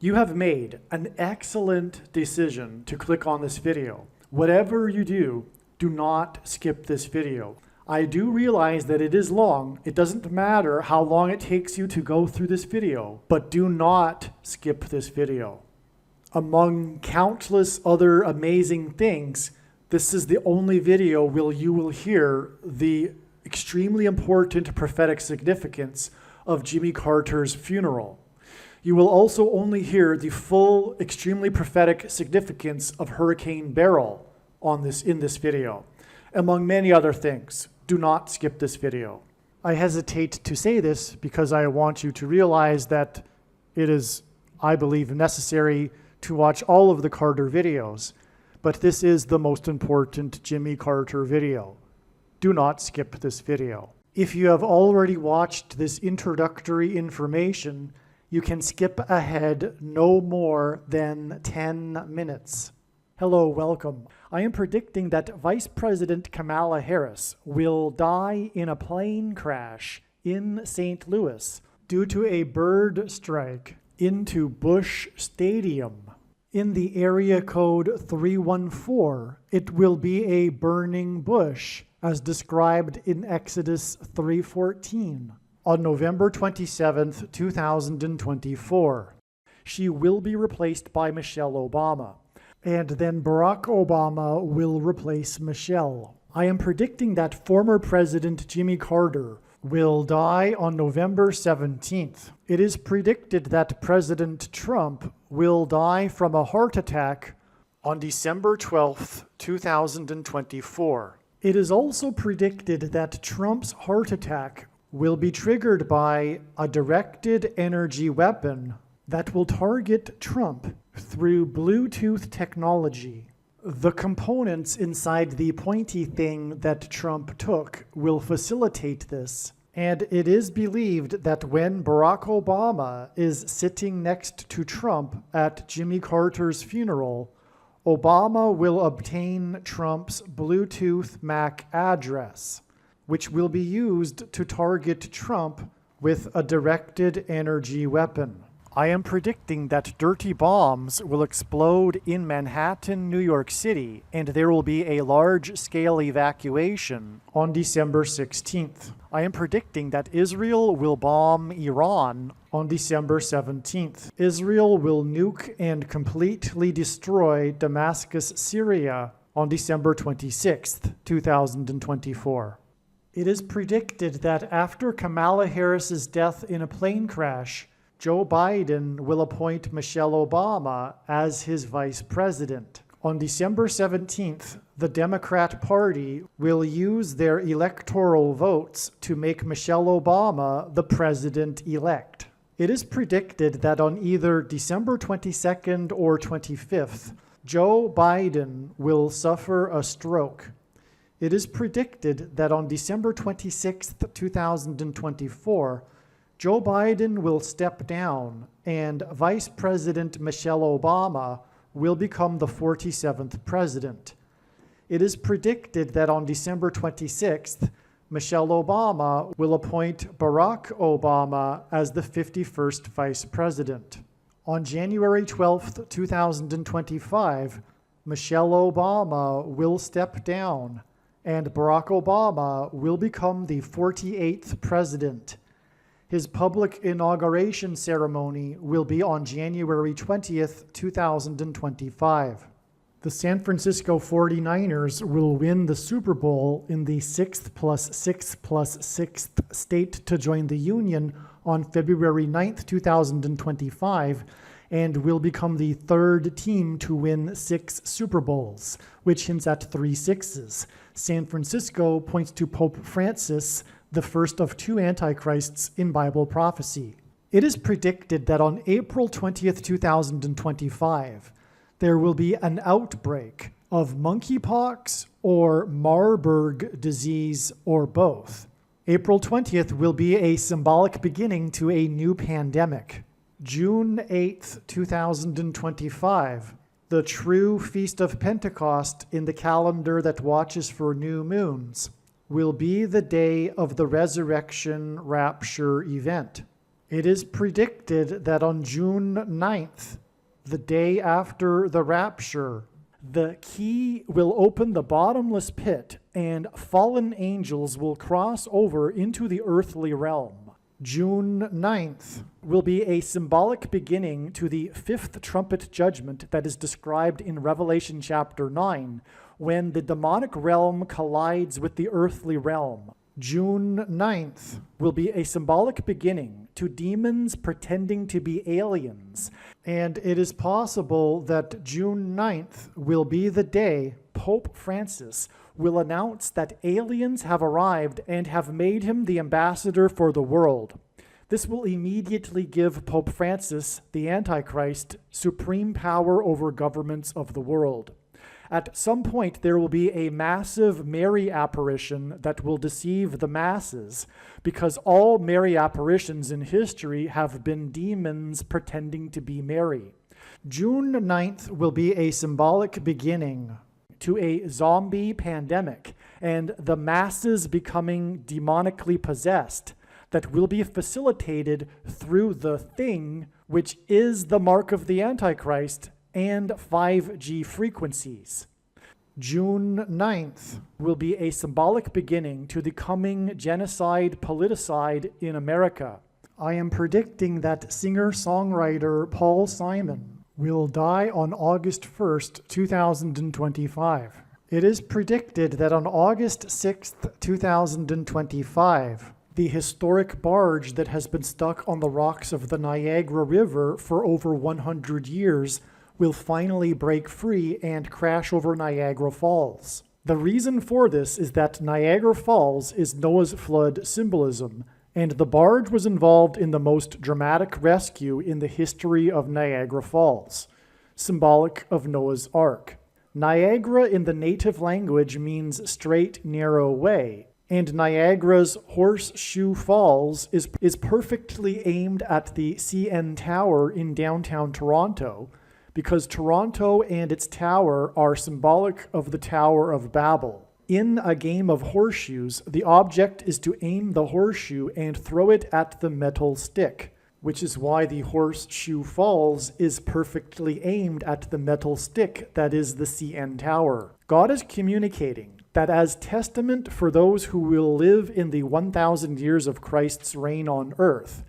You have made an excellent decision to click on this video. Whatever you do, do not skip this video. I do realize that it is long. It doesn't matter how long it takes you to go through this video, but do not skip this video. Among countless other amazing things, this is the only video where you will hear the extremely important prophetic significance of Jimmy Carter's funeral. You will also only hear the full, extremely prophetic significance of Hurricane Beryl in this video, among many other things. Do not skip this video. I hesitate to say this because I want you to realize that it is, I believe, necessary to watch all of the Carter videos, but this is the most important Jimmy Carter video. Do not skip this video. If you have already watched this introductory information, you can skip ahead no more than 10 minutes. Hello, welcome. I am predicting that Vice President Kamala Harris will die in a plane crash in St. Louis due to a bird strike into Busch Stadium. In the area code 314, it will be a burning bush, as described in Exodus 3:14. On November 27th, 2024, she will be replaced by Michelle Obama, and then Barack Obama will replace Michelle. I am predicting that former President Jimmy Carter will die on November 17th. It is predicted that President Trump will die from a heart attack on December 12th, 2024. It is also predicted that Trump's heart attack will be triggered by a directed energy weapon that will target Trump through Bluetooth technology. The components inside the pointy thing that Trump took will facilitate this, and it is believed that when Barack Obama is sitting next to Trump at Jimmy Carter's funeral, Obama will obtain Trump's Bluetooth MAC address, which will be used to target Trump with a directed energy weapon. I am predicting that dirty bombs will explode in Manhattan, New York City, and there will be a large-scale evacuation on December 16th. I am predicting that Israel will bomb Iran on December 17th. Israel will nuke and completely destroy Damascus, Syria on December 26th, 2024. It is predicted that after Kamala Harris's death in a plane crash, Joe Biden will appoint Michelle Obama as his vice president. On December 17th, the Democrat Party will use their electoral votes to make Michelle Obama the president-elect. It is predicted that on either December 22nd or 25th, Joe Biden will suffer a stroke. It is predicted that on December 26th, 2024, Joe Biden will step down and Vice President Michelle Obama will become the 47th president. It is predicted that on December 26th, Michelle Obama will appoint Barack Obama as the 51st vice president. On January 12th, 2025, Michelle Obama will step down and Barack Obama will become the 48th president. His public inauguration ceremony will be on January 20th, 2025. The San Francisco 49ers will win the Super Bowl in the 6+6+6th state to join the Union on February 9th, 2025, and will become the third team to win 6 Super Bowls, which hints at 3 sixes. San Francisco points to Pope Francis, the first of 2 antichrists in Bible prophecy. It is predicted that on April 20th, 2025, there will be an outbreak of monkeypox or Marburg disease or both. April 20th will be a symbolic beginning to a new pandemic. June 8th, 2025, the true Feast of Pentecost in the calendar that watches for new moons, will be the day of the resurrection rapture event. It is predicted that on June 9th, the day after the rapture, the key will open the bottomless pit and fallen angels will cross over into the earthly realm. June 9th will be a symbolic beginning to the fifth trumpet judgment that is described in Revelation chapter 9, when the demonic realm collides with the earthly realm. June 9th will be a symbolic beginning to demons pretending to be aliens, and it is possible that June 9th will be the day Pope Francis will announce that aliens have arrived and have made him the ambassador for the world. This will immediately give Pope Francis, the Antichrist, supreme power over governments of the world. At some point, there will be a massive Mary apparition that will deceive the masses, because all Mary apparitions in history have been demons pretending to be Mary. June 9th will be a symbolic beginning to a zombie pandemic and the masses becoming demonically possessed that will be facilitated through the thing, which is the mark of the Antichrist, and 5G frequencies. June 9th will be a symbolic beginning to the coming genocide politicide in America. I am predicting that singer-songwriter Paul Simon will die on August 1st, 2025. It is predicted that on August 6th, 2025, the historic barge that has been stuck on the rocks of the Niagara River for over 100 years will finally break free and crash over Niagara Falls. The reason for this is that Niagara Falls is Noah's flood symbolism, and the barge was involved in the most dramatic rescue in the history of Niagara Falls, symbolic of Noah's Ark. Niagara in the native language means straight, narrow way, and Niagara's Horseshoe Falls is perfectly aimed at the CN Tower in downtown Toronto, because Toronto and its tower are symbolic of the Tower of Babel. In a game of horseshoes, the object is to aim the horseshoe and throw it at the metal stick, which is why the Horseshoe Falls is perfectly aimed at the metal stick that is the CN Tower. God is communicating that as testament for those who will live in the 1,000 years of Christ's reign on earth,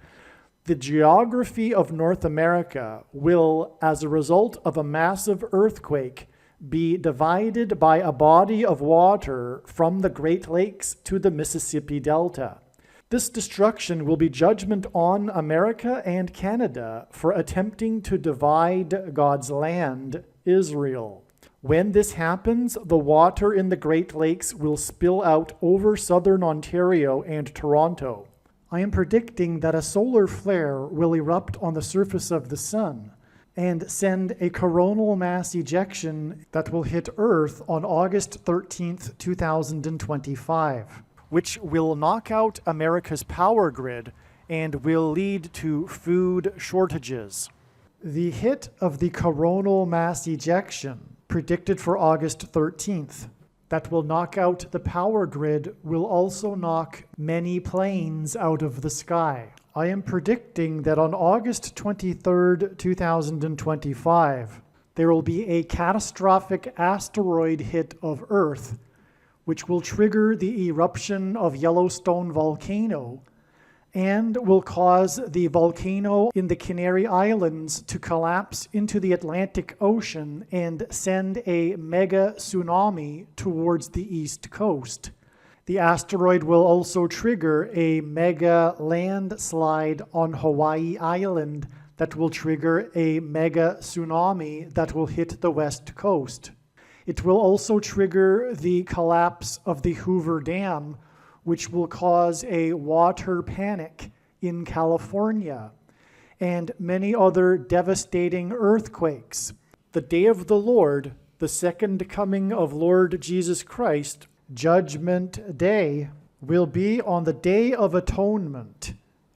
the geography of North America will, as a result of a massive earthquake, be divided by a body of water from the Great Lakes to the Mississippi Delta. This destruction will be judgment on America and Canada for attempting to divide God's land, Israel. When this happens, the water in the Great Lakes will spill out over southern Ontario and Toronto. I am predicting that a solar flare will erupt on the surface of the sun and send a coronal mass ejection that will hit Earth on August 13th, 2025, which will knock out America's power grid and will lead to food shortages. The hit of the coronal mass ejection, predicted for August 13th, that will knock out the power grid will also knock many planes out of the sky. I am predicting that on August 23rd, 2025, there will be a catastrophic asteroid hit of Earth, which will trigger the eruption of Yellowstone volcano and will cause the volcano in the Canary Islands to collapse into the Atlantic Ocean and send a mega tsunami towards the east coast. The asteroid will also trigger a mega landslide on Hawaii Island that will trigger a mega tsunami that will hit the west coast. It will also trigger the collapse of the Hoover Dam, which will cause a water panic in California, and many other devastating earthquakes. The day of the Lord, the second coming of Lord Jesus Christ, Judgment Day, will be on the Day of Atonement,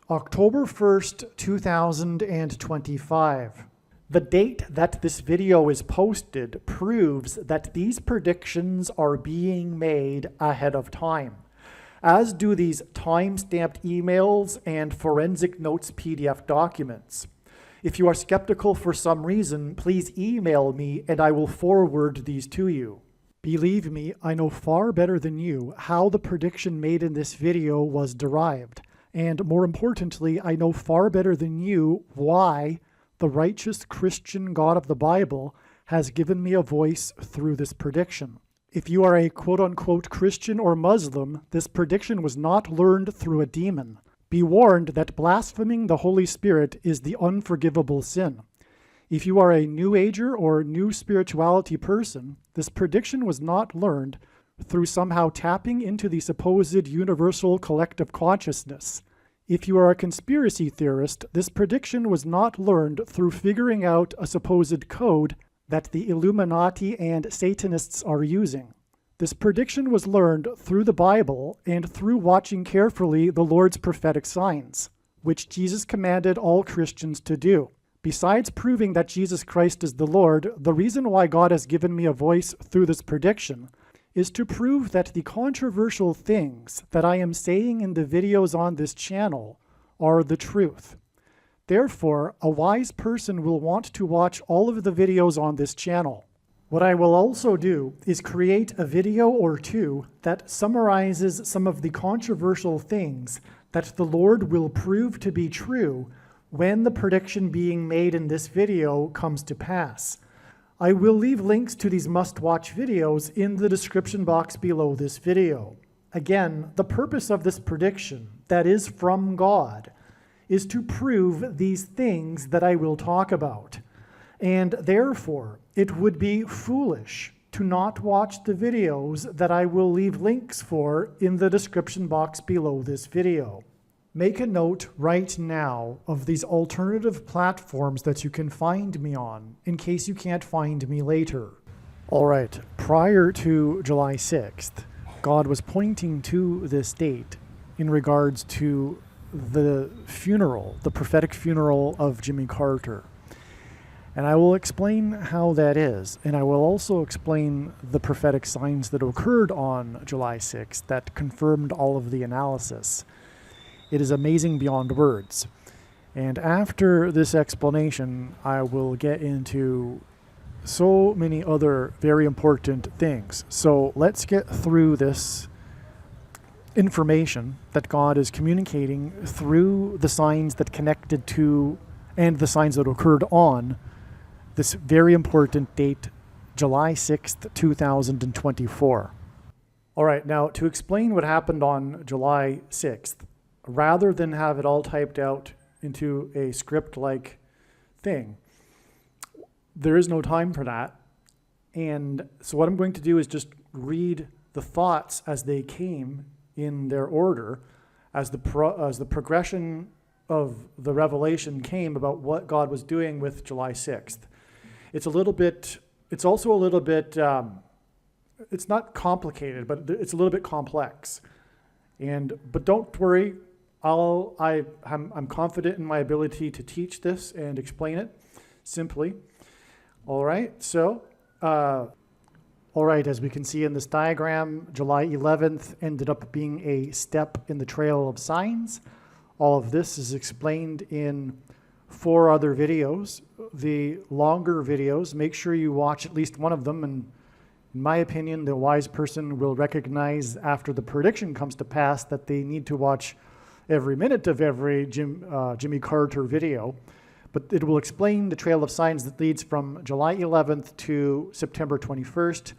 October 1st, 2025. The date that this video is posted proves that these predictions are being made ahead of time. as do these time-stamped emails and forensic notes PDF documents. If you are skeptical for some reason, please email me and I will forward these to you. Believe me, I know far better than you how the prediction made in this video was derived. And more importantly, I know far better than you why the righteous Christian God of the Bible has given me a voice through this prediction. If you are a quote-unquote Christian or Muslim, this prediction was not learned through a demon. Be warned that blaspheming the Holy Spirit is the unforgivable sin. If you are a New Ager or New Spirituality person, this prediction was not learned through somehow tapping into the supposed universal collective consciousness. If you are a conspiracy theorist, this prediction was not learned through figuring out a supposed code that the Illuminati and Satanists are using. This prediction was learned through the Bible and through watching carefully the Lord's prophetic signs, which Jesus commanded all Christians to do. Besides proving that Jesus Christ is the Lord, the reason why God has given me a voice through this prediction is to prove that the controversial things that I am saying in the videos on this channel are the truth. Therefore, a wise person will want to watch all of the videos on this channel. What I will also do is create a video or two that summarizes some of the controversial things that the Lord will prove to be true when the prediction being made in this video comes to pass. I will leave links to these must-watch videos in the description box below this video. Again, the purpose of this prediction, that is from God, is to prove these things that I will talk about. And therefore, it would be foolish to not watch the videos that I will leave links for in the description box below this video. Make a note right now of these alternative platforms that you can find me on, in case you can't find me later. All right, prior to July 6th, God was pointing to this date in regards to the funeral, the prophetic funeral of Jimmy Carter. And I will explain how that is, and I will also explain the prophetic signs that occurred on July 6th that confirmed all of the analysis. It is amazing beyond words. And after this explanation, I will get into so many other very important things. So let's get through this information that God is communicating through the signs that connected to and the signs that occurred on this very important date, July 6th, 2024. All right, now to explain what happened on July 6th, rather than have it all typed out into a script-like thing, there is no time for that. And so what I'm going to do is just read the thoughts as they came in their order, as the progression of the revelation came about what God was doing with July 6th. It's also a little bit, it's not complicated, but it's a little bit complex. But don't worry, I'm confident in my ability to teach this and explain it simply. All right, so, as we can see in this diagram, July 11th ended up being a step in the trail of signs. All of this is explained in 4 other videos. The longer videos, make sure you watch at least one of them, and in my opinion, the wise person will recognize after the prediction comes to pass that they need to watch every minute of every Jimmy Carter video. But it will explain the trail of signs that leads from July 11th to September 21st.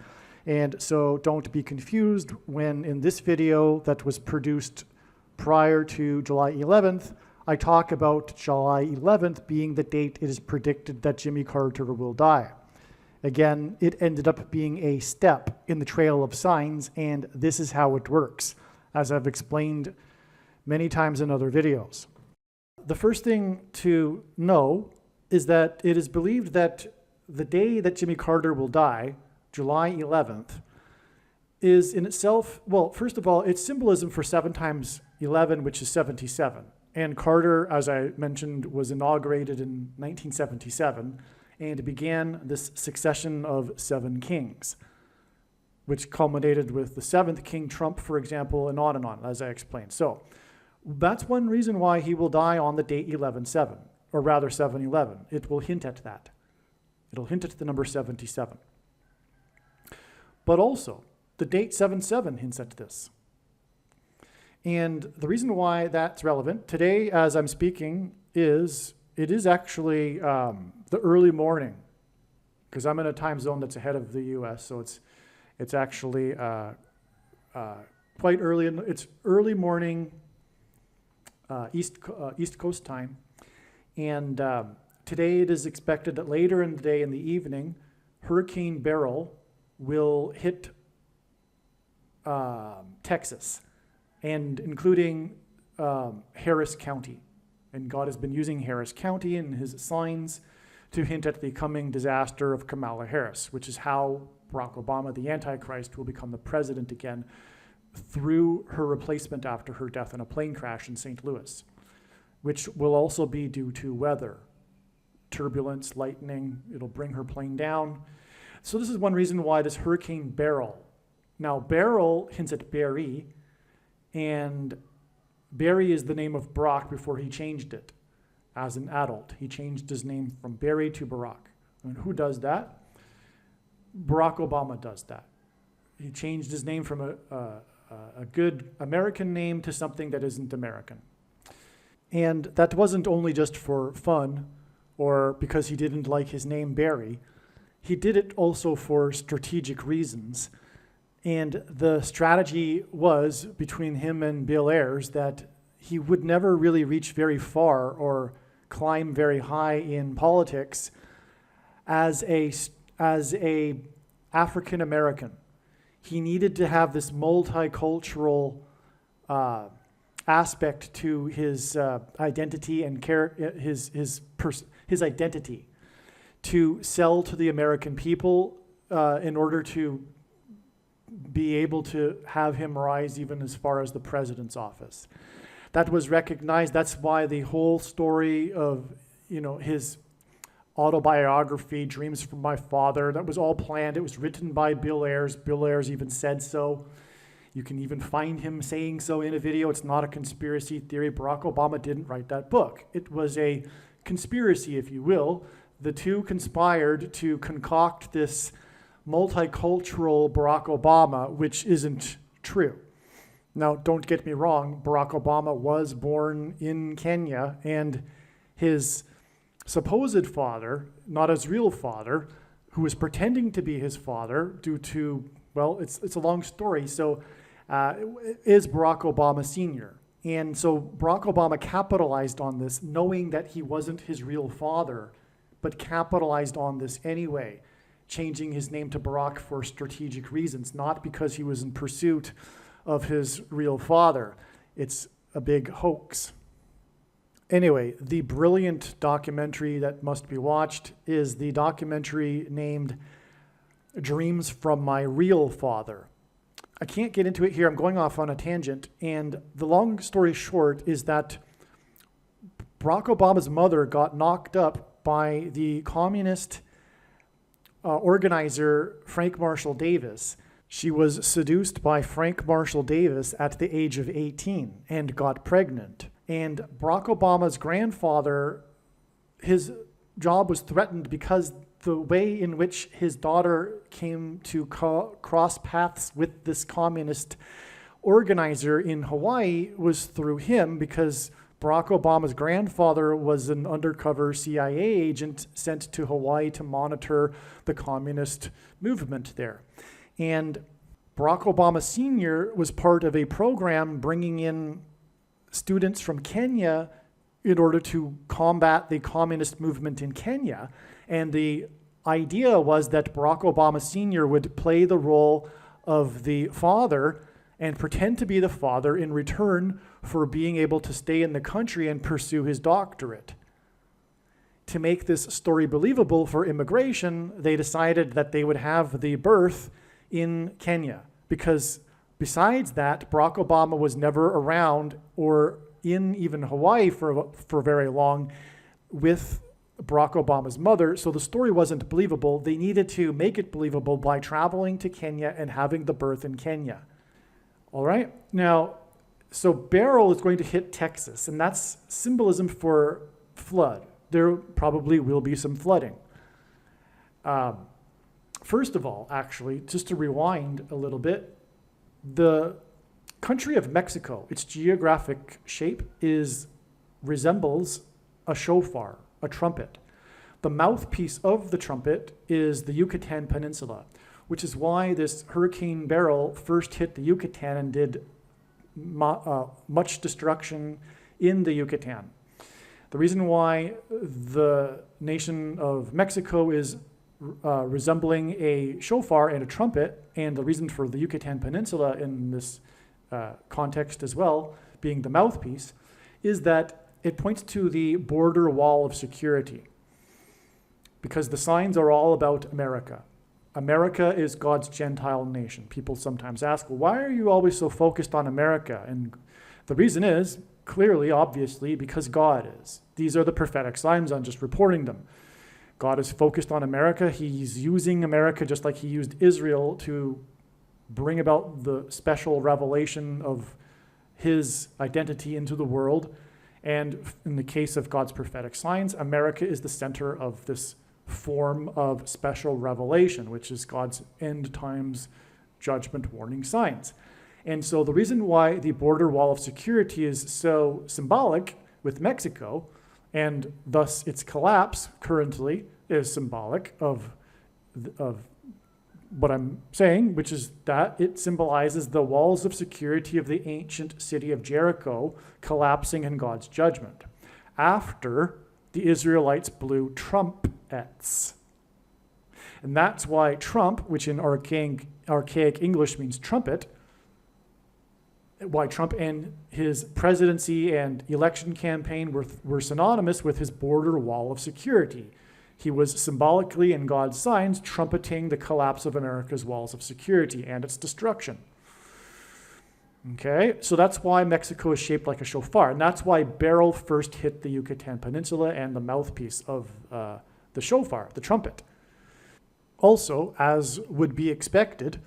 And so don't be confused when in this video that was produced prior to July 11th, I talk about July 11th being the date it is predicted that Jimmy Carter will die. Again, it ended up being a step in the trail of signs, and this is how it works, as I've explained many times in other videos. The first thing to know is that it is believed that the day that Jimmy Carter will die, July 11th, is in itself, well, first of all, it's symbolism for 7 times 11, which is 77. And Carter, as I mentioned, was inaugurated in 1977 and began this succession of 7 kings. which culminated with the 7th King Trump, for example, and on, as I explained. So that's one reason why he will die on the date 11/7, or rather 7/11. It will hint at that. It'll hint at the number 77. But also, the date 7/7 hints at this. And the reason why that's relevant today, as I'm speaking, it is actually the early morning, because I'm in a time zone that's ahead of the U.S., so it's actually quite early. It's early morning East Coast time, and today it is expected that later in the day, in the evening, Hurricane Beryl will hit Texas, and including Harris County. And God has been using Harris County in his signs to hint at the coming disaster of Kamala Harris, which is how Barack Obama, the Antichrist, will become the president again through her replacement after her death in a plane crash in St. Louis, which will also be due to weather, turbulence, lightning. It'll bring her plane down. So this is one reason why this Hurricane Beryl. Now, Beryl hints at Barry, and Barry is the name of Barack before he changed it as an adult. He changed his name from Barry to Barack. And who does that? Barack Obama does that. He changed his name from a good American name to something that isn't American. And that wasn't only just for fun or because he didn't like his name Barry. He did it also for strategic reasons. And the strategy was between him and Bill Ayers that he would never really reach very far or climb very high in politics as a African American. He needed to have this multicultural aspect to his identity and his identity to sell to the American people in order to be able to have him rise even as far as the president's office. That was recognized. That's why the whole story of, his autobiography, Dreams from My Father, that was all planned. It was written by Bill Ayers. Bill Ayers even said so. You can even find him saying so in a video. It's not a conspiracy theory. Barack Obama didn't write that book. It was a conspiracy, if you will. The two conspired to concoct this multicultural Barack Obama, which isn't true. Now, don't get me wrong, Barack Obama was born in Kenya, and his supposed father, not his real father, who was pretending to be his father due to, well, it's a long story, so is Barack Obama Sr. And so Barack Obama capitalized on this, knowing that he wasn't his real father, but capitalized on this anyway, changing his name to Barack for strategic reasons, not because he was in pursuit of his real father. It's a big hoax. Anyway, the brilliant documentary that must be watched is the documentary named Dreams from My Real Father. I can't get into it here. I'm going off on a tangent. And the long story short is that Barack Obama's mother got knocked up by the communist organizer Frank Marshall Davis. She was seduced by Frank Marshall Davis at the age of 18 and got pregnant. And Barack Obama's grandfather, his job was threatened because the way in which his daughter came to cross paths with this communist organizer in Hawaii was through him, because Barack Obama's grandfather was an undercover CIA agent sent to Hawaii to monitor the communist movement there. And Barack Obama Sr. was part of a program bringing in students from Kenya in order to combat the communist movement in Kenya. And the idea was that Barack Obama Sr. would play the role of the father and pretend to be the father in return for being able to stay in the country and pursue his doctorate. To make this story believable for immigration, they decided that they would have the birth in Kenya, because besides that, Barack Obama was never around or in even Hawaii for very long with Barack Obama's mother, so the story wasn't believable. They needed to make it believable by traveling to Kenya and having the birth in Kenya. All right? Now, so Beryl is going to hit Texas, and that's symbolism for flood. There probably will be some flooding. First of all, actually, just to rewind a little bit, the country of Mexico, its geographic shape resembles a shofar, a trumpet. The mouthpiece of the trumpet is the Yucatan Peninsula, which is why this Hurricane Beryl first hit the Yucatan and did much destruction in the Yucatan. The reason why the nation of Mexico is resembling a shofar and a trumpet, and the reason for the Yucatan Peninsula in this context as well, being the mouthpiece, is that it points to the border wall of security. Because the signs are all about America. America is God's Gentile nation. People sometimes ask, well, why are you always so focused on America? And the reason is, clearly, obviously, because God is. These are the prophetic signs. I'm just reporting them. God is focused on America. He's using America just like he used Israel to bring about the special revelation of his identity into the world. And in the case of God's prophetic signs, America is the center of this form of special revelation, which is God's end times judgment warning signs. And so the reason why the border wall of security is so symbolic with Mexico, and thus its collapse currently is symbolic of what I'm saying, which is that it symbolizes the walls of security of the ancient city of Jericho collapsing in God's judgment after the Israelites blew trumpets. And that's why trump, which in archaic English means trumpet, why Trump and his presidency and election campaign were synonymous with his border wall of security. He was symbolically, in God's signs, trumpeting the collapse of America's walls of security and its destruction. Okay, so that's why Mexico is shaped like a shofar, and that's why Beryl first hit the Yucatan Peninsula and the mouthpiece of the shofar, the trumpet. Also, as would be expected,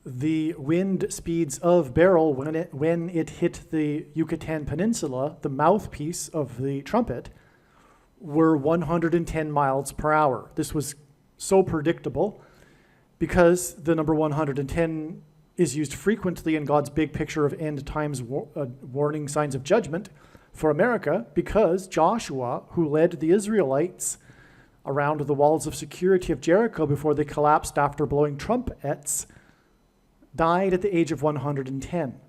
the wind speeds of Beryl, when it hit the Yucatan Peninsula, the mouthpiece of the trumpet, were 110 miles per hour. This was so predictable because the number 110 is used frequently in God's big picture of end times warning signs of judgment for America, because Joshua, who led the Israelites around the walls of security of Jericho before they collapsed after blowing trumpets, died at the age of 110.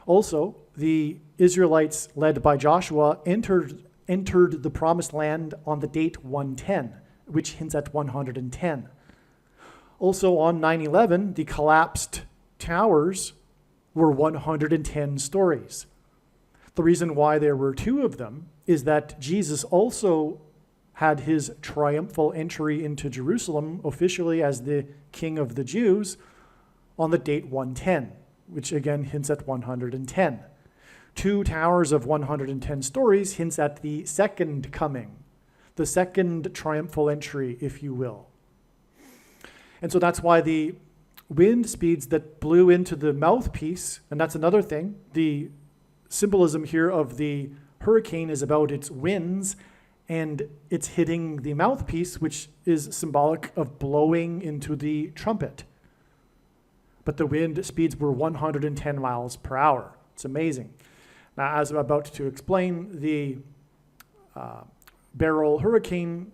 Also, the Israelites, led by Joshua, entered the promised land on the date 110, which hints at 110. Also on 9/11, the collapsed towers were 110 stories. The reason why there were two of them is that Jesus also had his triumphal entry into Jerusalem officially as the King of the Jews on the date 110, which again hints at 110. Two towers of 110 stories hints at the second coming, the second triumphal entry, if you will. And so that's why the wind speeds that blew into the mouthpiece, and that's another thing, the symbolism here of the hurricane is about its winds, and it's hitting the mouthpiece, which is symbolic of blowing into the trumpet. But the wind speeds were 110 miles per hour. It's amazing. Now, as I'm about to explain, the Beryl hurricane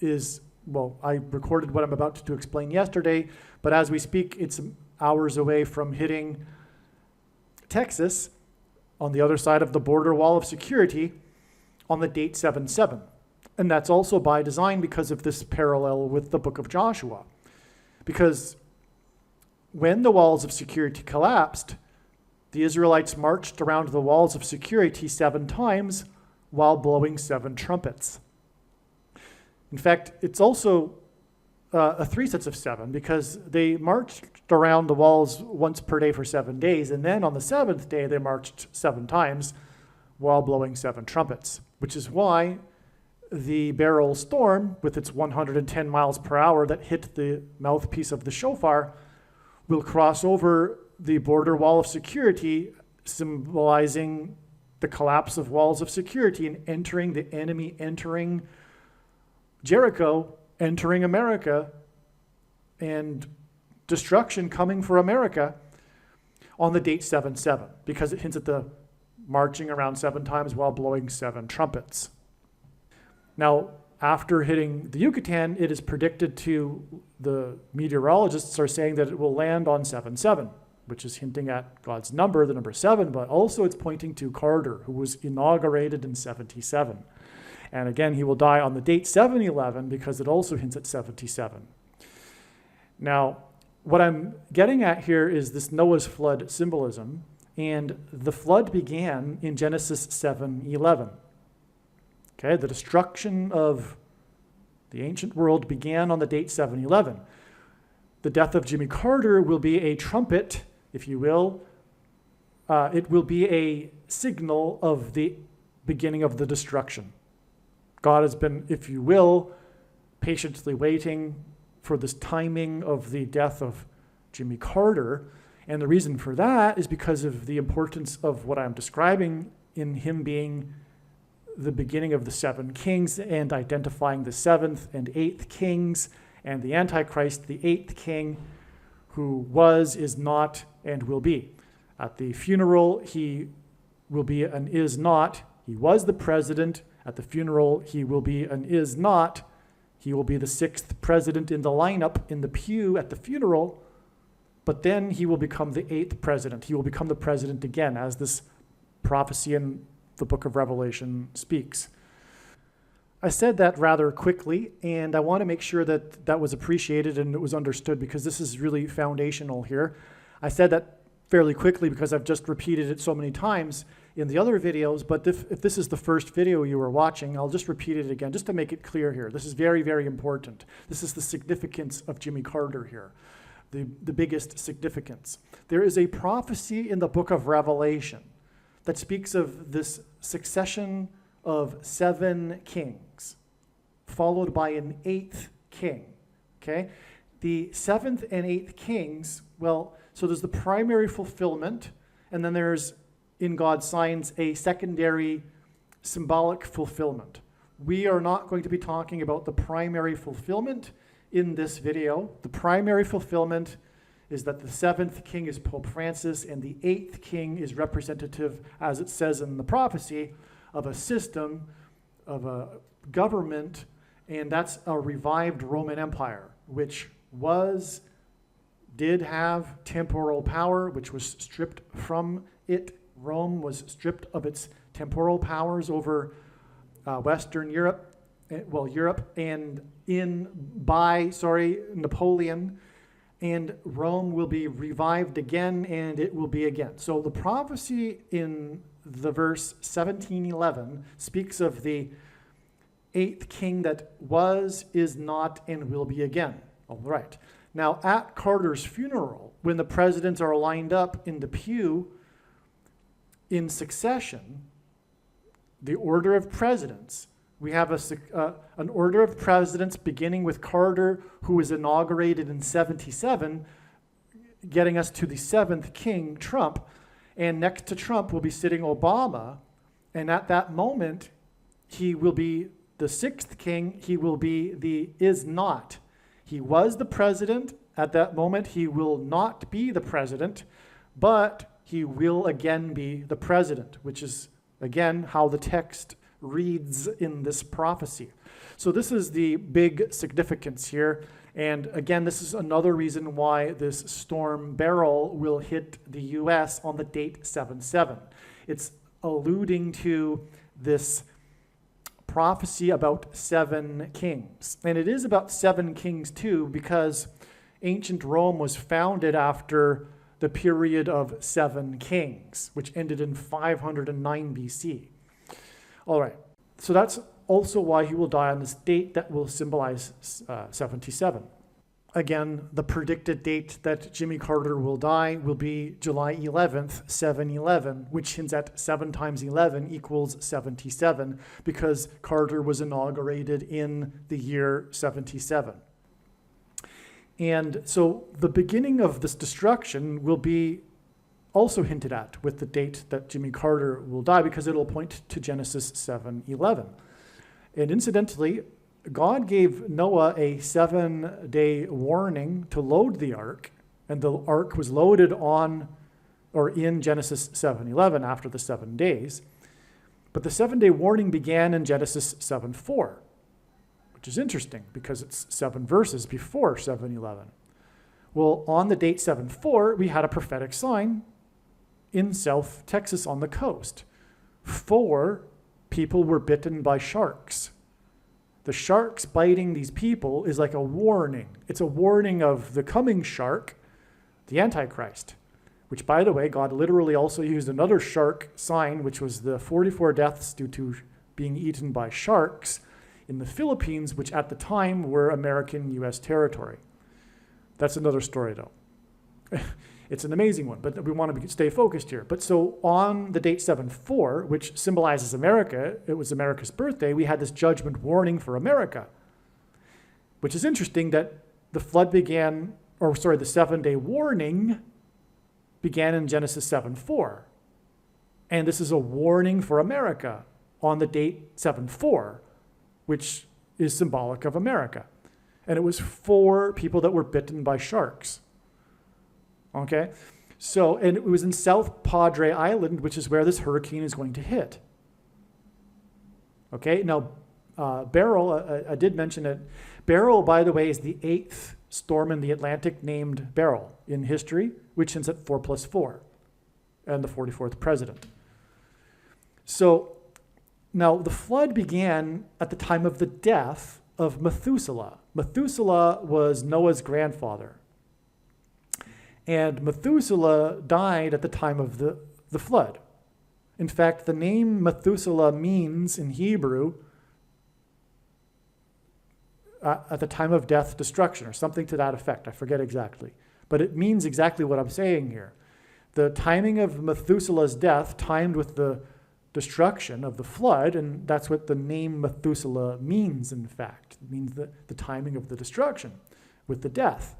is, well, I recorded what I'm about to explain yesterday, but as we speak, it's hours away from hitting Texas on the other side of the border wall of security on the date 7/7. And that's also by design because of this parallel with the book of Joshua. Because when the walls of security collapsed, the Israelites marched around the walls of security 7 times while blowing 7 trumpets. In fact, it's also 3 sets of 7 because they marched around the walls once per day for 7 days, and then on the 7th day they marched 7 times while blowing 7 trumpets, which is why the Beryl storm, with its 110 miles per hour that hit the mouthpiece of the shofar, will cross over the border wall of security, symbolizing the collapse of walls of security and entering the enemy, entering Jericho, entering America, and destruction coming for America on the date 7/7, because it hints at the marching around 7 times while blowing 7 trumpets. Now, after hitting the Yucatan, it is predicted the meteorologists are saying that it will land on 7/7, which is hinting at God's number, the number 7, but also it's pointing to Carter, who was inaugurated in 77. And again, he will die on the date 7/11 because it also hints at 77. Now, what I'm getting at here is this Noah's flood symbolism, and the flood began in Genesis 7:11. Okay, the destruction of the ancient world began on the date 7/11. The death of Jimmy Carter will be a trumpet, if you will. It will be a signal of the beginning of the destruction. God has been, if you will, patiently waiting for this timing of the death of Jimmy Carter. And the reason for that is because of the importance of what I'm describing in him being the beginning of the 7 kings and identifying the 7th and 8th kings and the Antichrist, the 8th king, who was, is not, and will be. At the funeral, he will be and is not. He was the president. At the funeral, he will be and is not. He will be the 6th president in the lineup in the pew at the funeral, but then he will become the 8th president. He will become the president again, as this prophecy in the book of Revelation speaks. I said that rather quickly, and I want to make sure that that was appreciated and it was understood, because this is really foundational here. I said that fairly quickly because I've just repeated it so many times in the other videos, but if this is the first video you are watching, I'll just repeat it again just to make it clear here. This is very, very important. This is the significance of Jimmy Carter here, the biggest significance. There is a prophecy in the book of Revelation that speaks of this succession of 7 kings, followed by an 8th king, okay? The 7th and 8th kings, well, so there's the primary fulfillment, and then there's, in God's signs, a secondary symbolic fulfillment. We are not going to be talking about the primary fulfillment in this video. The primary fulfillment is that the 7th king is Pope Francis, and the 8th king is representative, as it says in the prophecy, of a system, of a government, and that's a revived Roman Empire, which did have temporal power, which was stripped from it. Rome was stripped of its temporal powers over Western Europe, and by Napoleon. And Rome will be revived again, and it will be again. So the prophecy in the verse 17:11 speaks of the 8th king that was, is not, and will be again. All right. Now, at Carter's funeral, when the presidents are lined up in the pew in succession, the order of presidents, we have an order of presidents beginning with Carter, who was inaugurated in 77, getting us to the 7th king, Trump. And next to Trump will be sitting Obama. And at that moment, he will be the 6th king. He will be the is not. He was the president. At that moment, he will not be the president, but he will again be the president, which is, again, how the text reads in this prophecy. So this is the big significance here. And again, this is another reason why this storm Beryl will hit the U.S. on the date 7/7. It's alluding to this prophecy about 7 kings. And it is about 7 kings too, because ancient Rome was founded after the period of 7 kings, which ended in 509 BC. All right, so that's also why he will die on this date that will symbolize 77. Again, the predicted date that Jimmy Carter will die will be July 11th, 7/11, which hints at 7 times 11 equals 77, because Carter was inaugurated in the year 77. And so the beginning of this destruction will be also hinted at with the date that Jimmy Carter will die, because it'll point to Genesis 7:11. And incidentally, God gave Noah a 7-day warning to load the ark, and the ark was loaded on or in Genesis 7:11 after the 7 days. But the 7-day warning began in Genesis 7:4, which is interesting because it's 7 verses before 7:11. Well, on the date 7/4, we had a prophetic sign in South Texas on the coast. 4 people were bitten by sharks. The sharks biting these people is like a warning. It's a warning of the coming shark, the Antichrist, which, by the way, God literally also used another shark sign, which was the 44 deaths due to being eaten by sharks in the Philippines, which at the time were American U.S. territory. That's another story, though. It's an amazing one, but we want to stay focused here. But so on the date 7/4, which symbolizes America, it was America's birthday, we had this judgment warning for America, which is interesting that the 7-day warning began in Genesis 7:4. And this is a warning for America on the date 7/4, which is symbolic of America. And it was 4 people that were bitten by sharks. Okay, so, and it was in South Padre Island, which is where this hurricane is going to hit. Okay, now Beryl, I did mention it. Beryl, by the way, is the 8th storm in the Atlantic named Beryl in history, which hints at 4 + 4, and the 44th president. So now the flood began at the time of the death of Methuselah. Methuselah was Noah's grandfather. And Methuselah died at the time of the flood. In fact, the name Methuselah means in Hebrew at the time of death, destruction, or something to that effect. I forget exactly. But it means exactly what I'm saying here. The timing of Methuselah's death timed with the destruction of the flood, and that's what the name Methuselah means, in fact. It means the timing of the destruction with the death.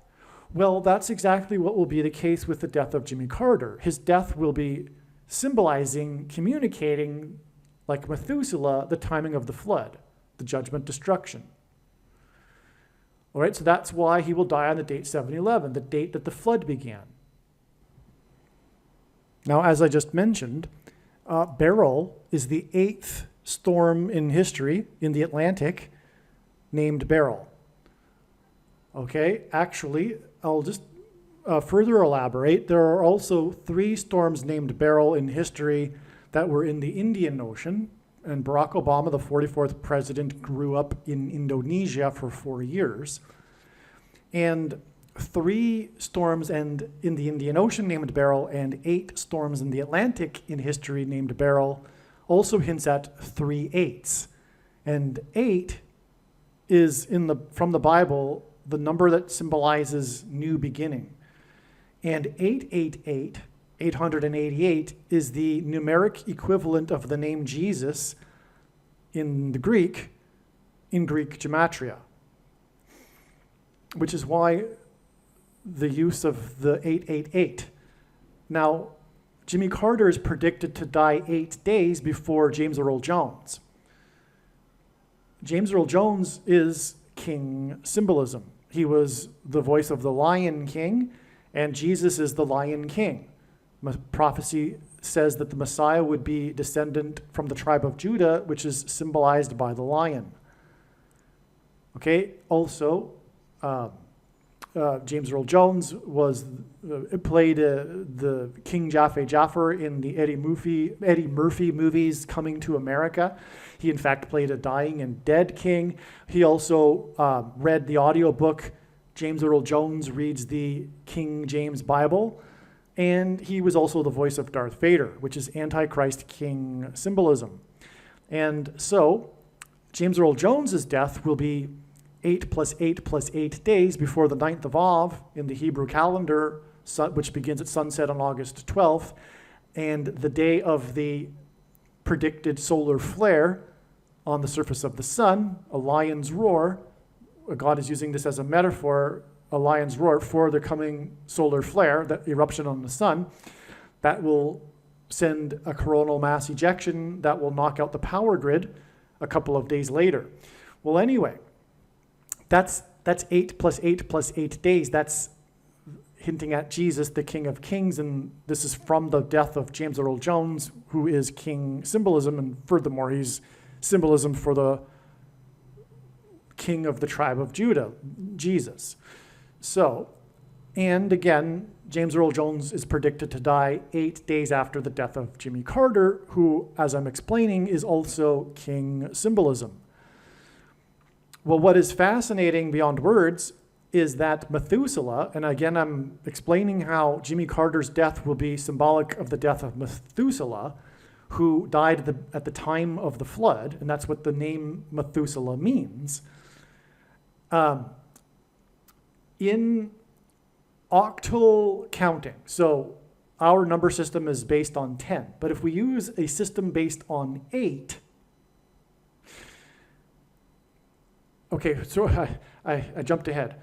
Well, that's exactly what will be the case with the death of Jimmy Carter. His death will be symbolizing, communicating, like Methuselah, the timing of the flood, the judgment destruction. All right, so that's why he will die on the date 7/11, the date that the flood began. Now, as I just mentioned, Beryl is the 8th storm in history in the Atlantic named Beryl. Okay, actually, I'll just further elaborate. There are also 3 storms named Beryl in history that were in the Indian Ocean, and Barack Obama, the 44th president, grew up in Indonesia for 4 years. And 3 storms in the Indian Ocean named Beryl and 8 storms in the Atlantic in history named Beryl also hints at 3 8s. And 8 is from the Bible the number that symbolizes new beginning. And 888, 888, is the numeric equivalent of the name Jesus in Greek gematria, which is why the use of the 888. Now, Jimmy Carter is predicted to die 8 days before James Earl Jones. James Earl Jones is king symbolism. He was the voice of the Lion King, and Jesus is the Lion King. Prophecy says that the Messiah would be descendant from the tribe of Judah, which is symbolized by the lion. Okay, also, James Earl Jones played the King Jaffe in the Eddie Murphy movies Coming to America. He, in fact, played a dying and dead king. He also read the audiobook. James Earl Jones reads the King James Bible. And he was also the voice of Darth Vader, which is Antichrist king symbolism. And so, James Earl Jones's death will be 8 plus 8 plus 8 days before the 9th of Av in the Hebrew calendar, which begins at sunset on August 12th, and the day of the predicted solar flare on the surface of the sun, a lion's roar. God is using this as a metaphor, a lion's roar for the coming solar flare, that eruption on the sun, that will send a coronal mass ejection that will knock out the power grid a couple of days later. Well, anyway, that's 8 plus 8 plus 8 days. That's hinting at Jesus, the King of Kings, and this is from the death of James Earl Jones, who is king symbolism, and furthermore, he's symbolism for the king of the tribe of Judah, Jesus. So, and again, James Earl Jones is predicted to die 8 days after the death of Jimmy Carter, who, as I'm explaining, is also king symbolism. Well, what is fascinating beyond words is that Methuselah, and again, I'm explaining how Jimmy Carter's death will be symbolic of the death of Methuselah, who died at the time of the flood, and that's what the name Methuselah means. In octal counting, so our number system is based on 10, but if we use a system based on 8, okay, so I jumped ahead.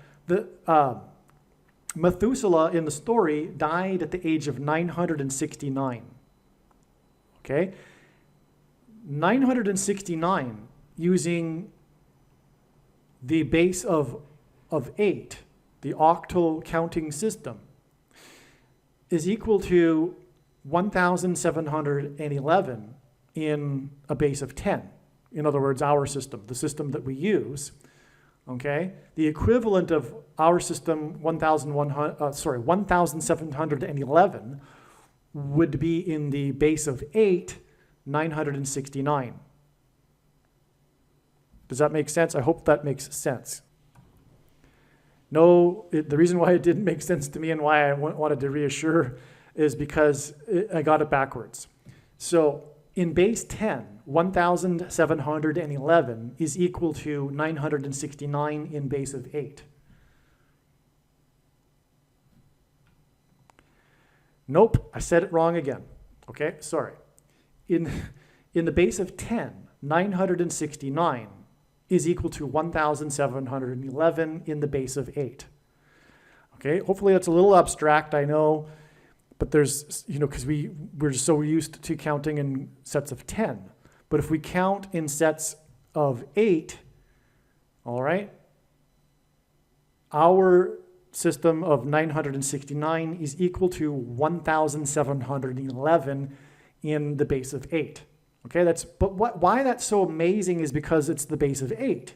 Methuselah in the story died at the age of 969. Okay? 969 using the base of 8, the octal counting system, is equal to 1,711 in a base of 10. In other words, our system, the system that we use. Okay, the equivalent of our system, 1,711, would be in the base of 8, 969. Does that make sense? I hope that makes sense. No, the reason why it didn't make sense to me and why I wanted to reassure is because I got it backwards. So in base 10, 1,711 is equal to 969 in base of 8. Nope, I said it wrong again. Okay, sorry. In the base of 10, 969 is equal to 1,711 in the base of 8. Okay, hopefully that's a little abstract, I know, but there's, because we're so used to counting in sets of 10. But if we count in sets of 8, all right, our system of 969 is equal to 1,711 in the base of 8. Okay, why that's so amazing is because it's the base of 8.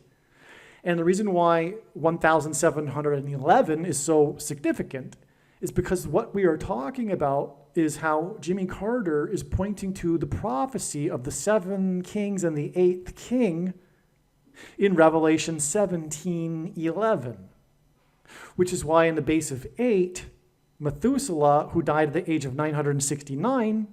And the reason why 1,711 is so significant is because what we are talking about is how Jimmy Carter is pointing to the prophecy of the 7 kings and the 8th king in Revelation 17:11, which is why in the base of 8, Methuselah, who died at the age of 969,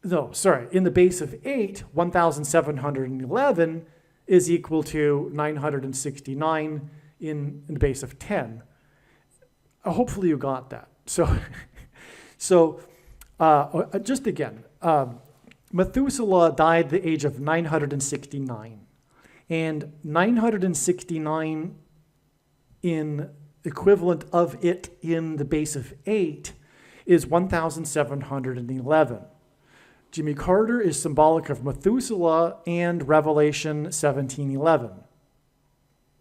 in the base of 8, 1,711 is equal to 969 in the base of 10. Hopefully you got that. So just again, Methuselah died at the age of 969. And 969 in equivalent of it in the base of 8 is 1,711. Jimmy Carter is symbolic of Methuselah and Revelation 17:11.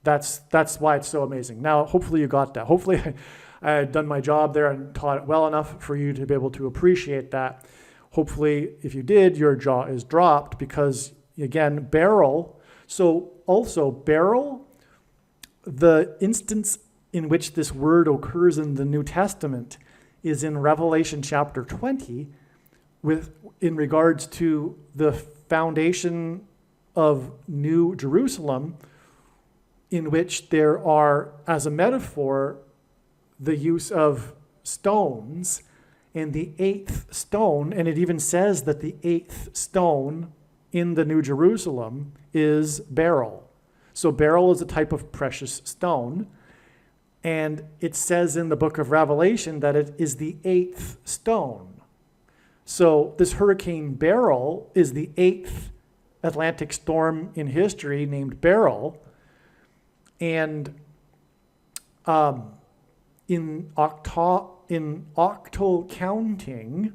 That's why it's so amazing. Now, hopefully you got that. Hopefully I had done my job there and taught it well enough for you to be able to appreciate that. Hopefully, if you did, your jaw is dropped because, again, beryl. So also beryl, the instance in which this word occurs in the New Testament is in Revelation chapter 20 in regards to the foundation of New Jerusalem, in which there are, as a metaphor, the use of stones, and the 8th stone, and it even says that the 8th stone in the New Jerusalem is beryl. So beryl is a type of precious stone. And it says in the book of Revelation that it is the 8th stone. So this Hurricane Beryl is the 8th Atlantic storm in history named Beryl. And in octal counting,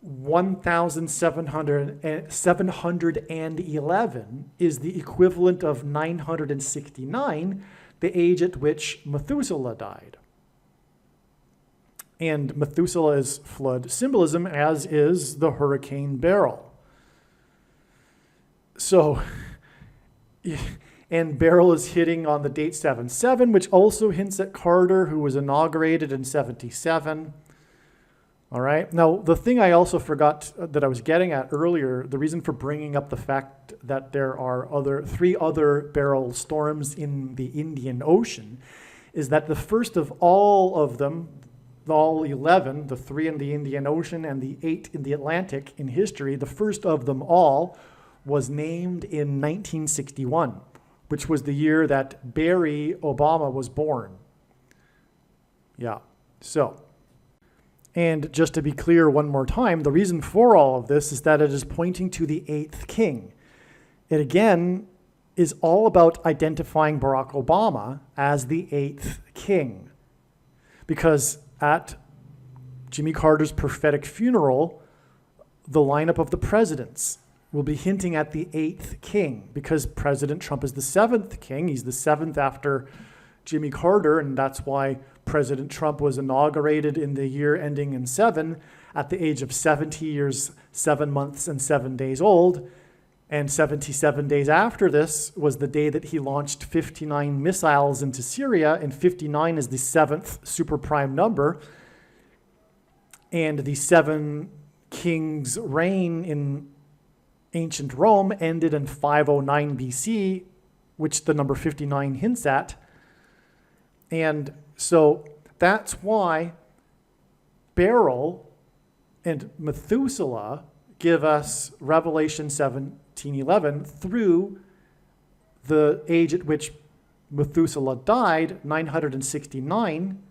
1,711 is the equivalent of 969, the age at which Methuselah died. And Methuselah is flood symbolism, as is the Hurricane Beryl. So, and Beryl is hitting on the date 77, which also hints at Carter, who was inaugurated in 77. All right. Now, the thing I also forgot that I was getting at earlier, the reason for bringing up the fact that there are 3 other Beryl storms in the Indian Ocean, is that the first of all of them, all 11, the 3 in the Indian Ocean and the 8 in the Atlantic in history, the first of them all was named in 1961, which was the year that Barry Obama was born. Yeah. So. And just to be clear one more time, the reason for all of this is that it is pointing to the 8th king. It again is all about identifying Barack Obama as the 8th king. Because at Jimmy Carter's prophetic funeral, the lineup of the presidents will be hinting at the 8th king, because President Trump is the 7th king. He's the 7th after Jimmy Carter, and that's why President Trump was inaugurated in the year ending in 7 at the age of 70 years, 7 months, and 7 days old. And 77 days after this was the day that he launched 59 missiles into Syria, and 59 is the 7th super prime number. And the 7 kings' reign in ancient Rome ended in 509 BC, which the number 59 hints at. And so that's why Beryl and Methuselah give us Revelation 17:11 through the age at which Methuselah died, 969,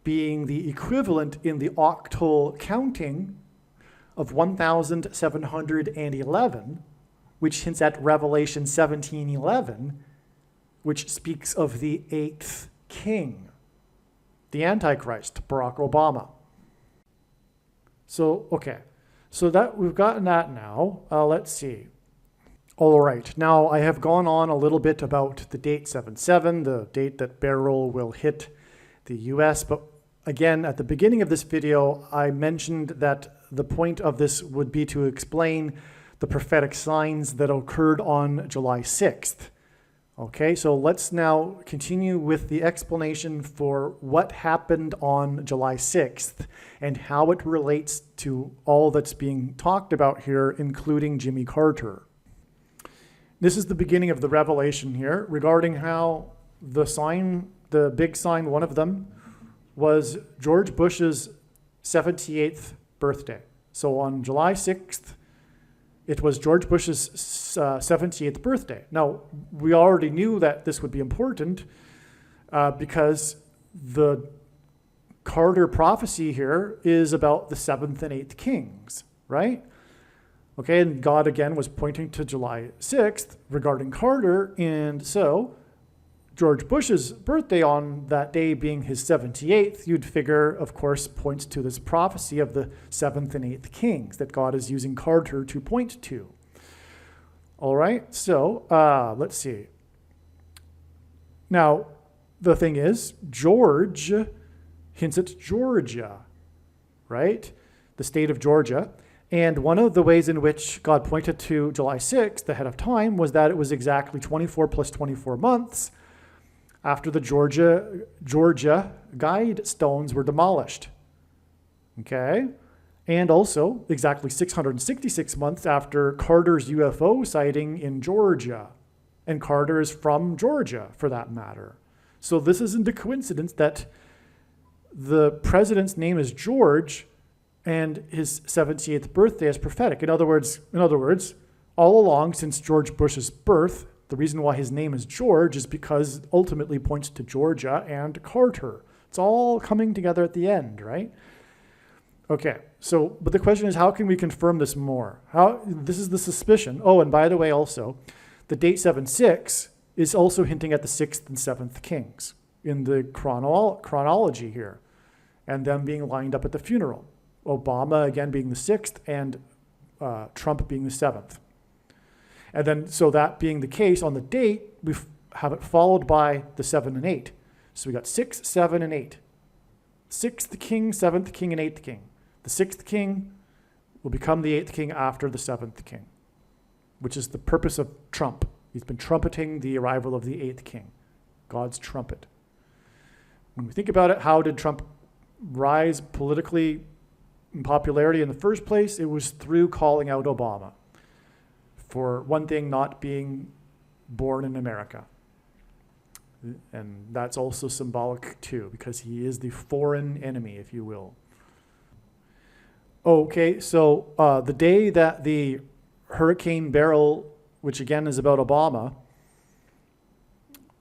being the equivalent in the octal counting of 1,711, which hints at Revelation 17:11, which speaks of the 8th king, the Antichrist, Barack Obama. So, okay. So that we've gotten that now. Let's see. All right. Now, I have gone on a little bit about the date 77, the date that Beryl will hit the U.S. But again, at the beginning of this video, I mentioned that the point of this would be to explain the prophetic signs that occurred on July 6th. Okay, so let's now continue with the explanation for what happened on July 6th and how it relates to all that's being talked about here, including Jimmy Carter. This is the beginning of the revelation here regarding how the sign, the big sign, one of them, was George Bush's 78th birthday. So on July 6th, it was George Bush's 78th birthday. Now, we already knew that this would be important because the Carter prophecy here is about the 7th and 8th kings, right? Okay, and God again was pointing to July 6th regarding Carter, and so George Bush's birthday on that day being his 78th, you'd figure, of course, points to this prophecy of the 7th and 8th kings that God is using Carter to point to. All right, so let's see. Now, the thing is, George hints at Georgia, right? The state of Georgia. And one of the ways in which God pointed to July 6th ahead of time was that it was exactly 24 plus 24 months after the Georgia guide stones were demolished. Okay? And also exactly 666 months after Carter's UFO sighting in Georgia. And Carter is from Georgia, for that matter. So this isn't a coincidence that the president's name is George and his 78th birthday is prophetic. In other words, all along since George Bush's birth, the reason why his name is George is because it ultimately points to Georgia and Carter. It's all coming together at the end, right? Okay, so, but the question is, how can we confirm this more? This is the suspicion. Oh, and by the way, also, the date 7-6 is also hinting at the 6th and 7th kings in the chronology here, and them being lined up at the funeral. Obama, again, being the 6th, and Trump being the 7th. And then, so that being the case, on the date, we have it followed by the 7 and 8. So we got 6, 7, and 8. 6th king, 7th king, and 8th king. The 6th king will become the 8th king after the 7th king, which is the purpose of Trump. He's been trumpeting the arrival of the 8th king, God's trumpet. When we think about it, how did Trump rise politically in popularity in the first place? It was through calling out Obama. For one thing, not being born in America. And that's also symbolic too, because he is the foreign enemy, if you will. Okay, so the day that the Hurricane Beryl, which again is about Obama,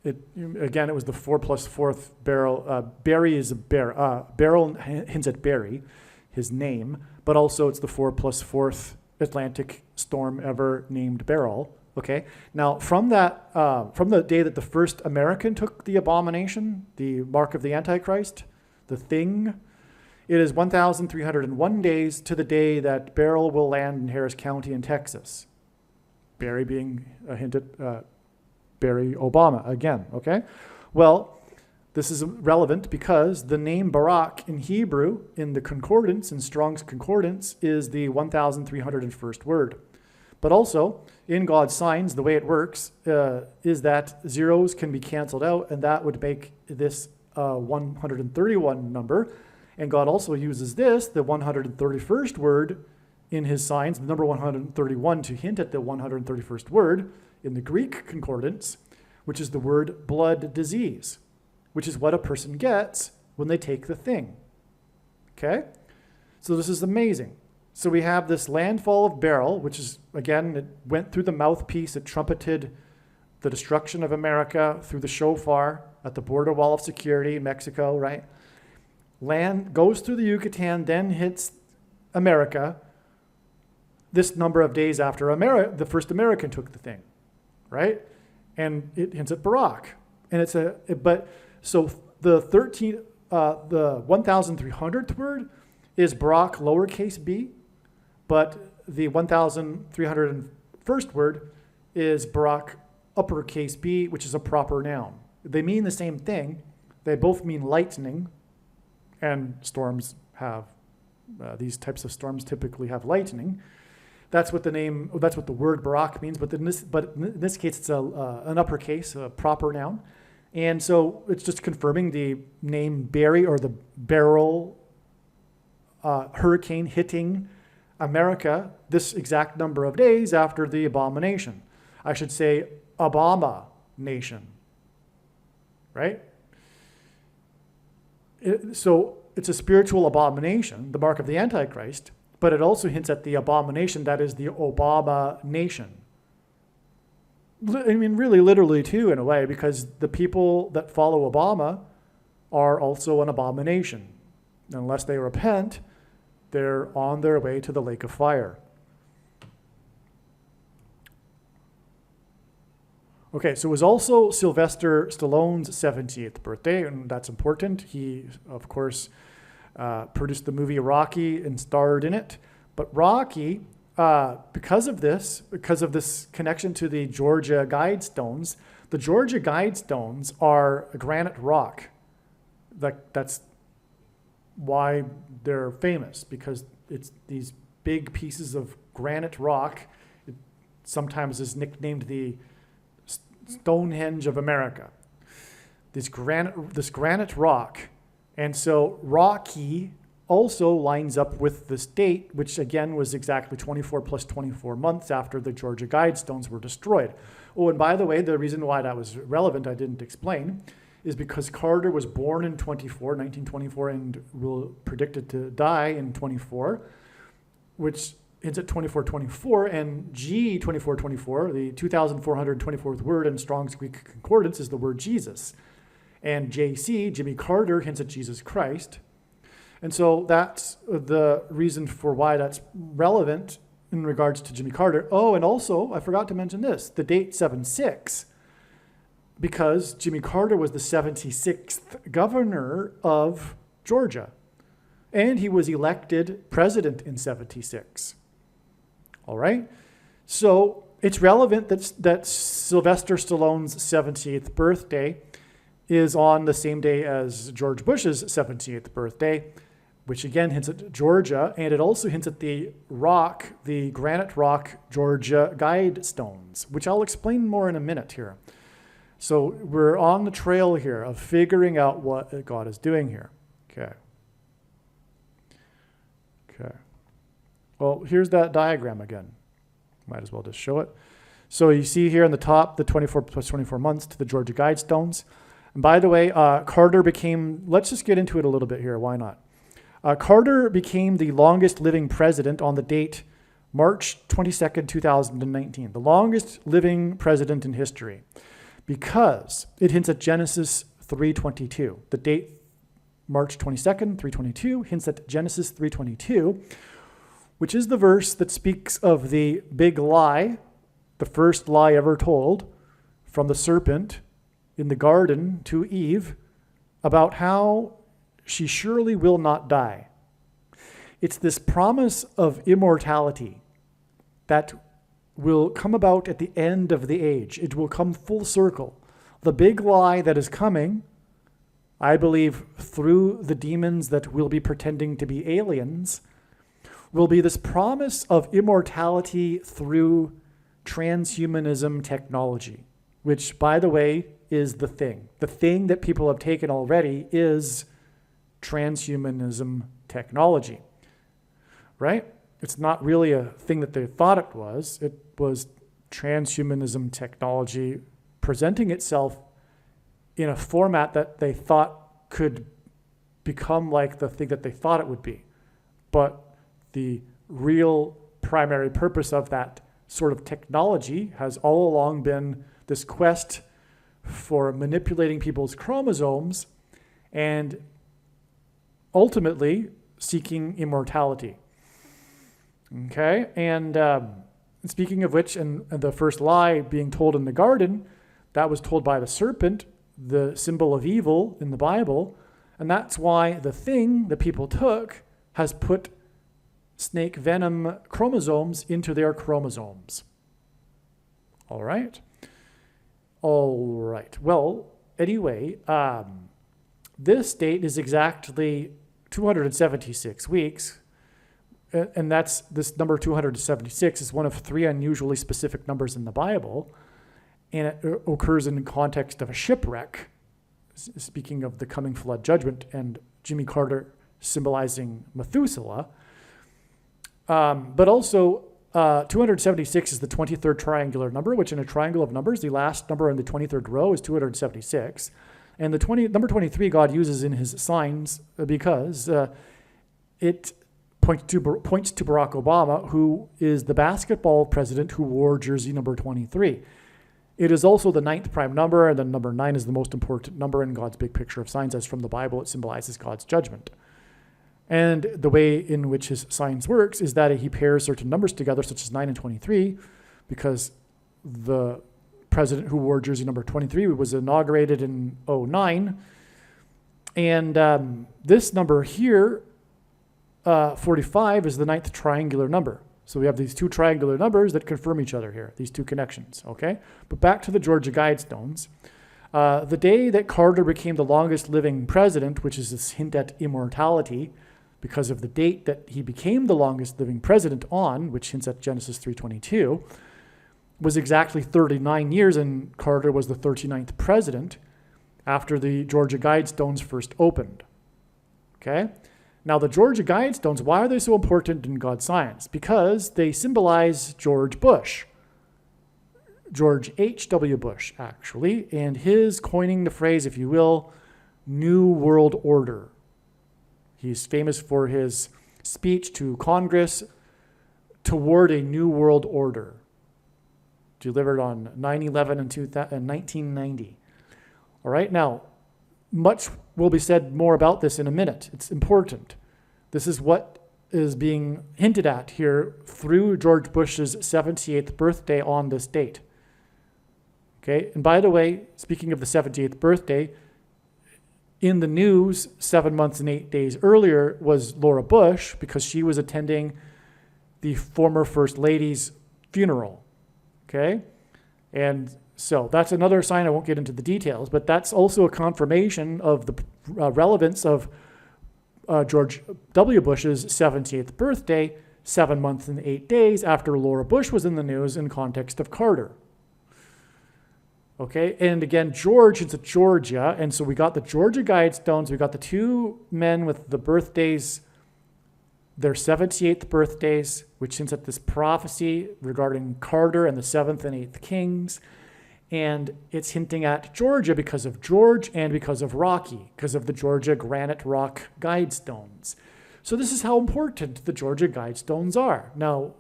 it was the 4 + 4th Beryl. Barry is a bear. Beryl hints at Barry, his name, but also it's the 4 + 4th Atlantic storm ever named Beryl. Okay, now from that, from the day that the first American took the abomination, the mark of the Antichrist, the thing, it is 1,301 days to the day that Beryl will land in Harris County in Texas. Barry being a hint at Barry Obama again, okay? Well, this is relevant because the name Barak in Hebrew, in the concordance, in Strong's concordance, is the 1,301st word. But also, in God's signs, the way it works is that zeros can be canceled out, and that would make this 131 number. And God also uses this, the 131st word, in his signs, the number 131, to hint at the 131st word in the Greek concordance, which is the word blood disease, which is what a person gets when they take the thing. Okay? So this is amazing. So we have this landfall of Beryl, which is, again, it went through the mouthpiece, it trumpeted the destruction of America through the shofar at the border wall of security in Mexico, right? Land goes through the Yucatan, then hits America this number of days after the first American took the thing, right? And it hints at Barak. And so the 1,300th word is Barak lowercase b, but the 1,301st word is Barak uppercase b, which is a proper noun. They mean the same thing. They both mean lightning, and storms have, these types of storms typically have lightning. That's what the word Barak means, but in this case it's an uppercase, a proper noun. And so it's just confirming the name Barry, or the Beryl hurricane hitting America this exact number of days after the abomination. I should say Obama nation, right? So it's a spiritual abomination, the mark of the Antichrist, but it also hints at the abomination that is the Obama nation. I mean, really, literally, too, in a way, because the people that follow Obama are also an abomination. Unless they repent, they're on their way to the lake of fire. Okay, so it was also Sylvester Stallone's 70th birthday, and that's important. He, of course, produced the movie Rocky and starred in it. But Rocky, because of this connection to the Georgia Guidestones, the Georgia Guidestones are a granite rock. That's why they're famous, because it's these big pieces of granite rock. It sometimes is nicknamed the Stonehenge of America. This granite rock. And so Rocky also lines up with this date, which again was exactly 24 plus 24 months after the Georgia Guidestones were destroyed. Oh, and by the way, the reason why that was relevant, I didn't explain, is because Carter was born in 1924, and predicted to die in 24, which hints at 2424, and G 2424, the 2424th word in Strong's Greek Concordance, is the word Jesus. And JC, Jimmy Carter, hints at Jesus Christ. And so that's the reason for why that's relevant in regards to Jimmy Carter. Oh, and also, I forgot to mention this, the date 7-6, because Jimmy Carter was the 76th governor of Georgia, and he was elected president in 76. All right? So it's relevant that Sylvester Stallone's 70th birthday is on the same day as George Bush's 70th birthday, which again hints at Georgia, and it also hints at the Granite Rock, Georgia Guidestones, which I'll explain more in a minute here. So we're on the trail here of figuring out what God is doing here. Okay. Well, here's that diagram again. Might as well just show it. So you see here on the top, the 24 plus 24 months to the Georgia Guidestones. And by the way, Carter became, let's just get into it a little bit here. Why not? Carter became the longest living president on the date March 22nd, 2019. The longest living president in history, because it hints at Genesis 3:22. The date March 22nd, 3:22 hints at Genesis 3:22, which is the verse that speaks of the big lie, the first lie ever told from the serpent in the garden to Eve about how she surely will not die. It's this promise of immortality that will come about at the end of the age. It will come full circle. The big lie that is coming, I believe, through the demons that will be pretending to be aliens, will be this promise of immortality through transhumanism technology, which, by the way, is the thing. The thing that people have taken already is transhumanism technology, right? It's not really a thing that they thought it was. It was transhumanism technology presenting itself in a format that they thought could become like the thing that they thought it would be. But the real primary purpose of that sort of technology has all along been this quest for manipulating people's chromosomes and ultimately seeking immortality. Okay, and speaking of which, and the first lie being told in the garden, that was told by the serpent, the symbol of evil in the Bible, and that's why the thing that people took has put snake venom chromosomes into their chromosomes. All right. Well, anyway, this date is exactly 276 weeks, and that's this number 276 is one of three unusually specific numbers in the Bible, and it occurs in the context of a shipwreck, speaking of the coming flood judgment, and Jimmy Carter symbolizing Methuselah. But also, 276 is the 23rd triangular number, which in a triangle of numbers, the last number in the 23rd row is 276. And the number 23 God uses in his signs because it points to Barack Obama, who is the basketball president who wore jersey number 23. It is also the 9th prime number, and then number 9 is the most important number in God's big picture of signs, as from the Bible it symbolizes God's judgment. And the way in which his signs works is that he pairs certain numbers together, such as 9 and 23, because the president who wore jersey number 23 was inaugurated in 2009. And this number here, 45, is the 9th triangular number. So we have these two triangular numbers that confirm each other here, these two connections, okay? But back to the Georgia Guidestones. The day that Carter became the longest living president, which is this hint at immortality, because of the date that he became the longest living president on, which hints at Genesis 3:22, was exactly 39 years, and Carter was the 39th president after the Georgia Guidestones first opened. Okay? Now, the Georgia Guidestones, why are they so important in God's science? Because they symbolize George Bush, George H.W. Bush, actually, and his coining the phrase, if you will, New World Order. He's famous for his speech to Congress toward a new world order, delivered on 9/11 and 1990. All right, now, much will be said more about this in a minute. It's important. This is what is being hinted at here through George Bush's 78th birthday on this date. Okay, and by the way, speaking of the 78th birthday, in the news 7 months and 8 days earlier was Laura Bush, because she was attending the former First Lady's funeral. Okay, and so that's another sign. I won't get into the details, but that's also a confirmation of the relevance of George W. Bush's 78th birthday, 7 months and 8 days after Laura Bush was in the news in context of Carter. Okay, and again, George is Georgia, and so we got the Georgia Guidestones. We got the two men with the birthdays, their 78th birthdays, which hints at this prophecy regarding Carter and the 7th and 8th kings. And it's hinting at Georgia because of George and because of Rocky, because of the Georgia Granite Rock Guidestones. So this is how important the Georgia Guidestones are. Now,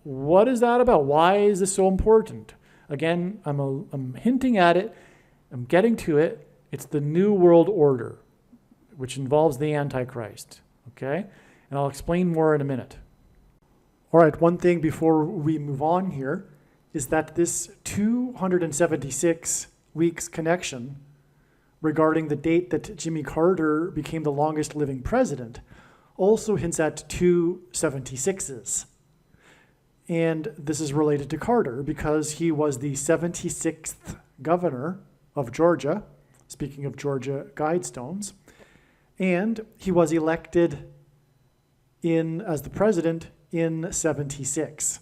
what is that about? Why is this so important? Again, I'm hinting at it. I'm getting to it. It's the New World Order, which involves the Antichrist. Okay? And I'll explain more in a minute. All right, one thing before we move on here is that this 276 weeks connection regarding the date that Jimmy Carter became the longest living president also hints at 276s. And this is related to Carter because he was the 76th governor of Georgia, speaking of Georgia Guidestones, and he was elected as the president in 76.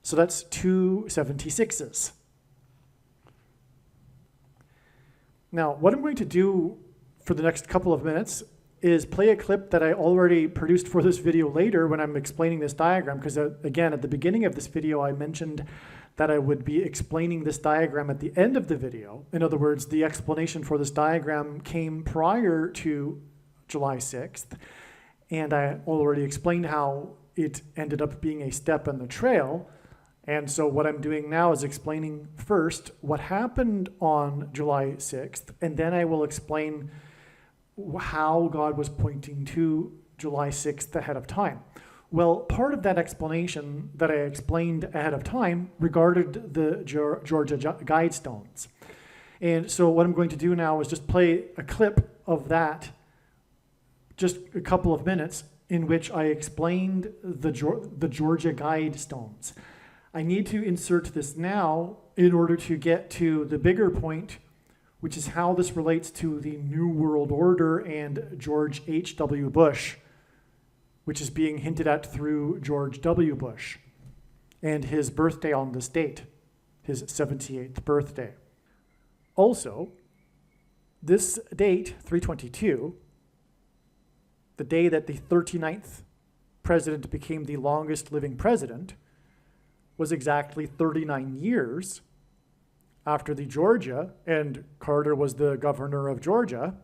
So that's 276s. Now, what I'm going to do for the next couple of minutes is play a clip that I already produced for this video later when I'm explaining this diagram, because again, at the beginning of this video, I mentioned that I would be explaining this diagram at the end of the video. In other words, the explanation for this diagram came prior to July 6th, and I already explained how it ended up being a step in the trail. And so what I'm doing now is explaining first what happened on July 6th, and then I will explain how God was pointing to July 6th ahead of time. Well, part of that explanation that I explained ahead of time regarded the Georgia Guidestones. And so what I'm going to do now is just play a clip of that, just a couple of minutes, in which I explained the Georgia Guidestones. I need to insert this now in order to get to the bigger point, which is how this relates to the New World Order and George H.W. Bush, which is being hinted at through George W. Bush and his birthday on this date, his 78th birthday. Also, this date, 3/22, the day that the 39th president became the longest living president, was exactly 39 years after the Georgia, and Carter was the governor of Georgia,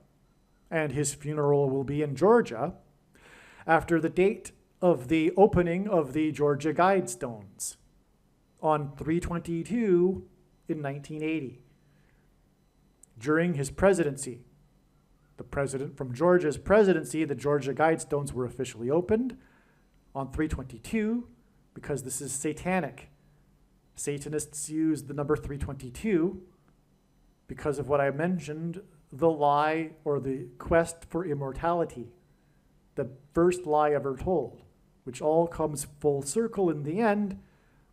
and his funeral will be in Georgia, after the date of the opening of the Georgia Guidestones on 3/22 in 1980. During his presidency, the president from Georgia's presidency, the Georgia Guidestones were officially opened on 3/22 because this is satanic. Satanists use the number 3/22 because of what I mentioned, the lie or the quest for immortality, the first lie ever told, which all comes full circle in the end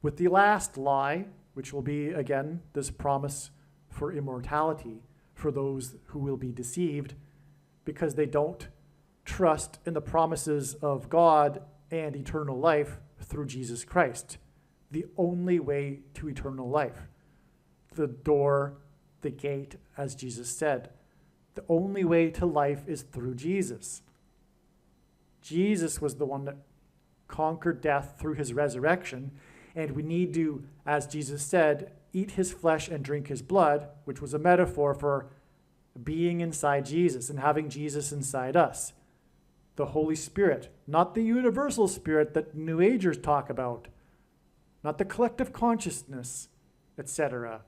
with the last lie, which will be, again, this promise for immortality for those who will be deceived because they don't trust in the promises of God and eternal life through Jesus Christ, the only way to eternal life, the door, the gate, as Jesus said. The only way to life is through Jesus. Jesus was the one that conquered death through his resurrection, and we need to, as Jesus said, eat his flesh and drink his blood, which was a metaphor for being inside Jesus and having Jesus inside us. the Holy Spirit, not the universal spirit that New Agers talk about, not the collective consciousness, etc.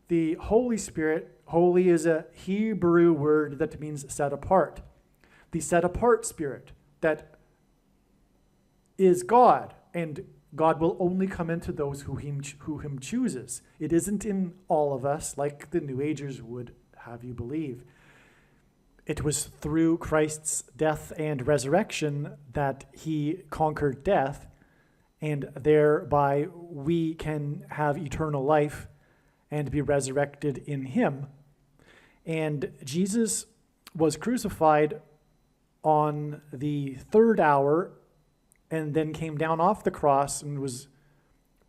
The Holy Spirit, holy is a Hebrew word that means set apart. The set apart spirit that is God, and God will only come into those who him chooses. It isn't in all of us, like the New Agers would have you believe. It was through Christ's death and resurrection that he conquered death, and thereby we can have eternal life and be resurrected in him. And Jesus was crucified on the third hour and then came down off the cross and was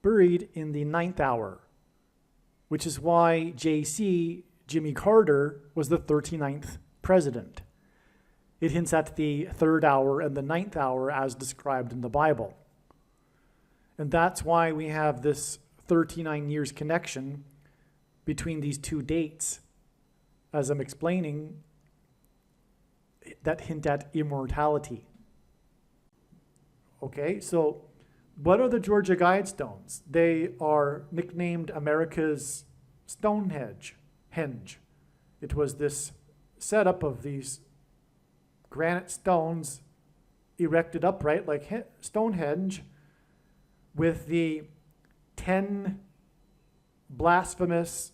buried in the ninth hour, which is why Jimmy Carter, was the 39th president. It hints at the third hour and the ninth hour as described in the Bible. And that's why we have this 39 years connection between these two dates, as I'm explaining, that hint at immortality. Okay, so what are the Georgia Guidestones? They are nicknamed America's Stonehenge. It was this setup of these granite stones erected upright like Stonehenge with the 10 blasphemous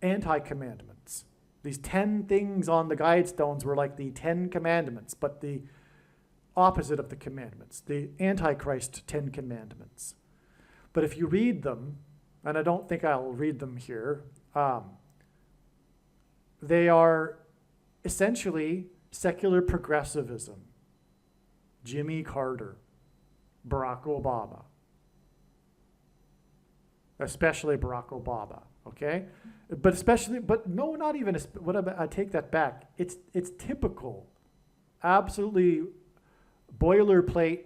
anti-commandments. These 10 things on the Guidestones were like the 10 commandments, but the opposite of the commandments, the Antichrist 10 commandments. But if you read them, and I don't think I'll read them here, they are essentially secular progressivism. Jimmy Carter, Barack Obama, especially Barack Obama, okay? But no, not even, I take that back. It's typical, absolutely boilerplate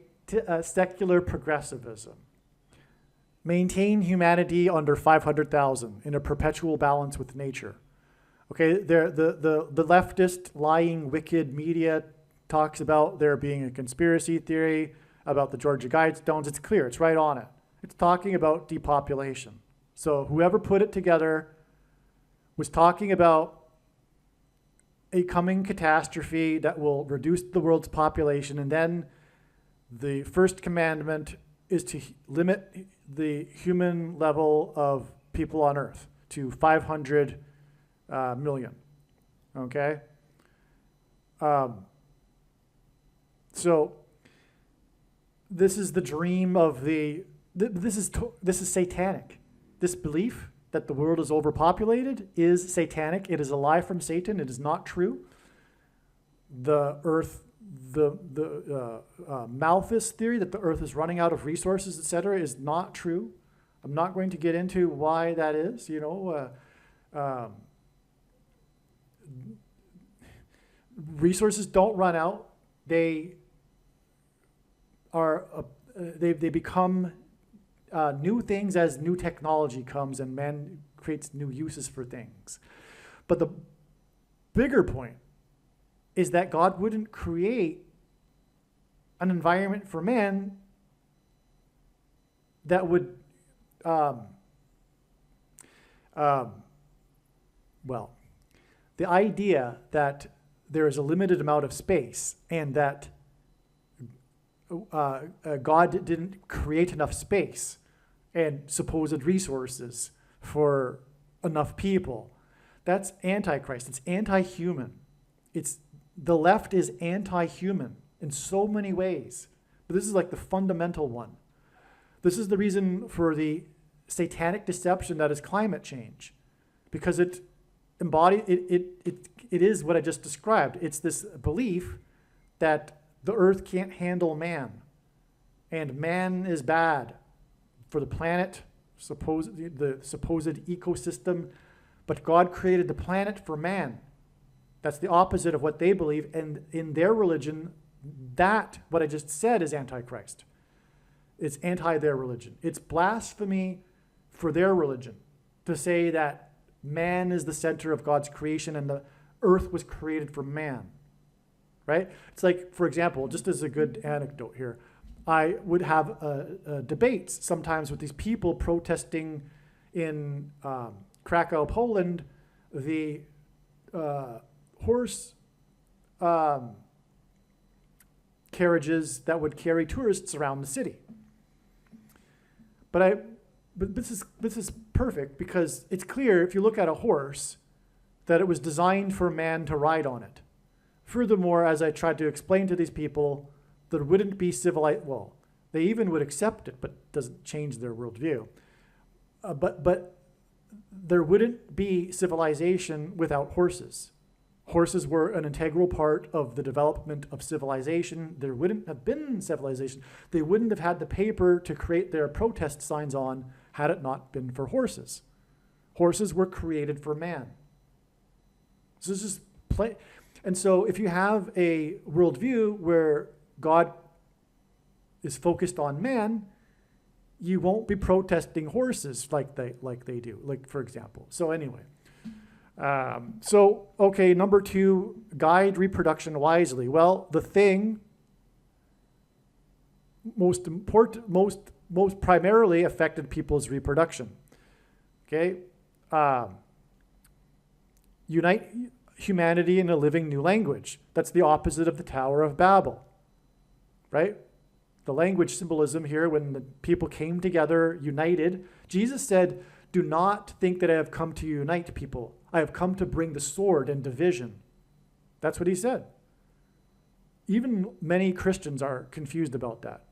secular progressivism. Maintain humanity under 500,000 in a perpetual balance with nature. Okay, the leftist, lying, wicked media talks about there being a conspiracy theory about the Georgia Guidestones. It's clear, it's right on it. It's talking about depopulation. So whoever put it together was talking about a coming catastrophe that will reduce the world's population, and then the first commandment is to limit the human level of people on Earth to 500 million. Okay? So this is the dream of this is satanic. This belief that the world is overpopulated is satanic. It is a lie from Satan. It is not true. The earth, the Malthus theory that the earth is running out of resources, etc., is not true. I'm not going to get into why that is. Resources don't run out. They are they become new things as new technology comes and man creates new uses for things. But the bigger point is that God wouldn't create an environment for man that would, the idea that there is a limited amount of space and that God didn't create enough space and supposed resources for enough people. That's Antichrist. It's anti-human. The left is anti-human in so many ways. But this is like the fundamental one. This is the reason for the satanic deception that is climate change. Because it is what I just described. It's this belief that the earth can't handle man. And man is bad for the planet, the supposed ecosystem. But God created the planet for man. That's the opposite of what they believe. And in their religion, what I just said is Antichrist. It's anti their religion. It's blasphemy for their religion to say that man is the center of God's creation and the earth was created for man. right? It's like, for example, just as a good anecdote here, I would have debates sometimes with these people protesting in Krakow, Poland, the horse carriages that would carry tourists around the city. But this is perfect, because it's clear if you look at a horse that it was designed for man to ride on it. Furthermore, as I tried to explain to these people, there wouldn't be civilized, well, they even would accept it, but it doesn't change their worldview. But there wouldn't be civilization without horses. Horses were an integral part of the development of civilization. There wouldn't have been civilization. They wouldn't have had the paper to create their protest signs on had it not been for horses. Horses were created for man. So this is play. And so if you have a worldview where God is focused on man, you won't be protesting horses like they do, like, for example. So anyway. Okay, number 2, guide reproduction wisely. Well, the thing most primarily affected people's reproduction. Okay, unite humanity in a living new language. That's the opposite of the Tower of Babel, right? The language symbolism here, when the people came together, united, Jesus said, "Do not think that I have come to unite people. I have come to bring the sword and division." That's what he said. Even many Christians are confused about that,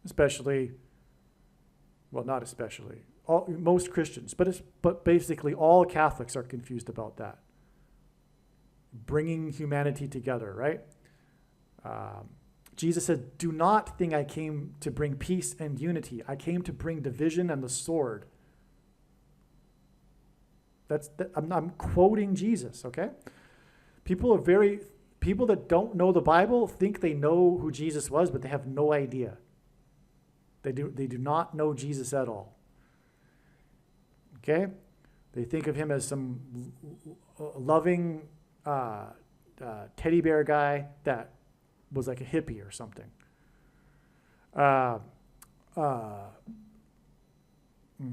especially, well, not especially, most Christians, but basically all Catholics are confused about that. Bringing humanity together, right? Jesus said, "Do not think I came to bring peace and unity. I came to bring division and the sword." I'm quoting Jesus, okay? People that don't know the Bible think they know who Jesus was, but they have no idea. They do not know Jesus at all. Okay? They think of him as some loving teddy bear guy that was like a hippie or something.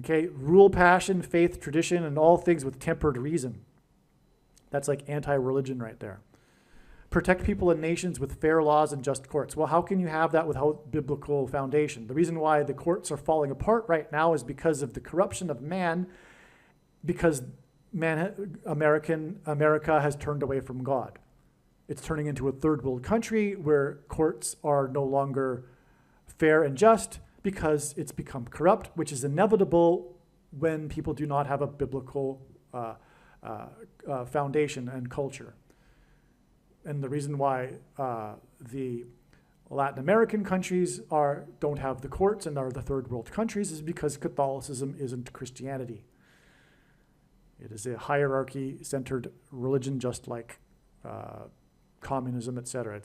Okay, rule passion, faith, tradition, and all things with tempered reason. That's like anti-religion right there. Protect people and nations with fair laws and just courts. Well, how can you have that without biblical foundation? The reason why the courts are falling apart right now is because of the corruption of man, because America has turned away from God. It's turning into a third world country where courts are no longer fair and just, because it's become corrupt, which is inevitable when people do not have a biblical foundation and culture. And the reason why the Latin American countries don't have the courts and are the third world countries is because Catholicism isn't Christianity. It is a hierarchy-centered religion, just like communism, etc.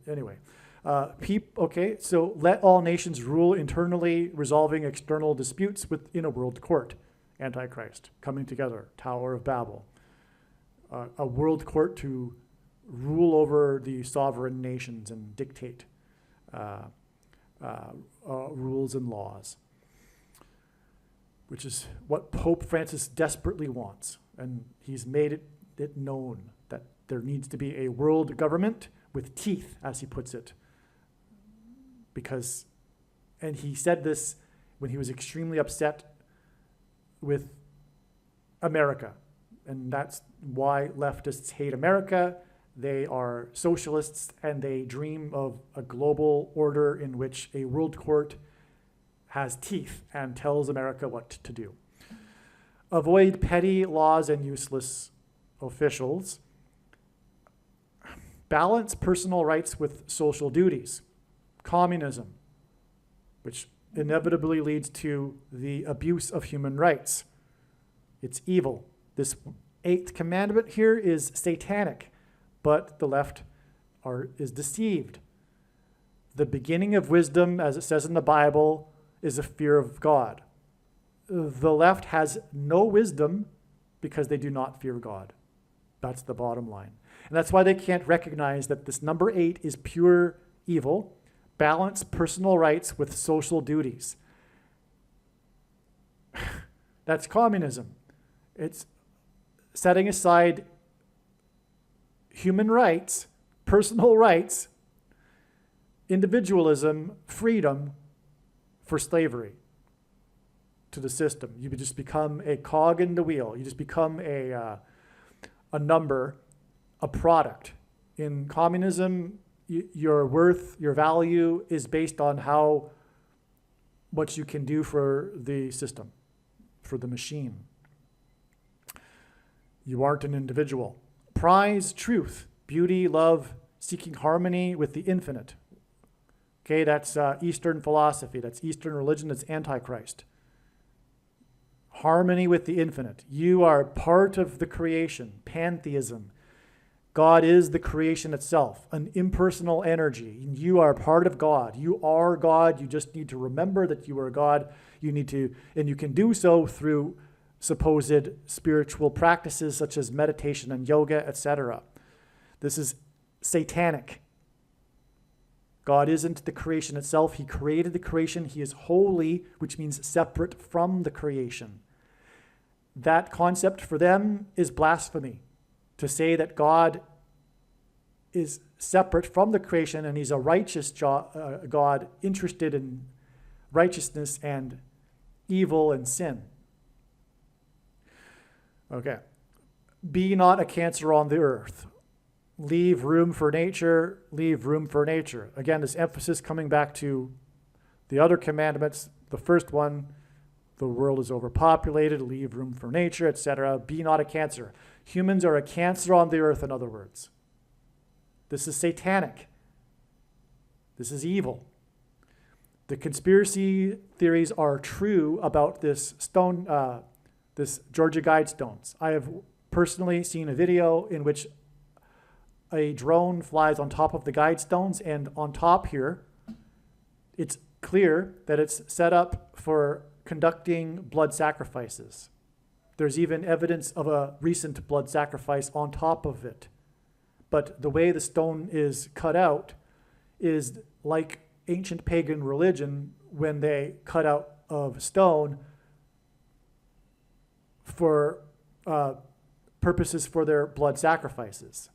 Anyway. Okay, so let all nations rule internally, resolving external disputes within a world court. Antichrist, coming together, Tower of Babel. A world court to rule over the sovereign nations and dictate rules and laws, which is what Pope Francis desperately wants. And he's made it known that there needs to be a world government with teeth, as he puts it. And he said this when he was extremely upset with America. And that's why leftists hate America. They are socialists, and they dream of a global order in which a world court has teeth and tells America what to do. Avoid petty laws and useless officials. Balance personal rights with social duties. Communism, which inevitably leads to the abuse of human rights. It's evil. This 8th commandment here is satanic, but the left is deceived. The beginning of wisdom, as it says in the Bible, is a fear of God. The left has no wisdom because they do not fear God. That's the bottom line. And that's why they can't recognize that this number 8 is pure evil. Balance personal rights with social duties. That's communism. It's setting aside human rights, personal rights, individualism, freedom for slavery to the system. You just become a cog in the wheel. You just become a number, a product. In communism, your worth, your value is based on how much you can do for the system, for the machine. You aren't an individual. Prize truth, beauty, love, seeking harmony with the infinite. Okay, that's Eastern philosophy. That's Eastern religion. That's Antichrist. Harmony with the infinite. You are part of the creation. Pantheism. God is the creation itself, an impersonal energy. You are part of God. You are God. You just need to remember that you are God. You need to, and you can do so through supposed spiritual practices such as meditation and yoga, etc. This is satanic. God isn't the creation itself. He created the creation. He is holy, which means separate from the creation. That concept for them is blasphemy. To say that God is separate from the creation and he's a righteous God interested in righteousness and evil and sin. Okay. Be not a cancer on the earth. Leave room for nature. Leave room for nature. Again, this emphasis coming back to the other commandments. The first one, the world is overpopulated. Leave room for nature, etc. Be not a cancer. Humans are a cancer on the earth, in other words. This is satanic. This is evil. The conspiracy theories are true about this stone, this Georgia Guidestones. I have personally seen a video in which a drone flies on top of the Guidestones, and on top here, it's clear that it's set up for conducting blood sacrifices. There's even evidence of a recent blood sacrifice on top of it. But the way the stone is cut out is like ancient pagan religion when they cut out of stone for purposes for their blood sacrifices.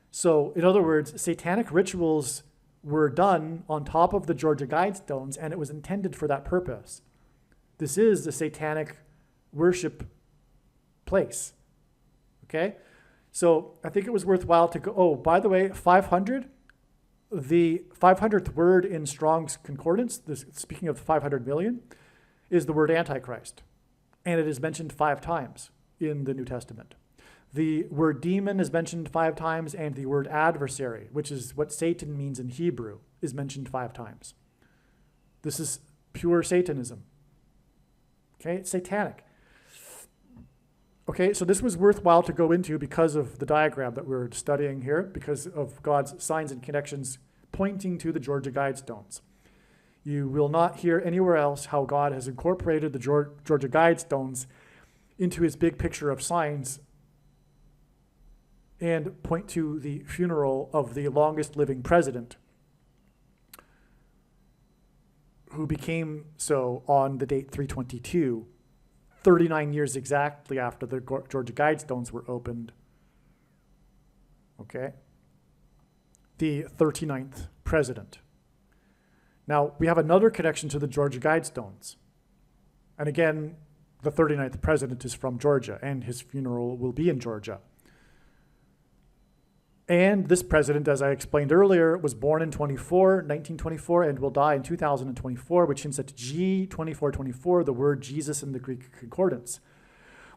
So, in other words, satanic rituals were done on top of the Georgia Guidestones, and it was intended for that purpose. This is the satanic worship place. Okay? So I think it was worthwhile to go, oh, by the way, 500, the 500th word in Strong's Concordance, speaking of 500 million, is the word Antichrist. And it is mentioned 5 times in the New Testament. The word demon is mentioned 5 times, and the word adversary, which is what Satan means in Hebrew, is mentioned 5 times. This is pure Satanism. Okay, it's satanic. Okay, so this was worthwhile to go into because of the diagram that we're studying here, because of God's signs and connections pointing to the Georgia Guidestones. You will not hear anywhere else how God has incorporated the Georgia Guidestones into his big picture of signs and point to the funeral of the longest living president, who became so on the date 322, 39 years exactly after the Georgia Guidestones were opened. Okay? The 39th president. Now, we have another connection to the Georgia Guidestones. And again, the 39th president is from Georgia, and his funeral will be in Georgia. And this president, as I explained earlier, was born in 1924, and will die in 2024, which hints at G2424, the word Jesus in the Greek concordance,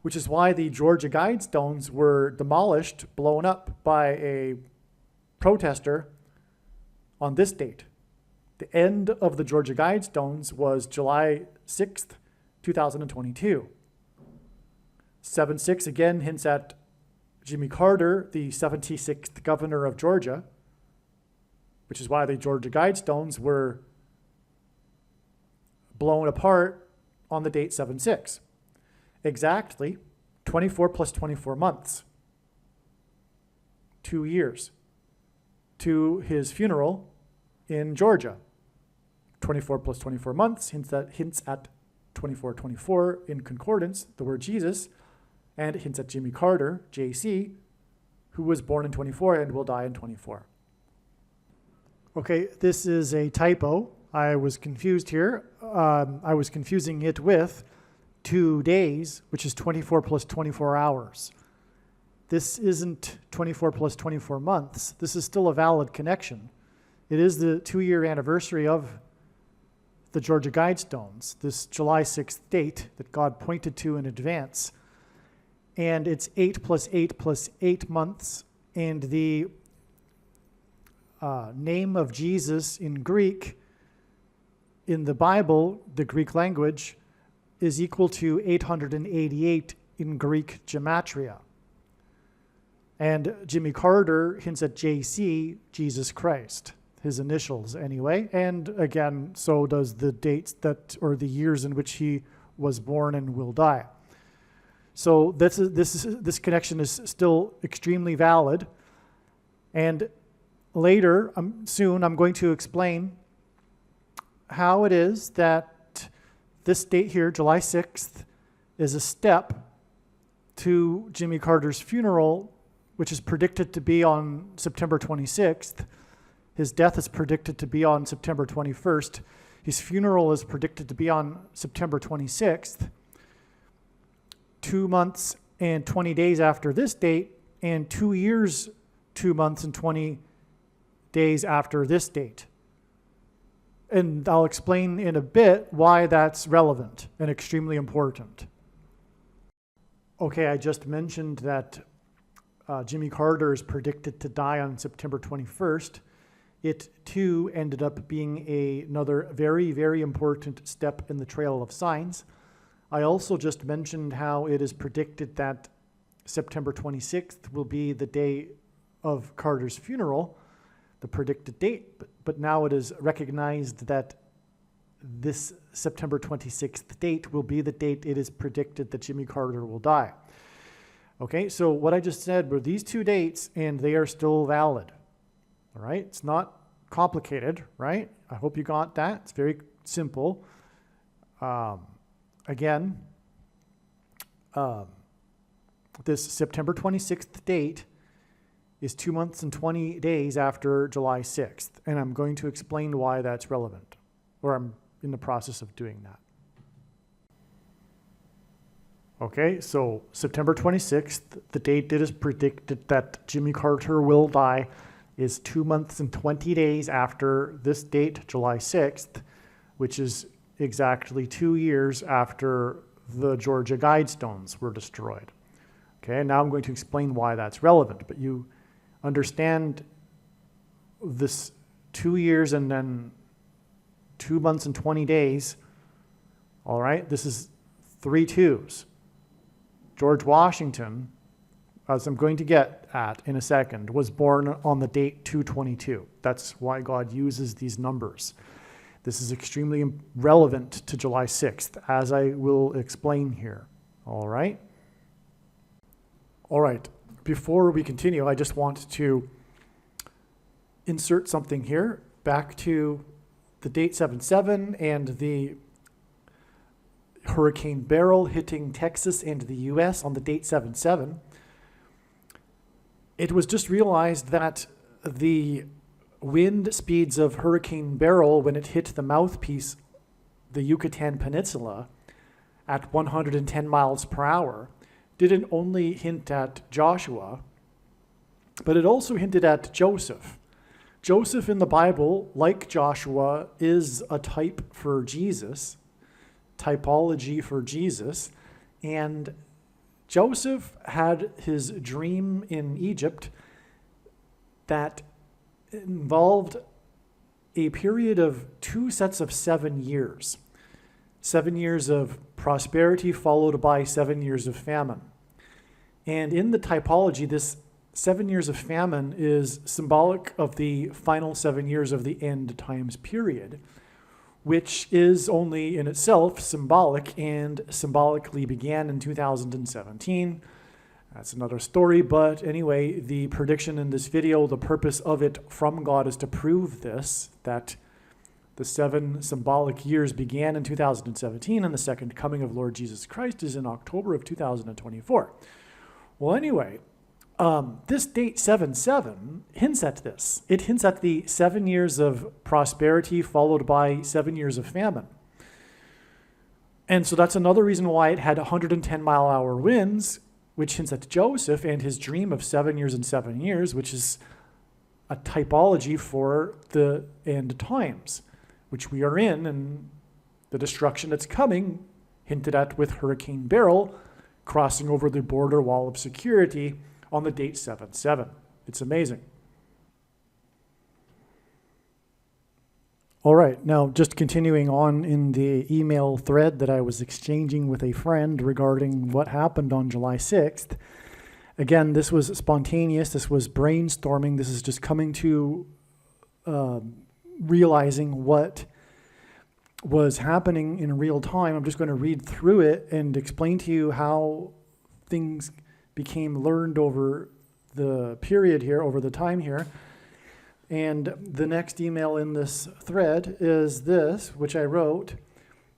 which is why the Georgia Guidestones were demolished, blown up by a protester on this date. The end of the Georgia Guidestones was July 6th, 2022. 7-6 again hints at Jimmy Carter, the 76th governor of Georgia, which is why the Georgia Guidestones were blown apart on the date 7-6. Exactly 24 plus 24 months. 2 years to his funeral in Georgia. 24 plus 24 months hints at 2424 in concordance, the word Jesus, and it hints at Jimmy Carter, JC, who was born in 24 and will die in 24. Okay, this is a typo. I was confused here. I was confusing it with 2 days, which is 24 plus 24 hours. This isn't 24 plus 24 months. This is still a valid connection. It is the 2-year anniversary of the Georgia Guidestones, this July 6th date that God pointed to in advance. And it's 8 plus 8 plus 8 months. And the name of Jesus in Greek, in the Bible, the Greek language, is equal to 888 in Greek gematria. And Jimmy Carter hints at JC, Jesus Christ, his initials anyway. And again, so does the dates or the years in which he was born and will die. So this connection is still extremely valid. And later, soon, I'm going to explain how it is that this date here, July 6th, is a step to Jimmy Carter's funeral, which is predicted to be on September 26th. His death is predicted to be on September 21st. His funeral is predicted to be on September 26th. 2 months and 20 days after this date, and 2 years, 2 months and 20 days after this date. And I'll explain in a bit why that's relevant and extremely important. Okay, I just mentioned that Jimmy Carter is predicted to die on September 21st. It too ended up being another very, very important step in the trail of signs. I also just mentioned how it is predicted that September 26th will be the day of Carter's funeral, the predicted date, but now it is recognized that this September 26th date will be the date it is predicted that Jimmy Carter will die. Okay, so what I just said were these 2 dates, and they are still valid. All right, it's not complicated, right? I hope you got that. It's very simple. Again, this September 26th date is 2 months and 20 days after July 6th, and I'm going to explain why that's relevant, or I'm in the process of doing that. Okay, so September 26th, the date it is predicted that Jimmy Carter will die, is 2 months and 20 days after this date, July 6th, which is exactly 2 years after the Georgia Guidestones were destroyed. Okay, now I'm going to explain why that's relevant, but you understand this 2 years and then 2 months and 20 days. All right, this is 3 2s. George Washington, as I'm going to get at in a second, was born on the date 2/22. That's why God uses these numbers. This is extremely relevant to July 6th, as I will explain here. All right? All right. Before we continue, I just want to insert something here back to the date 7/7 and the Hurricane Beryl hitting Texas and the U.S. on the date 7/7. It was just realized that the wind speeds of Hurricane Beryl when it hit the mouthpiece, the Yucatan Peninsula, at 110 miles per hour, didn't only hint at Joshua, but it also hinted at Joseph. Joseph in the Bible, like Joshua, is a type for Jesus, typology for Jesus, and Joseph had his dream in Egypt that involved a period of 2 sets of 7 years. 7 years of prosperity followed by 7 years of famine. And in the typology, this 7 years of famine is symbolic of the final 7 years of the end times period, which is only in itself symbolic and symbolically began in 2017 That's another story, but anyway, the prediction in this video, the purpose of it from God is to prove this, that the 7 symbolic years began in 2017 and the second coming of Lord Jesus Christ is in October of 2024. Well, anyway, this date 7/7 hints at this. It hints at the 7 years of prosperity followed by 7 years of famine. And so that's another reason why it had 110-mile-an-hour winds, which hints at Joseph and his dream of 7 years and 7 years, which is a typology for the end times, which we are in, and the destruction that's coming, hinted at with Hurricane Beryl crossing over the border wall of security on the date 7/7. It's amazing. All right, now just continuing on in the email thread that I was exchanging with a friend regarding what happened on July 6th. Again, this was spontaneous, this was brainstorming, this is just coming to realizing what was happening in real time. I'm just going to read through it and explain to you how things became learned over the period here, over the time here. And the next email in this thread is this, which I wrote.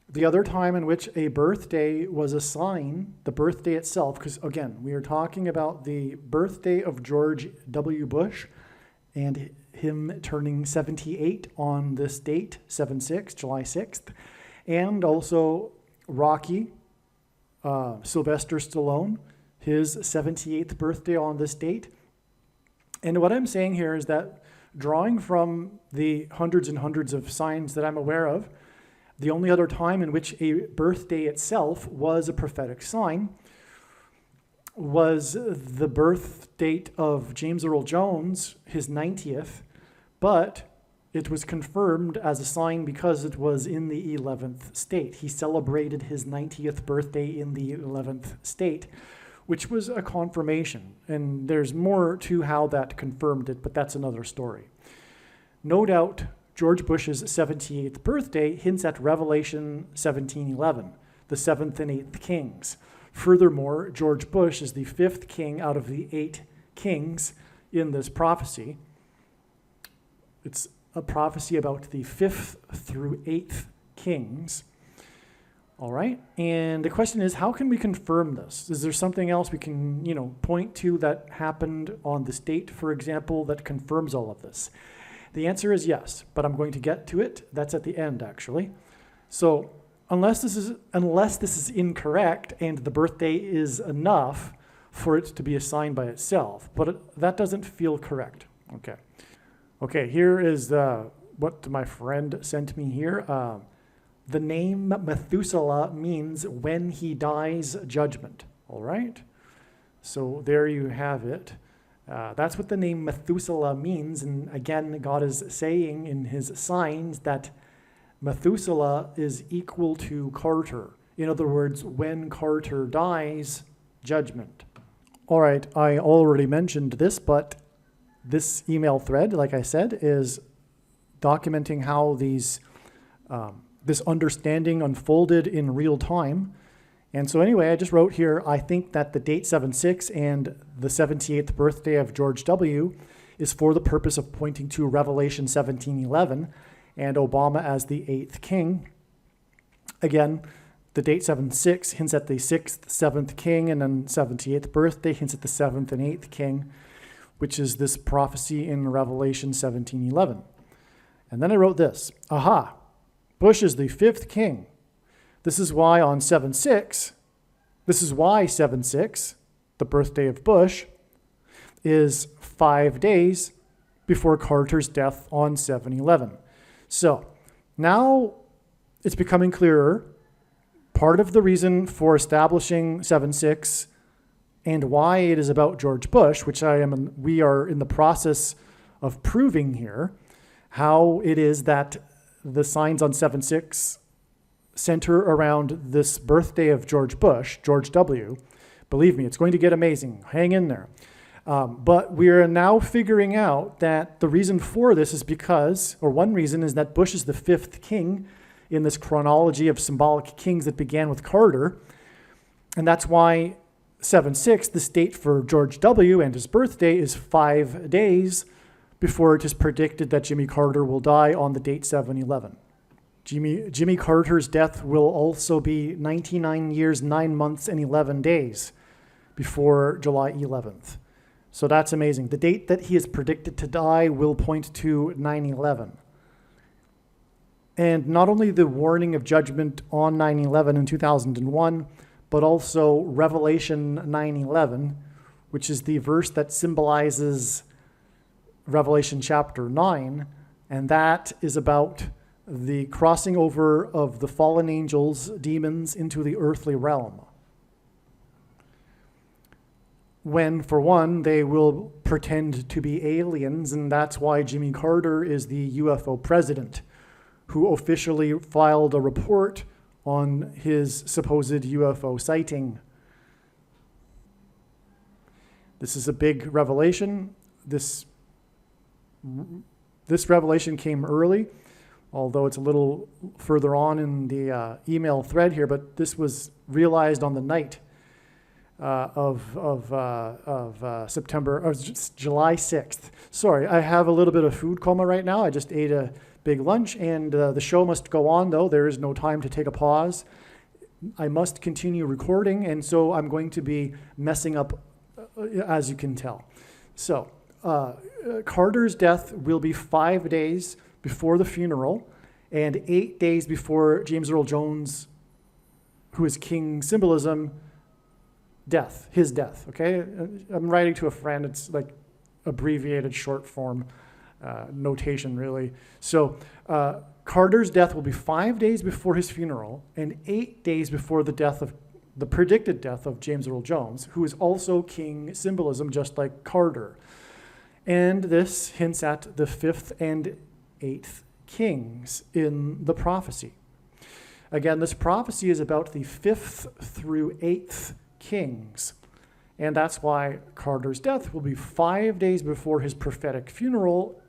The other time in which a birthday was a sign, the birthday itself, because again, we are talking about the birthday of George W. Bush and him turning 78 on this date, 7/6, July 6th, and also Rocky, Sylvester Stallone, his 78th birthday on this date. And what I'm saying here is that drawing from the hundreds and hundreds of signs that I'm aware of, the only other time in which a birthday itself was a prophetic sign was the birth date of James Earl Jones, his 90th, but it was confirmed as a sign because it was in the 11th state. He celebrated his 90th birthday in the 11th state, which was a confirmation. And there's more to how that confirmed it, but that's another story. No doubt, George Bush's 78th birthday hints at Revelation 17:11, the 7th and 8th kings. Furthermore, George Bush is the 5th king out of the 8 kings in this prophecy. It's a prophecy about the 5th through 8th kings. All right, and the question is, how can we confirm this? Is there something else we can, point to that happened on this date, for example, that confirms all of this? The answer is yes, but I'm going to get to it. That's at the end, actually. So unless this is incorrect and the birthday is enough for it to be a sign by itself, but that doesn't feel correct. Okay, here is what my friend sent me here. The name Methuselah means when he dies, judgment. All right? So there you have it. That's what the name Methuselah means. And again, God is saying in his signs that Methuselah is equal to Carter. In other words, when Carter dies, judgment. All right, I already mentioned this, but this email thread, like I said, is documenting how these this understanding unfolded in real time. And so anyway, I just wrote here, I think that the date 7/6 and the 78th birthday of George W. is for the purpose of pointing to Revelation 17:11 and Obama as the 8th king. Again, the date 7/6 hints at the 6th, 7th king, and then 78th birthday hints at the 7th and 8th king, which is this prophecy in Revelation 17:11. And then I wrote this, aha, Bush is the 5th king. This is why 7/6, the birthday of Bush, is 5 days before Carter's death on 7/11. So now it's becoming clearer. Part of the reason for establishing 7/6 and why it is about George Bush, which we are in the process of proving here, how it is that the signs on 7/6 center around this birthday of George Bush, George W. Believe me, it's going to get amazing. Hang in there. But we are now figuring out that the reason for this is because, or one reason is that Bush is the 5th king in this chronology of symbolic kings that began with Carter. And that's why 7/6, this date for George W. and his birthday is 5 days before it is predicted that Jimmy Carter will die on the date 7/11. Jimmy Carter's death will also be 99 years, 9 months, and 11 days before July 11th. So that's amazing. The date that he is predicted to die will point to 9/11. And not only the warning of judgment on 9/11 in 2001, but also Revelation 9/11, which is the verse that symbolizes Revelation chapter 9, and that is about the crossing over of the fallen angels, demons, into the earthly realm. When, for one, they will pretend to be aliens, and that's why Jimmy Carter is the UFO president, who officially filed a report on his supposed UFO sighting. This is a big revelation. This revelation came early, although it's a little further on in the email thread here, but this was realized on the night of July 6th. Sorry, I have a little bit of food coma right now. I just ate a big lunch, and the show must go on, though. There is no time to take a pause. I must continue recording, and so I'm going to be messing up, as you can tell. So, Carter's death will be 5 days before the funeral and 8 days before James Earl Jones, who is King Symbolism, his death, okay? I'm writing to a friend. It's like abbreviated short form notation, really. So Carter's death will be 5 days before his funeral and 8 days before the predicted death of James Earl Jones, who is also King Symbolism, just like Carter. And this hints at the 5th and 8th kings in the prophecy. Again, this prophecy is about the 5th through 8th kings. And that's why Carter's death will be 5 days before his prophetic funeral,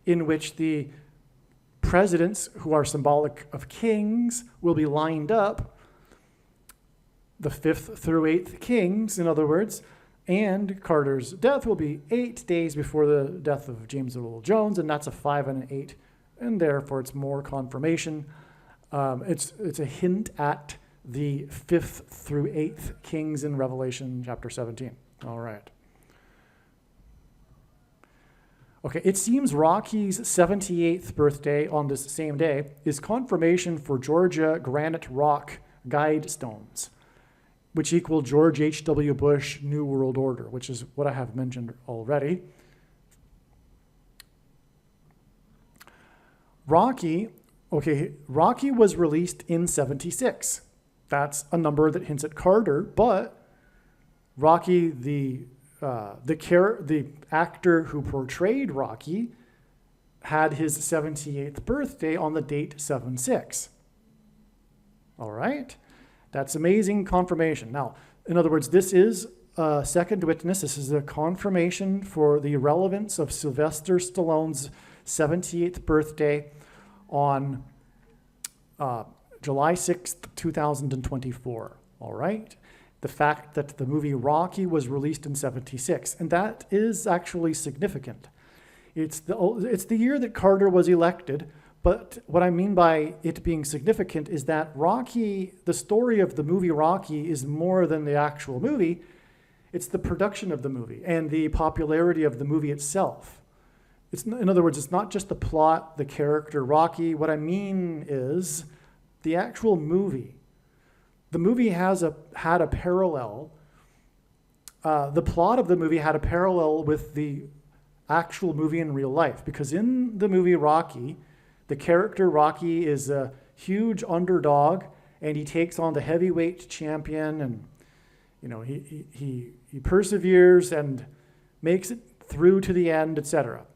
in which the presidents, who are symbolic of kings, will be lined up, the 5th through 8th kings, in other words, and Carter's death will be 8 days before the death of James Earl Jones, and that's a 5 and an 8, and therefore it's more confirmation. It's a hint at the 5th through 8th kings in Revelation chapter 17. All right. Okay, it seems Rocky's 78th birthday on this same day is confirmation for Georgia granite rock guide stones, which equal George H.W. Bush New World Order, which is what I have mentioned already. Rocky was released in 76. That's a number that hints at Carter, but Rocky, the actor who portrayed Rocky, had his 78th birthday on the date 7/6. All right? That's amazing confirmation. Now, in other words, this is a second witness. This is a confirmation for the relevance of Sylvester Stallone's 78th birthday on July 6th, 2024. All right? The fact that the movie Rocky was released in 76, and that is actually significant. It's the year that Carter was elected. But what I mean by it being significant is that Rocky, the story of the movie Rocky, is more than the actual movie. It's the production of the movie and the popularity of the movie itself. In other words, it's not just the plot, the character Rocky. What I mean is the actual movie. The movie had a parallel. The plot of the movie had a parallel with the actual movie in real life, because in the movie Rocky, the character Rocky is a huge underdog, and he takes on the heavyweight champion, and he perseveres and makes it through to the end, etc.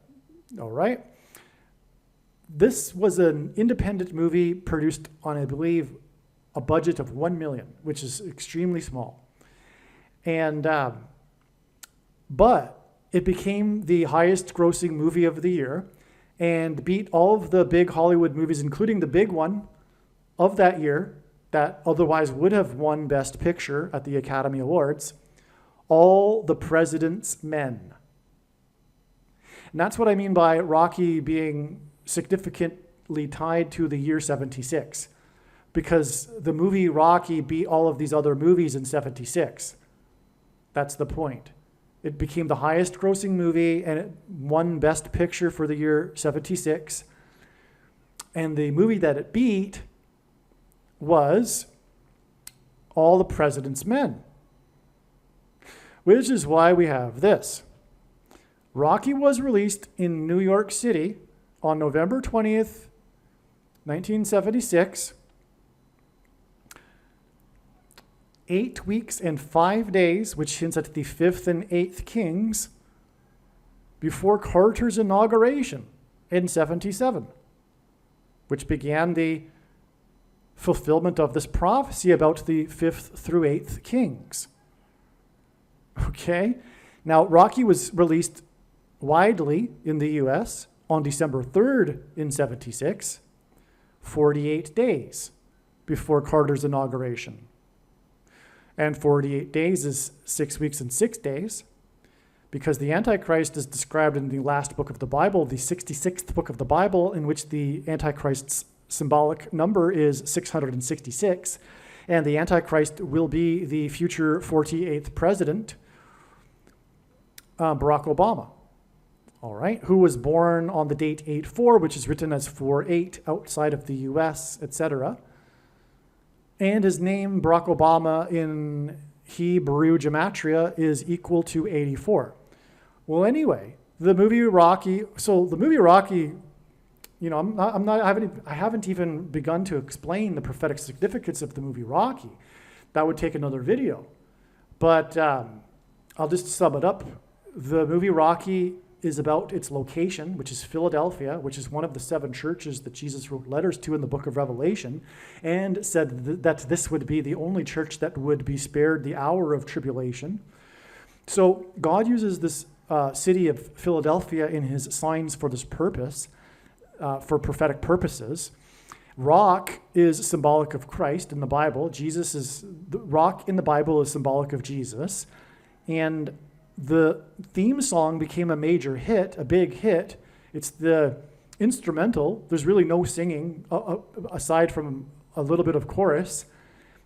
All right. This was an independent movie produced on, I believe, a budget of $1 million, which is extremely small, and but it became the highest-grossing movie of the year, and beat all of the big Hollywood movies, including the big one of that year that otherwise would have won Best Picture at the Academy Awards. All the President's Men. And that's what I mean by Rocky being significantly tied to the year 76. Because the movie Rocky beat all of these other movies in 76. That's the point. It became the highest grossing movie and it won Best Picture for the year 76. And the movie that it beat was All the President's Men. Which is why we have this. Rocky was released in New York City on November 20th, 1976. 8 weeks and 5 days, which hints at the 5th and 8th kings, before Carter's inauguration in 77, which began the fulfillment of this prophecy about the 5th through 8th kings. Okay? Now, Rocky was released widely in the U.S. on December 3rd in 76, 48 days before Carter's inauguration. And 48 days is 6 weeks and 6 days, because the Antichrist is described in the last book of the Bible, the 66th book of the Bible, in which the Antichrist's symbolic number is 666, and the Antichrist will be the future 48th president, Barack Obama. All right, who was born on the date 8/4, which is written as 4/8 outside of the U.S., etc. And his name, Barack Obama, in Hebrew gematria is equal to 84. Well, anyway, the movie Rocky. So the movie Rocky, you know, I haven't even begun to explain the prophetic significance of the movie Rocky. That would take another video. But I'll just sum it up. The movie Rocky is about its location, which is Philadelphia, which is one of the 7 churches that Jesus wrote letters to in the book of Revelation, and said that this would be the only church that would be spared the hour of tribulation. So God uses this city of Philadelphia in his signs for this purpose, for prophetic purposes. Rock is symbolic of Christ in the Bible. The rock in the Bible is symbolic of Jesus. And the theme song became a major hit, a big hit. It's the instrumental. There's really no singing aside from a little bit of chorus,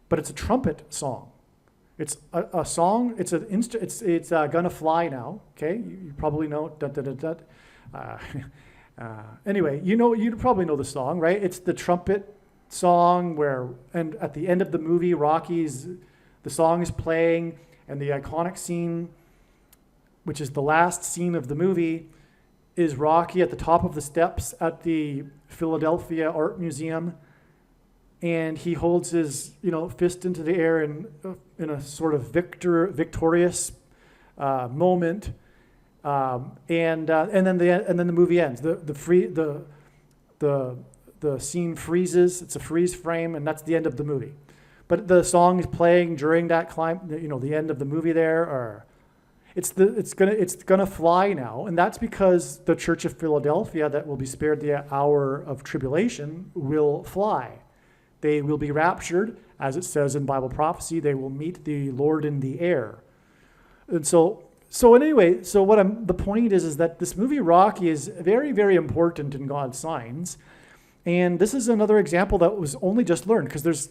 but it's a trumpet song. It's a song. It's Gonna Fly Now. Okay, you probably know. Anyway, you probably know the song, right? It's the trumpet song and at the end of the movie, the song is playing, and the iconic scene, which is the last scene of the movie, is Rocky at the top of the steps at the Philadelphia Art Museum, and he holds his fist into the air in a sort of victorious moment, and then the movie ends. The scene freezes. It's a freeze frame, and that's the end of the movie. But the song is playing during that the end of the movie there, or it's gonna fly now, and that's because the Church of Philadelphia that will be spared the hour of tribulation will fly. They will be raptured, as it says in Bible prophecy. They will meet the Lord in the air. And so the point is that this movie Rocky is very, very important in God's signs. And this is another example that was only just learned, because there's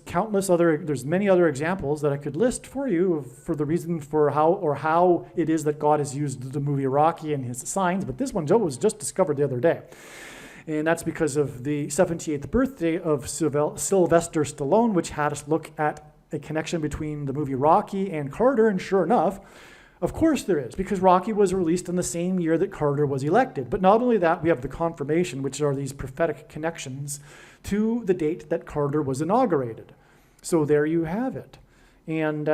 many other examples that I could list for you for the reason for how it is that God has used the movie Rocky and his signs. But this one was just discovered the other day. And that's because of the 78th birthday of Sylvester Stallone, which had us look at a connection between the movie Rocky and Carter. And sure enough, of course there is, because Rocky was released in the same year that Carter was elected. But not only that, we have the confirmation, which are these prophetic connections to the date that Carter was inaugurated. So there you have it. And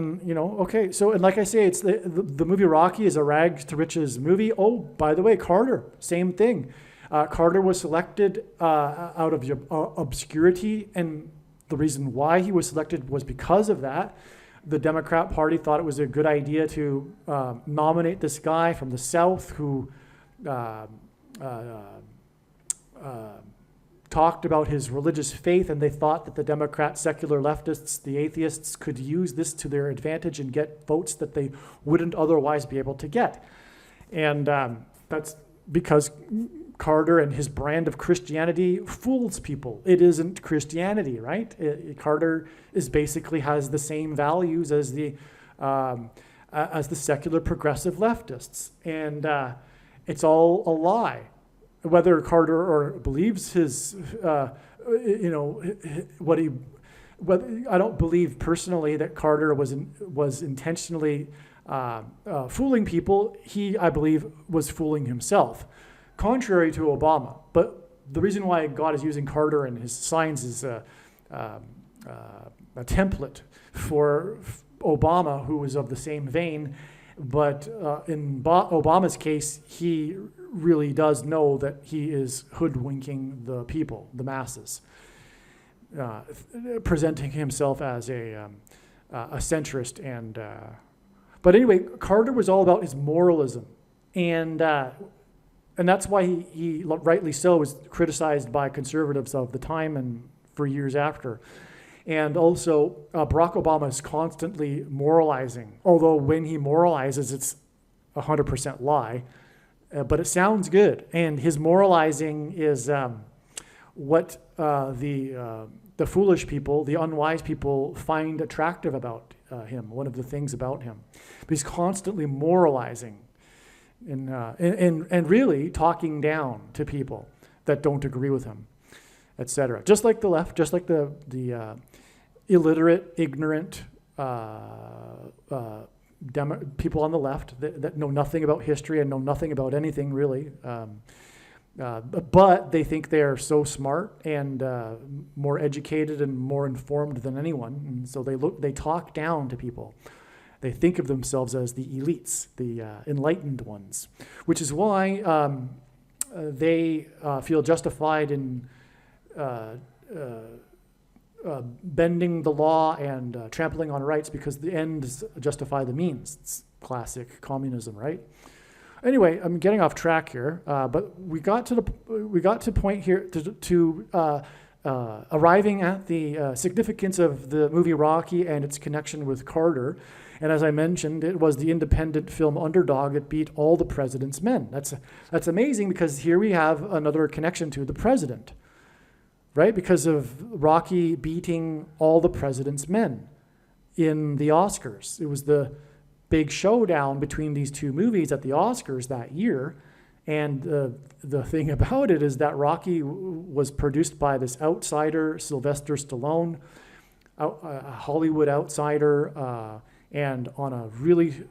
okay. So, and like I say, it's the movie Rocky is a rags to riches movie. Oh, by the way, Carter, same thing. Carter was selected out of obscurity, and the reason why he was selected was because of that. The Democrat Party thought it was a good idea to nominate this guy from the South who talked about his religious faith, and they thought that the Democrats, secular leftists, the atheists could use this to their advantage and get votes that they wouldn't otherwise be able to get. And that's because Carter and his brand of Christianity fools people. It isn't Christianity, right? Carter basically has the same values as the secular progressive leftists, and it's all a lie. Whether Carter or believes his, I don't believe personally that Carter was intentionally fooling people. He, I believe, was fooling himself, contrary to Obama. But the reason why God is using Carter and his signs is a template for Obama, who was of the same vein. But in Obama's case, he really does know that he is hoodwinking the people, the masses, presenting himself as a centrist. But anyway, Carter was all about his moralism, and that's why he rightly so was criticized by conservatives of the time and for years after. And also, Barack Obama is constantly moralizing, although when he moralizes, it's 100% lie, but it sounds good. And his moralizing is what the foolish people, the unwise people, find attractive about him, one of the things about him. But he's constantly moralizing and really talking down to people that don't agree with him, etc. Just like the left, just like the illiterate, ignorant people on the left that know nothing about history and know nothing about anything really, but they think they're so smart and more educated and more informed than anyone, and so they talk down to people. They think of themselves as the elites, the enlightened ones, which is why they feel justified in bending the law and trampling on rights, because the ends justify the means. It's classic communism, right? Anyway, I'm getting off track here, but we got to point here to arriving at the significance of the movie Rocky and its connection with Carter. And as I mentioned, it was the independent film underdog that beat All the President's Men. That's amazing, because here we have another connection to the president, right? Because of Rocky beating All the President's Men in the Oscars. It was the big showdown between these two movies at the Oscars that year. And the thing about it is that Rocky was produced by this outsider, Sylvester Stallone, a Hollywood outsider, and on a really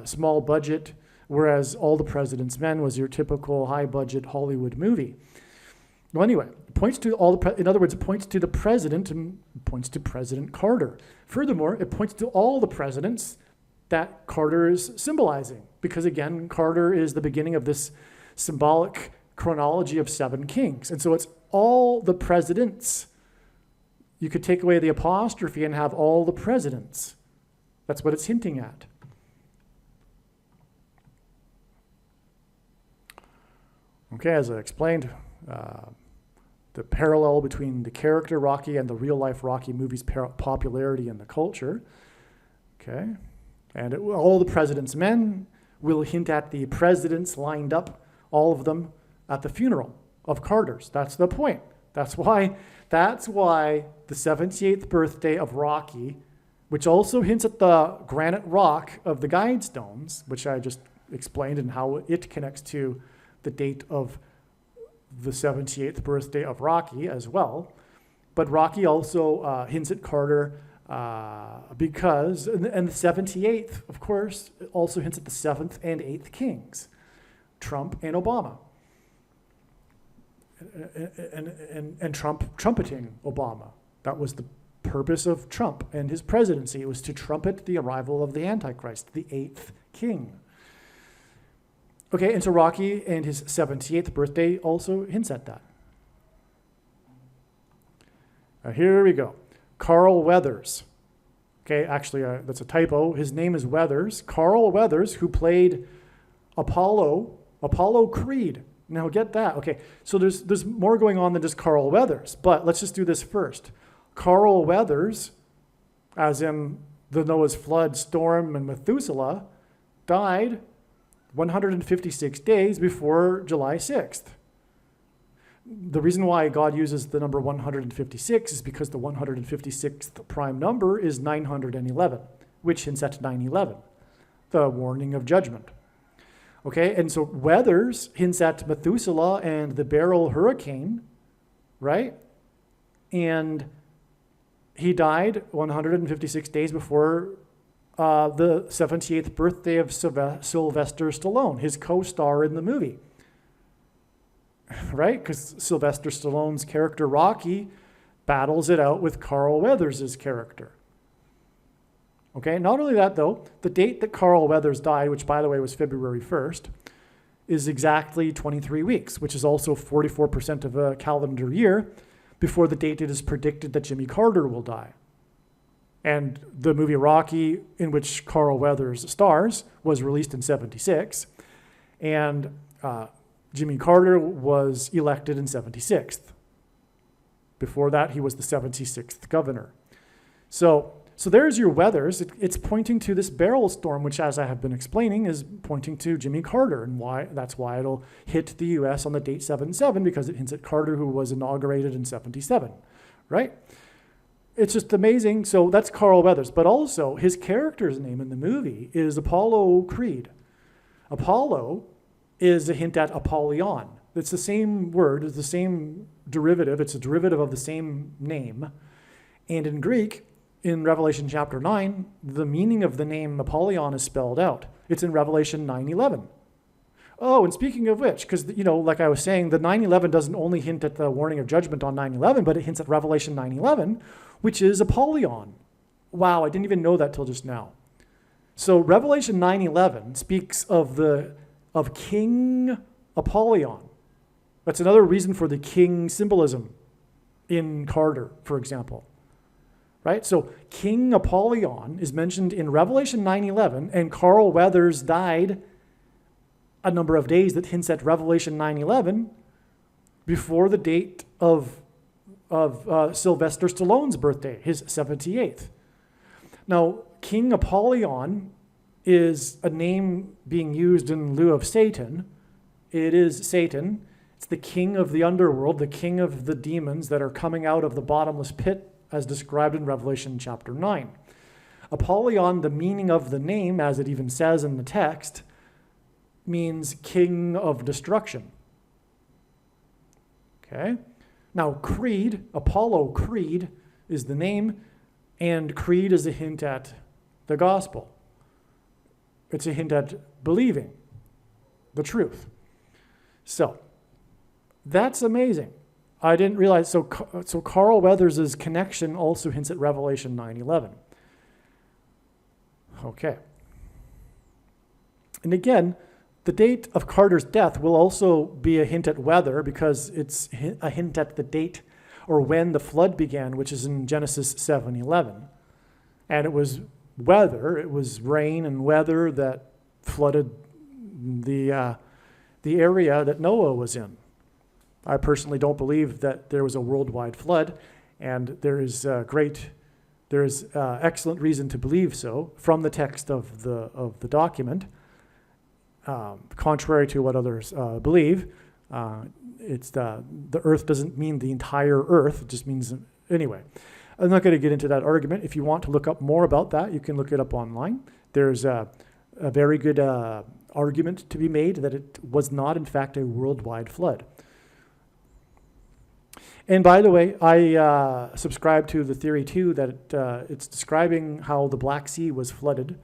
small budget, whereas All the President's Men was your typical high-budget Hollywood movie. Well, anyway, it points to in other words, it points to the president and points to President Carter. Furthermore, it points to all the presidents that Carter is symbolizing, because again, Carter is the beginning of this symbolic chronology of 7 kings. And so it's all the presidents. You could take away the apostrophe and have all the presidents. That's what it's hinting at. Okay, as I explained, the parallel between the character Rocky and the real-life Rocky movie's popularity in the culture. Okay, and All the President's Men will hint at the presidents lined up, all of them, at the funeral of Carter's. That's the point. That's why the 78th birthday of Rocky, which also hints at the granite rock of the Guidestones, which I just explained, and how it connects to the date of the 78th birthday of Rocky as well. But Rocky also hints at Carter because, and the 78th, of course, also hints at the 7th and 8th kings, Trump and Obama. And Trump trumpeting Obama. That was the purpose of Trump and his presidency. It was to trumpet the arrival of the Antichrist, the 8th king. Okay, and so Rocky and his 78th birthday also hints at that. Now here we go. Carl Weathers. Okay, actually, that's a typo. His name is Weathers. Carl Weathers, who played Apollo Creed Now get that. Okay, so there's more going on than just Carl Weathers, but let's just do this first. Carl Weathers, as in the Noah's flood, storm, and Methuselah, died 156 days before July 6th. The reason why God uses the number 156 is because the 156th prime number is 911, which hints at 9/11, the warning of judgment. Okay, and so Weathers hints at Methuselah and the Beryl hurricane, right? And he died 156 days before the 78th birthday of Sylvester Stallone, his co-star in the movie. Right? Because Sylvester Stallone's character Rocky battles it out with Carl Weathers' character. Okay, not only that though, the date that Carl Weathers died, which by the way was February 1st, is exactly 23 weeks, which is also 44% of a calendar year before the date it is predicted that Jimmy Carter will die. And the movie Rocky, in which Carl Weathers stars, was released in 76. And Jimmy Carter was elected in 76th. Before that, he was the 76th governor. So there's your Weathers. It's pointing to this Beryl storm, which, as I have been explaining, is pointing to Jimmy Carter, and that's why it'll hit the U.S. on the date 7/7, because it hints at Carter, who was inaugurated in 77, right? It's just amazing. So that's Carl Weathers, but also his character's name in the movie is Apollo Creed. Apollo is a hint at Apollyon. It's the same word, it's the same derivative, it's a derivative of the same name. And in Greek, in Revelation chapter 9, the meaning of the name Apollyon is spelled out. It's in Revelation 9:11. Oh, and speaking of which, because, like I was saying, the 9:11 doesn't only hint at the warning of judgment on 9/11, but it hints at Revelation 9:11, which is Apollyon. Wow, I didn't even know that till just now. So Revelation 9:11 speaks of King Apollyon. That's another reason for the king symbolism in Carter, for example. Right? So King Apollyon is mentioned in Revelation 9:11, and Carl Weathers died a number of days that hints at Revelation 9:11 before the date of Sylvester Stallone's birthday, his 78th. Now, King Apollyon is a name being used in lieu of Satan. It is Satan. It's the king of the underworld, the king of the demons that are coming out of the bottomless pit, as described in Revelation chapter 9. Apollyon, the meaning of the name, as it even says in the text, means king of destruction. Okay? Now, Creed, Apollo Creed, is the name, and creed is a hint at the gospel. It's a hint at believing the truth. So, that's amazing. I didn't realize, so Carl Weathers' connection also hints at Revelation 9:11. Okay. And again, the date of Carter's death will also be a hint at weather, because it's a hint at the date or when the flood began, which is in Genesis 7:11. And it was weather, it was rain and weather that flooded the area that Noah was in. I personally don't believe that there was a worldwide flood, and there is excellent reason to believe so from the text of the document. Contrary to what others believe, it's the earth doesn't mean the entire earth. It just means, anyway. I'm not going to get into that argument. If you want to look up more about that, you can look it up online. There's a very good argument to be made that it was not, in fact, a worldwide flood. And by the way, I subscribe to the theory too that it's describing how the Black Sea was flooded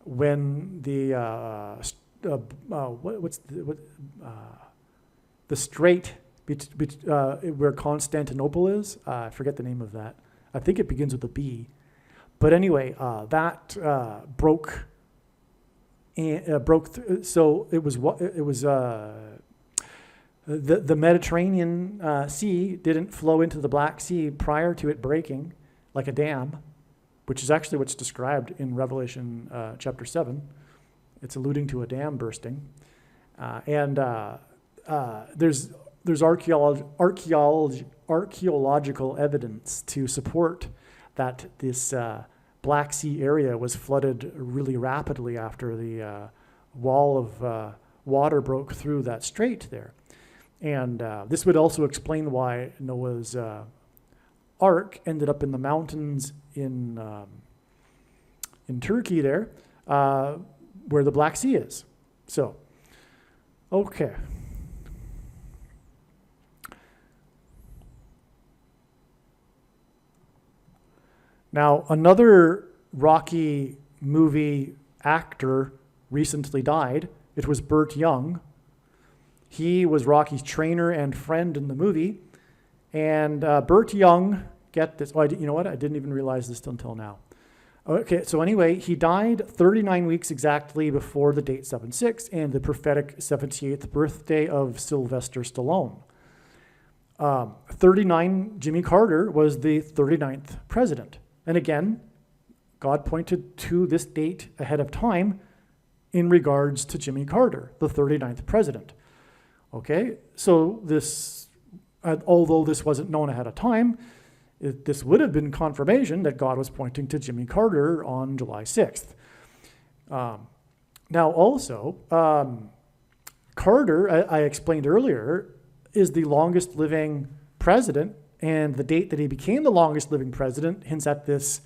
when the strait where Constantinople is. I forget the name of that. I think it begins with a B. But anyway, that broke. So it was the Mediterranean Sea didn't flow into the Black Sea prior to it breaking, like a dam, which is actually what's described in Revelation chapter 7. It's alluding to a dam bursting. And there's archaeological evidence to support that this Black Sea area was flooded really rapidly after the wall of water broke through that strait there. And this would also explain why Noah's ark ended up in the mountains in Turkey there, where the Black Sea is. So, okay. Now, another Rocky movie actor recently died. It was Burt Young. He was Rocky's trainer and friend in the movie. And Burt Young, get this. Oh, you know what? I didn't even realize this until now. Okay, so anyway, he died 39 weeks exactly before the date 7/6 and the prophetic 78th birthday of Sylvester Stallone. 39, Jimmy Carter was the 39th president. And again, God pointed to this date ahead of time in regards to Jimmy Carter, the 39th president. Okay, so this, although this wasn't known ahead of time, this would have been confirmation that God was pointing to Jimmy Carter on July 6th. Now also, Carter, I explained earlier, is the longest living president, and the date that he became the longest living president hints at this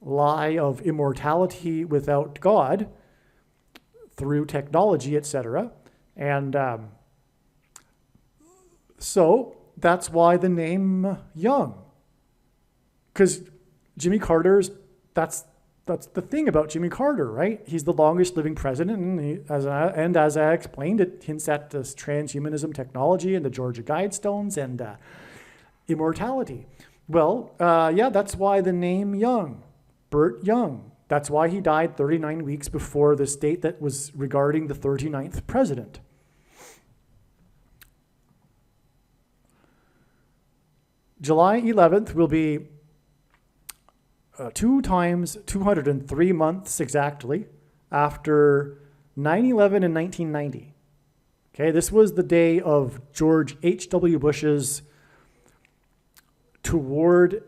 lie of immortality without God through technology, etc. And so that's why the name Young. Because Jimmy Carter's, that's the thing about Jimmy Carter, right? He's the longest living president, and as I explained, it hints at this transhumanism technology and the Georgia Guidestones and immortality. Well, yeah, that's why the name Young, Burt Young. That's why he died 39 weeks before this date that was regarding the 39th president. July 11th will be 2 times 203 months exactly after 9/11 in 1990. Okay, this was the day of George H.W. Bush's toward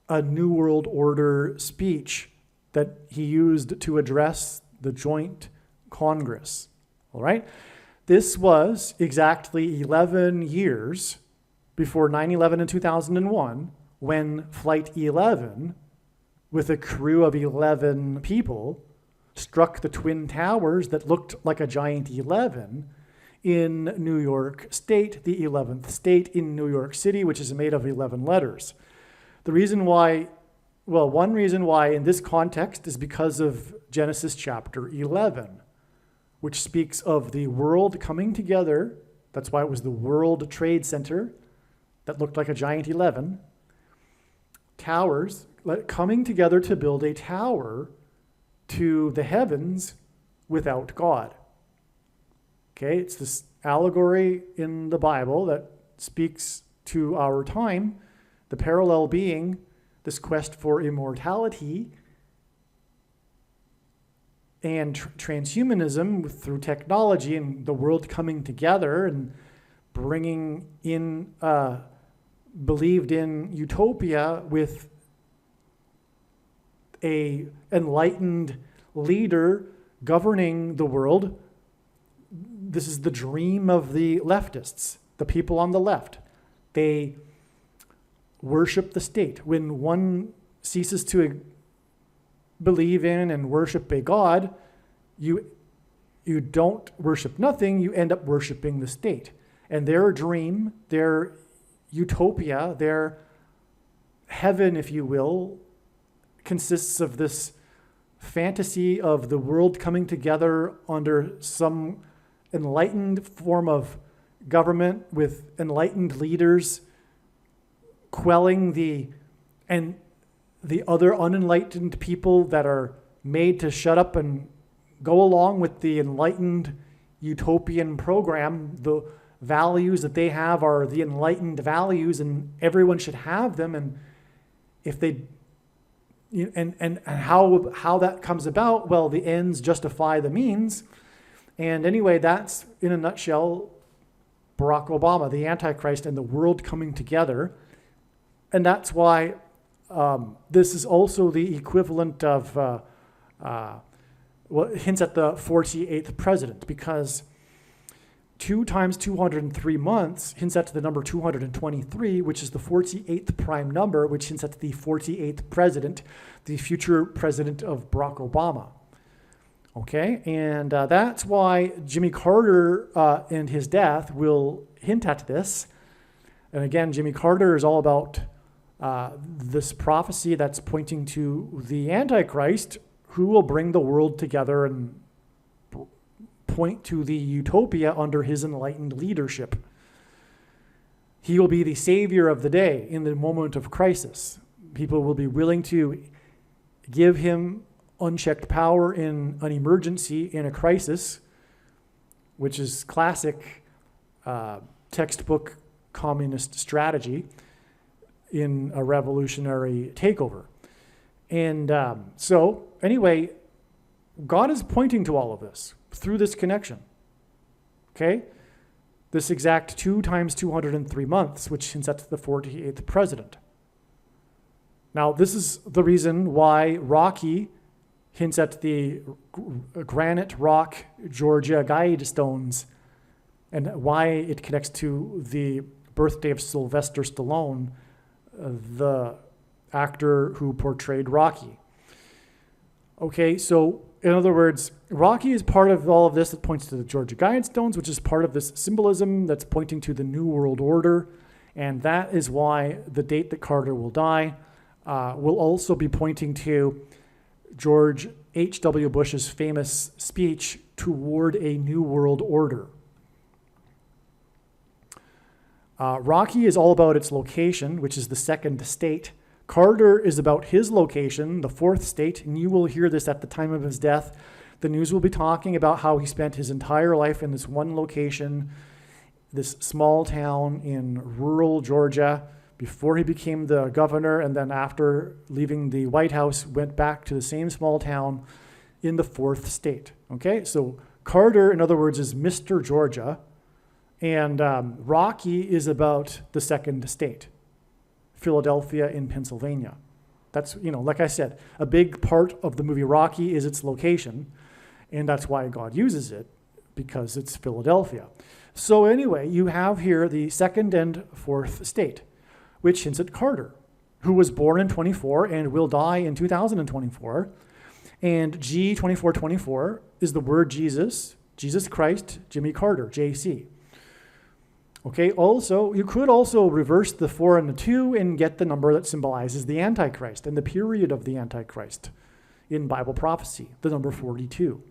a New World Order speech that he used to address the Joint Congress. All right? This was exactly 11 years before 9/11 in 2001, when Flight 11, with a crew of 11 people, struck the Twin Towers that looked like a giant 11 in New York State, the 11th state in New York City, which is made of 11 letters. The reason why, well, one reason why in this context is because of Genesis chapter 11, which speaks of the world coming together. That's why it was the World Trade Center that looked like a giant 11. Towers coming together to build a tower to the heavens without God. Okay, it's this allegory in the Bible that speaks to our time, the parallel being this quest for immortality and transhumanism through technology and the world coming together and bringing in believed in utopia with a enlightened leader governing the world. This is the dream of the leftists, the people on the left. They worship the state. When one ceases to believe in and worship a god, you don't worship nothing, you end up worshiping the state. And their dream, their utopia, their heaven, if you will, consists of this fantasy of the world coming together under some enlightened form of government with enlightened leaders quelling the other unenlightened people that are made to shut up and go along with the enlightened utopian program. The values that they have are the enlightened values, and everyone should have them. And if they, and how that comes about, well, the ends justify the means. And anyway, that's in a nutshell Barack Obama, the Antichrist, and the world coming together. And that's why this is also the equivalent of, hints at the 48th president, because 2 times 203 months hints at the number 223, which is the 48th prime number, which hints at the 48th president, the future president of Barack Obama. Okay, and that's why Jimmy Carter and his death will hint at this. And again, Jimmy Carter is all about this prophecy that's pointing to the Antichrist, who will bring the world together and point to the utopia under his enlightened leadership. He will be the savior of the day in the moment of crisis. People will be willing to give him unchecked power in an emergency, in a crisis, which is classic textbook communist strategy in a revolutionary takeover. And so anyway, God is pointing to all of this through this connection. Okay? This exact 2 times 203 months, which hints at the 48th president. Now, this is the reason why Rocky hints at the Granite Rock, Georgia Guidestones, and why it connects to the birthday of Sylvester Stallone, the actor who portrayed Rocky. Okay, so in other words, Rocky is part of all of this that points to the Georgia Guidestones, which is part of this symbolism that's pointing to the New World Order, and that is why the date that Carter will die will also be pointing to George H.W. Bush's famous speech toward a New World Order. Rocky is all about its location, which is the second state. Carter is about his location, the fourth state, and you will hear this at the time of his death. The news will be talking about how he spent his entire life in this one location, this small town in rural Georgia, before he became the governor, and then after leaving the White House, went back to the same small town in the fourth state. Okay, so Carter, in other words, is Mr. Georgia, and Rocky is about the second state, Philadelphia in Pennsylvania. That's, like I said, a big part of the movie Rocky is its location, and that's why God uses it, because it's Philadelphia. So anyway, you have here the second and fourth state, which hints at Carter, who was born in 24 and will die in 2024. And G2424 is the word Jesus, Jesus Christ, Jimmy Carter, JC. Okay, also, you could also reverse the 4 and the 2 and get the number that symbolizes the Antichrist and the period of the Antichrist in Bible prophecy, the number 42.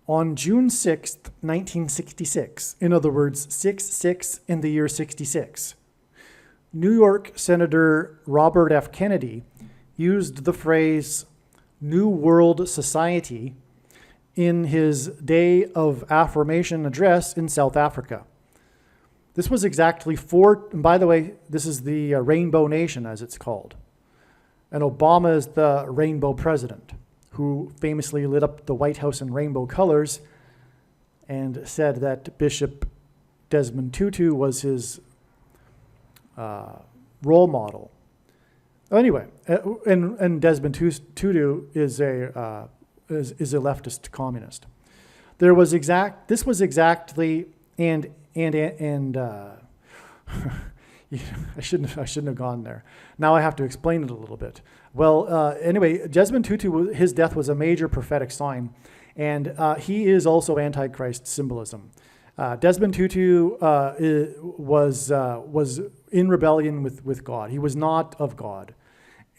On June 6th, 1966, in other words, 6-6 in the year 66, New York Senator Robert F. Kennedy used the phrase New World Society in his Day of Affirmation address in South Africa. This was exactly and by the way, this is the Rainbow Nation, as it's called. And Obama is the Rainbow President, who famously lit up the White House in rainbow colors and said that Bishop Desmond Tutu was his role model. Anyway, and Desmond Tutu is a leftist communist. This was exactly I shouldn't have gone there. Now I have to explain it a little bit. Well, anyway, Desmond Tutu, his death was a major prophetic sign, and he is also Antichrist symbolism. Desmond Tutu was in rebellion with God. He was not of God.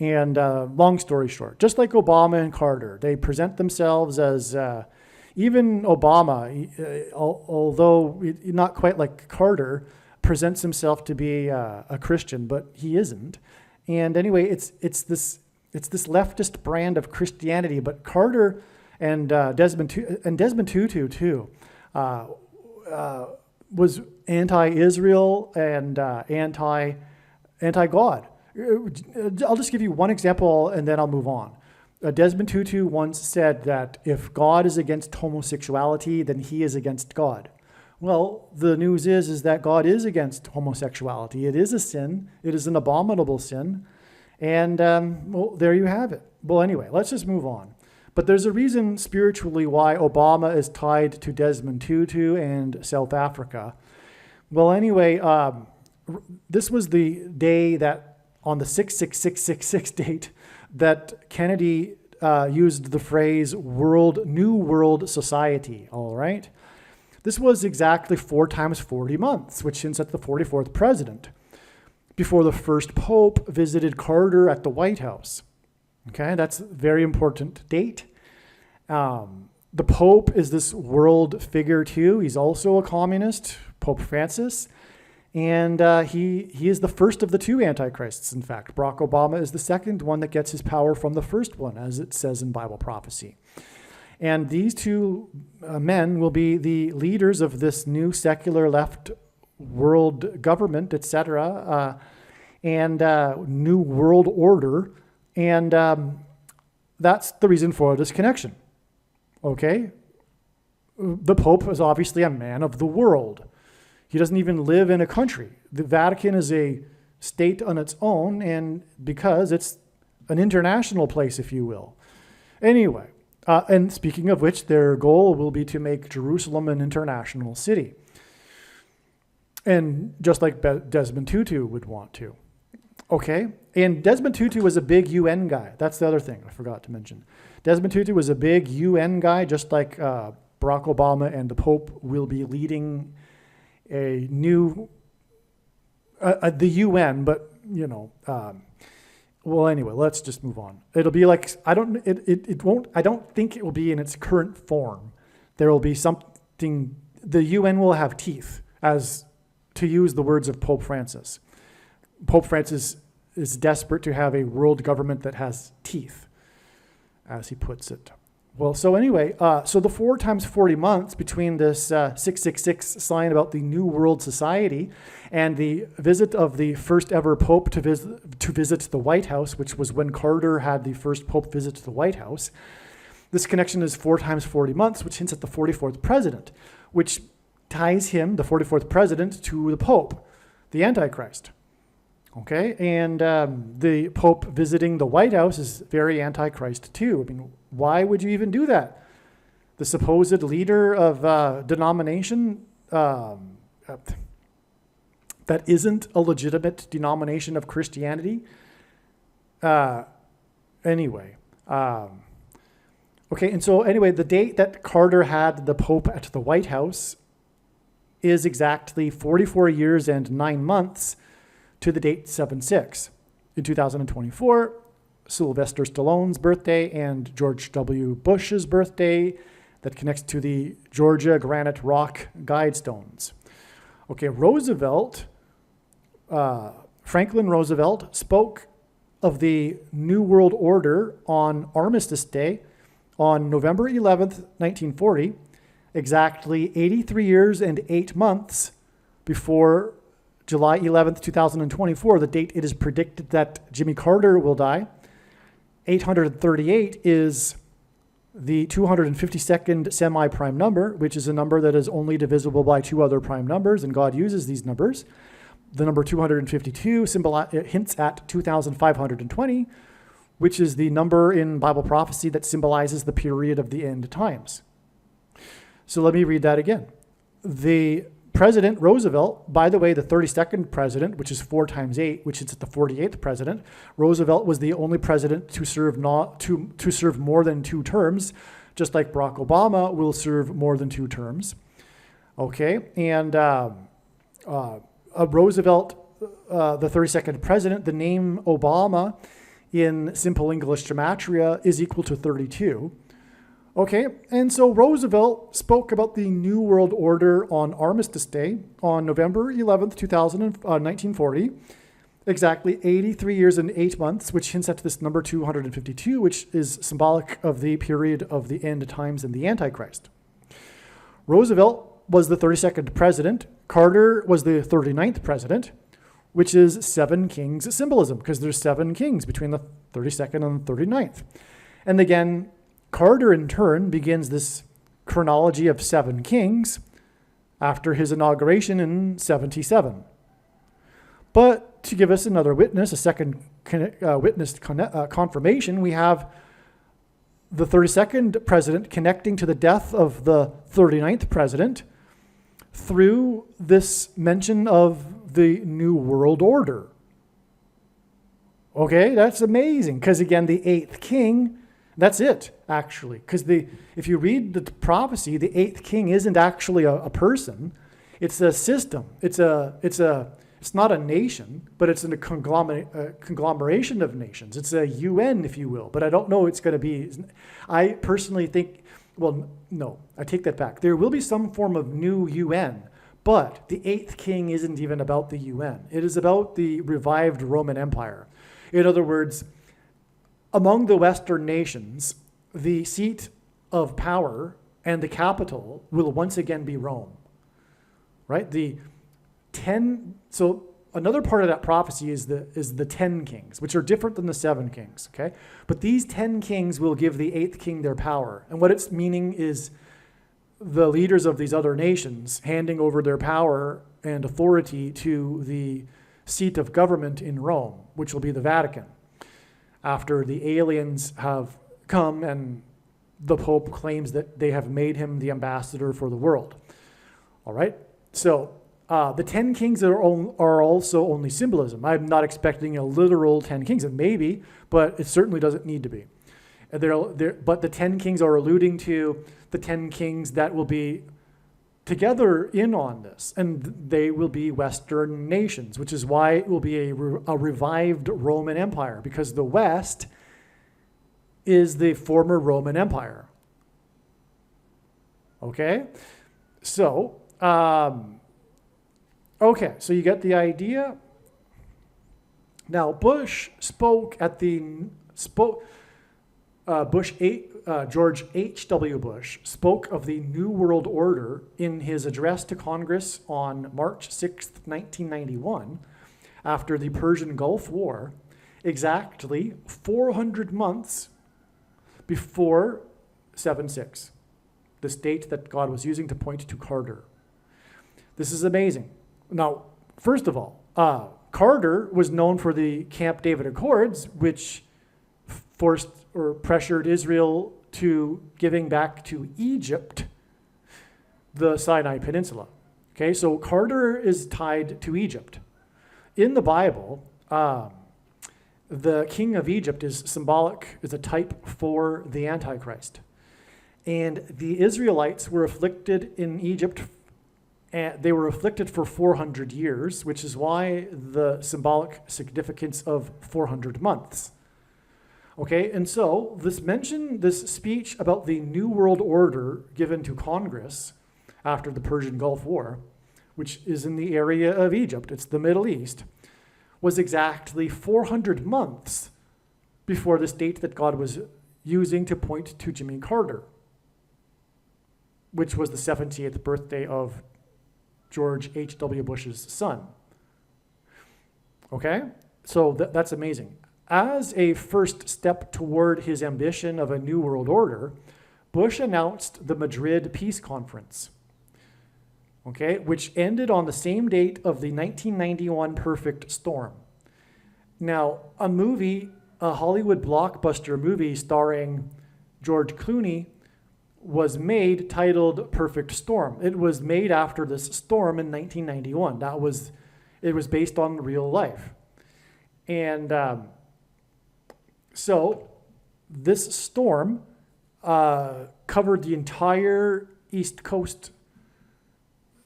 And long story short, just like Obama and Carter, they present themselves as, even Obama, although not quite like Carter, presents himself to be a Christian, but he isn't. And anyway, it's this leftist brand of Christianity. But Carter and Desmond Tutu too was anti-Israel and anti-God. I'll just give you one example and then I'll move on. Desmond Tutu once said that if God is against homosexuality, then he is against God. Well, the news is that God is against homosexuality. It is a sin. It is an abominable sin. And, well, there you have it. Well, anyway, let's just move on. But there's a reason spiritually why Obama is tied to Desmond Tutu and South Africa. Well, anyway, this was the day that, on the 66666 date, that Kennedy used the phrase New World Society, all right? This was exactly 4 times 40 months, which hints at the 44th president, before the first pope visited Carter at the White House. Okay, that's a very important date. The pope is this world figure too. He's also a communist, Pope Francis. And he is the first of the 2 antichrists, in fact. Barack Obama is the second one that gets his power from the first one, as it says in Bible prophecy. And these 2 men will be the leaders of this new secular left world government, etc., and new world order. And that's the reason for this connection. Okay? The Pope is obviously a man of the world. He doesn't even live in a country. The Vatican is a state on its own, and because it's an international place, if you will. Anyway, and speaking of which, their goal will be to make Jerusalem an international city. And just like Desmond Tutu would want to. Okay? And Desmond Tutu was a big UN guy. That's the other thing I forgot to mention. Desmond Tutu was a big UN guy, just like Barack Obama and the Pope will be leading a new, the UN, but, you know, well, anyway, let's just move on. It'll be like, I don't think it will be in its current form. There will be something, the UN will have teeth, as to use the words of Pope Francis. Pope Francis is desperate to have a world government that has teeth, as he puts it. Well, so anyway, so the 4 times 40 months between this 666 sign about the New World Society and the visit of the first ever Pope to visit the White House, which was when Carter had the first Pope visit the White House. This connection is 4 times 40 months, which hints at the 44th president, which ties him, the 44th president, to the Pope, the Antichrist. Okay, and the Pope visiting the White House is very Antichrist too. I mean, why would you even do that? The supposed leader of denomination that isn't a legitimate denomination of Christianity. Anyway, okay, and so anyway, the date that Carter had the Pope at the White House is exactly 44 years and 9 months to the date 7/6. In 2024, Sylvester Stallone's birthday and George W. Bush's birthday that connects to the Georgia Granite Rock Guidestones. Okay, Franklin Roosevelt spoke of the New World Order on Armistice Day on November 11th, 1940, exactly 83 years and 8 months before July 11th, 2024, the date it is predicted that Jimmy Carter will die. 838 is the 252nd semi-prime number, which is a number that is only divisible by 2 other prime numbers, and God uses these numbers. The number 252 hints at 2,520, which is the number in Bible prophecy that symbolizes the period of the end times. So let me read that again. The President Roosevelt, by the way, the 32nd president, which is 4 times 8, which is the 48th president. Roosevelt was the only president to serve more than 2 terms, just like Barack Obama will serve more than 2 terms. Okay, and Roosevelt, the 32nd president, the name Obama in simple English gematria is equal to 32. Okay, and so Roosevelt spoke about the New World Order on Armistice Day on November 11th, 1940, exactly 83 years and 8 months, which hints at this number 252, which is symbolic of the period of the end times and the Antichrist. Roosevelt was the 32nd president. Carter was the 39th president, which is 7 kings symbolism, because there's 7 kings between the 32nd and the 39th. And again, Carter, in turn, begins this chronology of 7 kings after his inauguration in 77. But to give us another witness, a second witness confirmation, we have the 32nd president connecting to the death of the 39th president through this mention of the New World Order. Okay, that's amazing, because again, the 8th king, that's it, actually. Because if you read the prophecy, the 8th king isn't actually a person. It's a system. It's not a nation, but it's a conglomeration of nations. It's a UN, if you will. But I don't know it's going to be. I personally think, well, no, I take that back. There will be some form of new UN, but the 8th king isn't even about the UN. It is about the revived Roman Empire. In other words, among the Western nations, the seat of power and the capital will once again be Rome. Right? So another part of that prophecy is the 10 kings, which are different than the 7 kings, okay? But these 10 kings will give the 8th king their power. And what it's meaning is the leaders of these other nations handing over their power and authority to the seat of government in Rome, which will be the Vatican, after the aliens have come and the Pope claims that they have made him the ambassador for the world. All right? So the 10 kings are also only symbolism. I'm not expecting a literal 10 kings, and maybe, but it certainly doesn't need to be. But the 10 kings are alluding to the 10 kings that will be together in on this, and they will be Western nations, which is why it will be a revived Roman Empire, because the West is the former Roman Empire. Okay? So, okay, so you get the idea. Now, Bush spoke at George H.W. Bush spoke of the New World Order in his address to Congress on March 6th, 1991, after the Persian Gulf War, exactly 400 months before 7/6, this date that God was using to point to Carter. This is amazing. Now, first of all, Carter was known for the Camp David Accords, which forced or pressured Israel to giving back to Egypt the Sinai Peninsula. Okay, so Carter is tied to Egypt. In the Bible, the king of Egypt is a type for the Antichrist. And the Israelites were afflicted in Egypt, and they were afflicted for 400 years, which is why the symbolic significance of 400 months. Okay, and so this speech about the New World Order given to Congress after the Persian Gulf War, which is in the area of Egypt, it's the Middle East, was exactly 400 months before this date that God was using to point to Jimmy Carter, which was the 78th birthday of George H.W. Bush's son. Okay, so that's amazing. As a first step toward his ambition of a new world order, Bush announced the Madrid Peace Conference, okay, which ended on the same date of the 1991 Perfect Storm. Now, a Hollywood blockbuster movie starring George Clooney was made titled Perfect Storm. It was made after this storm in 1991. It was based on real life. And so this storm covered the entire east coast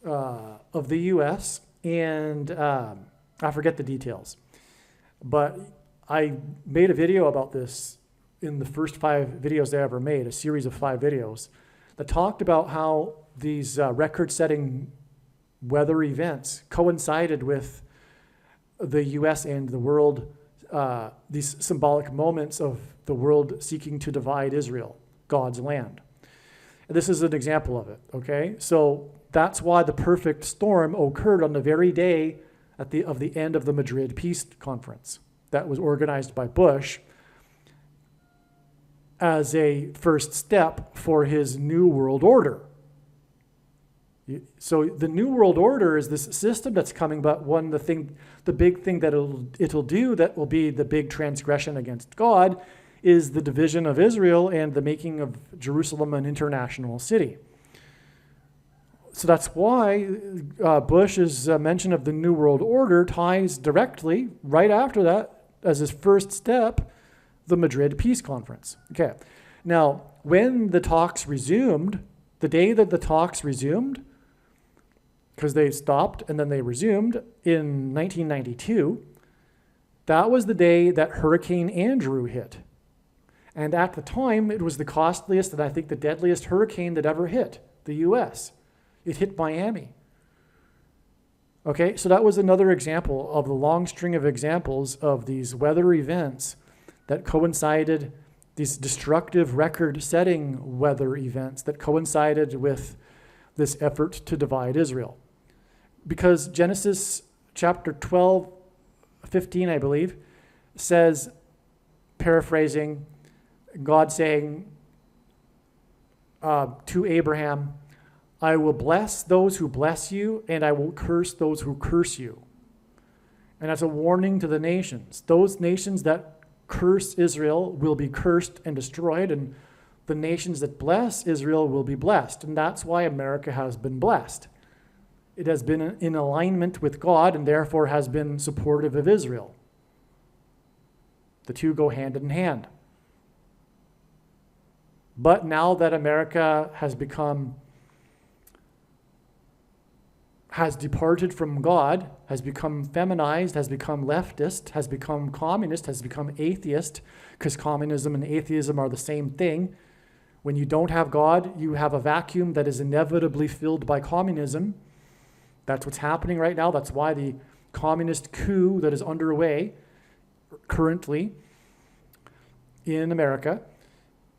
of the U.S., and I forget the details. But I made a video about this in the first 5 videos I ever made, a series of 5 videos that talked about how these record-setting weather events coincided with the U.S. and the world, these symbolic moments of the world seeking to divide Israel, God's land. And this is an example of it, okay? So that's why the perfect storm occurred on the very day of the end of the Madrid Peace Conference that was organized by Bush as a first step for his new world order. So the New World Order is this system that's coming, but the big thing that it'll do that will be the big transgression against God is the division of Israel and the making of Jerusalem an international city. So that's why Bush's mention of the New World Order ties directly, right after that, as his first step, the Madrid Peace Conference. Okay. Now, when the talks resumed, the day that the talks resumed, because they stopped and then they resumed in 1992, that was the day that Hurricane Andrew hit. And at the time, it was the costliest and I think the deadliest hurricane that ever hit the U.S. It hit Miami. Okay, so that was another example of the long string of examples of these weather events that coincided, these destructive record-setting weather events that coincided with this effort to divide Israel. Because Genesis chapter 12, 15, I believe, says, paraphrasing, God saying to Abraham, I will bless those who bless you, and I will curse those who curse you. And that's a warning to the nations. Those nations that curse Israel will be cursed and destroyed, and the nations that bless Israel will be blessed. And that's why America has been blessed. It has been in alignment with God and therefore has been supportive of Israel. The two go hand in hand. But now that America has departed from God, has become feminized, has become leftist, has become communist, has become atheist, because communism and atheism are the same thing. When you don't have God, you have a vacuum that is inevitably filled by communism. That's what's happening right now. That's why the communist coup that is underway currently in America,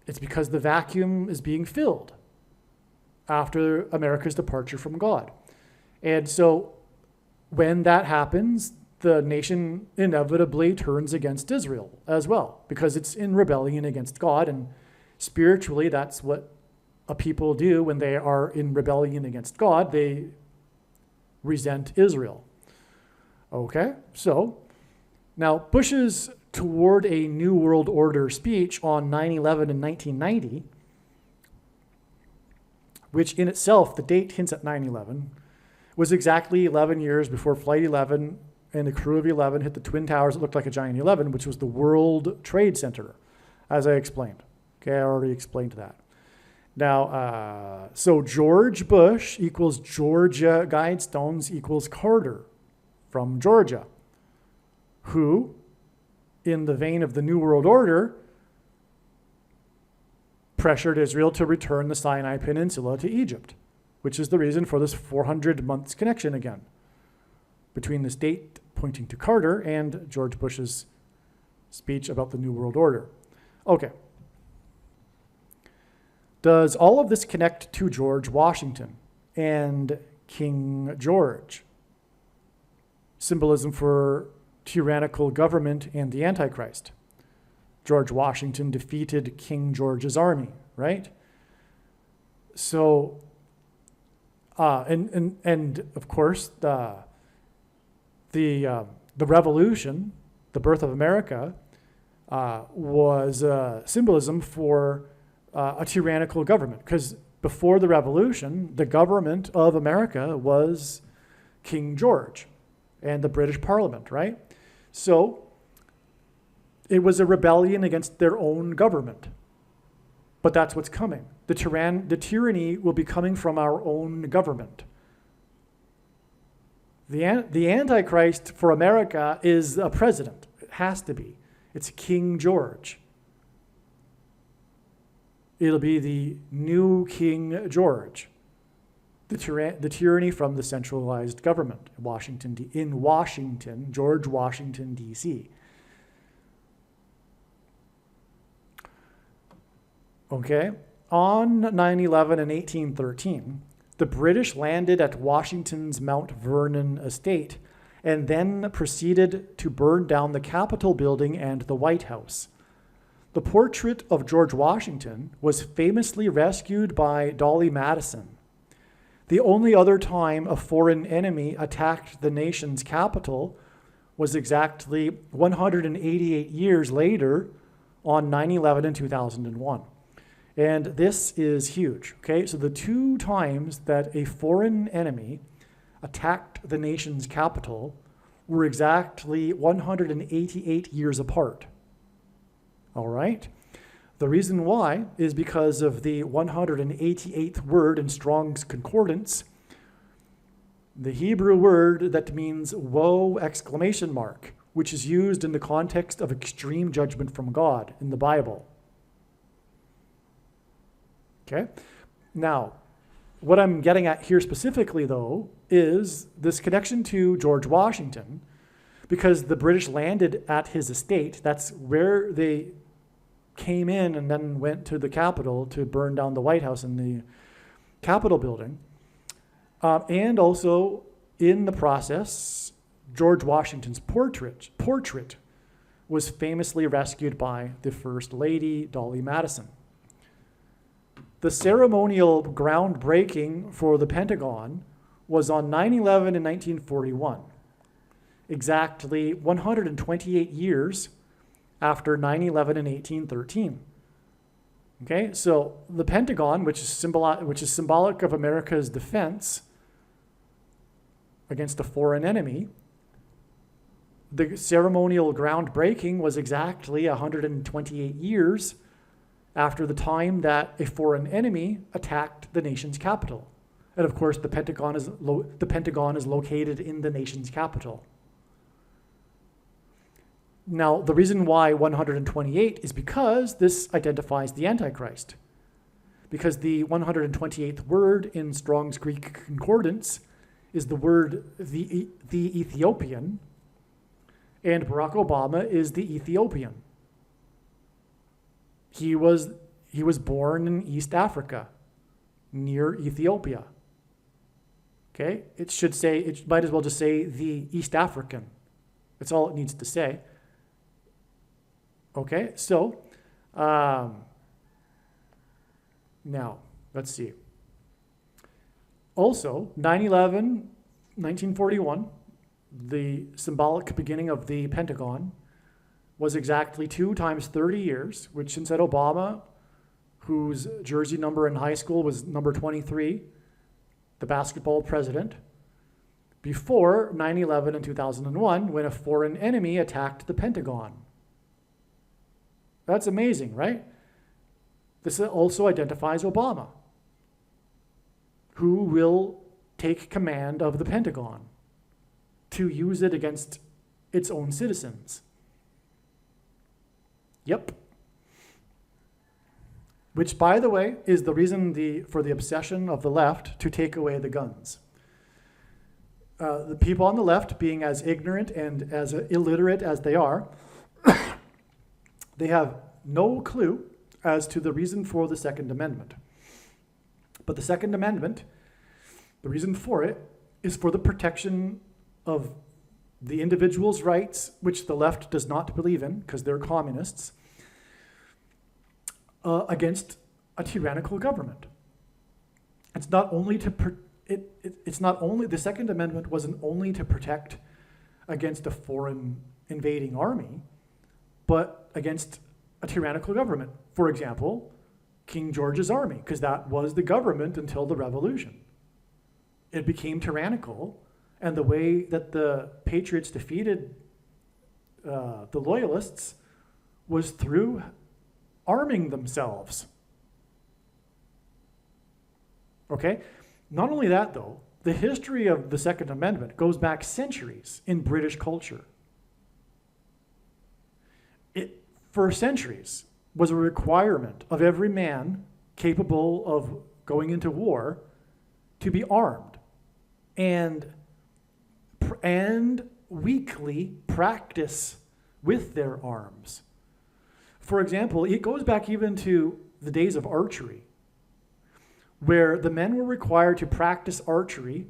it's because the vacuum is being filled after America's departure from God. And so when that happens, the nation inevitably turns against Israel as well, because it's in rebellion against God. And spiritually, that's what a people do when they are in rebellion against God. They resent Israel. Okay, so now Bush's Toward a New World Order speech on 9/11 in 1990, which in itself, the date hints at 9/11, was exactly 11 years before Flight 11 and the crew of 11 hit the Twin Towers that looked like a giant 11, which was the World Trade Center, as I explained. Okay, I already explained that. Now, so George Bush equals Georgia Guidestones equals Carter from Georgia, who, in the vein of the New World Order, pressured Israel to return the Sinai Peninsula to Egypt, which is the reason for this 400 months connection again between this date pointing to Carter and George Bush's speech about the New World Order. Okay. Does all of this connect to George Washington and King George? Symbolism for tyrannical government and the Antichrist. George Washington defeated King George's army, right? So, and of course, the revolution, the birth of America, was symbolism for a tyrannical government, because before the revolution, the government of America was King George and the British Parliament, right? So it was a rebellion against their own government. But that's what's coming. The tyranny will be coming from our own government. The Antichrist for America is a president. It has to be. It's King George. It'll be the new King George. The tyranny from the centralized government in Washington, George Washington, D.C. Okay, on 9/11 in 1813, the British landed at Washington's Mount Vernon estate and then proceeded to burn down the Capitol building and the White House. The portrait of George Washington was famously rescued by Dolly Madison. The only other time a foreign enemy attacked the nation's capital was exactly 188 years later on 9/11 in 2001. And this is huge, okay? So the two times that a foreign enemy attacked the nation's capital were exactly 188 years apart. All right? The reason why is because of the 188th word in Strong's Concordance, the Hebrew word that means woe exclamation mark, which is used in the context of extreme judgment from God in the Bible. Okay? Now, what I'm getting at here specifically, though, is this connection to George Washington, because the British landed at his estate. That's where they came in and then went to the Capitol to burn down the White House and the Capitol building. And also, in the process, George Washington's portrait was famously rescued by the First Lady, Dolly Madison. The ceremonial groundbreaking for the Pentagon was on 9/11 in 1941, exactly 128 years after 9/11 in 1813. Okay, so the Pentagon, which is symbolic of America's defense against a foreign enemy, the ceremonial groundbreaking was exactly 128 years after the time that a foreign enemy attacked the nation's capital. And of course, the Pentagon is located in the nation's capital. Now, the reason why 128 is because this identifies the Antichrist. Because the 128th word in Strong's Greek Concordance is the word the Ethiopian, and Barack Obama is the Ethiopian. He was born in East Africa, near Ethiopia. Okay, it might as well just say the East African. That's all it needs to say. Okay, so now let's see. Also, 9/11, 1941, the symbolic beginning of the Pentagon, was exactly 2 times 30 years, which since Obama, whose jersey number in high school was number 23, the basketball president, before 9/11 in 2001, when a foreign enemy attacked the Pentagon. That's amazing, right? This also identifies Obama, who will take command of the Pentagon to use it against its own citizens. Yep. Which, by the way, is the reason for the obsession of the left to take away the guns. The people on the left, being as ignorant and as illiterate as they are, they have no clue as to the reason for the Second Amendment. But the Second Amendment, the reason for it, is for the protection of the individual's rights, which the left does not believe in because they're communists, against a tyrannical government. It's not only the Second Amendment wasn't only to protect against a foreign invading army, but against a tyrannical government. For example, King George's army, because that was the government until the Revolution. It became tyrannical, and the way that the Patriots defeated the Loyalists was through arming themselves. Okay? Not only that, though, the history of the Second Amendment goes back centuries in British culture. It, for centuries, was a requirement of every man capable of going into war to be armed and weekly practice with their arms. For example, it goes back even to the days of archery, where the men were required to practice archery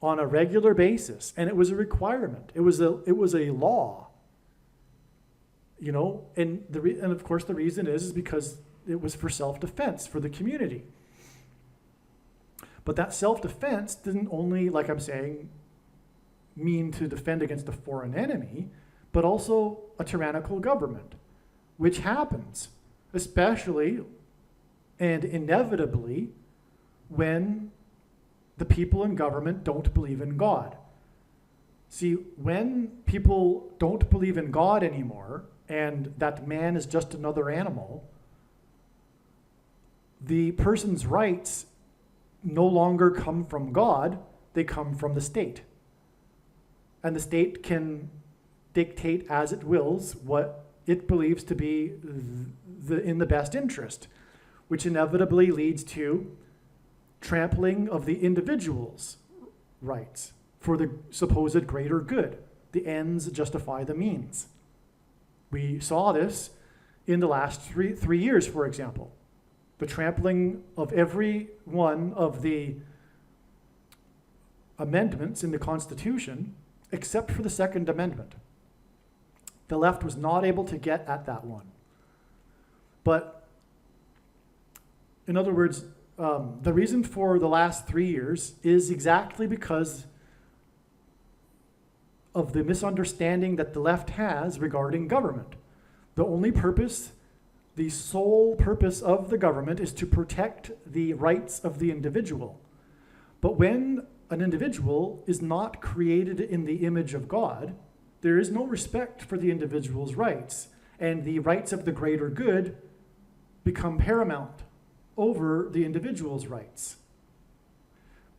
on a regular basis, and it was a requirement. It was a law, you know. And of course the reason is because it was for self-defense for the community. But that self-defense didn't only, like I'm saying, mean to defend against a foreign enemy, but also a tyrannical government, which happens, especially and inevitably when the people in government don't believe in God. See, when people don't believe in God anymore, and that man is just another animal, the person's rights no longer come from God, they come from the state. And the state can dictate as it wills what it believes to be in the best interest, which inevitably leads to trampling of the individual's rights for the supposed greater good. The ends justify the means. We saw this in the last three years, for example. The trampling of every one of the amendments in the Constitution, except for the Second Amendment. The left was not able to get at that one. But, in other words, the reason for the last 3 years is exactly because of the misunderstanding that the left has regarding government. The only purpose, the sole purpose of the government is to protect the rights of the individual. But when an individual is not created in the image of God, there is no respect for the individual's rights, and the rights of the greater good become paramount over the individual's rights.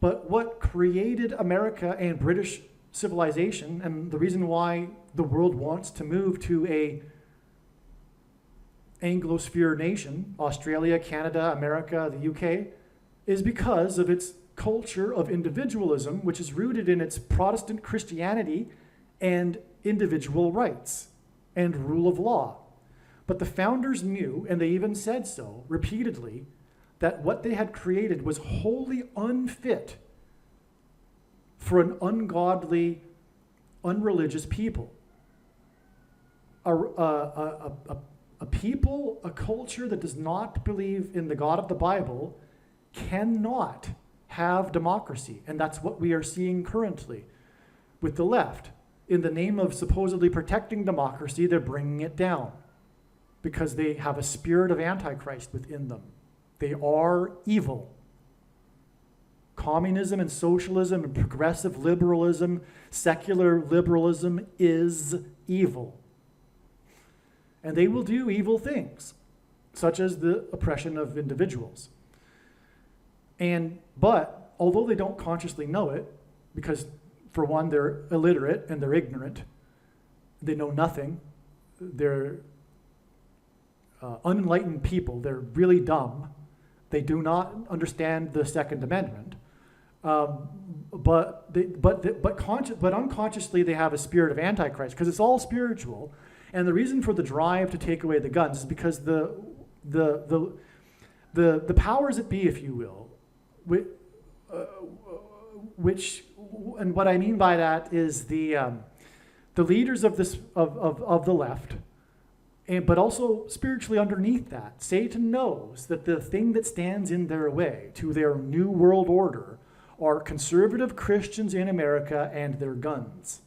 But what created America and British civilization, and the reason why the world wants to move to a Anglosphere nation, Australia, Canada, America, the UK, is because of its culture of individualism, which is rooted in its Protestant Christianity and individual rights and rule of law. But the founders knew, and they even said so repeatedly, that what they had created was wholly unfit for an ungodly, unreligious people. A people, a culture that does not believe in the God of the Bible cannot have democracy. And that's what we are seeing currently with the left. In the name of supposedly protecting democracy, they're bringing it down because they have a spirit of Antichrist within them. They are evil. Communism and socialism and progressive liberalism, secular liberalism is evil. And they will do evil things, such as the oppression of individuals. But although they don't consciously know it, because for one, they're illiterate and they're ignorant, they know nothing, they're unenlightened people, they're really dumb, they do not understand the Second Amendment, but unconsciously they have a spirit of Antichrist, because it's all spiritual. And the reason for the drive to take away the guns is because the powers that be, if you will, which and what I mean by that is the leaders of the left, but also spiritually underneath that, Satan knows that the thing that stands in their way to their new world order are conservative Christians in America and their guns.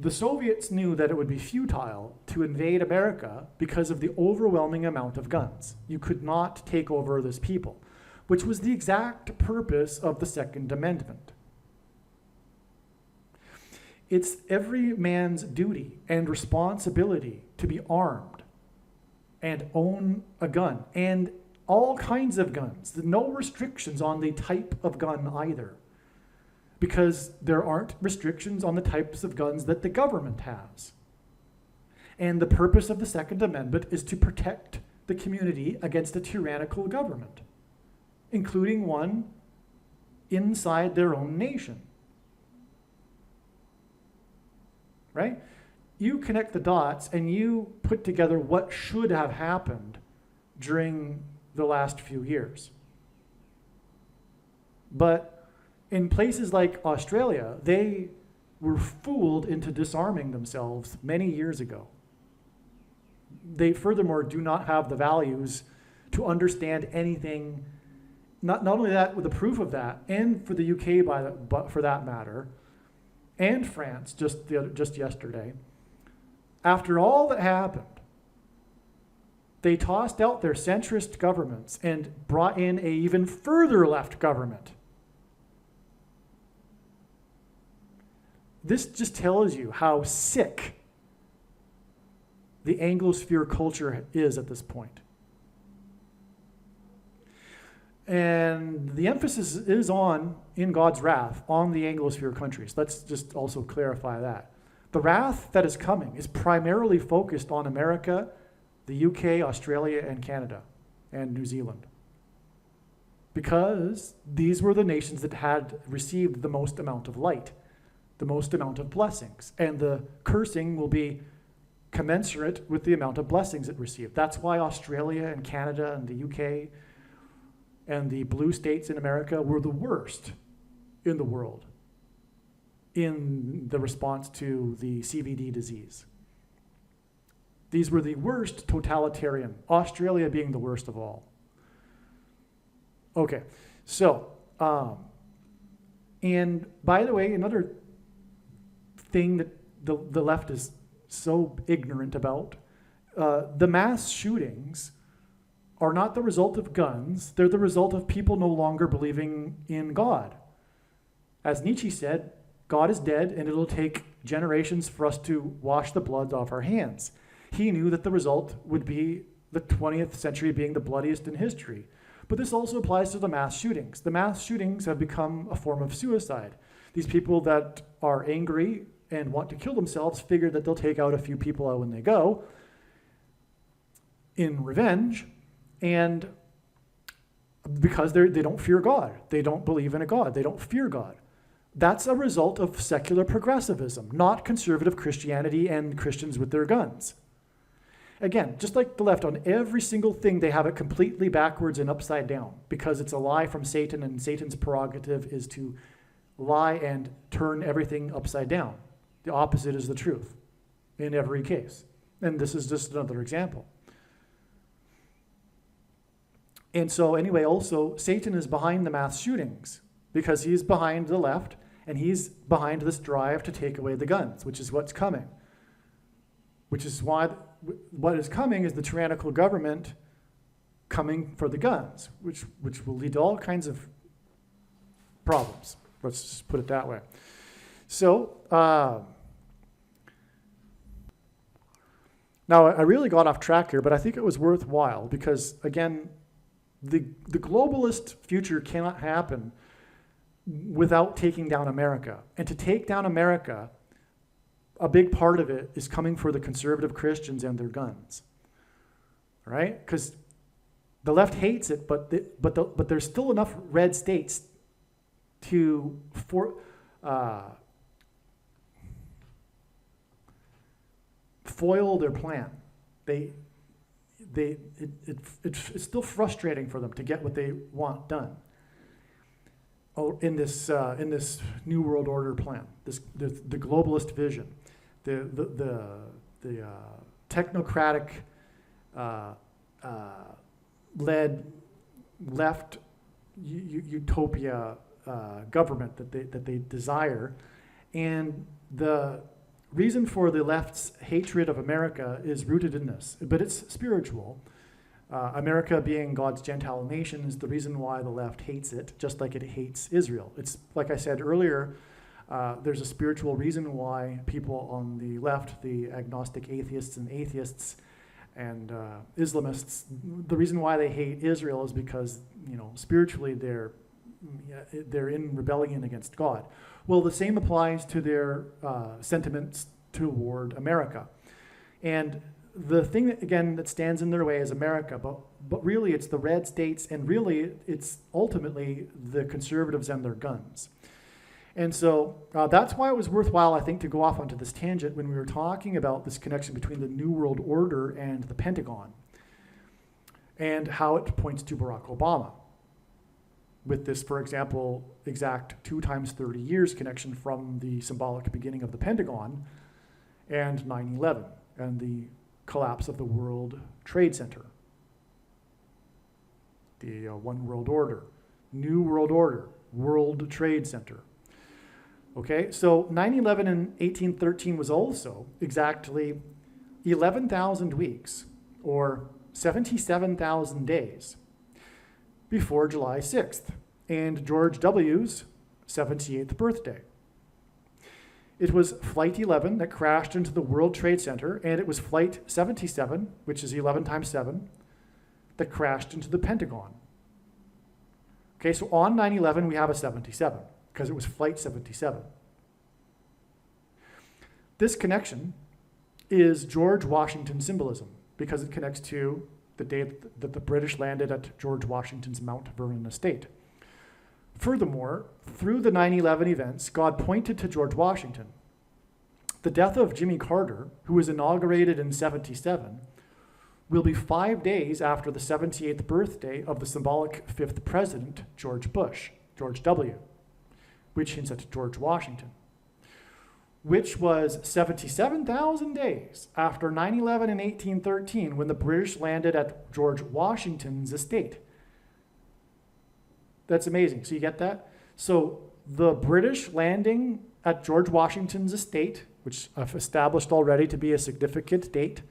The Soviets knew that it would be futile to invade America because of the overwhelming amount of guns. You could not take over this people, which was the exact purpose of the Second Amendment. It's every man's duty and responsibility to be armed and own a gun, and all kinds of guns. No restrictions on the type of gun either, because there aren't restrictions on the types of guns that the government has. And the purpose of the Second Amendment is to protect the community against a tyrannical government, including one inside their own nation. Right? You connect the dots and you put together what should have happened during the last few years. But in places like Australia, they were fooled into disarming themselves many years ago. They furthermore do not have the values to understand anything. Not only that, with the proof of that, and for the UK but for that matter, and France just yesterday, after all that happened, they tossed out their centrist governments and brought in a even further left government. This just tells you how sick the Anglosphere culture is at this point. And the emphasis is on, in God's wrath, on the Anglosphere countries. Let's just also clarify that. The wrath that is coming is primarily focused on America, the UK, Australia, and Canada, and New Zealand. Because these were the nations that had received the most amount of light, the most amount of blessings. And the cursing will be commensurate with the amount of blessings it received. That's why Australia and Canada and the UK and the blue states in America were the worst in the world in the response to the CVD disease. These were the worst totalitarian, Australia being the worst of all. Okay, so, and by the way, another thing that the left is so ignorant about, the mass shootings are not the result of guns, they're the result of people no longer believing in God. As Nietzsche said, God is dead and it'll take generations for us to wash the blood off our hands. He knew that the result would be the 20th century being the bloodiest in history. But this also applies to the mass shootings. The mass shootings have become a form of suicide. These people that are angry and want to kill themselves figure that they'll take out a few people out when they go in revenge, and because they don't fear God. They don't believe in a God. They don't fear God. That's a result of secular progressivism, not conservative Christianity and Christians with their guns. Again, just like the left, on every single thing, they have it completely backwards and upside down because it's a lie from Satan, and Satan's prerogative is to lie and turn everything upside down. The opposite is the truth in every case. And this is just another example. And so anyway, also, Satan is behind the mass shootings because he's behind the left and he's behind this drive to take away the guns, which is what's coming. Which is why what is coming is the tyrannical government coming for the guns, which will lead to all kinds of problems. Let's just put it that way. So, now I really got off track here, but I think it was worthwhile because, again, the globalist future cannot happen without taking down America. And to take down America, a big part of it is coming for the conservative Christians and their guns, right? Because the left hates it, but there's still enough red states to foil their plan. It's still frustrating for them to get what they want done. In this new world order plan, the globalist vision, the technocratic led left utopia government that they desire, and the reason for the left's hatred of America is rooted in this, but it's spiritual. America being God's Gentile nation is the reason why the left hates it, just like it hates Israel. It's like I said earlier, there's a spiritual reason why people on the left, the agnostic atheists and Islamists, the reason why they hate Israel is because, spiritually they're in rebellion against God. Well, the same applies to their sentiments toward America. And the thing that stands in their way is America, but really it's the red states, and really it's ultimately the conservatives and their guns. And so that's why it was worthwhile, I think, to go off onto this tangent when we were talking about this connection between the New World Order and the Pentagon and how it points to Barack Obama. With this, for example, exact 2 times 30 years connection from the symbolic beginning of the Pentagon and 9/11 and the collapse of the World Trade Center. the One World Order, New World Order, World Trade Center. Okay, so 9/11 in 1813 was also exactly 11,000 weeks, or 77,000 days, before July 6th and George W.'s 78th birthday. It was Flight 11 that crashed into the World Trade Center, and it was Flight 77, which is 11 times 7, that crashed into the Pentagon. Okay, so on 9/11 we have a 77, because it was Flight 77. This connection is George Washington symbolism, because it connects to the day that the British landed at George Washington's Mount Vernon estate. Furthermore, through the 9/11 events, God pointed to George Washington. The death of Jimmy Carter, who was inaugurated in 77, will be 5 days after the 78th birthday of the symbolic fifth president, George Bush, George W., which hints at George Washington, which was 77,000 days after 9/11 in 1813, when the British landed at George Washington's estate. That's amazing. So you get that? So the British landing at George Washington's estate, which I've established already to be a significant date,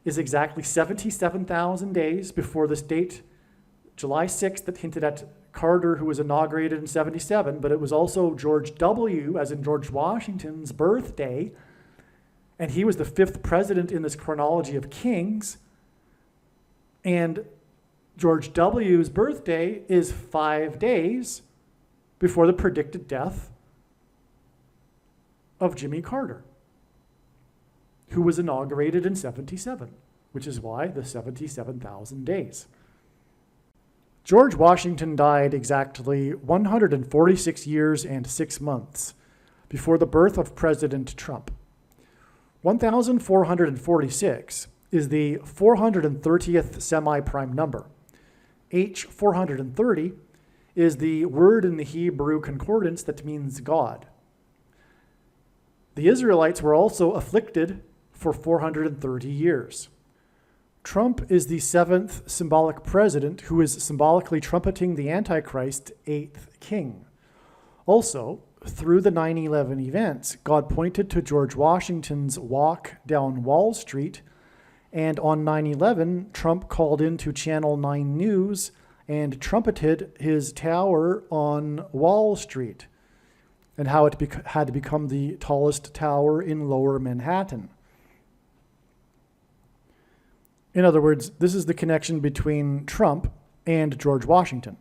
is exactly 77,000 days before this date, July 6th, that hinted at Carter, who was inaugurated in 77, but it was also George W., as in George Washington's birthday, and he was the fifth president in this chronology of kings, and George W.'s birthday is 5 days before the predicted death of Jimmy Carter, who was inaugurated in 77, which is why the 77,000 days. George Washington died exactly 146 years and 6 months before the birth of President Trump. 1,446 is the 430th semi-prime number. H430 is the word in the Hebrew concordance that means God. The Israelites were also afflicted for 430 years. Trump is the 7th symbolic president who is symbolically trumpeting the Antichrist 8th king. Also, through the 9/11 events, God pointed to George Washington's walk down Wall Street, and on 9/11, Trump called into Channel 9 News and trumpeted his tower on Wall Street and how it had become the tallest tower in Lower Manhattan. In other words, this is the connection between Trump and George Washington.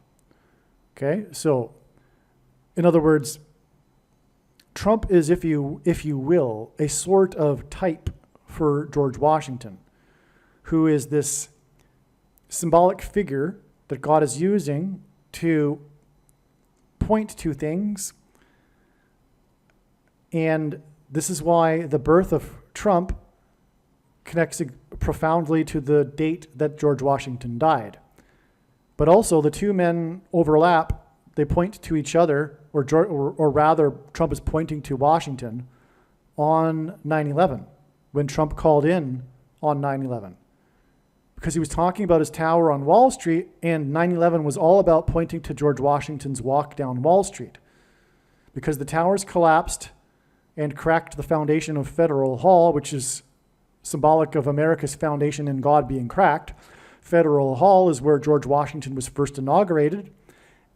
Okay, so in other words, Trump is, if you will, a sort of type for George Washington, who is this symbolic figure that God is using to point to things. And this is why the birth of Trump connects profoundly to the date that George Washington died. But also the two men overlap. They point to each other, or rather, Trump is pointing to Washington on 9/11, when Trump called in on 9/11. Because he was talking about his tower on Wall Street, and 9/11 was all about pointing to George Washington's walk down Wall Street. Because the towers collapsed and cracked the foundation of Federal Hall, which is symbolic of America's foundation in God being cracked. Federal Hall is where George Washington was first inaugurated.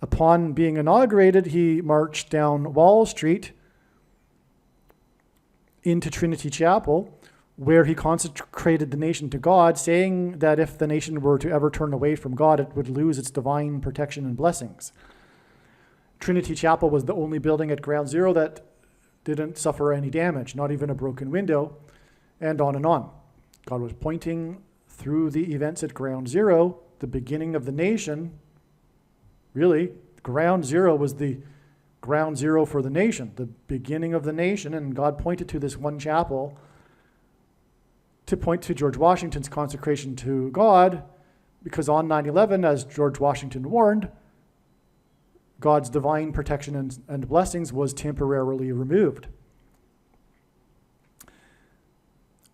Upon being inaugurated, he marched down Wall Street into Trinity Chapel, where he consecrated the nation to God, saying that if the nation were to ever turn away from God, it would lose its divine protection and blessings. Trinity Chapel was the only building at Ground Zero that didn't suffer any damage, not even a broken window, and on and on. God was pointing through the events at Ground Zero, the beginning of the nation. Really, Ground Zero was the ground zero for the nation, the beginning of the nation, and God pointed to this one chapel to point to George Washington's consecration to God, because on 9/11, as George Washington warned, God's divine protection and blessings was temporarily removed.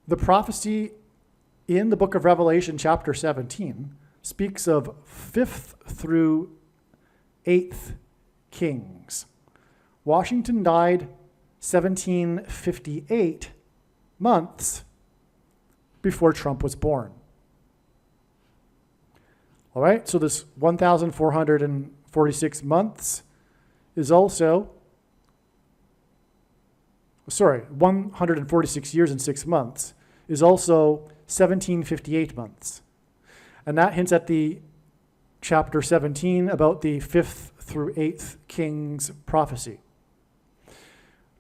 The prophecy in the book of Revelation, chapter 17, speaks of 5th through 8th kings. Washington died 1758 months before Trump was born. All right, so this 1,446 months is also, 146 years and 6 months is also 1758 months. And that hints at the chapter 17 about the 5th through 8th kings prophecy.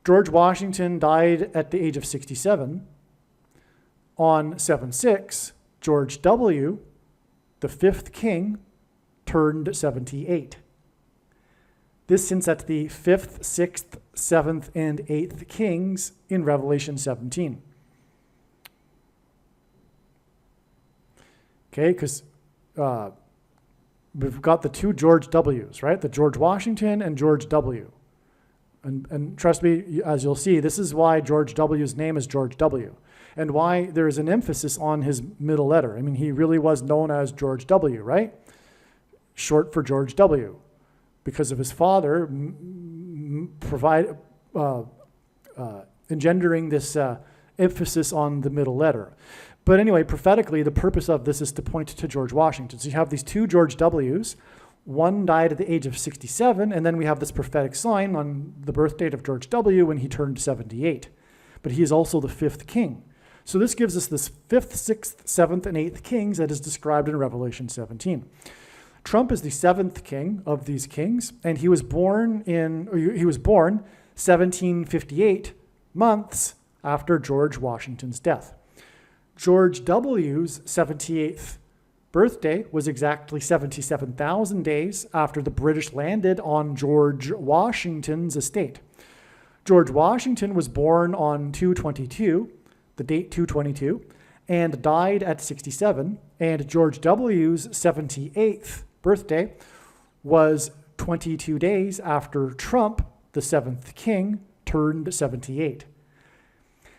George Washington died at the age of 67. On 7/6, George W., the 5th king, turned 78. This hints at the 5th, 6th, 7th, and 8th kings in Revelation 17. Okay, because we've got the two George W's, right? The George Washington and George W. And trust me, as you'll see, this is why George W.'s name is George W. And why there is an emphasis on his middle letter. I mean, he really was known as George W., right? Short for George W., because of his father engendering this emphasis on the middle letter. But anyway, prophetically, the purpose of this is to point to George Washington. So you have these two George W's. One died at the age of 67, and then we have this prophetic sign on the birth date of George W. when he turned 78. But he is also the 5th king. So this gives us this 5th, 6th, 7th, and 8th kings that is described in Revelation 17. Trump is the 7th king of these kings, and he was born 1758 months after George Washington's death. George W.'s 78th birthday was exactly 77,000 days after the British landed on George Washington's estate. George Washington was born on 2/22, the date 2/22, and died at 67, and George W.'s 78th birthday was 22 days after Trump, the 7th king, turned 78.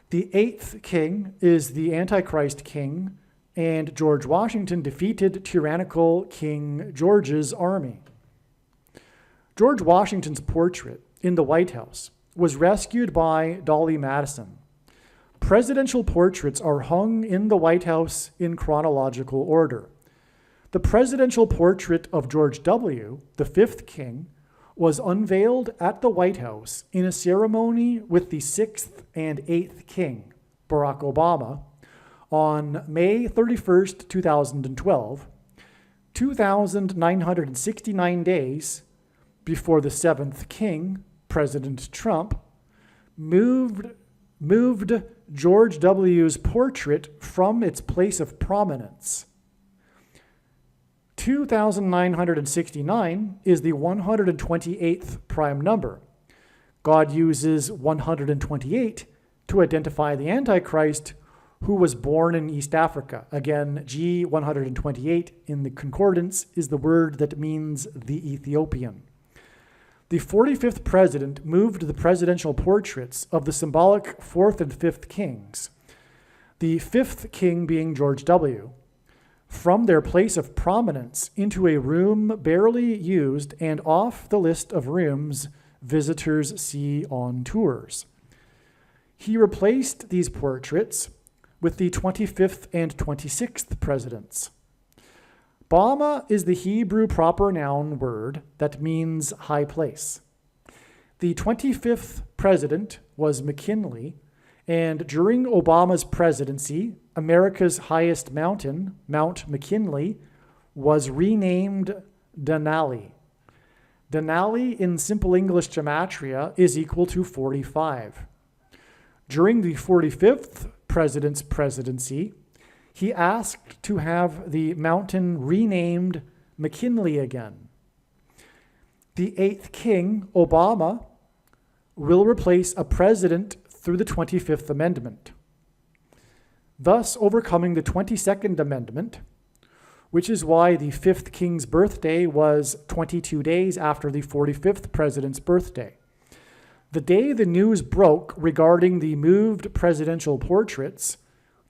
The 8th king is the Antichrist king, and George Washington defeated tyrannical King George's army. George Washington's portrait in the White House was rescued by Dolly Madison. Presidential portraits are hung in the White House in chronological order. The presidential portrait of George W., the 5th king, was unveiled at the White House in a ceremony with the 6th and 8th king, Barack Obama, on May 31st, 2012, 2,969 days before the 7th king, President Trump, moved George W.'s portrait from its place of prominence. 2,969 is the 128th prime number. God uses 128 to identify the Antichrist, who was born in East Africa. Again, G128 in the concordance is the word that means the Ethiopian. The 45th president moved the presidential portraits of the symbolic 4th and 5th kings, the 5th king being George W., from their place of prominence into a room barely used and off the list of rooms visitors see on tours. He replaced these portraits with the 25th and 26th presidents. Bama is the Hebrew proper noun word that means high place. The 25th president was McKinley, and during Obama's presidency, America's highest mountain, Mount McKinley, was renamed Denali. Denali in Simple English Gematria is equal to 45. During the 45th president's presidency, he asked to have the mountain renamed McKinley again. The 8th king, Obama, will replace a president through the 25th Amendment, thus overcoming the 22nd Amendment, which is why the 5th king's birthday was 22 days after the 45th president's birthday. The day the news broke regarding the moved presidential portraits,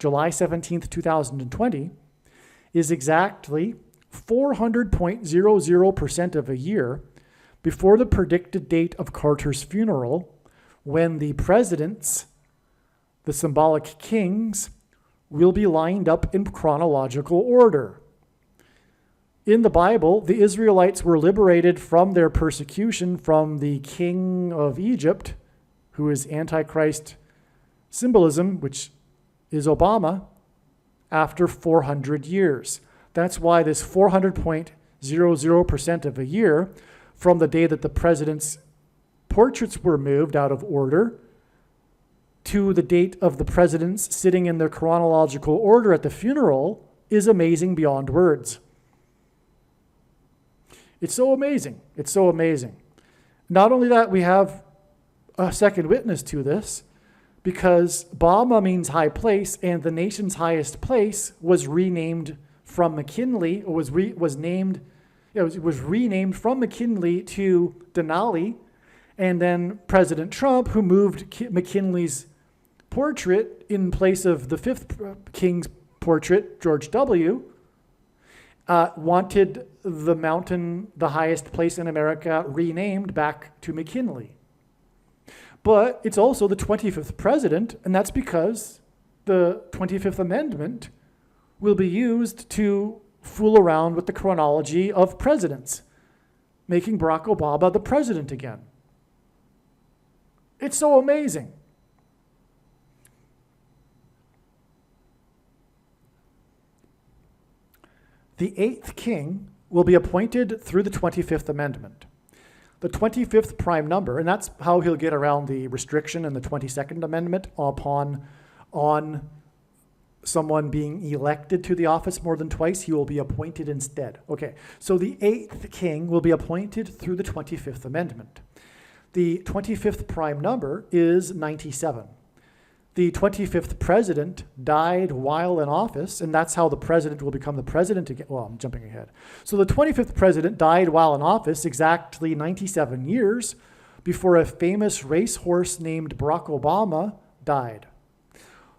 July 17th, 2020, is exactly 400.00% of a year before the predicted date of Carter's funeral, when the presidents, the symbolic kings, will be lined up in chronological order. In the Bible, the Israelites were liberated from their persecution from the king of Egypt, who is Antichrist symbolism, which is Obama, after 400 years. That's why this 400.00% of a year from the day that the president's portraits were moved out of order to the date of the presidents sitting in their chronological order at the funeral is amazing beyond words. It's so amazing. It's so amazing. Not only that, we have a second witness to this, because Bama means high place, and the nation's highest place was renamed from McKinley, or was renamed from McKinley to Denali, and then President Trump, who moved McKinley's portrait in place of the fifth king's portrait, George W., wanted the mountain, the highest place in America, renamed back to McKinley. But it's also the 25th president, and that's because the 25th Amendment will be used to fool around with the chronology of presidents, making Barack Obama the president again. It's so amazing. The 8th king will be appointed through the 25th Amendment. The 25th prime number, and that's how he'll get around the restriction in the 22nd Amendment on someone being elected to the office more than twice. He will be appointed instead. Okay, so the 8th king will be appointed through the 25th Amendment. The 25th prime number is 97. The 25th president died while in office, and that's how the president will become the president again. Well, I'm jumping ahead. So the 25th president died while in office exactly 97 years before a famous racehorse named Barack Obama died.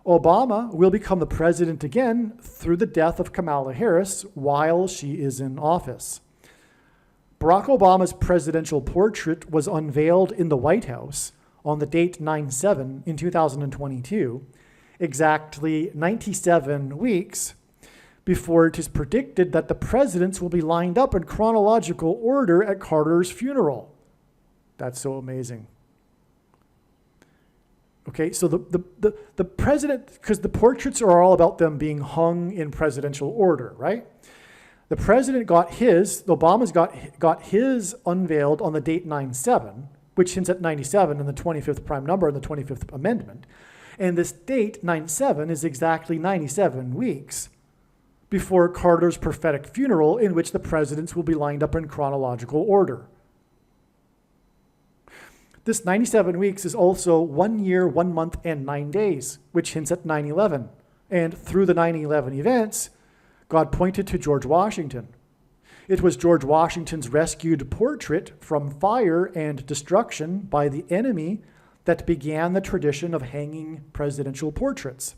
Obama will become the president again through the death of Kamala Harris while she is in office. Barack Obama's presidential portrait was unveiled in the White House on the date 9/7 in 2022, exactly 97 weeks before it is predicted that the presidents will be lined up in chronological order at Carter's funeral. That's so amazing. Okay, so the president, because the portraits are all about them being hung in presidential order, right? The president got his, Obama's got his unveiled on the date 9/7, which hints at 97 and the 25th prime number and the 25th Amendment. And this date, 9/7, is exactly 97 weeks before Carter's prophetic funeral, in which the presidents will be lined up in chronological order. This 97 weeks is also 1 year, 1 month, and 9 days, which hints at 9/11. And through the 9/11 events, God pointed to George Washington. It was George Washington's rescued portrait from fire and destruction by the enemy that began the tradition of hanging presidential portraits,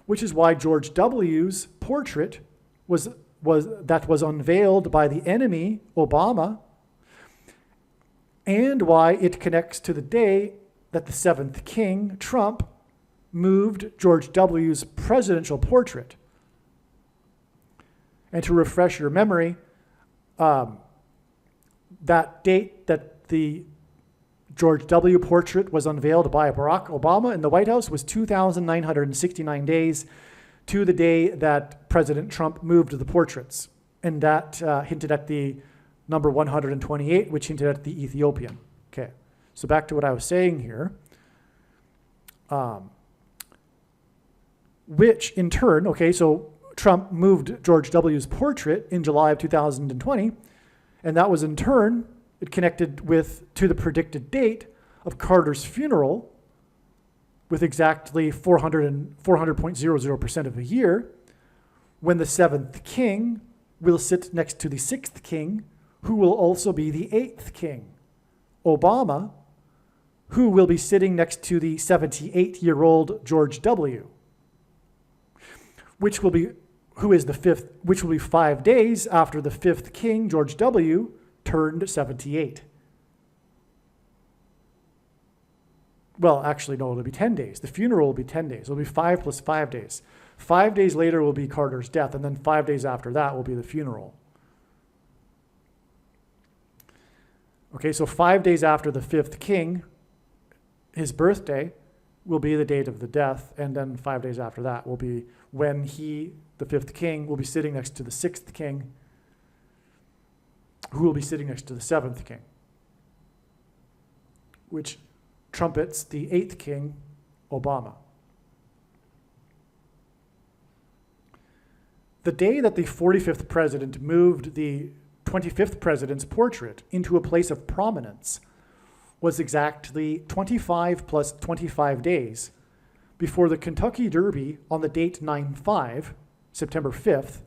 which is why George W.'s portrait was unveiled by the enemy, Obama, and why it connects to the day that the 7th king, Trump, moved George W.'s presidential portrait. And to refresh your memory, that date that the George W. portrait was unveiled by Barack Obama in the White House was 2,969 days to the day that President Trump moved the portraits. And that hinted at the number 128, which hinted at the Ethiopian. Okay, so back to what I was saying here. Which in turn, okay, so Trump moved George W.'s portrait in July of 2020, and that was in turn, it connected to the predicted date of Carter's funeral with exactly 400.00% of a year, when the 7th king will sit next to the 6th king, who will also be the 8th king, Obama, who will be sitting next to the 78-year-old George W., who is the fifth, which will be 5 days after the fifth king, George W., turned 78. Well, actually, no, it'll be 10 days. The funeral will be 10 days. It'll be 5 plus 5 days. 5 days later will be Carter's death, and then 5 days after that will be the funeral. Okay, so 5 days after the fifth king, his birthday, will be the date of the death, and then 5 days after that will be when he, the fifth king, will be sitting next to the sixth king, who will be sitting next to the seventh king, which trumpets the eighth king, Obama. The day that the 45th president moved the 25th president's portrait into a place of prominence was exactly 25 plus 25 days before the Kentucky Derby on the date 9/5, September 5th,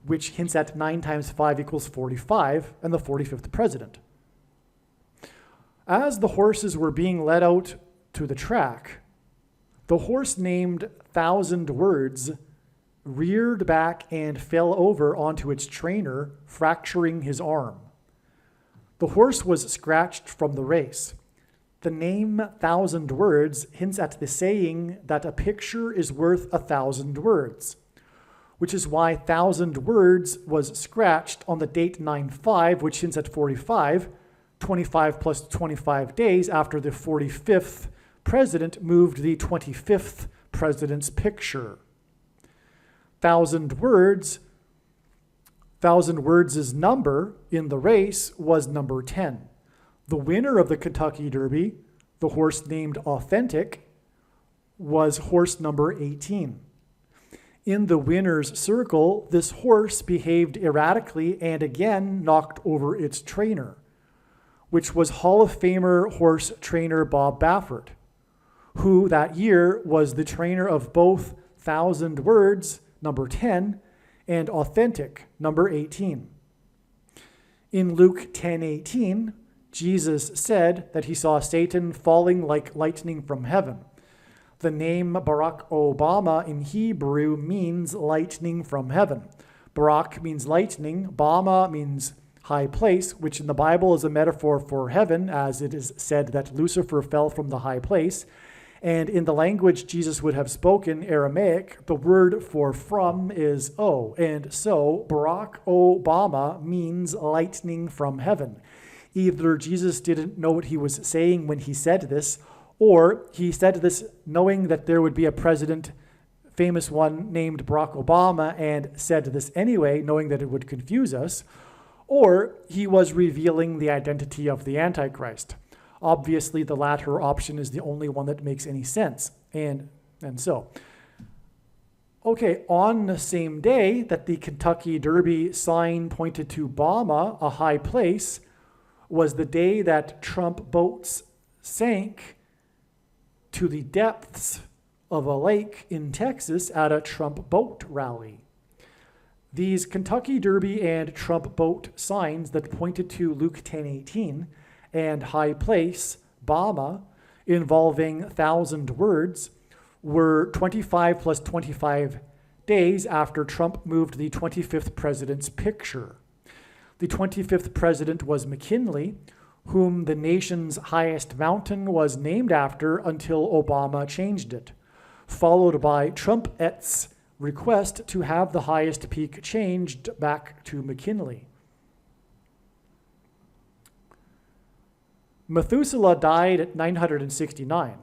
which hints at 9 times 5 equals 45, and the 45th president. As the horses were being led out to the track, the horse named Thousand Words reared back and fell over onto its trainer, fracturing his arm. The horse was scratched from the race. The name Thousand Words hints at the saying that a picture is worth 1,000 words, which is why Thousand Words was scratched on the date 9/5, which hints at 45, 25 plus 25 days after the 45th president moved the 25th president's picture. Thousand Words' number in the race was number 10. The winner of the Kentucky Derby, the horse named Authentic, was horse number 18. In the winner's circle, this horse behaved erratically and again knocked over its trainer, which was Hall of Famer horse trainer Bob Baffert, who that year was the trainer of both Thousand Words, number 10, and Authentic, number 18. In Luke 10:18, Jesus said that he saw Satan falling like lightning from heaven. The name Barack Obama in Hebrew means lightning from heaven. Barack means lightning, Obama means high place, which in the Bible is a metaphor for heaven, as it is said that Lucifer fell from the high place. And in the language Jesus would have spoken, Aramaic, the word for from is O. And so Barack Obama means lightning from heaven. Either Jesus didn't know what he was saying when he said this, or he said this knowing that there would be a president, famous one, named Barack Obama, and said this anyway, knowing that it would confuse us, or he was revealing the identity of the Antichrist. Obviously, the latter option is the only one that makes any sense. And so, okay, on the same day that the Kentucky Derby sign pointed to Bama, a high place, was the day that Trump boats sank to the depths of a lake in Texas at a Trump boat rally. These Kentucky Derby and Trump boat signs that pointed to Luke 10:18 and high place, Bama, involving Thousand Words, were 25 plus 25 days after Trump moved the 25th president's picture. The 25th president was McKinley, whom the nation's highest mountain was named after until Obama changed it, followed by Trumpet's request to have the highest peak changed back to McKinley. Methuselah died at 969.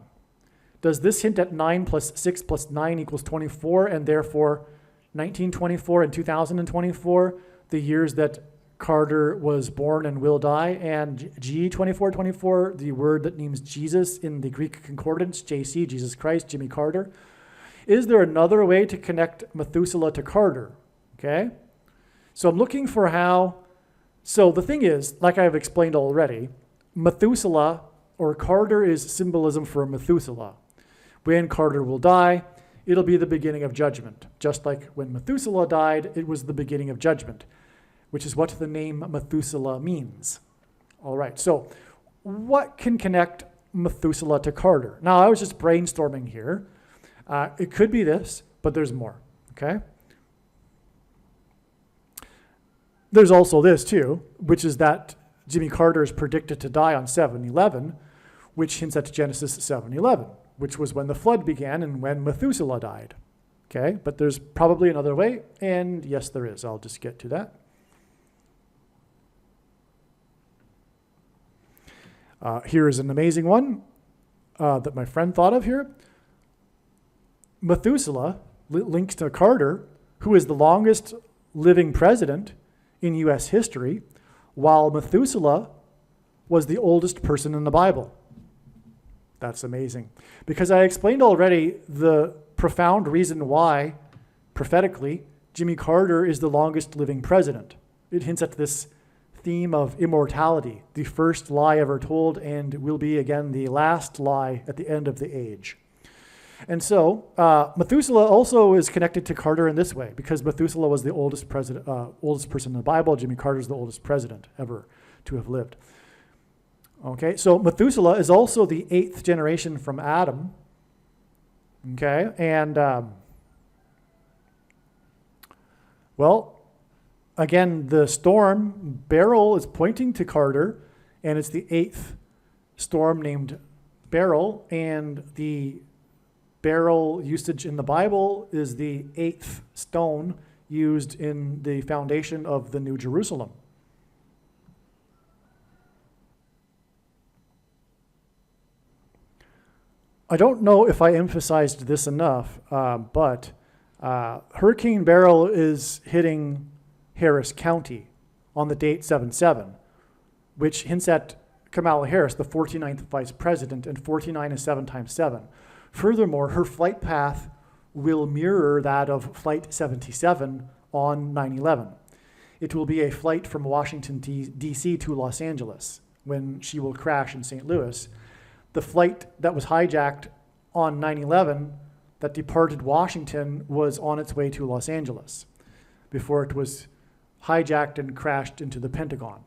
Does this hint at 9 plus 6 plus 9 equals 24, and therefore 1924 and 2024, the years that Carter was born and will die, and G2424, the word that means Jesus in the Greek concordance, JC, Jesus Christ, Jimmy Carter? Is there another way to connect Methuselah to Carter? Okay? So I'm looking for how. So the thing is, like I've explained already, Methuselah, or Carter, is symbolism for Methuselah. When Carter will die, it'll be the beginning of judgment. Just like when Methuselah died, it was the beginning of judgment, which is what the name Methuselah means. All right, so what can connect Methuselah to Carter? Now, I was just brainstorming here. It could be this, but there's more, okay? There's also this too, which is that Jimmy Carter is predicted to die on 7/11, which hints at Genesis 7/11, which was when the flood began and when Methuselah died. Okay, but there's probably another way, and yes, there is. I'll just get to that. Here is an amazing one that my friend thought of here. Methuselah links to Carter, who is the longest living president in U.S. history, while Methuselah was the oldest person in the Bible. That's amazing. Because I explained already the profound reason why, prophetically, Jimmy Carter is the longest living president. It hints at this theme of immortality, the first lie ever told, and will be again the last lie at the end of the age. And so Methuselah also is connected to Carter in this way, because Methuselah was the oldest person in the Bible. Jimmy Carter is the oldest president ever to have lived. Okay, so Methuselah is also the 8th generation from Adam. Okay, and well, again, the storm Beryl is pointing to Carter, and it's the 8th storm named Beryl, and the Beryl usage in the Bible is the 8th stone used in the foundation of the New Jerusalem. I don't know if I emphasized this enough, but Hurricane Beryl is hitting Harris County on the date 7/7, which hints at Kamala Harris, the 49th vice president, and 49 is 7 times 7. Furthermore, her flight path will mirror that of Flight 77 on 9/11. It will be a flight from Washington, D.C. to Los Angeles when she will crash in St. Louis. The flight that was hijacked on 9/11 that departed Washington was on its way to Los Angeles before it was hijacked and crashed into the Pentagon.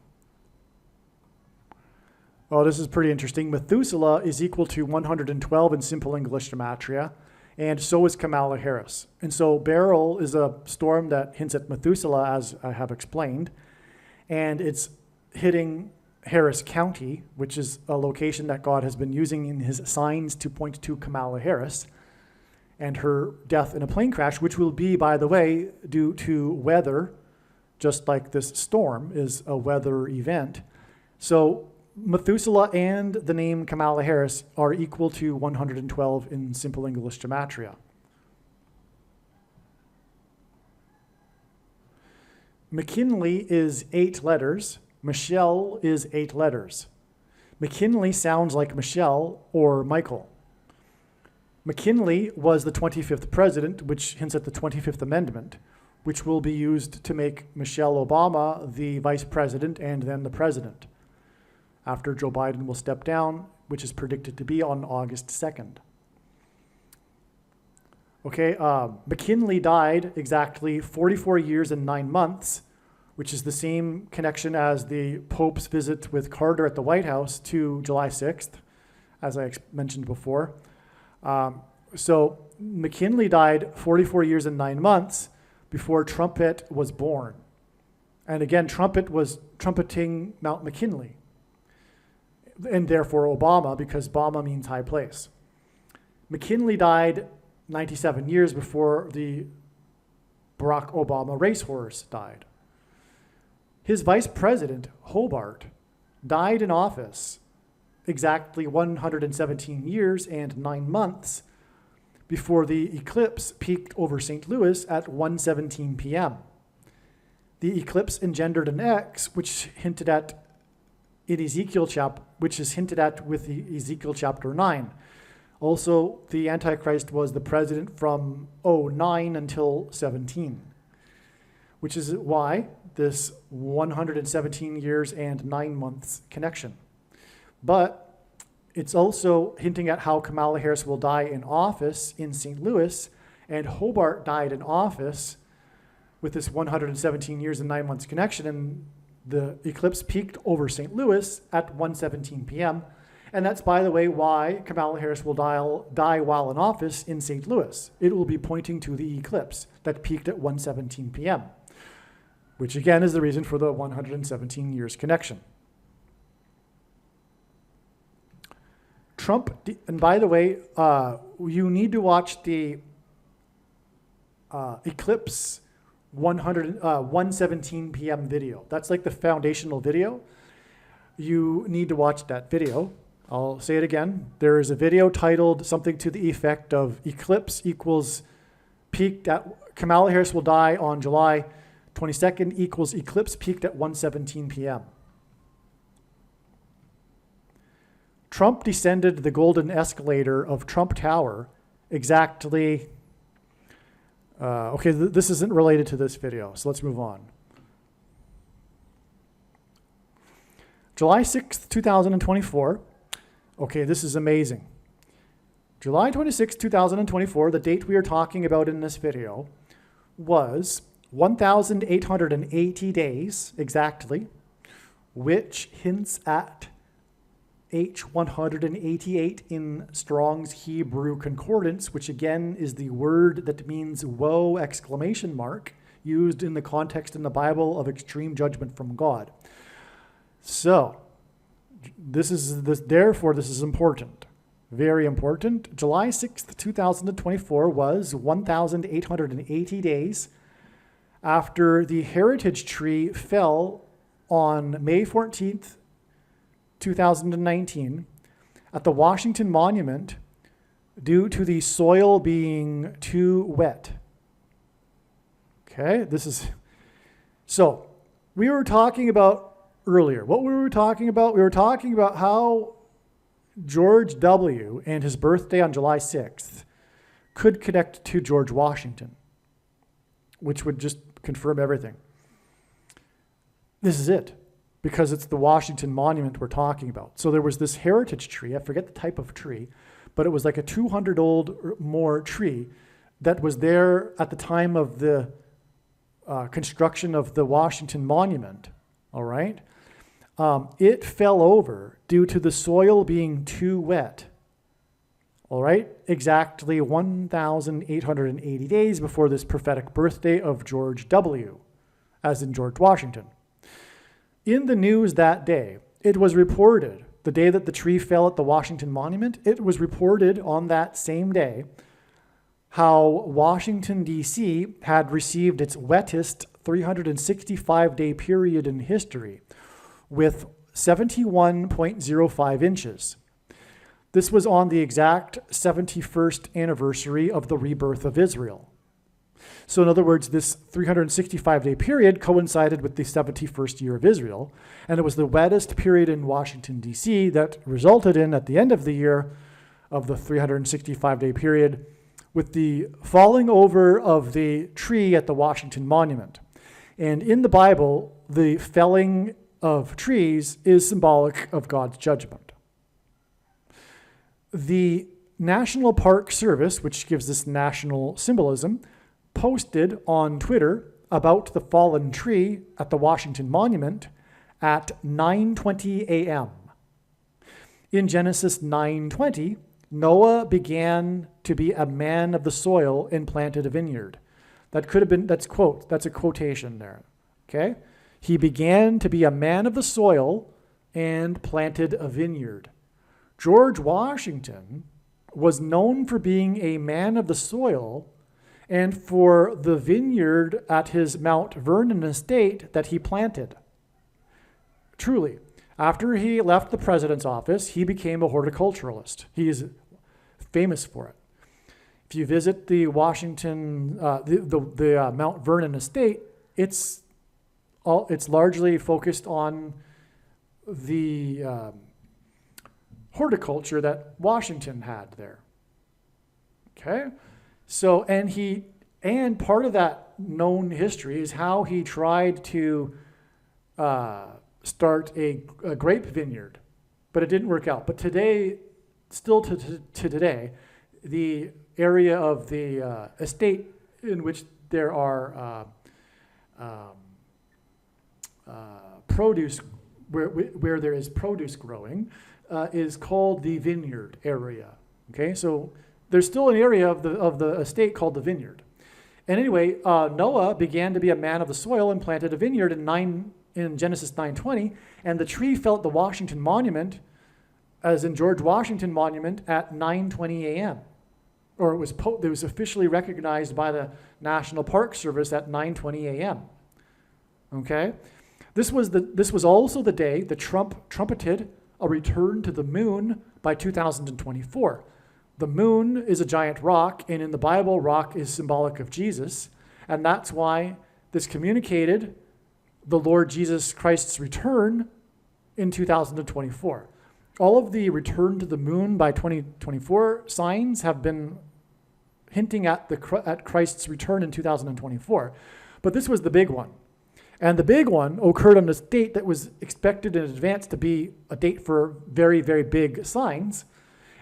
Oh, this is pretty interesting. Methuselah is equal to 112 in simple English gematria, and so is Kamala Harris. And so Beryl is a storm that hints at Methuselah, as I have explained, and it's hitting Harris County, which is a location that God has been using in his signs to point to Kamala Harris and her death in a plane crash, which will be, by the way, due to weather, just like this storm is a weather event. So Methuselah and the name Kamala Harris are equal to 112 in simple English gematria. McKinley is 8 letters. Michelle is 8 letters. McKinley sounds like Michelle or Michael. McKinley was the 25th president, which hints at the 25th Amendment, which will be used to make Michelle Obama the vice president and then the president, after Joe Biden will step down, which is predicted to be on August 2nd. Okay, McKinley died exactly 44 years and 9 months, which is the same connection as the Pope's visit with Carter at the White House to July 6th, as I mentioned before. So McKinley died 44 years and 9 months before Trumpet was born. And again, Trumpet was trumpeting Mount McKinley, and therefore Obama, because Obama means high place. McKinley died 97 years before the Barack Obama racehorse died. His vice president, Hobart, died in office exactly 117 years and 9 months before the eclipse peaked over St. Louis at 1:17 p.m. The eclipse engendered an X, which hinted at in Ezekiel which is hinted at with Ezekiel chapter 9. Also, the Antichrist was the president from 09 until 17, which is why this 117 years and 9 months connection. But it's also hinting at how Kamala Harris will die in office in St. Louis, and Hobart died in office with this 117 years and 9 months connection, and the eclipse peaked over St. Louis at 1:17 p.m., and that's, by the way, why Kamala Harris will die while in office in St. Louis. It will be pointing to the eclipse that peaked at 1:17 p.m., which again is the reason for the 117 years connection. Trump, and by the way, you need to watch the Eclipse 117 p.m. video. That's like the foundational video. You need to watch that video. I'll say it again. There is a video titled something to the effect of Eclipse equals peaked at, Kamala Harris will die on July 22nd equals Eclipse peaked at 1:17 p.m. Trump descended the golden escalator of Trump Tower exactly, this isn't related to this video, so let's move on. July 6th, 2024. Okay, this is amazing. July 26th, 2024, the date we are talking about in this video, was 1,880 days exactly, which hints at H188 in Strong's Hebrew Concordance, which again is the word that means woe exclamation mark, used in the context in the Bible of extreme judgment from God. So, therefore this is important. Very important. July 6th, 2024 was 1,880 days after the heritage tree fell on May 14th, 2019 at the Washington Monument due to the soil being too wet. Okay, so we were talking about earlier. What we were talking about? We were talking about how George W. and his birthday on July 6th could connect to George Washington, which would just confirm everything. This is it, because it's the Washington Monument we're talking about. So there was this heritage tree, I forget the type of tree, but it was like a 200-old or more tree that was there at the time of the construction of the Washington Monument, all right? It fell over due to the soil being too wet, all right? Exactly 1,880 days before this prophetic birthday of George W., as in George Washington. In the news that day, it was reported, the day that the tree fell at the Washington Monument, it was reported on that same day how Washington, D.C. had received its wettest 365-day period in history with 71.05 inches. This was on the exact 71st anniversary of the rebirth of Israel. So in other words, this 365-day period coincided with the 71st year of Israel, and it was the wettest period in Washington, D.C. that resulted in, at the end of the year of the 365-day period, with the falling over of the tree at the Washington Monument. And in the Bible, the felling of trees is symbolic of God's judgment. The National Park Service, which gives this national symbolism, posted on Twitter about the fallen tree at the Washington Monument at 9:20 a.m. In Genesis 9:20, Noah began to be a man of the soil and planted a vineyard. That could have been, that's a quotation there, okay? He began to be a man of the soil and planted a vineyard. George Washington was known for being a man of the soil and for the vineyard at his Mount Vernon estate that he planted. Truly, after he left the president's office, he became a horticulturalist. He is famous for it. If you visit the Washington, the Mount Vernon estate, it's largely focused on the horticulture that Washington had there. Okay? So, and part of that known history is how he tried to start a grape vineyard, but it didn't work out. But today, still to today, the area of the estate in which there are produce, where there is produce growing, is called the vineyard area. Okay, so there's still an area of the estate called the vineyard. And anyway, Noah began to be a man of the soil and planted a vineyard in Genesis 9:20, and the tree fell at the Washington Monument, as in George Washington Monument, at 9:20 a.m. Or it was officially recognized by the National Park Service at 9:20 a.m. Okay, this was also the day that Trump trumpeted a return to the moon by 2024. The moon is a giant rock, and in the Bible, rock is symbolic of Jesus, and that's why this communicated the Lord Jesus Christ's return in 2024. All of the return to the moon by 2024 signs have been hinting at Christ's return in 2024. But this was the big one. And the big one occurred on this date that was expected in advance to be a date for very, very big signs.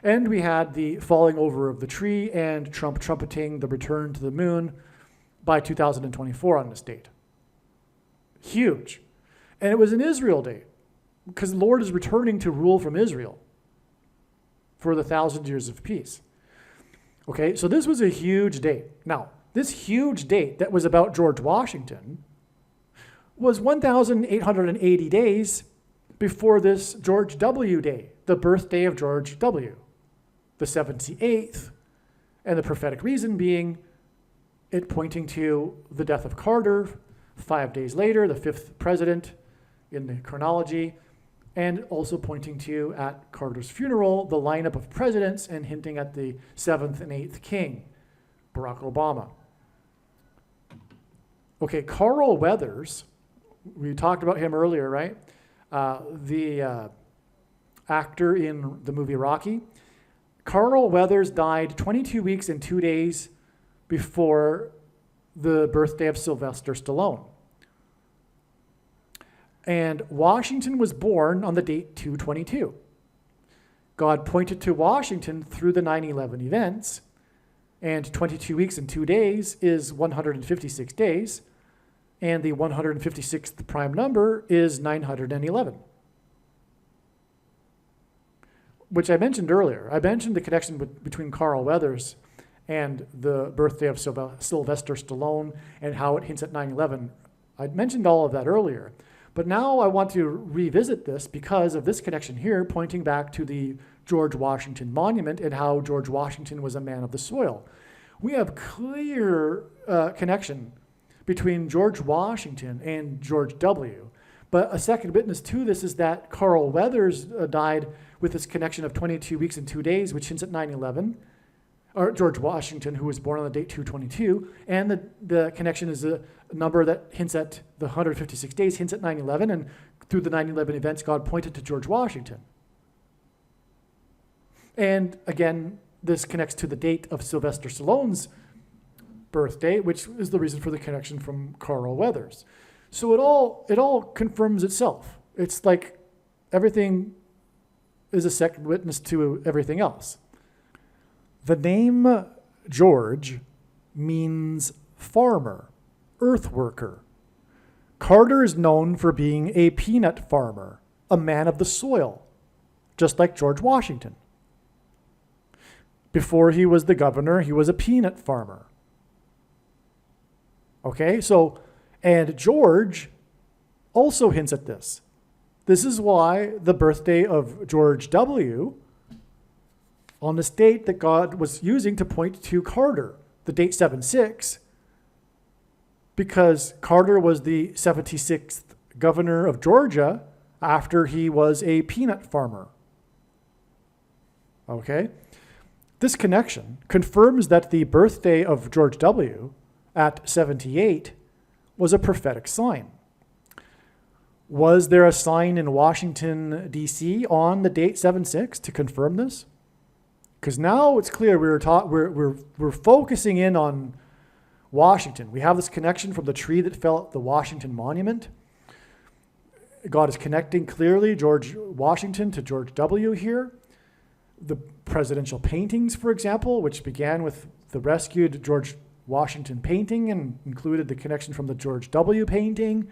And we had the falling over of the tree and Trump trumpeting the return to the moon by 2024 on this date. Huge. And it was an Israel date, because the Lord is returning to rule from Israel for the 1,000 years of peace. Okay, so this was a huge date. Now, this huge date that was about George Washington was 1,880 days before this George W. Day, the birthday of George W., the 78th, and the prophetic reason being it pointing to the death of Carter 5 days later, the 5th president in the chronology, and also pointing to, at Carter's funeral, the lineup of presidents and hinting at the 7th and 8th king, Barack Obama. Okay, Carl Weathers, we talked about him earlier, right? The actor in the movie Rocky. Carl Weathers died 22 weeks and 2 days before the birthday of Sylvester Stallone. And Washington was born on the date 2/22. God pointed to Washington through the 9/11 events, and 22 weeks and 2 days is 156 days, and the 156th prime number is 911. Which I mentioned earlier. I mentioned the connection between Carl Weathers and the birthday of Sylvester Stallone and how it hints at 9/11. I mentioned all of that earlier. But now I want to revisit this because of this connection here, pointing back to the George Washington Monument and how George Washington was a man of the soil. We have clear connection between George Washington and George W. But a second witness to this is that Carl Weathers died with this connection of 22 weeks and 2 days, which hints at 9/11, or George Washington, who was born on the date 2/22, and the connection is a number that hints at the 156 days, hints at 9/11, and through the 9/11 events, God pointed to George Washington. And again, this connects to the date of Sylvester Stallone's birthday, which is the reason for the connection from Carl Weathers. So it all confirms itself. It's like everything is a second witness to everything else. The name George means farmer, earth worker. Carter is known for being a peanut farmer, a man of the soil, just like George Washington. Before he was the governor, he was a peanut farmer. Okay, and George also hints at this. This is why the birthday of George W. on this date that God was using to point to Carter, the date 7/6, because Carter was the 76th governor of Georgia after he was a peanut farmer. Okay? This connection confirms that the birthday of George W. at 78 was a prophetic sign. Was there a sign in Washington, D.C. on the date 7/6 to confirm this? Because now it's clear we're focusing in on Washington. We have this connection from the tree that fell at the Washington Monument. God is connecting clearly George Washington to George W. here. The presidential paintings, for example, which began with the rescued George Washington painting and included the connection from the George W. painting.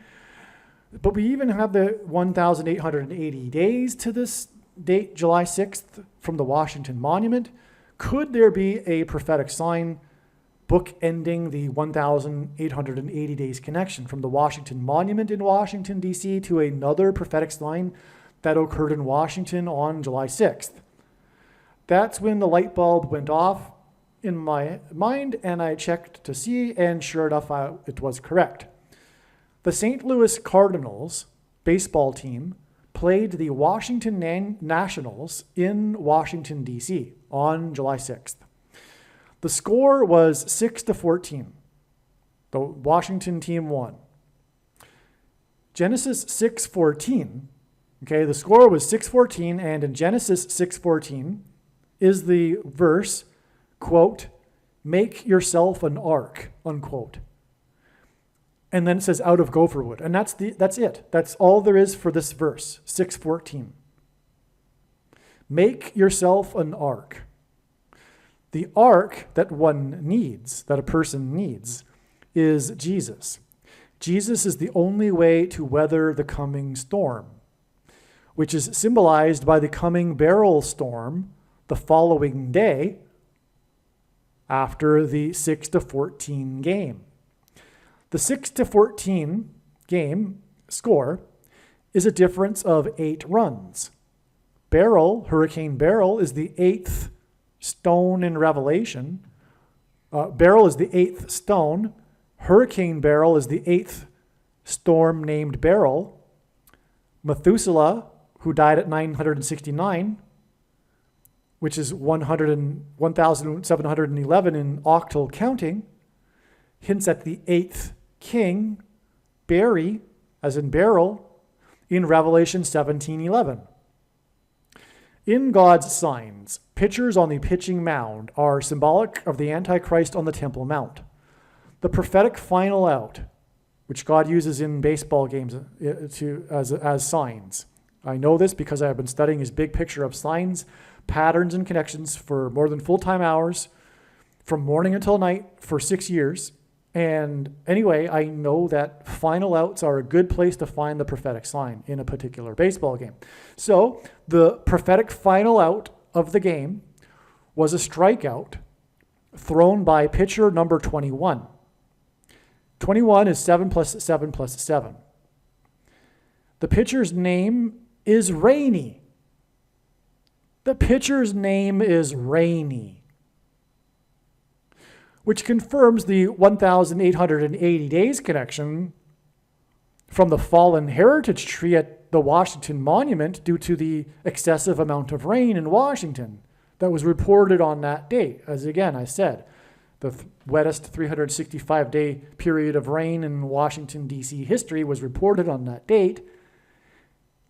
But we even have the 1,880 days to this date, July 6th, from the Washington Monument. Could there be a prophetic sign bookending the 1,880 days connection from the Washington Monument in Washington, D.C. to another prophetic sign that occurred in Washington on July 6th. That's when the light bulb went off in my mind, and I checked to see, and sure enough, it was correct. The St. Louis Cardinals baseball team played the Washington Nationals in Washington, D.C. on July 6th. The score was 6-14. The Washington team won. Genesis 6:14, okay, the score was 6-14, and in Genesis 6:14 is the verse, quote, "Make yourself an ark," unquote. And then it says out of gopher wood. And that's it. That's all there is for this verse, 6:14. Make yourself an ark. The ark that one needs, that a person needs, is Jesus. Jesus is the only way to weather the coming storm, which is symbolized by the coming beryl storm the following day after the 6-14 game. The 6-14 game score is a difference of 8 runs. Hurricane Beryl, is the 8th stone in Revelation. Beryl is the 8th stone. Hurricane Beryl is the 8th storm named Beryl. Methuselah, who died at 969, which is 1,711 in octal counting, hints at the 8th king, Beri, as in beryl, in Revelation 17:11. In God's signs, pitchers on the pitching mound are symbolic of the Antichrist on the Temple Mount. The prophetic final out, which God uses in baseball games as signs. I know this because I have been studying his big picture of signs, patterns, and connections for more than full-time hours, from morning until night for 6 years. And anyway, I know that final outs are a good place to find the prophetic sign in a particular baseball game. So the prophetic final out of the game was a strikeout thrown by pitcher number 21. 21 is 7 plus 7 plus 7. The pitcher's name is Rainy. The pitcher's name is Rainy, which confirms the 1,880 days connection from the fallen heritage tree at the Washington Monument due to the excessive amount of rain in Washington that was reported on that date. As again, I said, the wettest 365-day period of rain in Washington, D.C. history was reported on that date.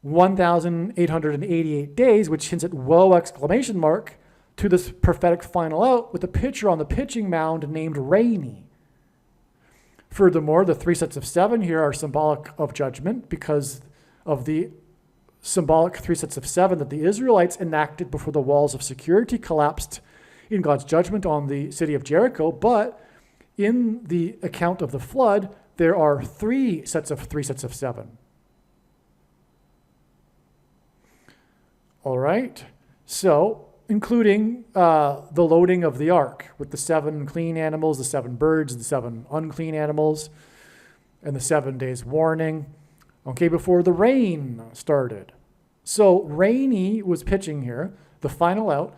1,888 days, which hints at whoa exclamation mark, to this prophetic final out with a pitcher on the pitching mound named Rainy. Furthermore, the 3 sets of 7 here are symbolic of judgment because of the symbolic 3 sets of 7 that the Israelites enacted before the walls of security collapsed in God's judgment on the city of Jericho. But in the account of the flood, there are 3 sets of 7. All right, so including the loading of the ark with the 7 clean animals, the 7 birds, the 7 unclean animals, and the 7 days warning, okay, before the rain started. So Rainy was pitching here, the final out.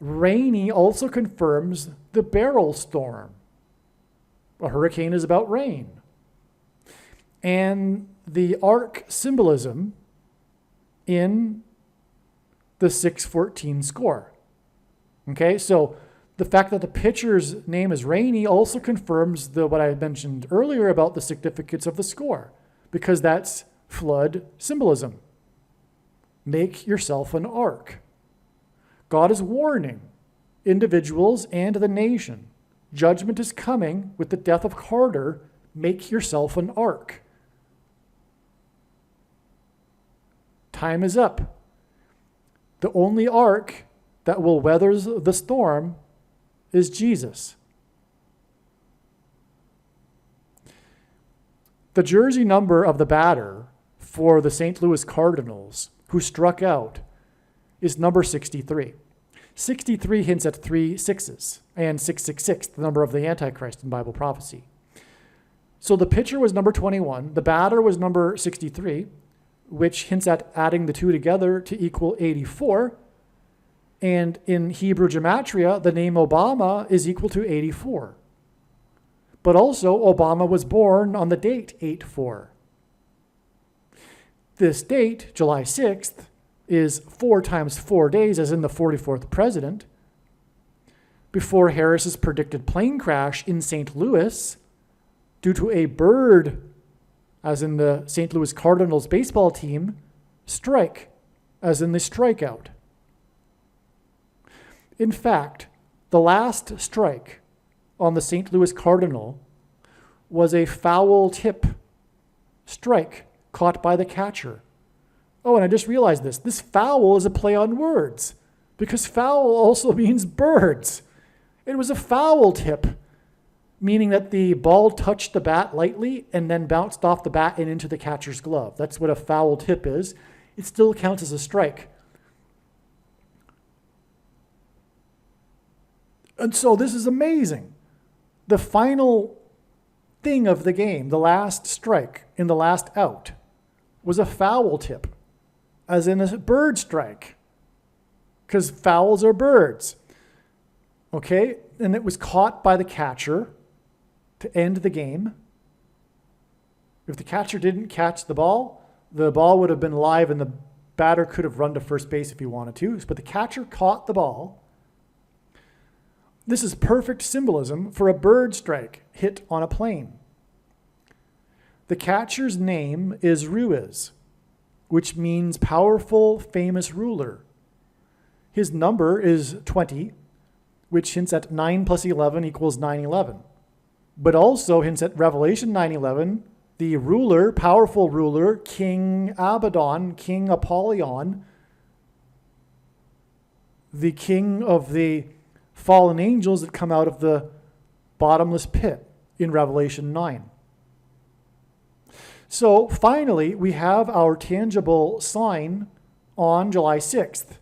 Rainy also confirms the beryl storm. A hurricane is about rain. And the ark symbolism in the 6:14 score. Okay, so the fact that the pitcher's name is Rainy also confirms what I mentioned earlier about the significance of the score, because that's flood symbolism. Make yourself an ark. God is warning individuals and the nation. Judgment is coming with the death of Carter. Make yourself an ark. Time is up. The only ark that will weather the storm is Jesus. The jersey number of the batter for the St. Louis Cardinals, who struck out, is number 63. 63 hints at 3 sixes, and 666, the number of the Antichrist in Bible prophecy. So the pitcher was number 21, the batter was number 63, which hints at adding the two together to equal 84. And in Hebrew gematria, the name Obama is equal to 84. But also, Obama was born on the date 8-4. This date, July 6th, is 4 times 4 days, as in the 44th president. Before Harris's predicted plane crash in St. Louis, due to a bird, as in the St. Louis Cardinals baseball team, strike, as in the strikeout. In fact, the last strike on the St. Louis Cardinal was a foul tip strike caught by the catcher. Oh, and I just realized this. This foul is a play on words because foul also means birds. It was a foul tip, meaning that the ball touched the bat lightly and then bounced off the bat and into the catcher's glove. That's what a foul tip is. It still counts as a strike. And so this is amazing. The final thing of the game, the last strike in the last out, was a foul tip, as in a bird strike, because fowls are birds. Okay? And it was caught by the catcher to end the game. If the catcher didn't catch the ball would have been live and the batter could have run to first base if he wanted to. But the catcher caught the ball. This is perfect symbolism for a bird strike hit on a plane. The catcher's name is Ruiz, which means powerful, famous ruler. His number is 20, which hints at 9 plus 11 equals 911. But also hints at Revelation 9:11, the ruler, powerful ruler, King Abaddon, King Apollyon, the king of the fallen angels that come out of the bottomless pit in Revelation 9. So finally, we have our tangible sign on July 6th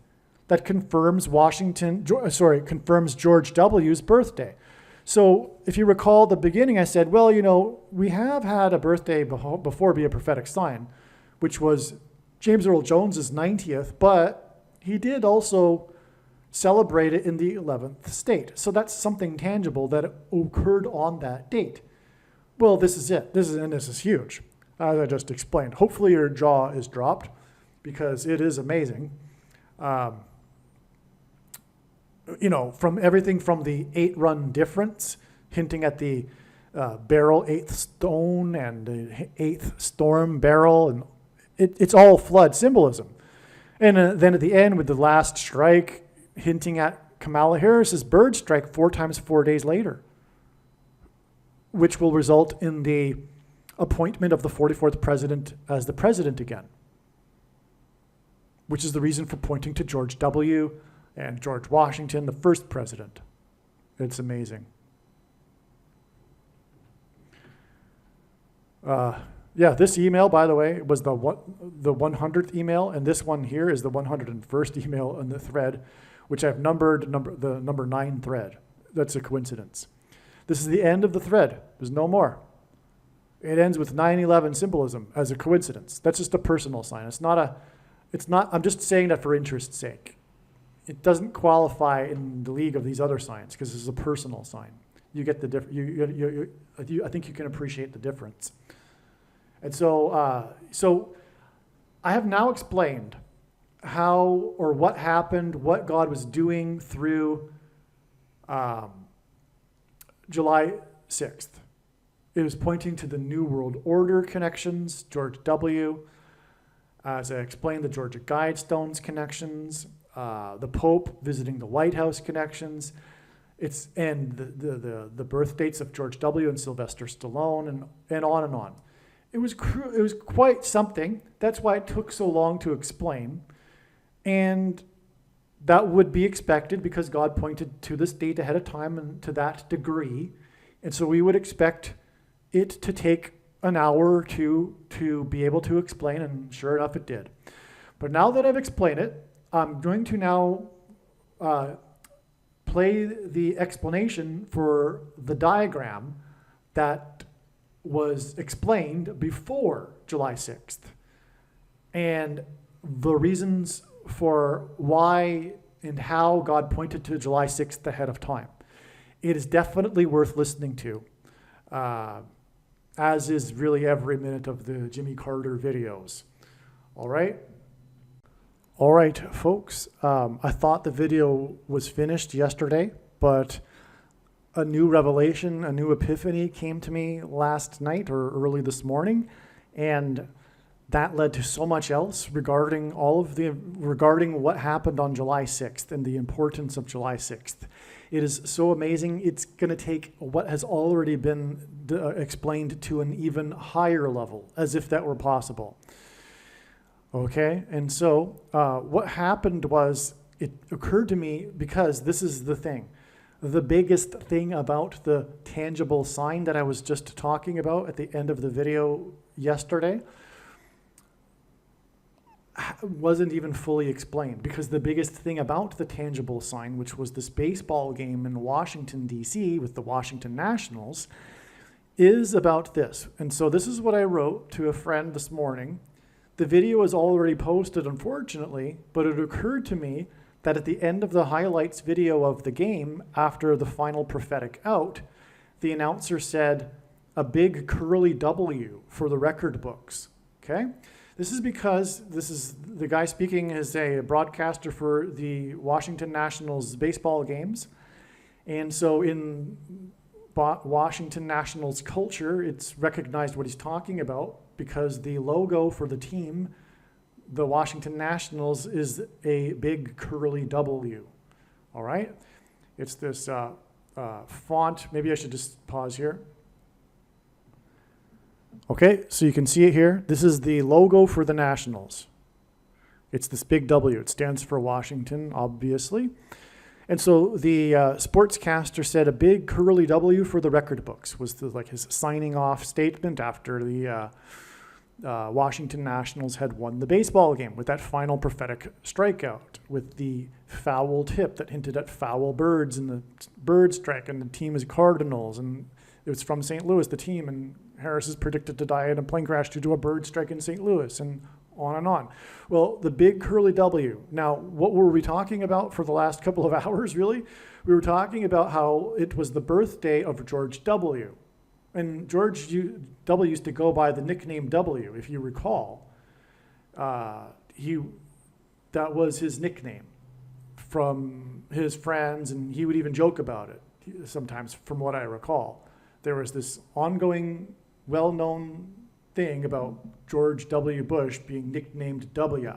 that confirms confirms George W.'s birthday. So if you recall the beginning, I said, well, we have had a birthday before be a prophetic sign, which was James Earl Jones's 90th, but he did also celebrate it in the 11th state. So that's something tangible that occurred on that date. Well, this is it. This is huge, as I just explained. Hopefully your jaw is dropped because it is amazing. From everything from the 8-run difference, hinting at the barrel 8th stone and the 8th storm barrel, and it's all flood symbolism. And then at the end with the last strike, hinting at Kamala Harris's bird strike 4 times 4 days later, which will result in the appointment of the 44th president as the president again, which is the reason for pointing to George W. and George Washington, the first president. It's amazing. This email, by the way, was the 100th email, and this one here is the 101st email in the thread, which I've numbered the number 9 thread. That's a coincidence. This is the end of the thread. There's no more. It ends with 9/11 symbolism as a coincidence. That's just a personal sign. I'm just saying that for interest's sake. It doesn't qualify in the league of these other signs because this is a personal sign. You get the I think you can appreciate the difference. And so I have now explained how or what happened, what God was doing through July 6th. It was pointing to the New World Order connections, George W. As I explained, the Georgia Guidestones connections, the Pope visiting the White House connections, and the birth dates of George W. and Sylvester Stallone, and on and on. It was quite something. That's why it took so long to explain. And that would be expected because God pointed to this date ahead of time and to that degree. And so we would expect it to take an hour or two to be able to explain, and sure enough it did. But now that I've explained it, I'm going to now play the explanation for the diagram that was explained before July 6th and the reasons for why and how God pointed to July 6th ahead of time. It is definitely worth listening to, as is really every minute of the Jimmy Carter videos. All right? All right, folks. I thought the video was finished yesterday, but a new revelation, a new epiphany came to me last night or early this morning, and that led to so much else regarding what happened on July 6th and the importance of July 6th. It is so amazing. It's going to take what has already been explained to an even higher level, as if that were possible. Okay, and so what happened was, it occurred to me, because this is the thing. The biggest thing about the tangible sign that I was just talking about at the end of the video yesterday wasn't even fully explained, because the biggest thing about the tangible sign, which was this baseball game in Washington, D.C. with the Washington Nationals, is about this. And so this is what I wrote to a friend this morning. The video is already posted, unfortunately, but it occurred to me that at the end of the highlights video of the game, after the final prophetic out, the announcer said, "A big curly W for the record books." Okay? This is because the guy speaking is a broadcaster for the Washington Nationals baseball games. And so in Washington Nationals culture, it's recognized what he's talking about, because the logo for the team, the Washington Nationals, is a big curly W. All right? It's this font. Maybe I should just pause here. Okay, so you can see it here. This is the logo for the Nationals. It's this big W. It stands for Washington, obviously. And so the sportscaster said, "A big curly W for the record books," was like his signing off statement after the Washington Nationals had won the baseball game with that final prophetic strikeout with the foul tip that hinted at foul birds in the bird strike, and the team is Cardinals, and it was from St. Louis, the team, and Harris is predicted to die in a plane crash due to a bird strike in St. Louis, and on and on. Well, the big curly W. Now, what were we talking about for the last couple of hours, really? We were talking about how it was the birthday of George W. And George W. used to go by the nickname W, if you recall. That was his nickname from his friends, and he would even joke about it sometimes, from what I recall. There was this ongoing, well-known thing about George W. Bush being nicknamed W.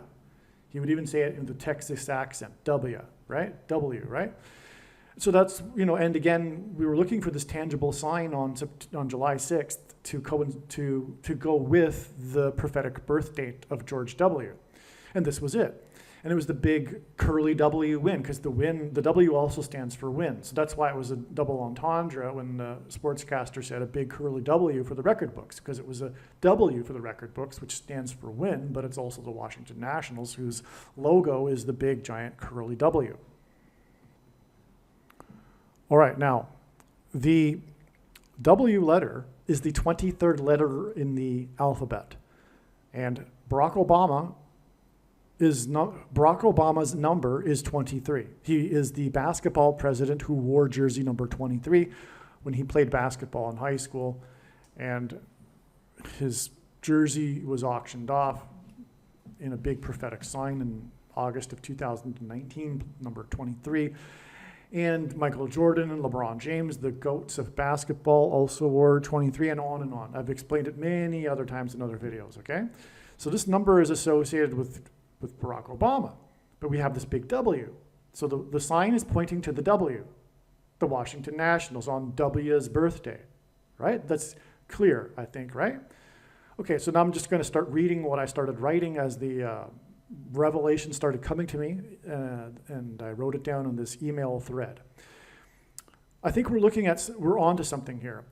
He would even say it in the Texas accent, W, right? W, right? So that's, and again, we were looking for this tangible sign on July 6th to go with the prophetic birth date of George W. And this was it. And it was the big curly W win, because the W also stands for win. So that's why it was a double entendre when the sportscaster said a big curly W for the record books, because it was a W for the record books, which stands for win, but it's also the Washington Nationals, whose logo is the big giant curly W. All right, now, the W letter is the 23rd letter in the alphabet. And Barack Obama's number is 23. He is the basketball president who wore jersey number 23 when he played basketball in high school, and his jersey was auctioned off in a big prophetic sign in August of 2019, number 23. And Michael Jordan and LeBron James, the GOATs of basketball, also wore 23, and on and on. I've explained it many other times in other videos, okay? So this number is associated with Barack Obama, but we have this big W. So the sign is pointing to the W, the Washington Nationals, on W's birthday, right? That's clear, I think, right? Okay, so now I'm just going to start reading what I started writing as the revelation started coming to me, and I wrote it down in this email thread. I think we're onto something here.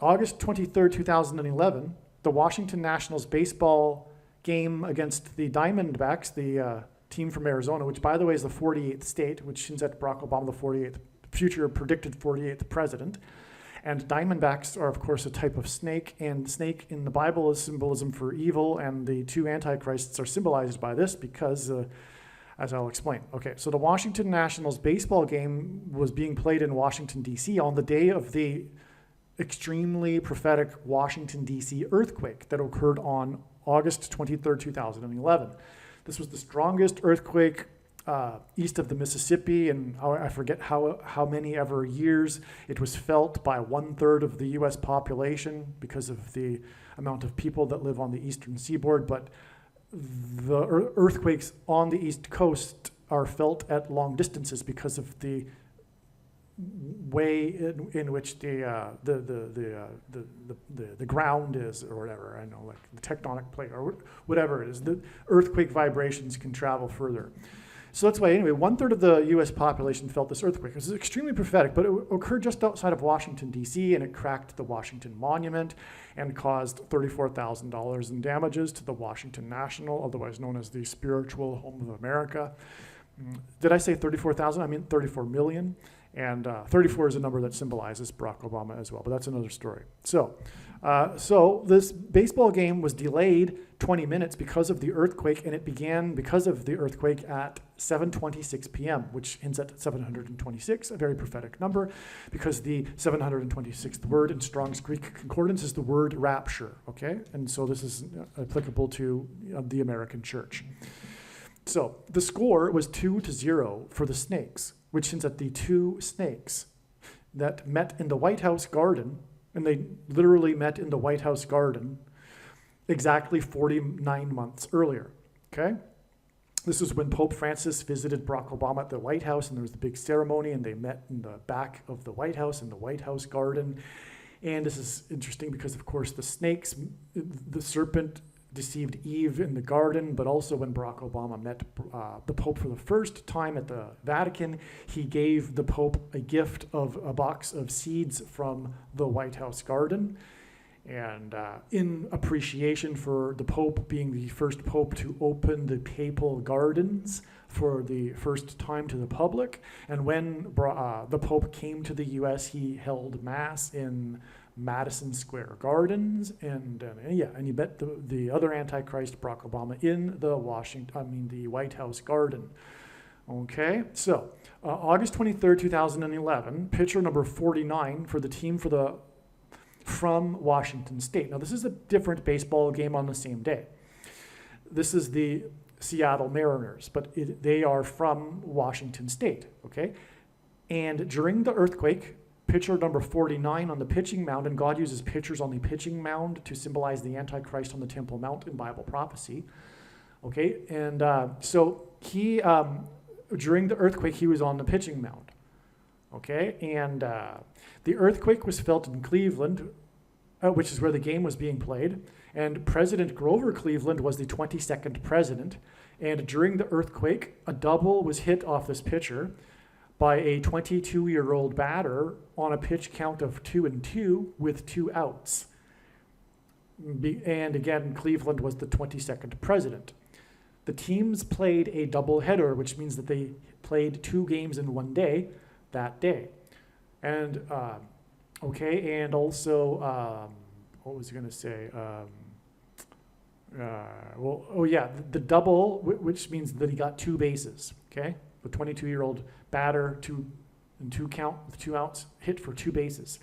August 23rd, 2011, the Washington Nationals baseball game against the Diamondbacks, the team from Arizona, which by the way is the 48th state, which hints at Barack Obama, the 48th future predicted 48th president. And diamondbacks are, of course, a type of snake, and snake in the Bible is symbolism for evil, and the two antichrists are symbolized by this because, as I'll explain. Okay, so the Washington Nationals baseball game was being played in Washington, D.C. on the day of the extremely prophetic Washington, D.C. earthquake that occurred on August 23rd, 2011. This was the strongest earthquake east of the Mississippi, and I forget how many ever years. It was felt by 1/3 of the U.S. population because of the amount of people that live on the eastern seaboard, but the earthquakes on the East Coast are felt at long distances because of the way in which the ground is, or whatever. I know, like the tectonic plate or whatever it is. The earthquake vibrations can travel further. So that's why, anyway, 1/3 of the U.S. population felt this earthquake. It was extremely prophetic, but it occurred just outside of Washington, D.C., and it cracked the Washington Monument and caused $34,000 in damages to the Washington National, otherwise known as the spiritual home of America. Did I say 34,000? I mean 34 million. And 34 is a number that symbolizes Barack Obama as well, but that's another story. So this baseball game was delayed 20 minutes because of the earthquake, and it began because of the earthquake at 7:26 p.m., which hints at 726, a very prophetic number, because the 726th word in Strong's Greek Concordance is the word rapture, okay? And so this is applicable to the American church. So the score was 2-0 for the Snakes, which hints at the two snakes that met in the White House garden, and they literally met in the White House garden exactly 49 months earlier, okay? This was when Pope Francis visited Barack Obama at the White House, and there was the big ceremony, and they met in the back of the White House, in the White House garden. And this is interesting because, of course, the snakes, the serpent deceived Eve in the garden, but also when Barack Obama met the Pope for the first time at the Vatican, he gave the Pope a gift of a box of seeds from the White House garden. And in appreciation for the Pope being the first Pope to open the papal gardens for the first time to the public, and when the Pope came to the U.S., he held Mass in Madison Square Gardens, and he met the other Antichrist, Barack Obama, in the the White House garden. Okay, so August 23rd, 2011, pitcher number 49 for the team from Washington State. Now, this is a different baseball game on the same day. This is the Seattle Mariners, but they are from Washington State, okay? And during the earthquake, pitcher number 49 on the pitching mound, and God uses pitchers on the pitching mound to symbolize the Antichrist on the Temple Mount in Bible prophecy, okay? And so he, during the earthquake, he was on the pitching mound, okay? And the earthquake was felt in Cleveland, which is where the game was being played, and President Grover Cleveland was the 22nd president, and during the earthquake, a double was hit off this pitcher by a 22-year-old batter on a pitch count of 2-2 with 2 outs. And again, Cleveland was the 22nd president. The teams played a doubleheader, which means that they played 2 games in one day that day. And, and also, what was I going to say? The double, which means that he got 2 bases, okay? The 22-year-old batter, 2 outs, hit for 2 bases.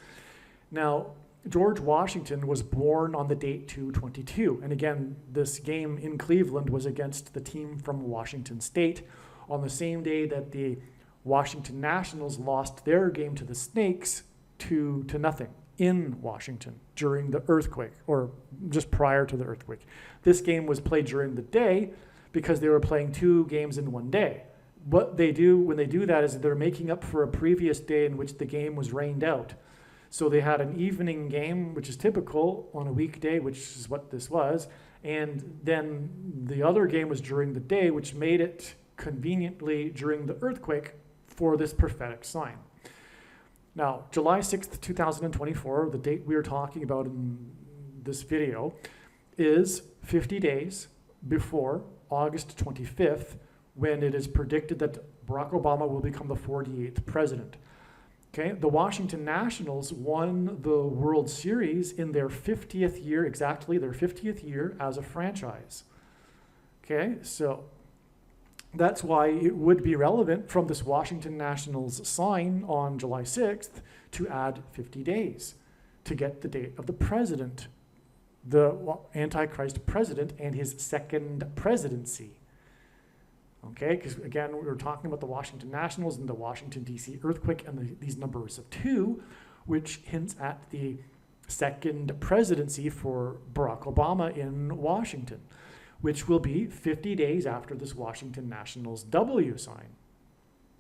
Now, George Washington was born on the date 2/22, and again, this game in Cleveland was against the team from Washington State on the same day that the Washington Nationals lost their game to the Snakes 2-0 in Washington during the earthquake, or just prior to the earthquake. This game was played during the day because they were playing 2 games in one day. What they do when they do that is they're making up for a previous day in which the game was rained out. So they had an evening game, which is typical on a weekday, which is what this was, and then the other game was during the day, which made it conveniently during the earthquake for this prophetic sign. Now, July 6th, 2024, the date we are talking about in this video, is 50 days before August 25th, when it is predicted that Barack Obama will become the 48th president. Okay, the Washington Nationals won the World Series in their 50th year, exactly their 50th year as a franchise. Okay, so that's why it would be relevant from this Washington Nationals sign on July 6th to add 50 days to get the date of the president, the Antichrist president, and his second presidency. Okay, because again, we were talking about the Washington Nationals and the Washington, D.C. earthquake and these numbers of 2, which hints at the second presidency for Barack Obama in Washington, which will be 50 days after this Washington Nationals W sign.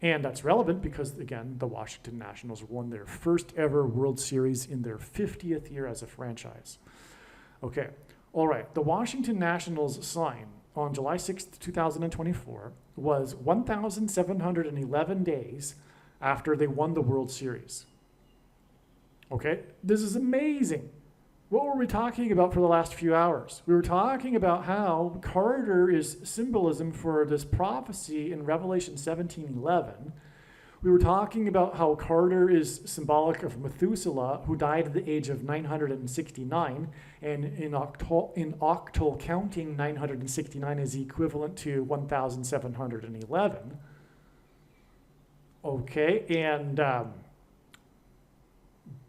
And that's relevant because, again, the Washington Nationals won their first ever World Series in their 50th year as a franchise. Okay, all right. The Washington Nationals sign on July 6th, 2024 was 1,711 days after they won the World Series. Okay, this is amazing. What were we talking about for the last few hours? We were talking about how Carter is symbolism for this prophecy in Revelation 17:11. We were talking about how Carter is symbolic of Methuselah, who died at the age of 969, and in octal counting, 969 is equivalent to 1,711. Okay, and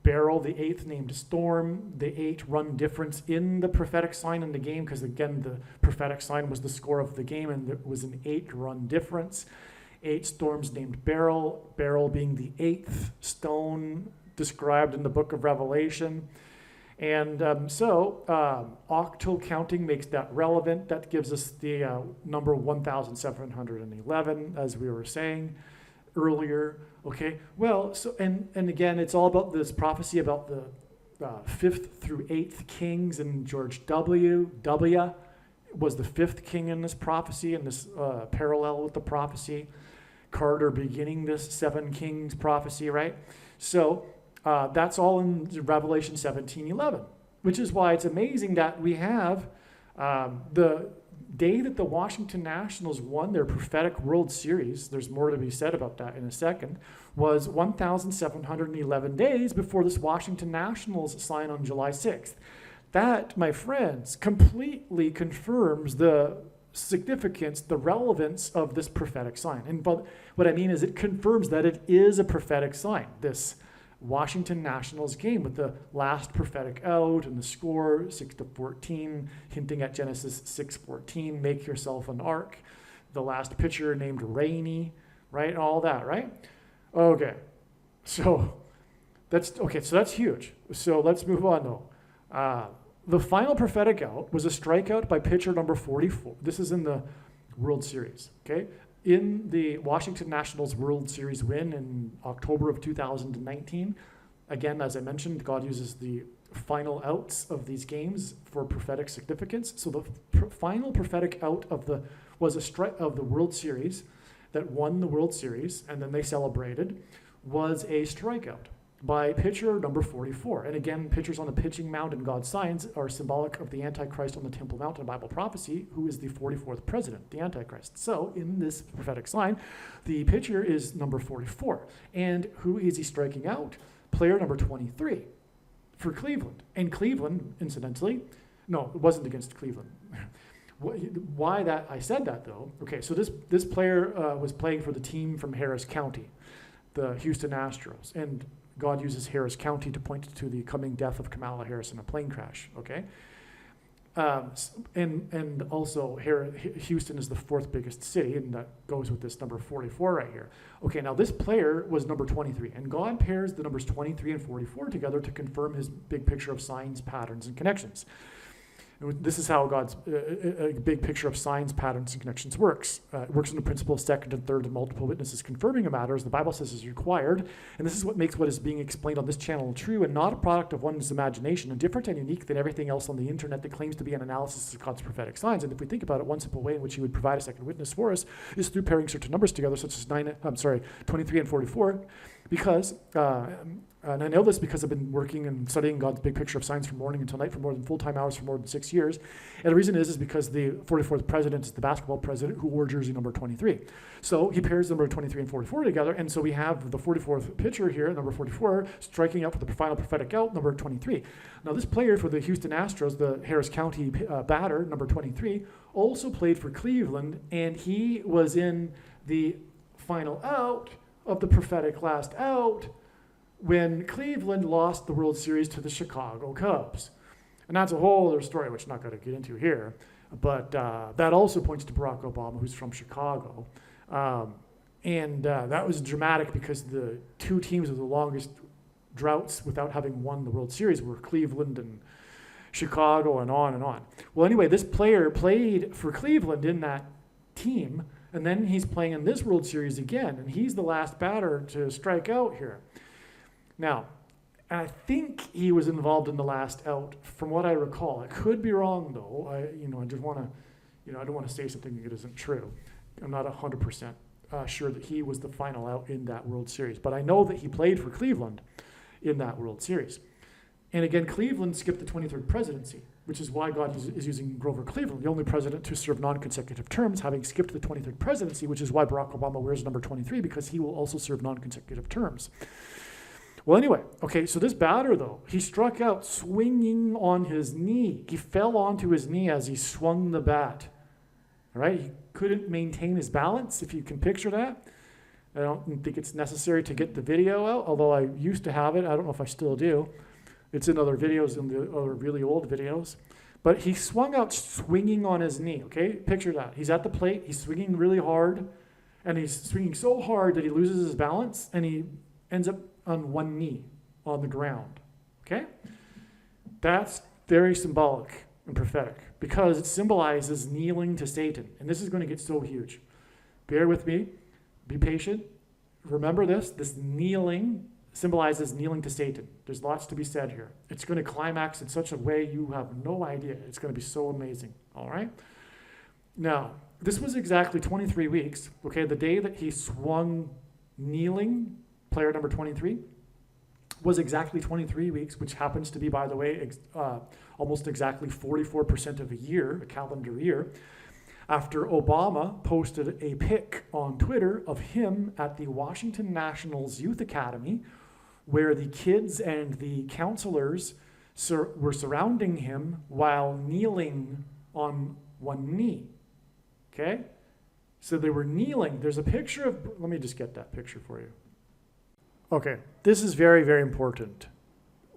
Beryl, the 8th named Storm, the 8 run difference in the prophetic sign in the game, because again, the prophetic sign was the score of the game, and there was an 8 run difference. 8 storms named Beryl, Beryl being the 8th stone described in the book of Revelation. And octal counting makes that relevant. That gives us the number 1,711, as we were saying earlier. Okay, well, so and again, it's all about this prophecy about the 5th through 8th kings, and George W was the 5th king in this prophecy, and this parallel with the prophecy. Carter beginning this 7 kings prophecy, right? So that's all in Revelation 17:11, which is why it's amazing that we have the day that the Washington Nationals won their prophetic World Series, there's more to be said about that in a second, was 1,711 days before this Washington Nationals sign on July 6th. That, my friends, completely confirms the significance, the relevance of this prophetic sign. And but what I mean is it confirms that it is a prophetic sign, this Washington Nationals game with the last prophetic out and the score 6-14, hinting at Genesis 6:14, make yourself an ark, the last pitcher named Rainy, right? All that, right? Okay, so that's huge. So let's move on though. The final prophetic out was a strikeout by pitcher number 44. This is in the World Series, okay? In the Washington Nationals World Series win in October of 2019, again, as I mentioned, God uses the final outs of these games for prophetic significance. So the final prophetic out of the World Series that won the World Series, and then they celebrated, was a strikeout by pitcher number 44. And again, pitchers on the pitching mound in God's signs are symbolic of the Antichrist on the Temple Mount in Bible prophecy, who is the 44th president, the Antichrist. So in this prophetic sign, the pitcher is number 44. And who is he striking out? Player number 23 for Cleveland. And Cleveland, incidentally, no, it wasn't against Cleveland. Why that I said that though? Okay, so this player was playing for the team from Harris County, the Houston Astros, and God uses Harris County to point to the coming death of Kamala Harris in a plane crash, okay? And also Houston is the 4th biggest city, and that goes with this number 44 right here. Okay, now this player was number 23, and God pairs the numbers 23 and 44 together to confirm his big picture of signs, patterns, and connections. This is how God's a big picture of signs, patterns, and connections works. It works on the principle of second and third and multiple witnesses confirming a matter, as the Bible says is required. And this is what makes what is being explained on this channel true and not a product of one's imagination, and different and unique than everything else on the internet that claims to be an analysis of God's prophetic signs. And if we think about it, one simple way in which he would provide a second witness for us is through pairing certain numbers together, such as 23 and 44, Because, and I know this because I've been working and studying God's big picture of science from morning until night for more than full-time hours for more than 6 years. And the reason is because the 44th president is the basketball president who wore jersey number 23. So he pairs number 23 and 44 together, and so we have the 44th pitcher here, number 44, striking out for the final prophetic out, number 23. Now this player for the Houston Astros, the Harris County batter, number 23, also played for Cleveland, and he was in the final out of the prophetic last out when Cleveland lost the World Series to the Chicago Cubs. And that's a whole other story, which I'm not going to get into here. But that also points to Barack Obama, who's from Chicago. And that was dramatic because the two teams with the longest droughts without having won the World Series were Cleveland and Chicago and on and on. Well, anyway, this player played for Cleveland in that team, and then he's playing in this World Series again, and he's the last batter to strike out here. Now, I think he was involved in the last out, from what I recall. I could be wrong, though. I just want to, I don't want to say something that isn't true. I'm not 100% sure that he was the final out in that World Series, but I know that he played for Cleveland in that World Series. And again, Cleveland skipped the 23rd presidency, which is why God is using Grover Cleveland, the only president to serve non-consecutive terms, having skipped the 23rd presidency, which is why Barack Obama wears number 23, because he will also serve non-consecutive terms. Well, anyway, okay, so this batter, though, he struck out swinging on his knee. He fell onto his knee as he swung the bat. All right, he couldn't maintain his balance, if you can picture that. I don't think it's necessary to get the video out, although I used to have it. I don't know if I still do. It's in other videos, in the other really old videos. But he swung out swinging on his knee, okay? Picture that. He's at the plate, he's swinging really hard, and he's swinging so hard that he loses his balance, and he ends up on one knee on the ground, okay? That's very symbolic and prophetic because it symbolizes kneeling to Satan. And this is going to get so huge. Bear with me. Be patient. Remember this kneeling symbolizes kneeling to Satan. There's lots to be said here. It's going to climax in such a way you have no idea. It's going to be so amazing, all right? Now, this was exactly 23 weeks, okay? The day that he swung kneeling, player number 23, was exactly 23 weeks, which happens to be, by the way, almost exactly 44% of a year, a calendar year, after Obama posted a pic on Twitter of him at the Washington Nationals Youth Academy, where the kids and the counselors were surrounding him while kneeling on one knee. Okay? So they were kneeling. There's a picture of, let me just get that picture for you. Okay, this is very, very important.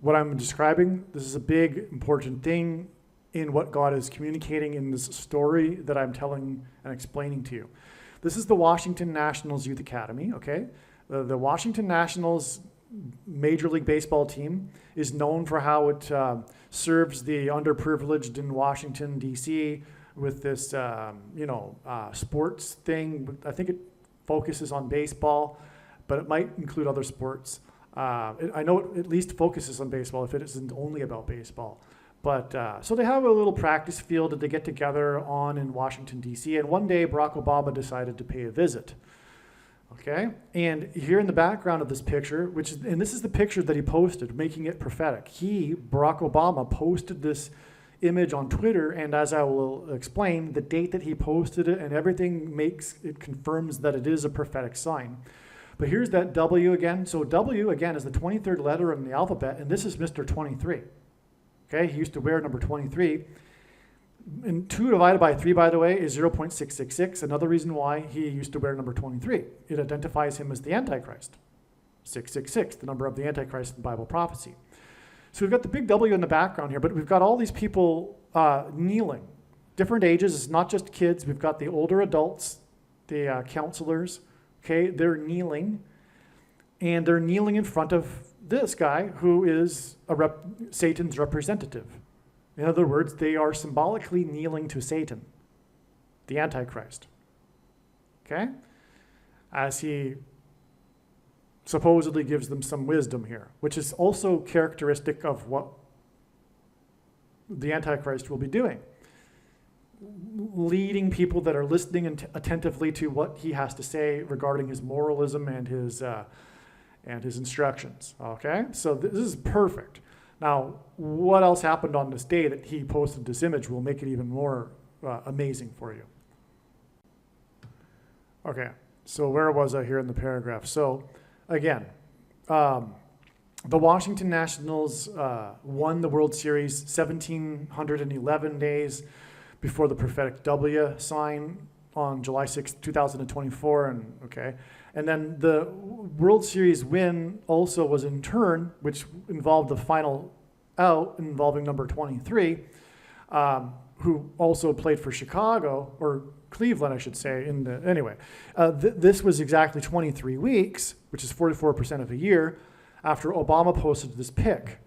What I'm describing, this is a big, important thing in what God is communicating in this story that I'm telling and explaining to you. This is the Washington Nationals Youth Academy, okay? The Washington Nationals Major League Baseball team is known for how it serves the underprivileged in Washington, D.C. with this, sports thing. I think it focuses on baseball, but it might include other sports. I know it at least focuses on baseball if it isn't only about baseball. But so they have a little practice field that they get together on in Washington, D.C. And one day, Barack Obama decided to pay a visit. Okay? And here in the background of this picture, and this is the picture that he posted, making it prophetic. Barack Obama, posted this image on Twitter, and as I will explain, the date that he posted it and everything confirms that it is a prophetic sign. But here's that W again. So W, again, is the 23rd letter in the alphabet, and this is Mr. 23. Okay, he used to wear number 23. And 2 divided by 3, by the way, is 0.666. Another reason why he used to wear number 23. It identifies him as the Antichrist. 666, the number of the Antichrist in Bible prophecy. So we've got the big W in the background here, but we've got all these people kneeling. Different ages. It's not just kids. We've got the older adults, the counselors. Okay, they're kneeling. And they're kneeling in front of this guy who is Satan's representative. In other words, they are symbolically kneeling to Satan, the Antichrist. Okay? As he supposedly gives them some wisdom here, which is also characteristic of what the Antichrist will be doing. Leading people that are listening attentively to what he has to say regarding his moralism and his and his instructions. Okay, so this is perfect. Now, what else happened on this day that he posted this image will make it even more amazing for you. Okay, so where was I here in the paragraph? So again, the Washington Nationals won the World Series 1,711 days before the prophetic W sign on July 6, 2024, and then the World Series win also was in turn, which involved the final out involving number 23, who also played for Chicago, or Cleveland, I should say. This was exactly 23 weeks, which is 44% of a year, after Obama posted this pic.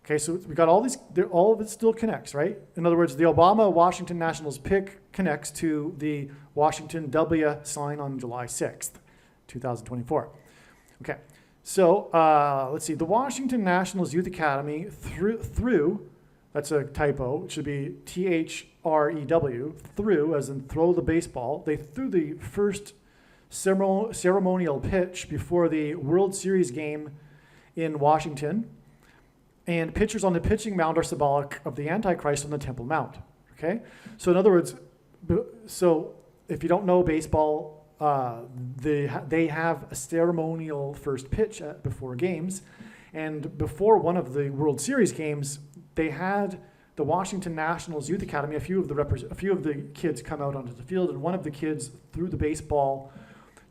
Okay, so we got all these, all of it still connects, right? In other words, the Obama Washington Nationals pic connects to the Washington W sign on July 6th, 2024. Okay, so let's see. The Washington Nationals Youth Academy threw, that's a typo, it should be THREW, threw, as in throw the baseball. They threw the first ceremonial pitch before the World Series game in Washington. And pitchers on the pitching mound are symbolic of the Antichrist on the Temple Mount. Okay? So in other words, so if you don't know baseball, they have a ceremonial first pitch before games. And before one of the World Series games, they had the Washington Nationals Youth Academy, a few of the kids come out onto the field, and one of the kids threw the baseball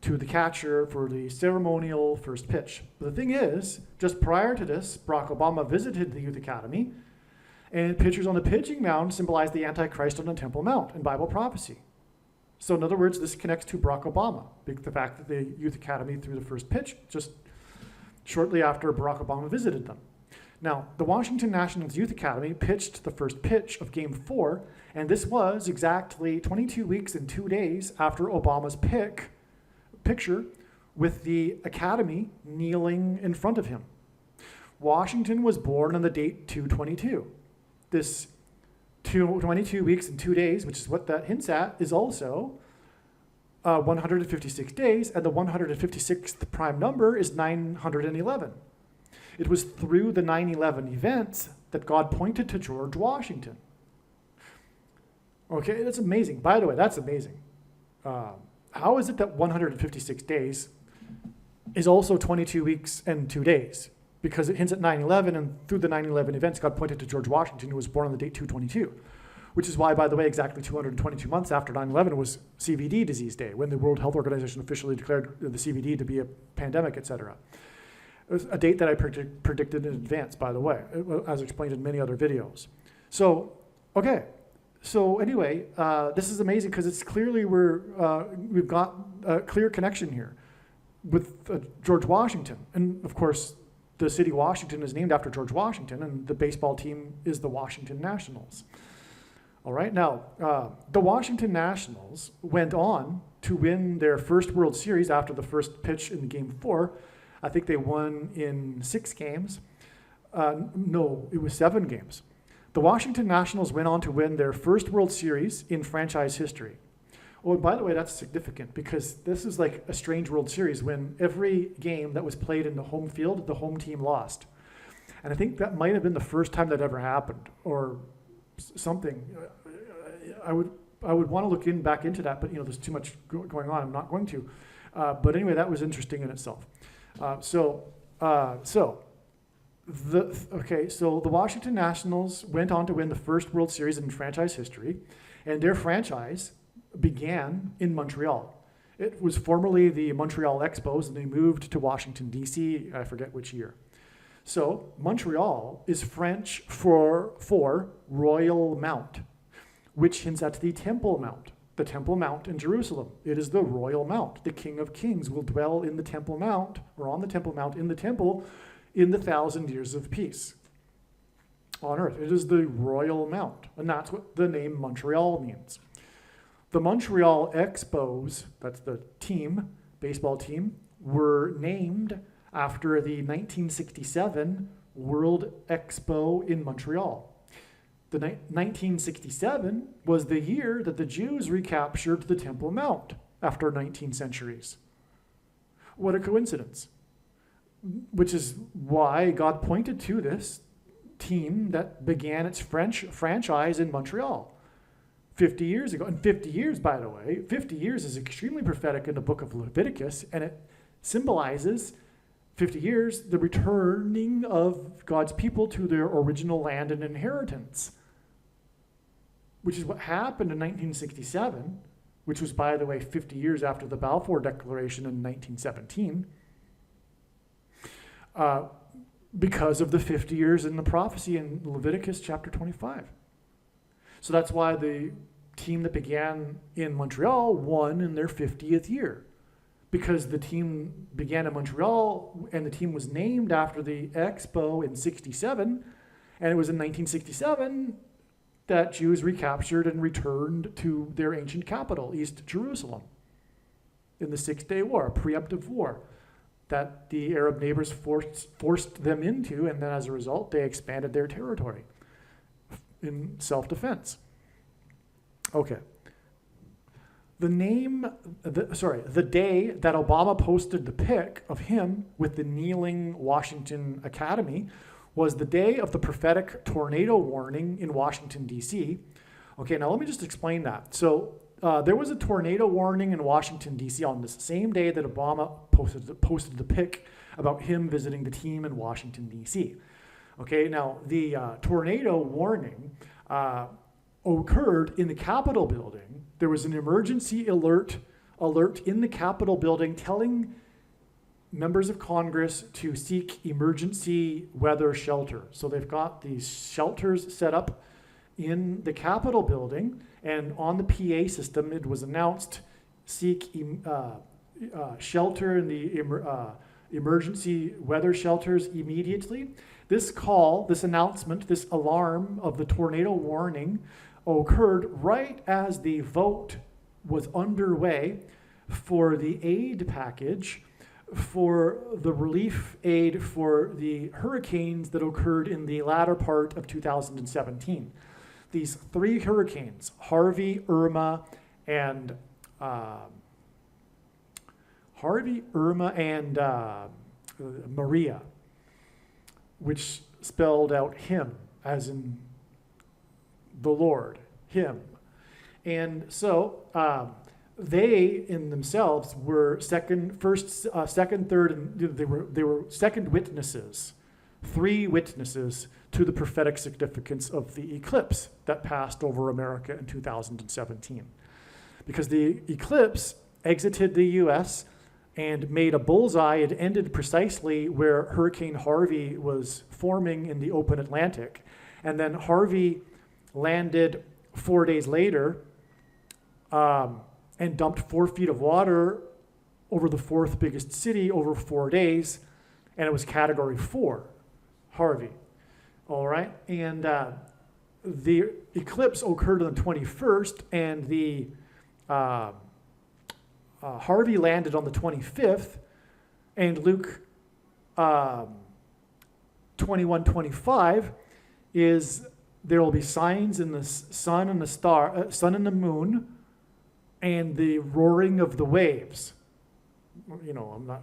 to the catcher for the ceremonial first pitch. But the thing is, just prior to this, Barack Obama visited the Youth Academy, and pitchers on the pitching mound symbolized the Antichrist on the Temple Mount in Bible prophecy. So in other words, this connects to Barack Obama, the fact that the Youth Academy threw the first pitch just shortly after Barack Obama visited them. Now, the Washington Nationals Youth Academy pitched the first pitch of Game 4, and this was exactly 22 weeks and 2 days after Obama's picture with the Academy kneeling in front of him. Washington was born on the date 2/22. This 22 weeks and 2 days, which is what that hints at, is also 156 days, and the 156th prime number is 911. It was through the 9/11 events that God pointed to George Washington. Okay, that's amazing. By the way, that's amazing. How is it that 156 days is also 22 weeks and 2 days? Because it hints at 9/11, and through the 9/11 events, God pointed to George Washington, who was born on the date 2/22. Which is why, by the way, exactly 222 months after 9/11 was CVD Disease Day, when the World Health Organization officially declared the CVD to be a pandemic, etc. It was a date that I predicted in advance, by the way, as explained in many other videos. So, okay. So anyway, this is amazing because it's clearly we've got a clear connection here with George Washington. And of course, the city Washington is named after George Washington, and the baseball team is the Washington Nationals. All right, now, the Washington Nationals went on to win their first World Series after the first pitch in Game 4. I think they won in 6 games. No, it was 7 games. The Washington Nationals went on to win their first World Series in franchise history. Oh, and by the way, that's significant because this is like a strange World Series when every game that was played in the home field, the home team lost. And I think that might have been the first time that ever happened, or something. I would want to look back into that, but there's too much going on. I'm not going to. But anyway, that was interesting in itself. So the Washington Nationals went on to win the first World Series in franchise history, and their franchise began in Montreal. It was formerly the Montreal Expos, and they moved to Washington, D.C., I forget which year. So Montreal is French for Royal Mount, which hints at the Temple Mount. The Temple Mount in Jerusalem. It is the Royal Mount. The King of Kings will dwell in the Temple Mount, or on the Temple Mount in the temple, in the 1,000 years of peace on earth. It is the Royal Mount, and that's what the name Montreal means. The Montreal Expos, that's the team, baseball team, were named after the 1967 World Expo in Montreal. The 1967 was the year that the Jews recaptured the Temple Mount after 19 centuries. What a coincidence. which is why God pointed to this team that began its French franchise in Montreal 50 years ago. And 50 years, by the way, 50 years is extremely prophetic in the book of Leviticus, and it symbolizes 50 years, the returning of God's people to their original land and inheritance, which is what happened in 1967, which was, by the way, 50 years after the Balfour Declaration in 1917, because of the 50 years in the prophecy in Leviticus chapter 25. So that's why the team that began in Montreal won in their 50th year, because the team began in Montreal and the team was named after the Expo in 67, and it was in 1967 that Jews recaptured and returned to their ancient capital, East Jerusalem, in the Six-Day War, a preemptive war that the Arab neighbors forced them into, and then as a result, they expanded their territory in self-defense. Okay. The day that Obama posted the pic of him with the kneeling Washington Academy was the day of the prophetic tornado warning in Washington, D.C. Okay, now let me just explain that. So there was a tornado warning in Washington, D.C. on the same day that Obama posted the pic about him visiting the team in Washington, D.C. Okay, now the tornado warning occurred in the Capitol building. There was an emergency alert in the Capitol building telling members of Congress to seek emergency weather shelter. So they've got these shelters set up in the Capitol building, and on the PA system it was announced, seek shelter in the emergency weather shelters immediately. This call, this announcement, this alarm of the tornado warning occurred right as the vote was underway for the aid package, for the relief aid for the hurricanes that occurred in the latter part of 2017. These three hurricanes, Harvey, Irma, and Maria, which spelled out him, as in the Lord, him. And so they in themselves were second, third, and they were second witnesses, three witnesses to the prophetic significance of the eclipse that passed over America in 2017. Because the eclipse exited the US and made a bullseye. It ended precisely where Hurricane Harvey was forming in the open Atlantic. And then Harvey landed 4 days later and dumped 4 feet of water over the fourth biggest city over 4 days, and it was Category 4, Harvey. All right, and the eclipse occurred on the 21st, and the Harvey landed on the 25th, and Luke 21:25 is there will be signs in the sun and the sun and the moon, and the roaring of the waves. You know,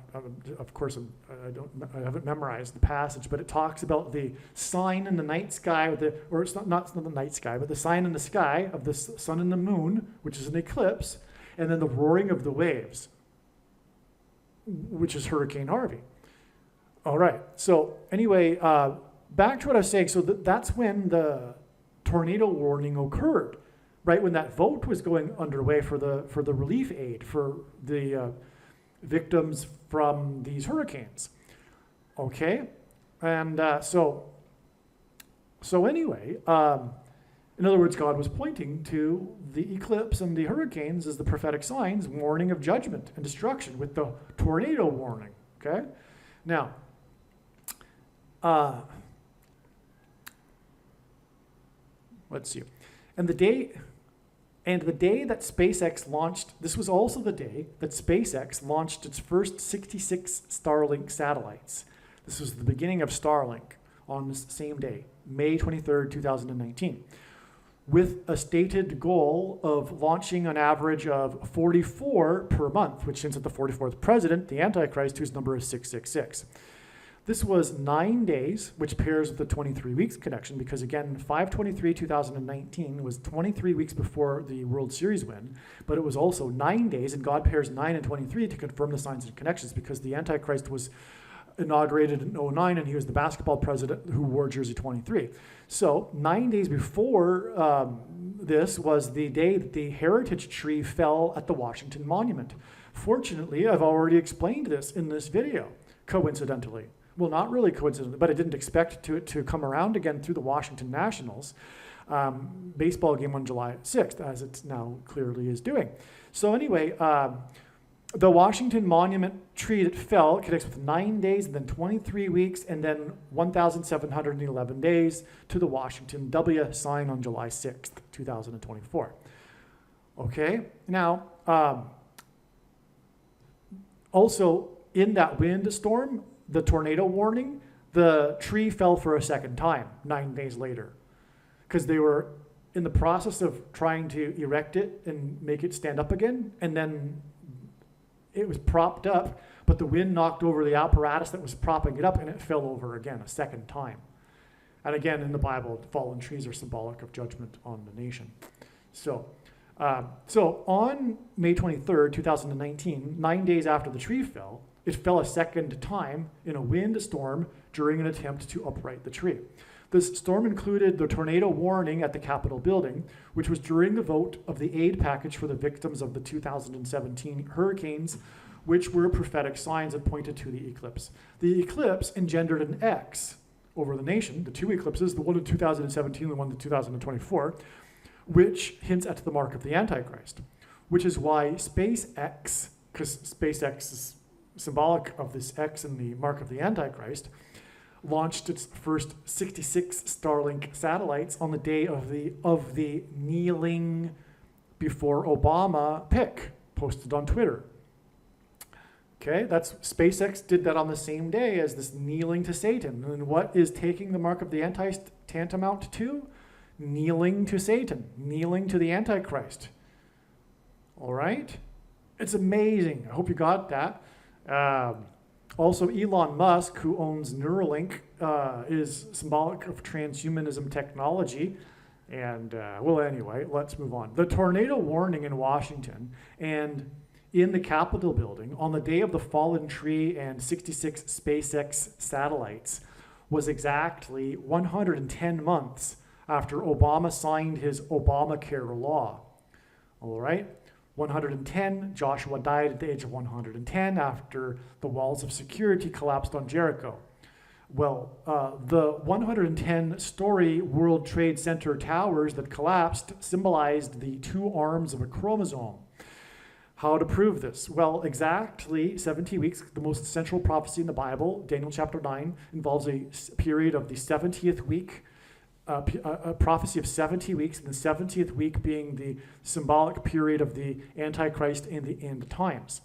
I haven't memorized the passage, but it talks about the sign in the night sky, or it's not the night sky, but the sign in the sky of the sun and the moon, which is an eclipse, and then the roaring of the waves, which is Hurricane Harvey. All right, so anyway, back to what I was saying. So that's when the tornado warning occurred, right when that vote was going underway for the relief aid for the victims from these hurricanes. Okay, and so anyway, in other words, God was pointing to the eclipse and the hurricanes as the prophetic signs, warning of judgment and destruction, with the tornado warning. Okay, now. Let's see. And the day that SpaceX launched, this was also the day that SpaceX launched its first 66 Starlink satellites. This was the beginning of Starlink on this same day, May 23rd, 2019, with a stated goal of launching an average of 44 per month, which hints at the 44th president, the Antichrist, whose number is 666. This was 9 days, which pairs with the 23 weeks connection, because again, 5/23/2019 was 23 weeks before the World Series win, but it was also 9 days, and God pairs 9 and 23 to confirm the signs and connections, because the Antichrist was inaugurated in 2009, and he was the basketball president who wore jersey 23. So 9 days before this was the day that the heritage tree fell at the Washington Monument. Fortunately, I've already explained this in this video, coincidentally. Well, not really coincidentally, but I didn't expect it to come around again through the Washington Nationals baseball game on July 6th, as it now clearly is doing. So anyway, the Washington Monument tree that fell connects with 9 days, and then 23 weeks, and then 1,711 days to the Washington W sign on July 6th, 2024. Okay, now, also in that wind storm, the tornado warning, the tree fell for a second time 9 days later, because they were in the process of trying to erect it and make it stand up again, and then it was propped up, but the wind knocked over the apparatus that was propping it up, and it fell over again a second time. And again, in the Bible, fallen trees are symbolic of judgment on the nation. So on May 23rd, 2019, 9 days after the tree fell, it fell a second time in a wind storm during an attempt to upright the tree. This storm included the tornado warning at the Capitol building, which was during the vote of the aid package for the victims of the 2017 hurricanes, which were prophetic signs that pointed to the eclipse. The eclipse engendered an X over the nation, the two eclipses, the one in 2017 and the one in 2024, which hints at the mark of the Antichrist, which is why SpaceX, because SpaceX is symbolic of this X in the mark of the Antichrist, launched its first 66 Starlink satellites on the day of the kneeling before Obama pic posted on Twitter. Okay, that's SpaceX did that on the same day as this kneeling to Satan. And what is taking the mark of the Antichrist tantamount to? Kneeling to Satan, kneeling to the Antichrist. All right? It's amazing. I hope you got that. Also, Elon Musk, who owns Neuralink, is symbolic of transhumanism technology. And, well, anyway, let's move on. The tornado warning in Washington and in the Capitol building on the day of the fallen tree and 66 SpaceX satellites was exactly 110 months after Obama signed his Obamacare law. All right? 110, Joshua died at the age of 110 after the walls of security collapsed on Jericho. Well, the 110-story World Trade Center towers that collapsed symbolized the two arms of a chromosome. How to prove this? Well, exactly 70 weeks, the most central prophecy in the Bible, Daniel chapter 9, involves a period of the 70th week, a prophecy of 70 weeks, and the 70th week being the symbolic period of the Antichrist in the end times.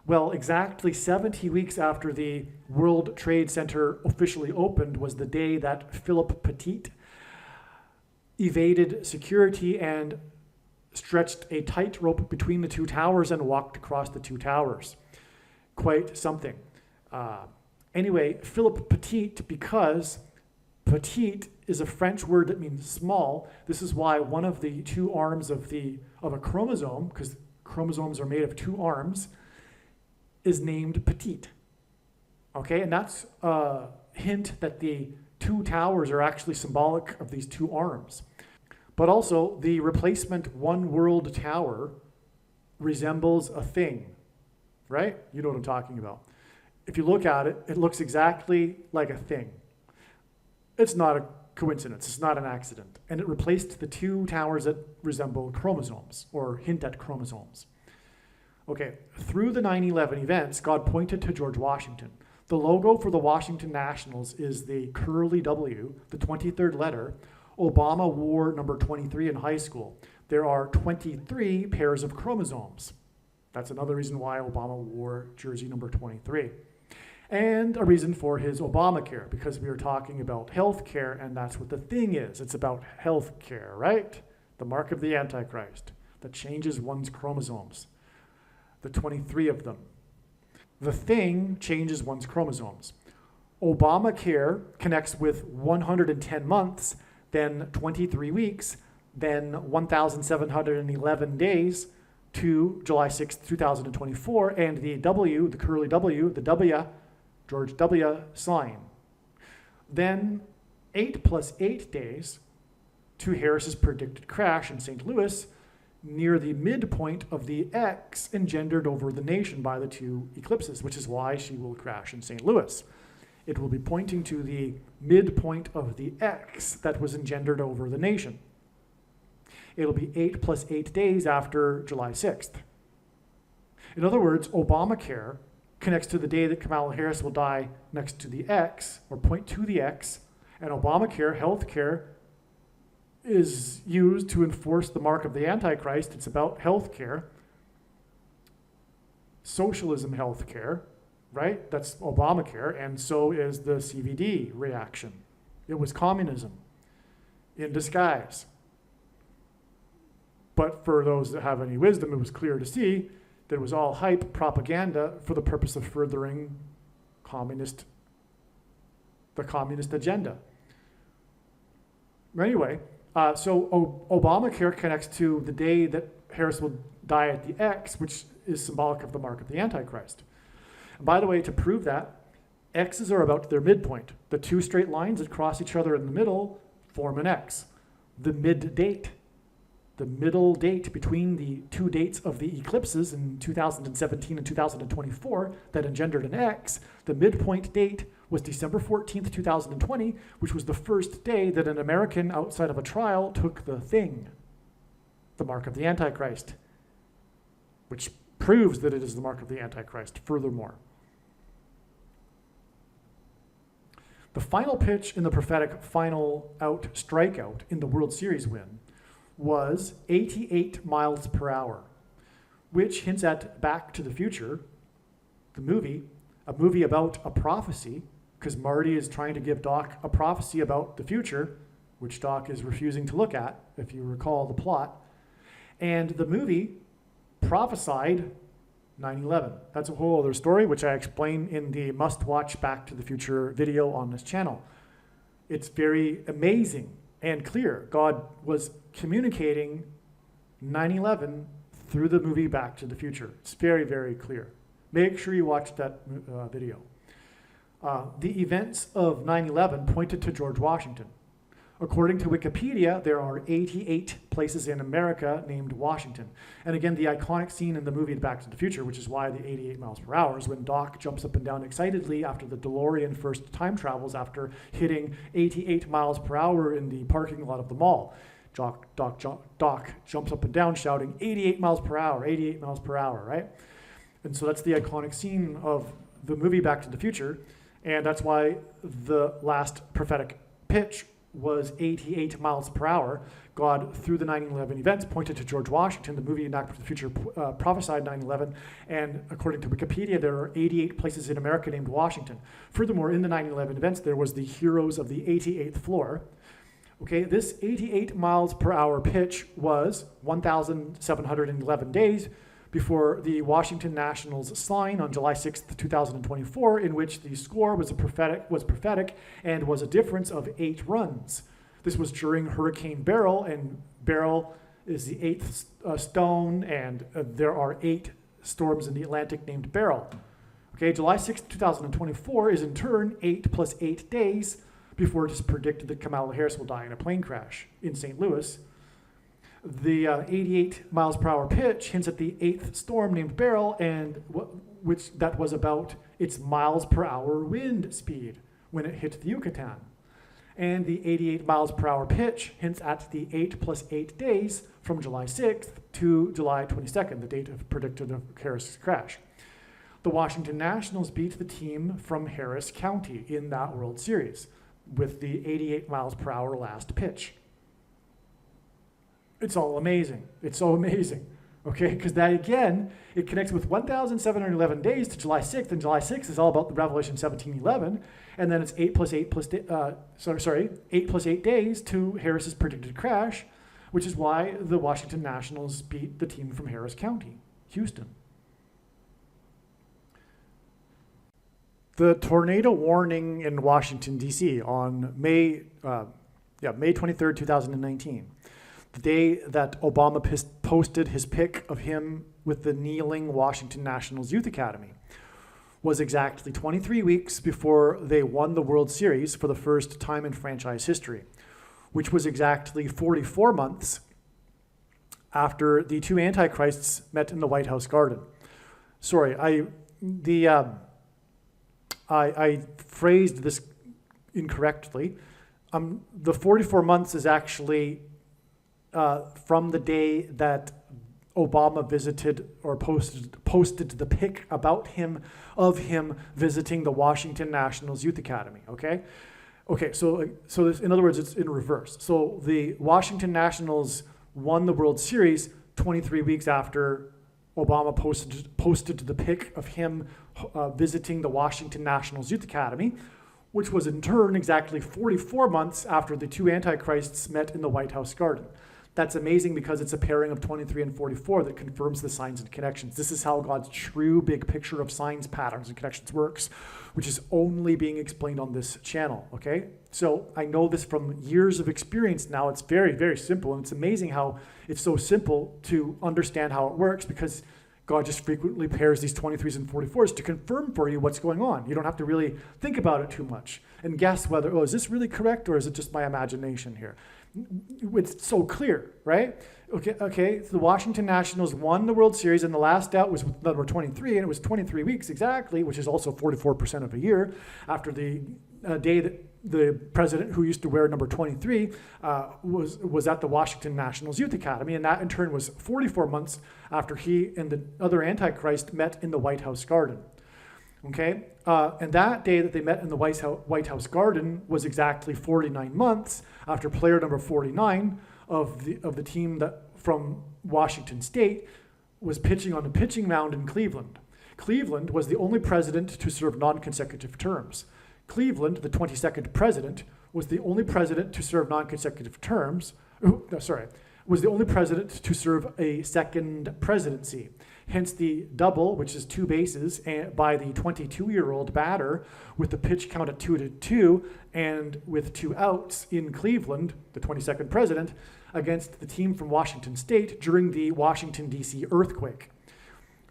Well, exactly 70 weeks after the World Trade Center officially opened was the day that Philip Petit evaded security and stretched a tightrope between the two towers and walked across the two towers. Quite something. Anyway, Philip Petit, because petite is a French word that means small. This is why one of the two arms of a chromosome, because chromosomes are made of two arms, is named petite. Okay, and that's a hint that the two towers are actually symbolic of these two arms. But also, the replacement One World Tower resembles a thing, right? You know what I'm talking about. If you look at it, it looks exactly like a thing. It's not a coincidence, it's not an accident. And it replaced the two towers that resemble chromosomes, or hint at chromosomes. Okay, through the 9/11 events, God pointed to George Washington. The logo for the Washington Nationals is the curly W, the 23rd letter. Obama wore number 23 in high school. There are 23 pairs of chromosomes. That's another reason why Obama wore jersey number 23. And a reason for his Obamacare, because we are talking about health care, and that's what the thing is. It's about health care, right? The mark of the Antichrist that changes one's chromosomes, the 23 of them. The thing changes one's chromosomes. Obamacare connects with 110 months, then 23 weeks, then 1,711 days to July 6th, 2024, and the W, the curly W, the W, George W. sign. Then 8 plus 8 days to Harris's predicted crash in St. Louis, near the midpoint of the X engendered over the nation by the two eclipses, which is why she will crash in St. Louis. It will be pointing to the midpoint of the X that was engendered over the nation. It'll be 8 plus 8 days after July 6th. In other words, Obamacare connects to the day that Kamala Harris will die next to the X, or point to the X, and Obamacare, healthcare, is used to enforce the mark of the Antichrist. It's about healthcare, socialism healthcare, right? That's Obamacare, and so is the CVD reaction. It was communism in disguise. But for those that have any wisdom, it was clear to see that it was all hype propaganda for the purpose of furthering the communist agenda. Anyway, so Obamacare connects to the day that Harris will die at the X, which is symbolic of the mark of the Antichrist. And by the way, to prove that, X's are about their midpoint. The two straight lines that cross each other in the middle form an X. The mid date, the middle date between the two dates of the eclipses in 2017 and 2024 that engendered an X, the midpoint date was December 14th, 2020, which was the first day that an American outside of a trial took the thing, the mark of the Antichrist, which proves that it is the mark of the Antichrist, furthermore. The final pitch in the prophetic final out strikeout in the World Series win was 88 miles per hour, which hints at Back to the Future, the movie, a movie about a prophecy, because Marty is trying to give Doc a prophecy about the future, which Doc is refusing to look at, if you recall the plot. And the movie prophesied 9/11. That's a whole other story, which I explain in the must-watch Back to the Future video on this channel. It's very amazing and clear. God was communicating 9/11 through the movie Back to the Future. It's very, very clear. Make sure you watch that video. The events of 9/11 pointed to George Washington. According to Wikipedia, there are 88 places in America named Washington. And again, the iconic scene in the movie Back to the Future, which is why the 88 miles per hour, is when Doc jumps up and down excitedly after the DeLorean first time travels after hitting 88 miles per hour in the parking lot of the mall. Doc jumps up and down shouting 88 miles per hour, 88 miles per hour, right? And so that's the iconic scene of the movie Back to the Future. And that's why the last prophetic pitch was 88 miles per hour. God, through the 9/11 events, pointed to George Washington. The movie Back to the Future prophesied 9/11. And according to Wikipedia, there are 88 places in America named Washington. Furthermore, in the 9/11 events, there was the Heroes of the 88th Floor. Okay, this 88 miles per hour pitch was 1,711 days before the Washington Nationals sign on July 6th, 2024, in which the score was prophetic and was a difference of 8 runs. This was during Hurricane Beryl, and Beryl is the 8th stone, and there are 8 storms in the Atlantic named Beryl. Okay, July 6th, 2024 is in turn 8 plus 8 days before it is predicted that Kamala Harris will die in a plane crash in St. Louis. The 88 miles per hour pitch hints at the 8th storm named Beryl, and which that was about its miles per hour wind speed when it hit the Yucatan. And the 88 miles per hour pitch hints at the 8 plus 8 days from July 6th to July 22nd, the date of predicted of Harris' crash. The Washington Nationals beat the team from Harris County in that World Series with the 88 miles per hour last pitch. It's all amazing. It's so amazing, okay? Because that, again, it connects with 1,711 days to July 6th, and July 6th is all about the Revelation 17:11, and then it's 8 plus 8 days to Harris's predicted crash, which is why the Washington Nationals beat the team from Harris County, Houston. The tornado warning in Washington, D.C. on May 23rd, 2019, the day that Obama posted his pic of him with the kneeling Washington Nationals Youth Academy, was exactly 23 weeks before they won the World Series for the first time in franchise history, which was exactly 44 months after the two antichrists met in the White House garden. Sorry, I phrased this incorrectly. The 44 months is actually from the day that Obama visited or posted the pic of him visiting the Washington Nationals Youth Academy. Okay, so this, in other words, it's in reverse. So the Washington Nationals won the World Series 23 weeks after Obama posted the pic of him visiting the Washington Nationals Youth Academy, which was in turn exactly 44 months after the two antichrists met in the White House garden. That's amazing because it's a pairing of 23 and 44 that confirms the signs and connections. This is how God's true big picture of signs, patterns, and connections works, which is only being explained on this channel, okay? So I know this from years of experience now. It's very, very simple, and it's amazing how it's so simple to understand how it works because God just frequently pairs these 23s and 44s to confirm for you what's going on. You don't have to really think about it too much and guess whether, is this really correct or is it just my imagination here? It's so clear, right? Okay. So the Washington Nationals won the World Series, and the last out was number 23, and it was 23 weeks exactly, which is also 44% of a year, after the day that the president who used to wear number 23 was at the Washington Nationals Youth Academy, and that in turn was 44 months after he and the other Antichrist met in the White House garden. Okay, and that day that they met in the White House garden was exactly 49 months after player number 49 of the team that from Washington State was pitching on the pitching mound in Cleveland. Cleveland was the only president to serve non-consecutive terms. Cleveland, the 22nd president, was the only president to serve non-consecutive terms. Was the only president to serve a second presidency. Hence the double, which is two bases, by the 22-year-old batter with the pitch count at 2-2 and with two outs in Cleveland, the 22nd president, against the team from Washington State during the Washington, D.C. earthquake.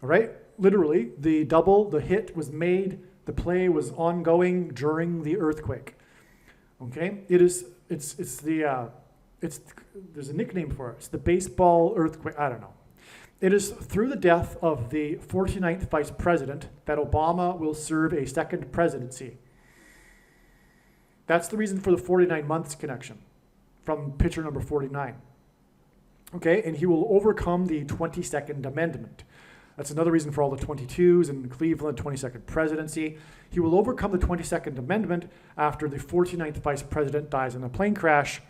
All right? Literally, the double, the hit was made, the play was ongoing during the earthquake. Okay? There's a nickname for it. It's the baseball earthquake. I don't know. It is through the death of the 49th vice president that Obama will serve a second presidency. That's the reason for the 49 months connection from pitcher number 49. Okay, and he will overcome the 22nd Amendment. That's another reason for all the 22s in Cleveland, 22nd presidency. He will overcome the 22nd Amendment after the 49th vice president dies in a plane crash.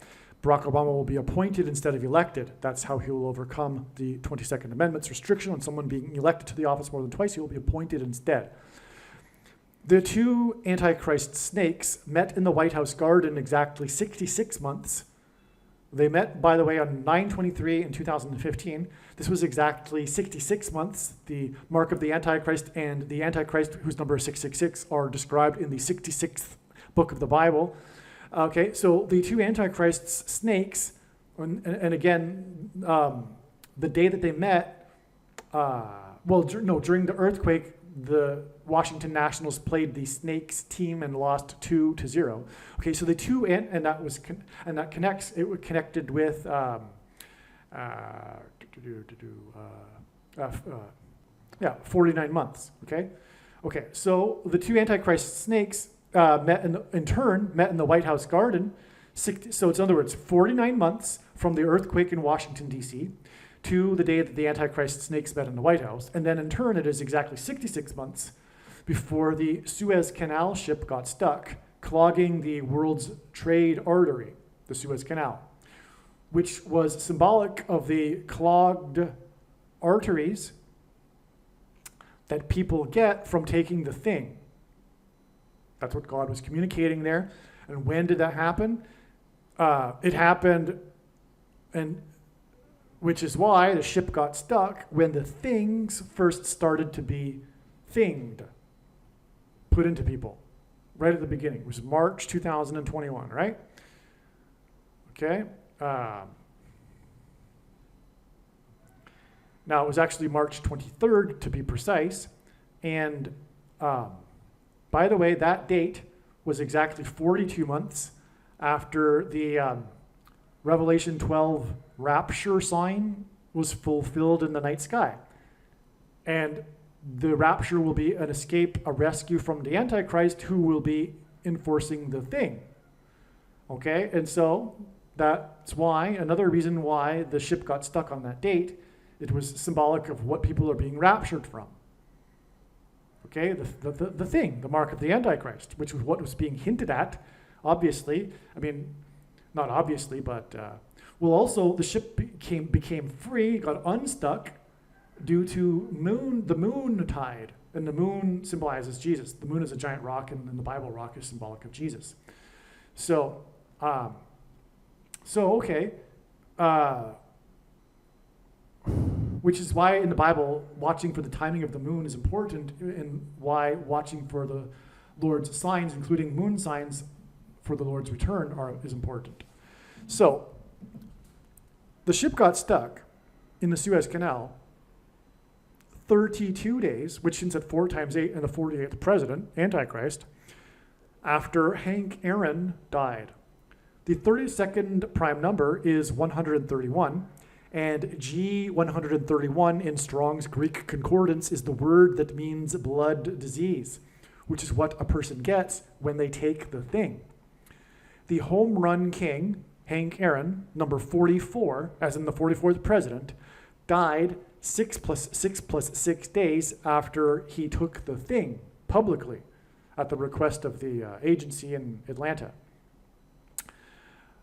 Barack Obama will be appointed instead of elected. That's how he will overcome the 22nd Amendment's restriction on someone being elected to the office more than twice. He will be appointed instead. The two Antichrist snakes met in the White House garden exactly 66 months. They met, by the way, on 9/23 in 2015. This was exactly 66 months. The mark of the Antichrist and the Antichrist, whose number is 666, are described in the 66th book of the Bible. Okay, so the two Antichrists, snakes, and again, the day that they met, during the earthquake, the Washington Nationals played the Snakes team and lost 2-0. Okay, so the two, and that connects. It connected with 49 months. Okay. So the two Antichrist snakes met in the White House garden. So it's, in other words, 49 months from the earthquake in Washington, D.C., to the day that the Antichrist snakes met in the White House. And then in turn, it is exactly 66 months before the Suez Canal ship got stuck, clogging the world's trade artery, the Suez Canal, which was symbolic of the clogged arteries that people get from taking the thing. That's what God was communicating there. And when did that happen? It happened, and which is why the ship got stuck when the things first started to be thinged, put into people right at the beginning. It was March 2021, right? Okay. Now, it was actually March 23rd, to be precise. And by the way, that date was exactly 42 months after the Revelation 12 rapture sign was fulfilled in the night sky. And the rapture will be an escape, a rescue from the Antichrist, who will be enforcing the thing. Okay, and so that's why, another reason why the ship got stuck on that date, it was symbolic of what people are being raptured from. Okay, the thing, the mark of the Antichrist, which was what was being hinted at, obviously. I mean, not obviously, but well, also the ship became free, got unstuck due to the moon tide, and the moon symbolizes Jesus. The moon is a giant rock, and the Bible rock is symbolic of Jesus. So, okay. Which is why in the Bible, watching for the timing of the moon is important, and why watching for the Lord's signs, including moon signs for the Lord's return, is important. So, the ship got stuck in the Suez Canal 32 days, which hints at 4 times 8 and the 48th president, Antichrist, after Hank Aaron died. The 32nd prime number is 131, and G131 in Strong's Greek Concordance is the word that means blood disease, which is what a person gets when they take the thing. The home run king, Hank Aaron, number 44, as in the 44th president, died 6 plus 6 plus 6 days after he took the thing publicly at the request of the agency in Atlanta.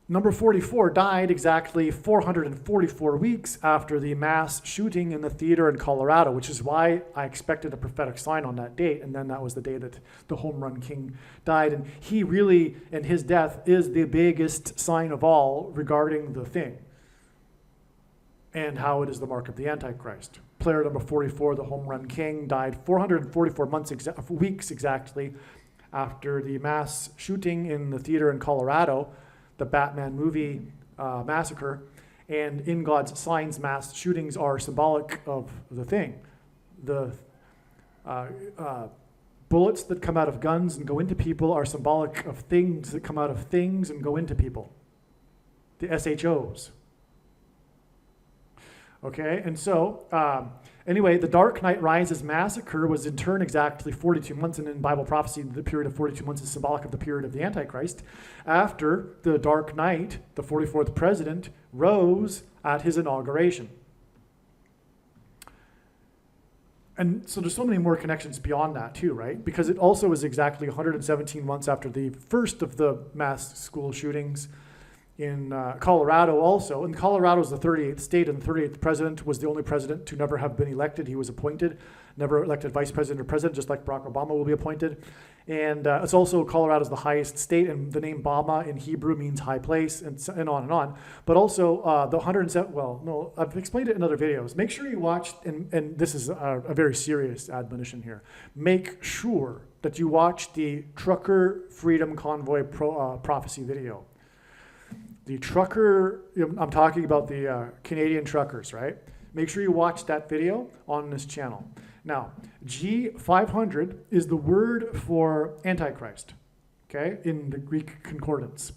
Number 44 died exactly 444 weeks after the mass shooting in the theater in Colorado, which is why I expected a prophetic sign on that date, and then that was the day that the home run king died. And he really, and his death is the biggest sign of all regarding the thing and how it is the mark of the Antichrist. Player number 44, the home run king, died 444 weeks exactly after the mass shooting in the theater in Colorado, the Batman movie massacre. And in God's signs, mass shootings are symbolic of the thing. The bullets that come out of guns and go into people are symbolic of things that come out of things and go into people. The SHOs. Okay, and so anyway, the Dark Knight Rises massacre was in turn exactly 42 months, and in Bible prophecy, the period of 42 months is symbolic of the period of the Antichrist, after the Dark Knight, the 44th president, rose at his inauguration. And so there's so many more connections beyond that too, right? Because it also is exactly 117 months after the first of the mass school shootings in Colorado also. And Colorado is the 38th state, and the 38th president was the only president to never have been elected. He was appointed, never elected vice president or president, just like Barack Obama will be appointed. And it's also, Colorado's the highest state, and the name Bama in Hebrew means high place, and on and on. But also the 107, well, no, I've explained it in other videos. Make sure you watch, and this is a very serious admonition here, make sure that you watch the Trucker Freedom Convoy prophecy video. The trucker, I'm talking about the Canadian truckers, right? Make sure you watch that video on this channel. Now, G500 is the word for Antichrist, okay, in the Greek Concordance.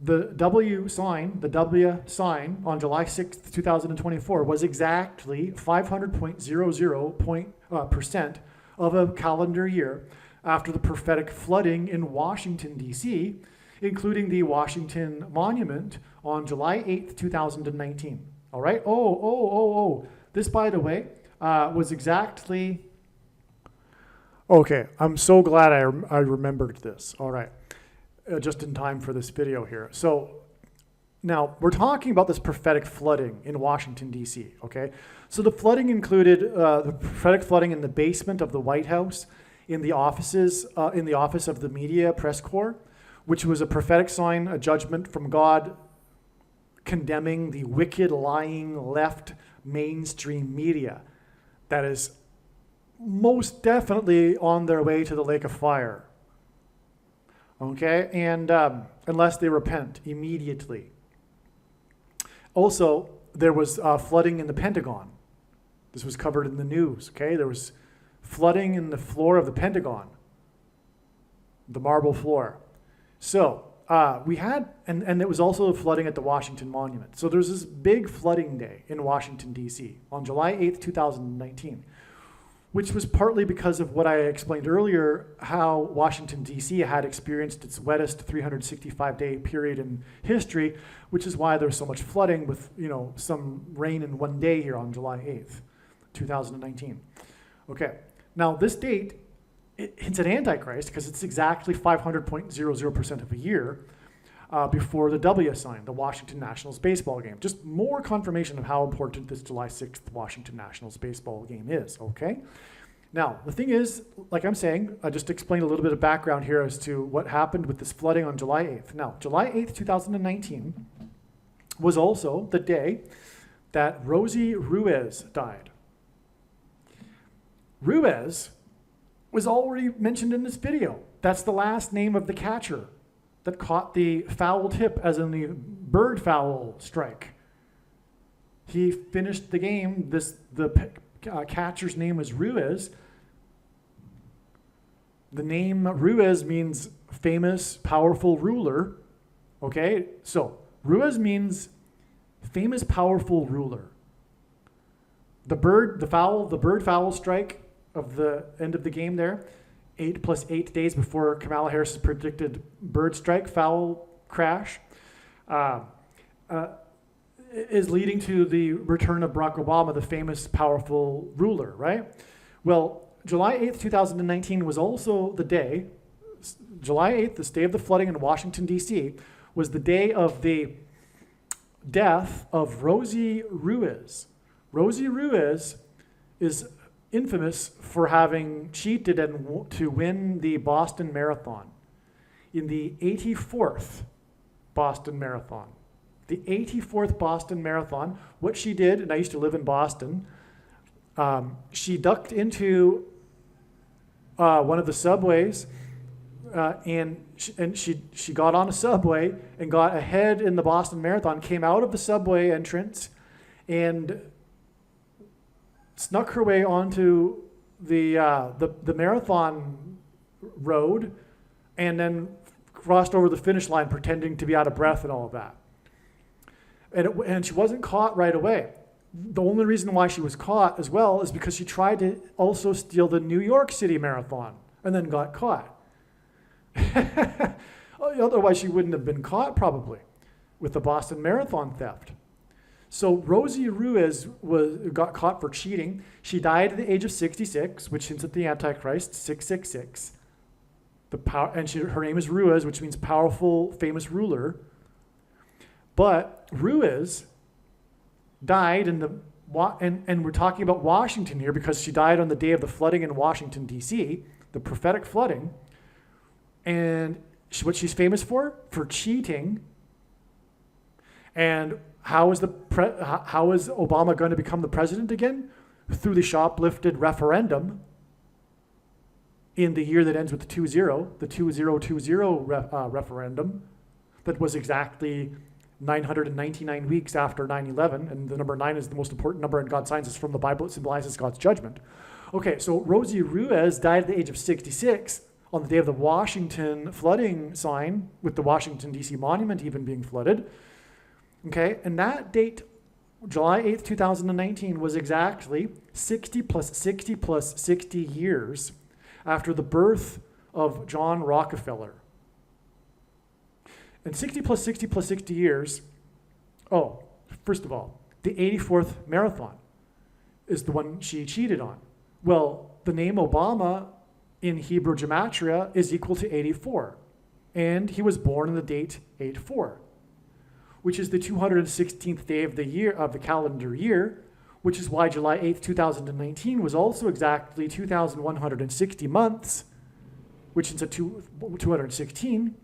The W sign on July 6th, 2024 was exactly 500.00% of a calendar year after the prophetic flooding in Washington, D.C., including the Washington Monument on July 8th, 2019. All right? Oh. This, by the way, was exactly... Okay, I'm so glad I remembered this. All right, just in time for this video here. So now we're talking about this prophetic flooding in Washington, D.C., okay? So the flooding included the prophetic flooding in the basement of the White House, in the offices, in the office of the media press corps, which was a prophetic sign, a judgment from God condemning the wicked, lying, left mainstream media that is most definitely on their way to the lake of fire. Okay, and unless they repent immediately. Also, there was flooding in the Pentagon. This was covered in the news, okay? There was flooding in the floor of the Pentagon, the marble floor. So we had, and it was also flooding at the Washington Monument. So there's this big flooding day in Washington, D.C. on July 8th, 2019, which was partly because of what I explained earlier, how Washington, D.C. had experienced its wettest 365-day period in history, which is why there's so much flooding with, some rain in one day here on July 8th, 2019. Okay, now this date, it hints at Antichrist because it's exactly 500.00% of a year before the W sign, the Washington Nationals baseball game. Just more confirmation of how important this July 6th Washington Nationals baseball game is, okay? Now, the thing is, like I'm saying, I just explained a little bit of background here as to what happened with this flooding on July 8th. Now, July 8th, 2019 was also the day that Rosie Ruiz died. Ruiz was already mentioned in this video. That's the last name of the catcher that caught the foul tip, as in the bird foul strike. He finished the game. The catcher's name was Ruiz. The name Ruiz means famous, powerful ruler. Okay, so Ruiz means famous, powerful ruler. The bird foul strike of the end of the game there, 8 + 8 days before Kamala Harris's predicted bird strike foul crash, is leading to the return of Barack Obama, the famous, powerful ruler, right? Well, July 8th, 2019 was also the day, July 8th, this day of the flooding in Washington, D.C., was the day of the death of Rosie Ruiz. Rosie Ruiz is infamous for having cheated and to win the Boston Marathon in the 84th Boston Marathon. The 84th Boston Marathon, what she did, and I used to live in Boston, she ducked into one of the subways and she got on a subway and got ahead in the Boston Marathon, came out of the subway entrance and snuck her way onto the marathon road and then crossed over the finish line pretending to be out of breath and all of that. And she wasn't caught right away. The only reason why she was caught as well is because she tried to also steal the New York City Marathon and then got caught. Otherwise, she wouldn't have been caught probably with the Boston Marathon theft. So Rosie Ruiz got caught for cheating. She died at the age of 66, which hints at the Antichrist, 666. Her name is Ruiz, which means powerful, famous ruler. But Ruiz died and we're talking about Washington here because she died on the day of the flooding in Washington, D.C., the prophetic flooding. And what she's famous for cheating. And how is Obama going to become the president again? Through the shoplifted referendum in the year that ends with the 2020 referendum that was exactly 999 weeks after 9/11, and the number 9 is the most important number in God's signs. It's from the Bible. It symbolizes God's judgment. Okay, so Rosie Ruiz died at the age of 66 on the day of the Washington flooding sign, with the Washington, D.C. monument even being flooded. Okay, and that date, July 8th, 2019, was exactly 60 plus 60 plus 60 years after the birth of John Rockefeller. And 60 plus 60 plus 60 years, first of all, the 84th marathon is the one she cheated on. Well, the name Obama in Hebrew gematria is equal to 84, and he was born on the date 8/4. Which is the 216th day of the year of the calendar year, which is why July 8th, 2019 was also exactly 2,160 months, which is a 216,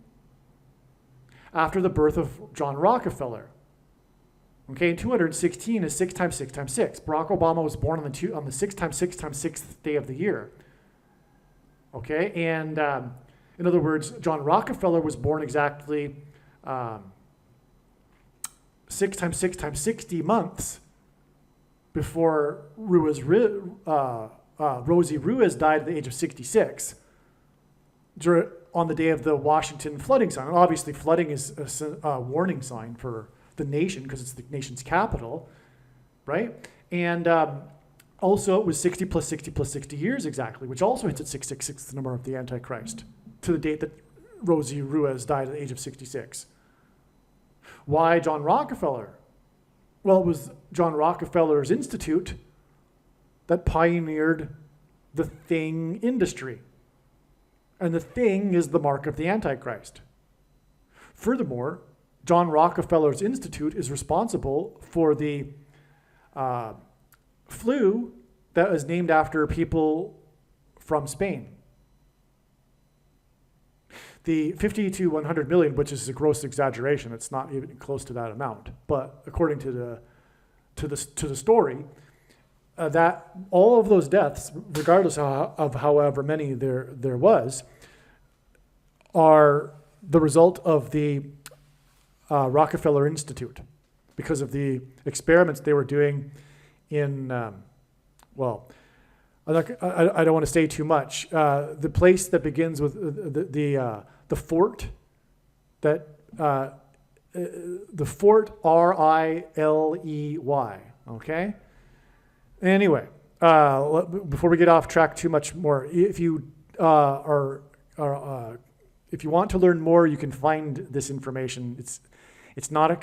after the birth of John Rockefeller. Okay, and 216 is 6 times 6 times 6. Barack Obama was born on the 6 times 6 times 6th day of the year. Okay, and in other words, John Rockefeller was born exactly 6 times 6 times 60 months before Rosie Ruiz died at the age of 66 on the day of the Washington flooding sign. And obviously, flooding is a warning sign for the nation because it's the nation's capital, right? And also, it was 60 plus 60 plus 60 years exactly, which also hits at 666, the number of the Antichrist, to the date that Rosie Ruiz died at the age of 66. Why John Rockefeller? Well, it was John Rockefeller's Institute that pioneered the thing industry. And the thing is the mark of the Antichrist. Furthermore, John Rockefeller's Institute is responsible for the flu that is named after people from Spain. The 50 to 100 million, which is a gross exaggeration, it's not even close to that amount. But according to the story, that all of those deaths, regardless of however many there was, are the result of the Rockefeller Institute because of the experiments they were doing in, I don't want to say too much. The place that begins with the fort, the fort RILEY, okay? Anyway, before we get off track too much more, if you if you want to learn more, you can find this information. It's not a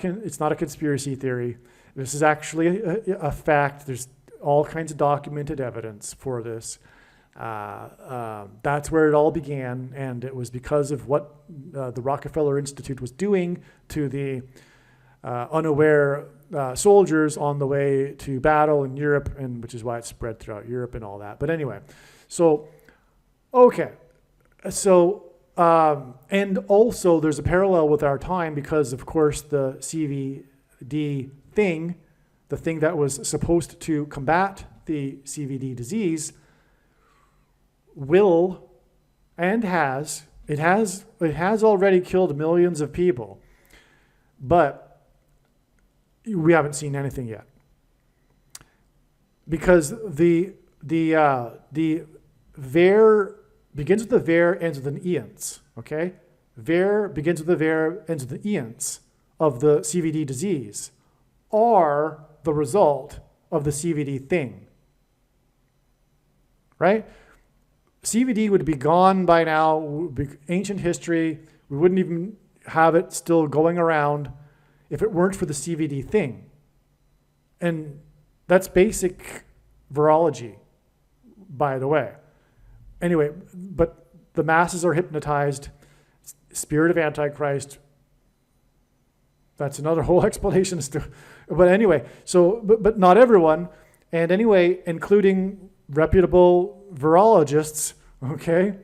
conspiracy theory. This is actually a fact. There's all kinds of documented evidence for this. That's where it all began, and it was because of what the Rockefeller Institute was doing to the unaware soldiers on the way to battle in Europe, and which is why it spread throughout Europe and all that. But anyway, so, okay. So, and also there's a parallel with our time because, of course, the CVD thing, the thing that was supposed to combat the CVD disease, will and has already killed millions of people, but we haven't seen anything yet because the ver begins with the ver, ends with an eons. Okay, ver begins with the ver, ends with the eons of the CVD disease are the result of the CVD thing, right? CVD would be gone by now, would be ancient history. We wouldn't even have it still going around if it weren't for the CVD thing. And that's basic virology, by the way. Anyway, but the masses are hypnotized. Spirit of Antichrist. That's another whole explanation as to, but anyway, so, but not everyone. And anyway, including reputable virologists, okay?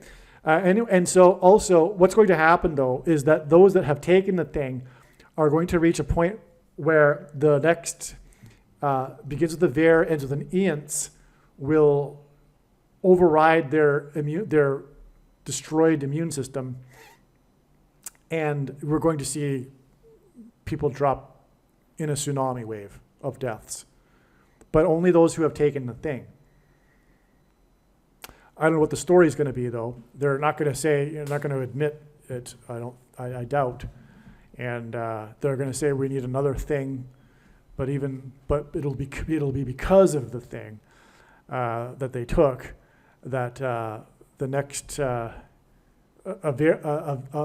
And so also what's going to happen though is that those that have taken the thing are going to reach a point where the next begins with the ver, ends with an eons, will override their destroyed immune system, and we're going to see people drop in a tsunami wave of deaths. But only those who have taken the thing. I don't know what the story is going to be, though. They're not going to say, you're not going to admit it. I doubt. And they're going to say we need another thing, but it'll be because of the thing that they took that the next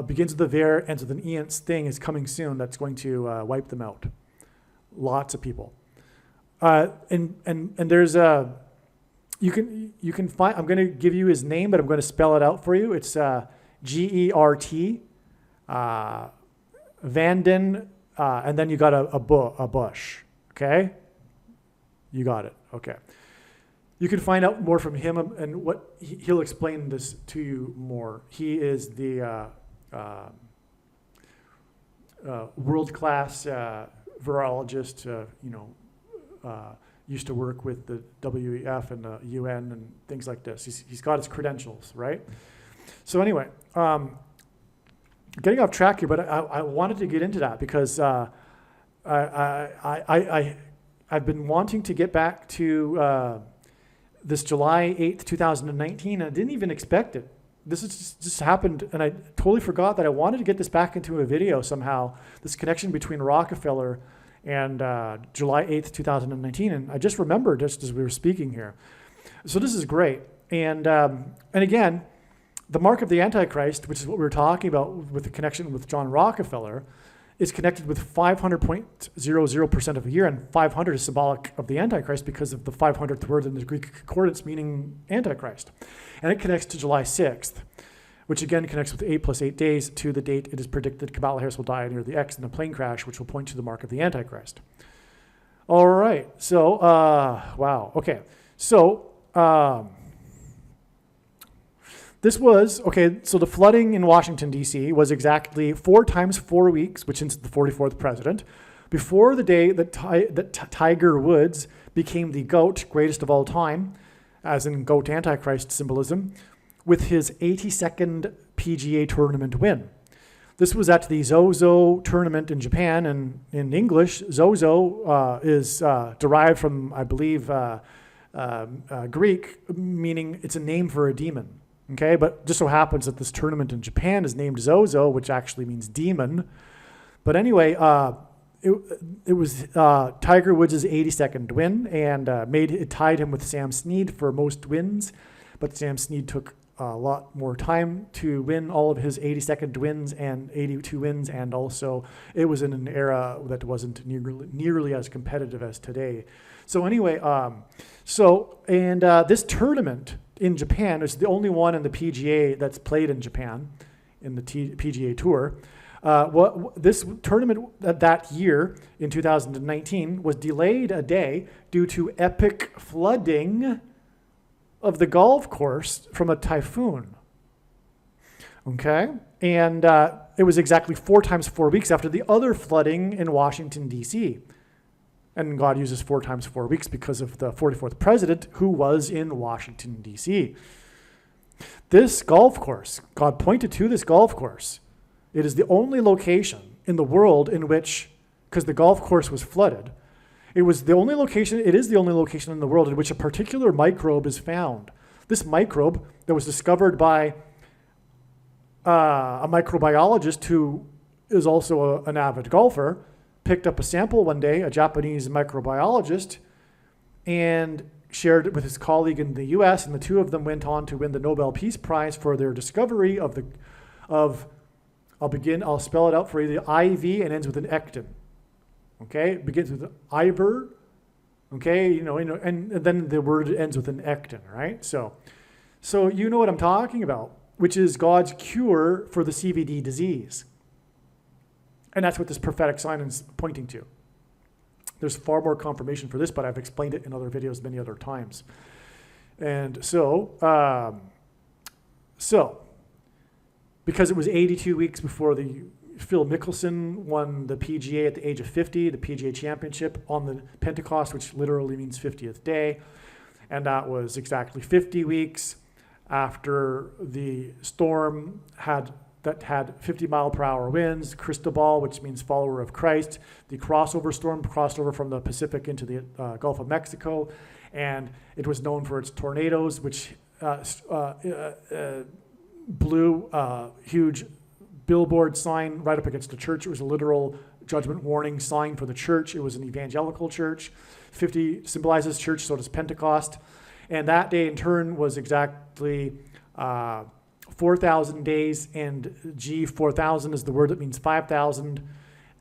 begins with the ver, ends with an eons thing is coming soon. That's going to wipe them out. Lots of people. And there's a. You can find. I'm going to give you his name, but I'm going to spell it out for you. It's Gert Vanden, and then you got a bush. Okay, you got it. Okay, you can find out more from him, and what he'll explain this to you more. He is the world-class virologist, used to work with the WEF and the UN and things like this. He's got his credentials, right? So anyway, getting off track here, but I wanted to get into that because I've been wanting to get back to this July 8th, 2019, and I didn't even expect it. This is just happened, and I totally forgot that I wanted to get this back into a video somehow, this connection between Rockefeller and July 8th, 2019, and I just remembered just as we were speaking here. So this is great. And again, the mark of the Antichrist, which is what we were talking about with the connection with John Rockefeller, is connected with 500.00% of a year, and 500 is symbolic of the Antichrist because of the 500th word in the Greek concordance meaning Antichrist. And it connects to July 6th, which again connects with 8 plus 8 days to the date it is predicted Kamala Harris will die near the X in a plane crash, which will point to the mark of the Antichrist. All right, so, wow, okay. So, this was, okay, so the flooding in Washington, D.C. was exactly 4 times 4 weeks, which is the 44th president, before the day that Tiger Woods became the GOAT, greatest of all time, as in GOAT Antichrist symbolism, with his 82nd PGA tournament win. This was at the Zozo tournament in Japan, and in English, Zozo is derived from, I believe, Greek, meaning it's a name for a demon. Okay, but just so happens that this tournament in Japan is named Zozo, which actually means demon. But anyway, it was Tiger Woods' 82nd win, and it tied him with Sam Snead for most wins. But Sam Snead took a lot more time to win all of his 82nd wins and 82 wins, and also it was in an era that wasn't nearly as competitive as today. So anyway, this tournament in Japan is the only one in the PGA that's played in Japan, in the PGA Tour. This tournament that year, in 2019, was delayed a day due to epic flooding of the golf course from a typhoon. Okay? And it was exactly 4 times 4 weeks after the other flooding in Washington, D.C., and God uses 4 times 4 weeks because of the 44th president who was in Washington, D.C. This golf course, God pointed to this golf course. It is the only location in the world in which, because the golf course was flooded, it is the only location in the world in which a particular microbe is found. This microbe that was discovered by a microbiologist who is also an avid golfer, picked up a sample one day, a Japanese microbiologist, and shared it with his colleague in the US, and the two of them went on to win the Nobel Peace Prize for their discovery of I'll spell it out for you, the IV and ends with an ectin. Okay, it begins with Iber, okay, and then the word ends with an ectin, right? So you know what I'm talking about, which is God's cure for the CVD disease. And that's what this prophetic sign is pointing to. There's far more confirmation for this, but I've explained it in other videos many other times. And so because it was 82 weeks before Phil Mickelson won the PGA at the age of 50, the PGA Championship on the Pentecost, which literally means 50th day. And that was exactly 50 weeks after the storm had 50-mile-per-hour winds, Cristobal, which means follower of Christ. The crossover storm crossed over from the Pacific into the Gulf of Mexico, and it was known for its tornadoes, which blew a huge billboard sign right up against the church. It was a literal judgment warning sign for the church. It was an evangelical church. 50 symbolizes church, so does Pentecost. And that day, in turn, was exactly 4,000 days, and G4000 is the word that means 5,000,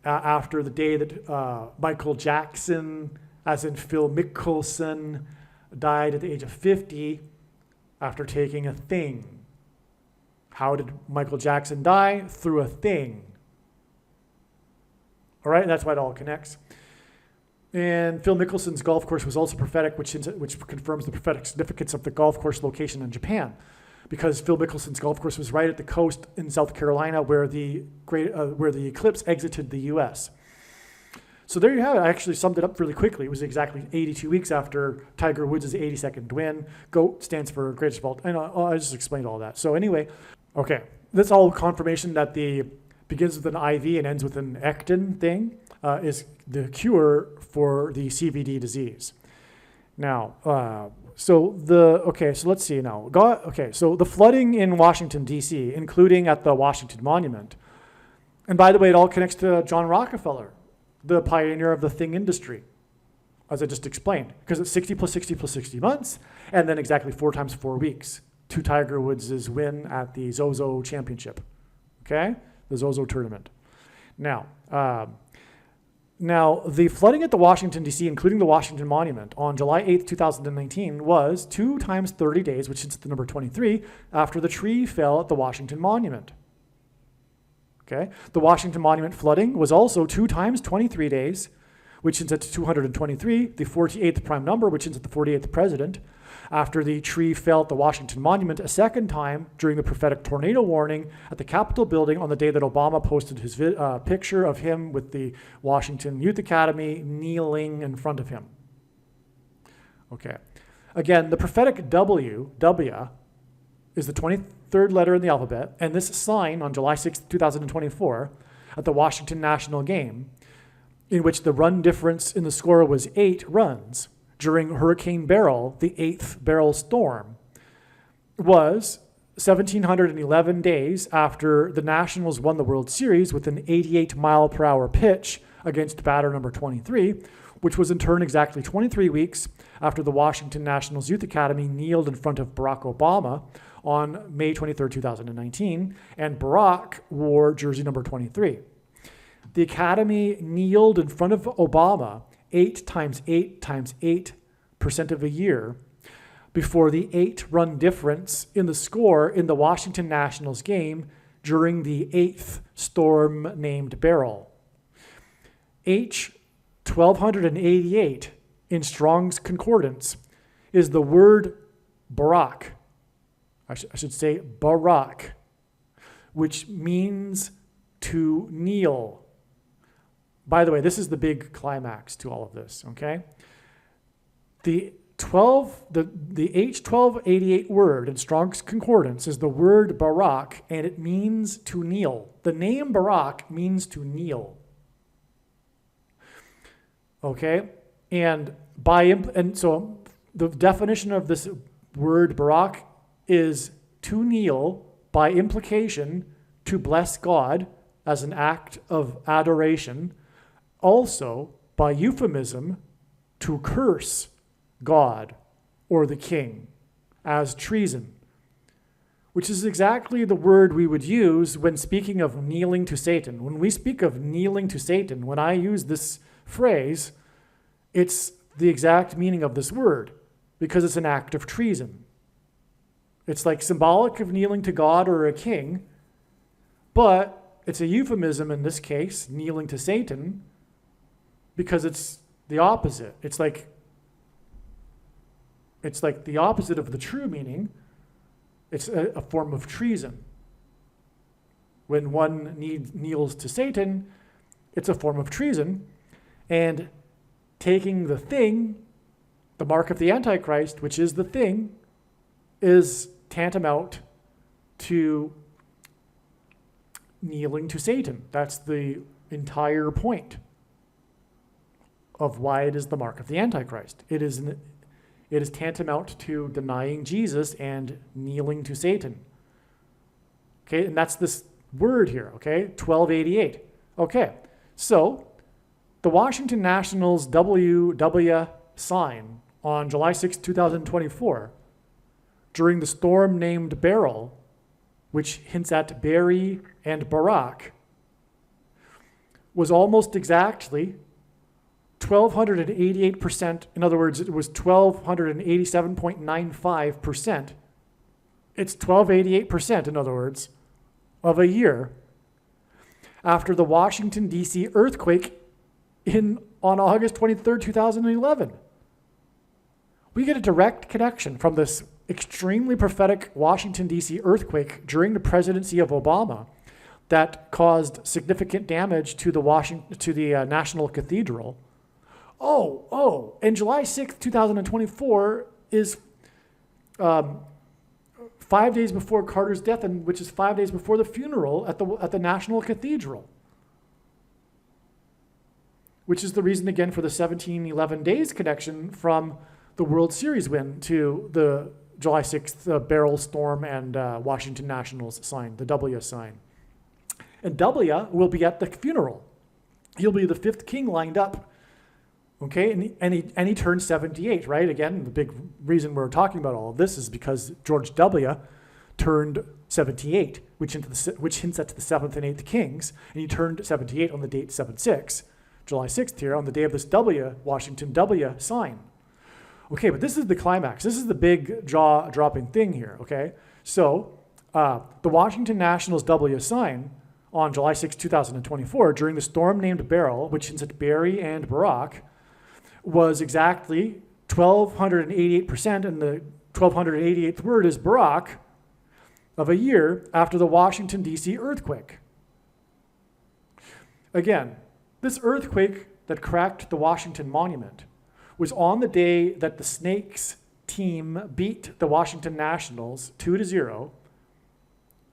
after the day that Michael Jackson, as in Phil Mickelson, died at the age of 50 after taking a thing. How did Michael Jackson die? Through a thing. All right, that's why it all connects. And Phil Mickelson's golf course was also prophetic, which confirms the prophetic significance of the golf course location in Japan, because Phil Mickelson's golf course was right at the coast in South Carolina where the eclipse exited the U.S. So there you have it. I actually summed it up really quickly. It was exactly 82 weeks after Tiger Woods' 82nd win. GOAT stands for greatest of all. And I just explained all that. So anyway, okay, that's all confirmation that the begins with an IV and ends with an ectin thing is the cure for the CVD disease. Now, so let's see now. So the flooding in Washington, D.C., including at the Washington Monument, and by the way, it all connects to John Rockefeller, the pioneer of the thing industry, as I just explained, because it's 60 plus 60 plus 60 months, and then exactly 4 times 4 weeks to Tiger Woods' win at the Zozo Championship, okay? The Zozo tournament. Now, the flooding at the Washington, D.C., including the Washington Monument, on July 8th, 2019, was 2 times 30 days, which is the number 23, after the tree fell at the Washington Monument. Okay? The Washington Monument flooding was also 2 times 23 days, which is at 223, the 48th prime number, which is at the 48th president, after the tree fell at the Washington Monument a second time during the prophetic tornado warning at the Capitol building on the day that Obama posted his picture of him with the Washington Youth Academy kneeling in front of him. Okay. Again, the prophetic W, is the 23rd letter in the alphabet, and this sign on July 6, 2024, at the Washington National Game, in which the run difference in the score was 8 runs during Hurricane Beryl, the 8th Beryl storm, was 1,711 days after the Nationals won the World Series with an 88-mile-per-hour pitch against batter number 23, which was in turn exactly 23 weeks after the Washington Nationals Youth Academy kneeled in front of Barack Obama on May 23, 2019, and Barack wore jersey number 23. The Academy kneeled in front of Obama 8 times 8 times 8% of a year before the 8-run difference in the score in the Washington Nationals game during the 8th storm named Beryl. H 1288 in Strong's Concordance is the word Barak. I should say Barak, which means to kneel. By the way, this is the big climax to all of this, okay? The H1288 word in Strong's Concordance is the word Barak, and it means to kneel. The name Barak means to kneel. Okay? And so the definition of this word Barak is to kneel, by implication, to bless God as an act of adoration, also by euphemism, to curse God or the king as treason, which is exactly the word we would use when speaking of kneeling to Satan. When we speak of kneeling to Satan, when I use this phrase, it's the exact meaning of this word, because it's an act of treason. It's like symbolic of kneeling to God or a king, but it's a euphemism in this case, kneeling to Satan, because it's the opposite. It's like the opposite of the true meaning. It's a form of treason. When one kneels to Satan, it's a form of treason, and taking the thing, the mark of the Antichrist, which is the thing, is tantamount to kneeling to Satan. That's the entire point of why it is the mark of the Antichrist. It is tantamount to denying Jesus and kneeling to Satan. Okay, and that's this word here, okay? 1288. Okay, so the Washington Nationals WW sign on July 6, 2024, during the storm named Beryl, which hints at Barry and Barak, was almost exactly 1,288%. In other words, it was 1,287.95%. It's 1,288%, in other words, of a year after the Washington, D.C. earthquake on August 23rd, 2011. We get a direct connection from this extremely prophetic Washington, D.C. earthquake during the presidency of Obama that caused significant damage to the National Cathedral. And July 6th, 2024 is 5 days before Carter's death, and which is 5 days before the funeral at the National Cathedral. Which is the reason, again, for the 1711 days connection from the World Series win to the July 6th barrel storm and Washington Nationals sign, the W sign. And W will be at the funeral. He'll be the fifth king lined up. Okay, and he turned 78, right? Again, the big reason we're talking about all of this is because George W. turned 78, which hints at the 7th and 8th kings, and he turned 78 on the date 7/6, July 6th here, on the day of this W, Washington W sign. Okay, but this is the climax. This is the big jaw-dropping thing here, okay? So the Washington Nationals W sign on July 6, 2024, during the storm named Beryl, which hints at Barry and Barak, was exactly 1,288%, and the 1,288th word is Barak, of a year after the Washington, D.C. earthquake. Again, this earthquake that cracked the Washington Monument was on the day that the Snakes team beat the Washington Nationals 2-0.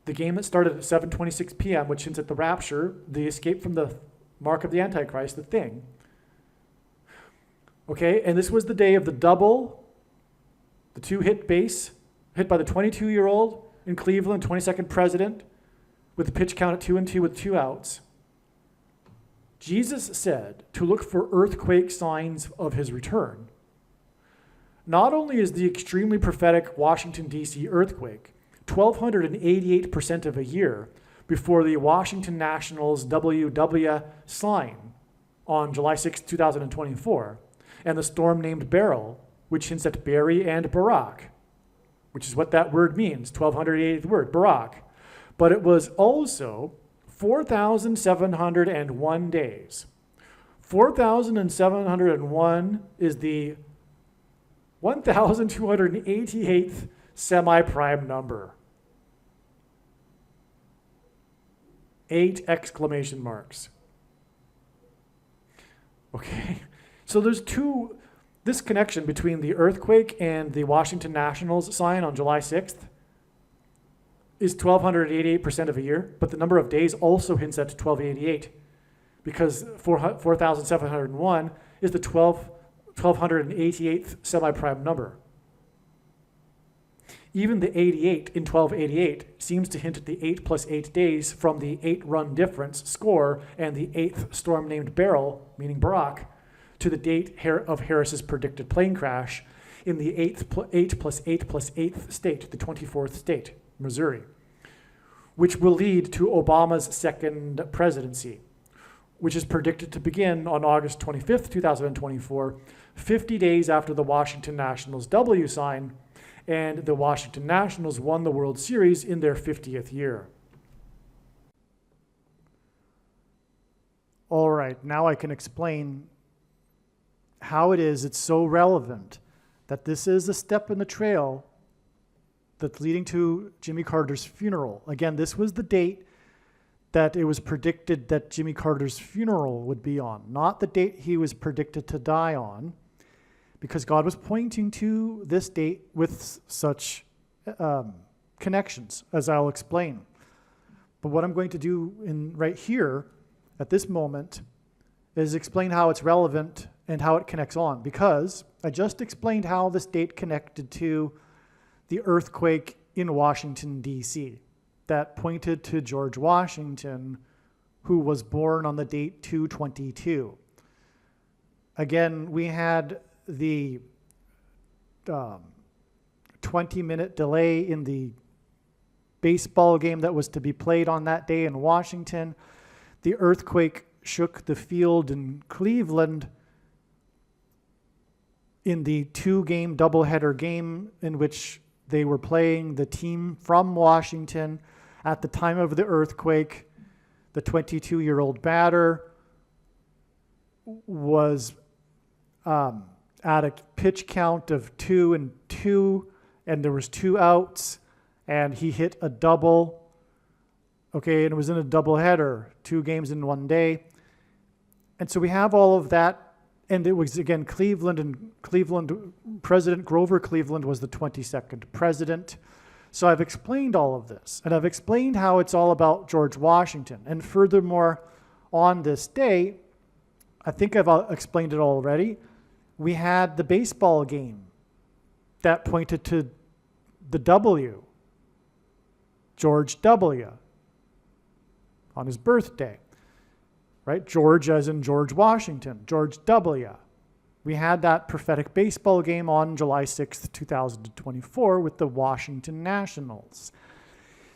The game that started at 7:26 p.m., which hints at the rapture, the escape from the mark of the Antichrist, the thing. Okay, and this was the day of the double, the two-hit base, hit by the 22-year-old in Cleveland, 22nd president, with the pitch count at 2-2 with 2 outs. Jesus said to look for earthquake signs of his return. Not only is the extremely prophetic Washington, D.C. earthquake 1,288% of a year before the Washington Nationals WW sign on July 6, 2024, and the storm named Beryl, which hints at Barry and Barak, which is what that word means, 1,288th word, Barak. But it was also 4,701 days. 4,701 is the 1,288th semi-prime number. 8 exclamation marks. Okay. So there's this connection between the earthquake and the Washington Nationals sign on July 6th is 1,288% of a year, but the number of days also hints at 1,288 because 4,701 is the 1,288th semi-prime number. Even the 88 in 1288 seems to hint at the 8 plus 8 days from the 8-run difference score and the 8th storm named Beryl, meaning Barak, to the date of Harris's predicted plane crash in the 8 plus 8 plus 8th state, the 24th state, Missouri, which will lead to Obama's second presidency, which is predicted to begin on August 25th, 2024, 50 days after the Washington Nationals W sign, and the Washington Nationals won the World Series in their 50th year. All right, now I can explain how it's so relevant that this is a step in the trail that's leading to Jimmy Carter's funeral. Again, this was the date that it was predicted that Jimmy Carter's funeral would be on, not the date he was predicted to die on, because God was pointing to this date with such connections, as I'll explain. But what I'm going to do right here at this moment is explain how it's relevant and how it connects on, because I just explained how this date connected to the earthquake in Washington, D.C. that pointed to George Washington, who was born on the date 2/22. Again, we had the 20-minute delay in the baseball game that was to be played on that day in Washington. The earthquake shook the field in Cleveland in the 2-game doubleheader game in which they were playing the team from Washington. At the time of the earthquake, the 22-year-old batter was at a pitch count of 2-2, and there was 2 outs, and he hit a double Okay, and it was in a doubleheader, 2 games in one day. And so we have all of that. And it was, again, Cleveland, President Grover Cleveland was the 22nd president. So I've explained all of this. And I've explained how it's all about George Washington. And furthermore, on this day, I think I've explained it already, we had the baseball game that pointed to the W, George W., on his birthday, right? George as in George Washington, George W. We had that prophetic baseball game on July 6th, 2024 with the Washington Nationals.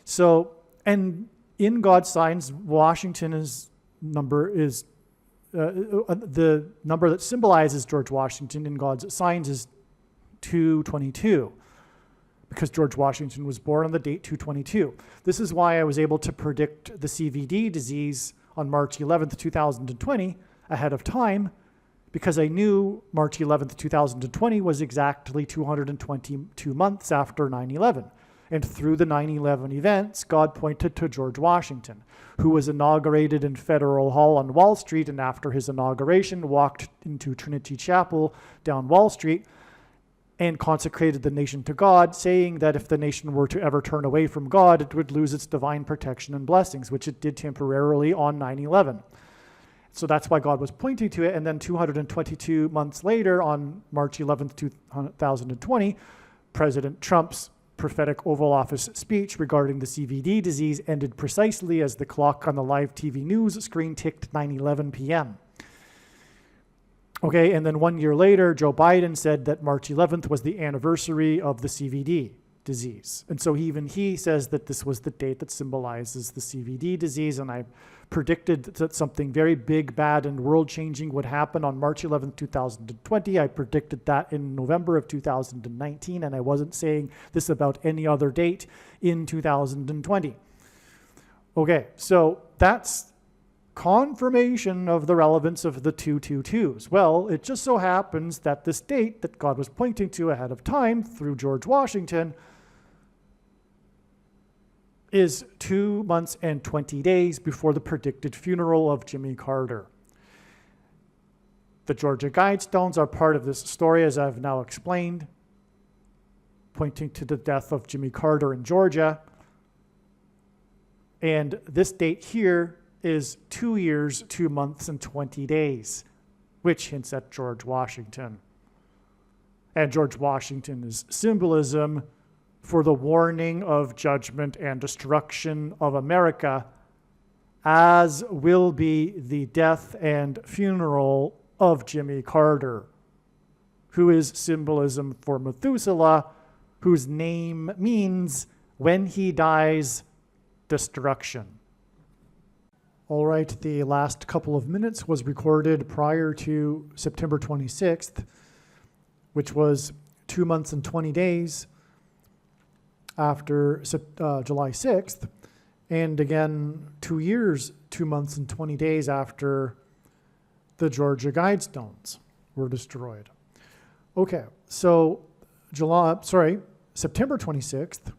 So, and in God's signs, Washington's number is, the number that symbolizes George Washington in God's signs is 222, because George Washington was born on the date 222. This is why I was able to predict the CVD disease on March 11th, 2020 ahead of time, because I knew March 11th, 2020 was exactly 222 months after 9/11. And through the 9/11 events, God pointed to George Washington, who was inaugurated in Federal Hall on Wall Street, and after his inauguration walked into Trinity Chapel down Wall Street and consecrated the nation to God, saying that if the nation were to ever turn away from God, it would lose its divine protection and blessings, which it did temporarily on 9/11. So that's why God was pointing to it. And then 222 months later, on March 11th, 2020, President Trump's prophetic Oval Office speech regarding the CVD disease ended precisely as the clock on the live TV news screen ticked 9:11 p.m. Okay, and then 1 year later, Joe Biden said that March 11th was the anniversary of the CVD disease. And so even he says that this was the date that symbolizes the CVD disease. And I predicted that something very big, bad, and world-changing would happen on March 11th, 2020. I predicted that in November of 2019, and I wasn't saying this about any other date in 2020. Okay, so that's confirmation of the relevance of the 222s. Well, it just so happens that this date that God was pointing to ahead of time through George Washington is 2 months and 20 days before the predicted funeral of Jimmy Carter. The Georgia Guidestones are part of this story, as I've now explained, pointing to the death of Jimmy Carter in Georgia. And this date here is 2 years, 2 months, and 20 days, which hints at George Washington. And George Washington is symbolism for the warning of judgment and destruction of America, as will be the death and funeral of Jimmy Carter, who is symbolism for Methuselah, whose name means when he dies, destruction. All right, the last couple of minutes was recorded prior to September 26th, which was 2 months and 20 days after July 6th, and again, 2 years, 2 months and 20 days after the Georgia Guidestones were destroyed. Okay, so September 26th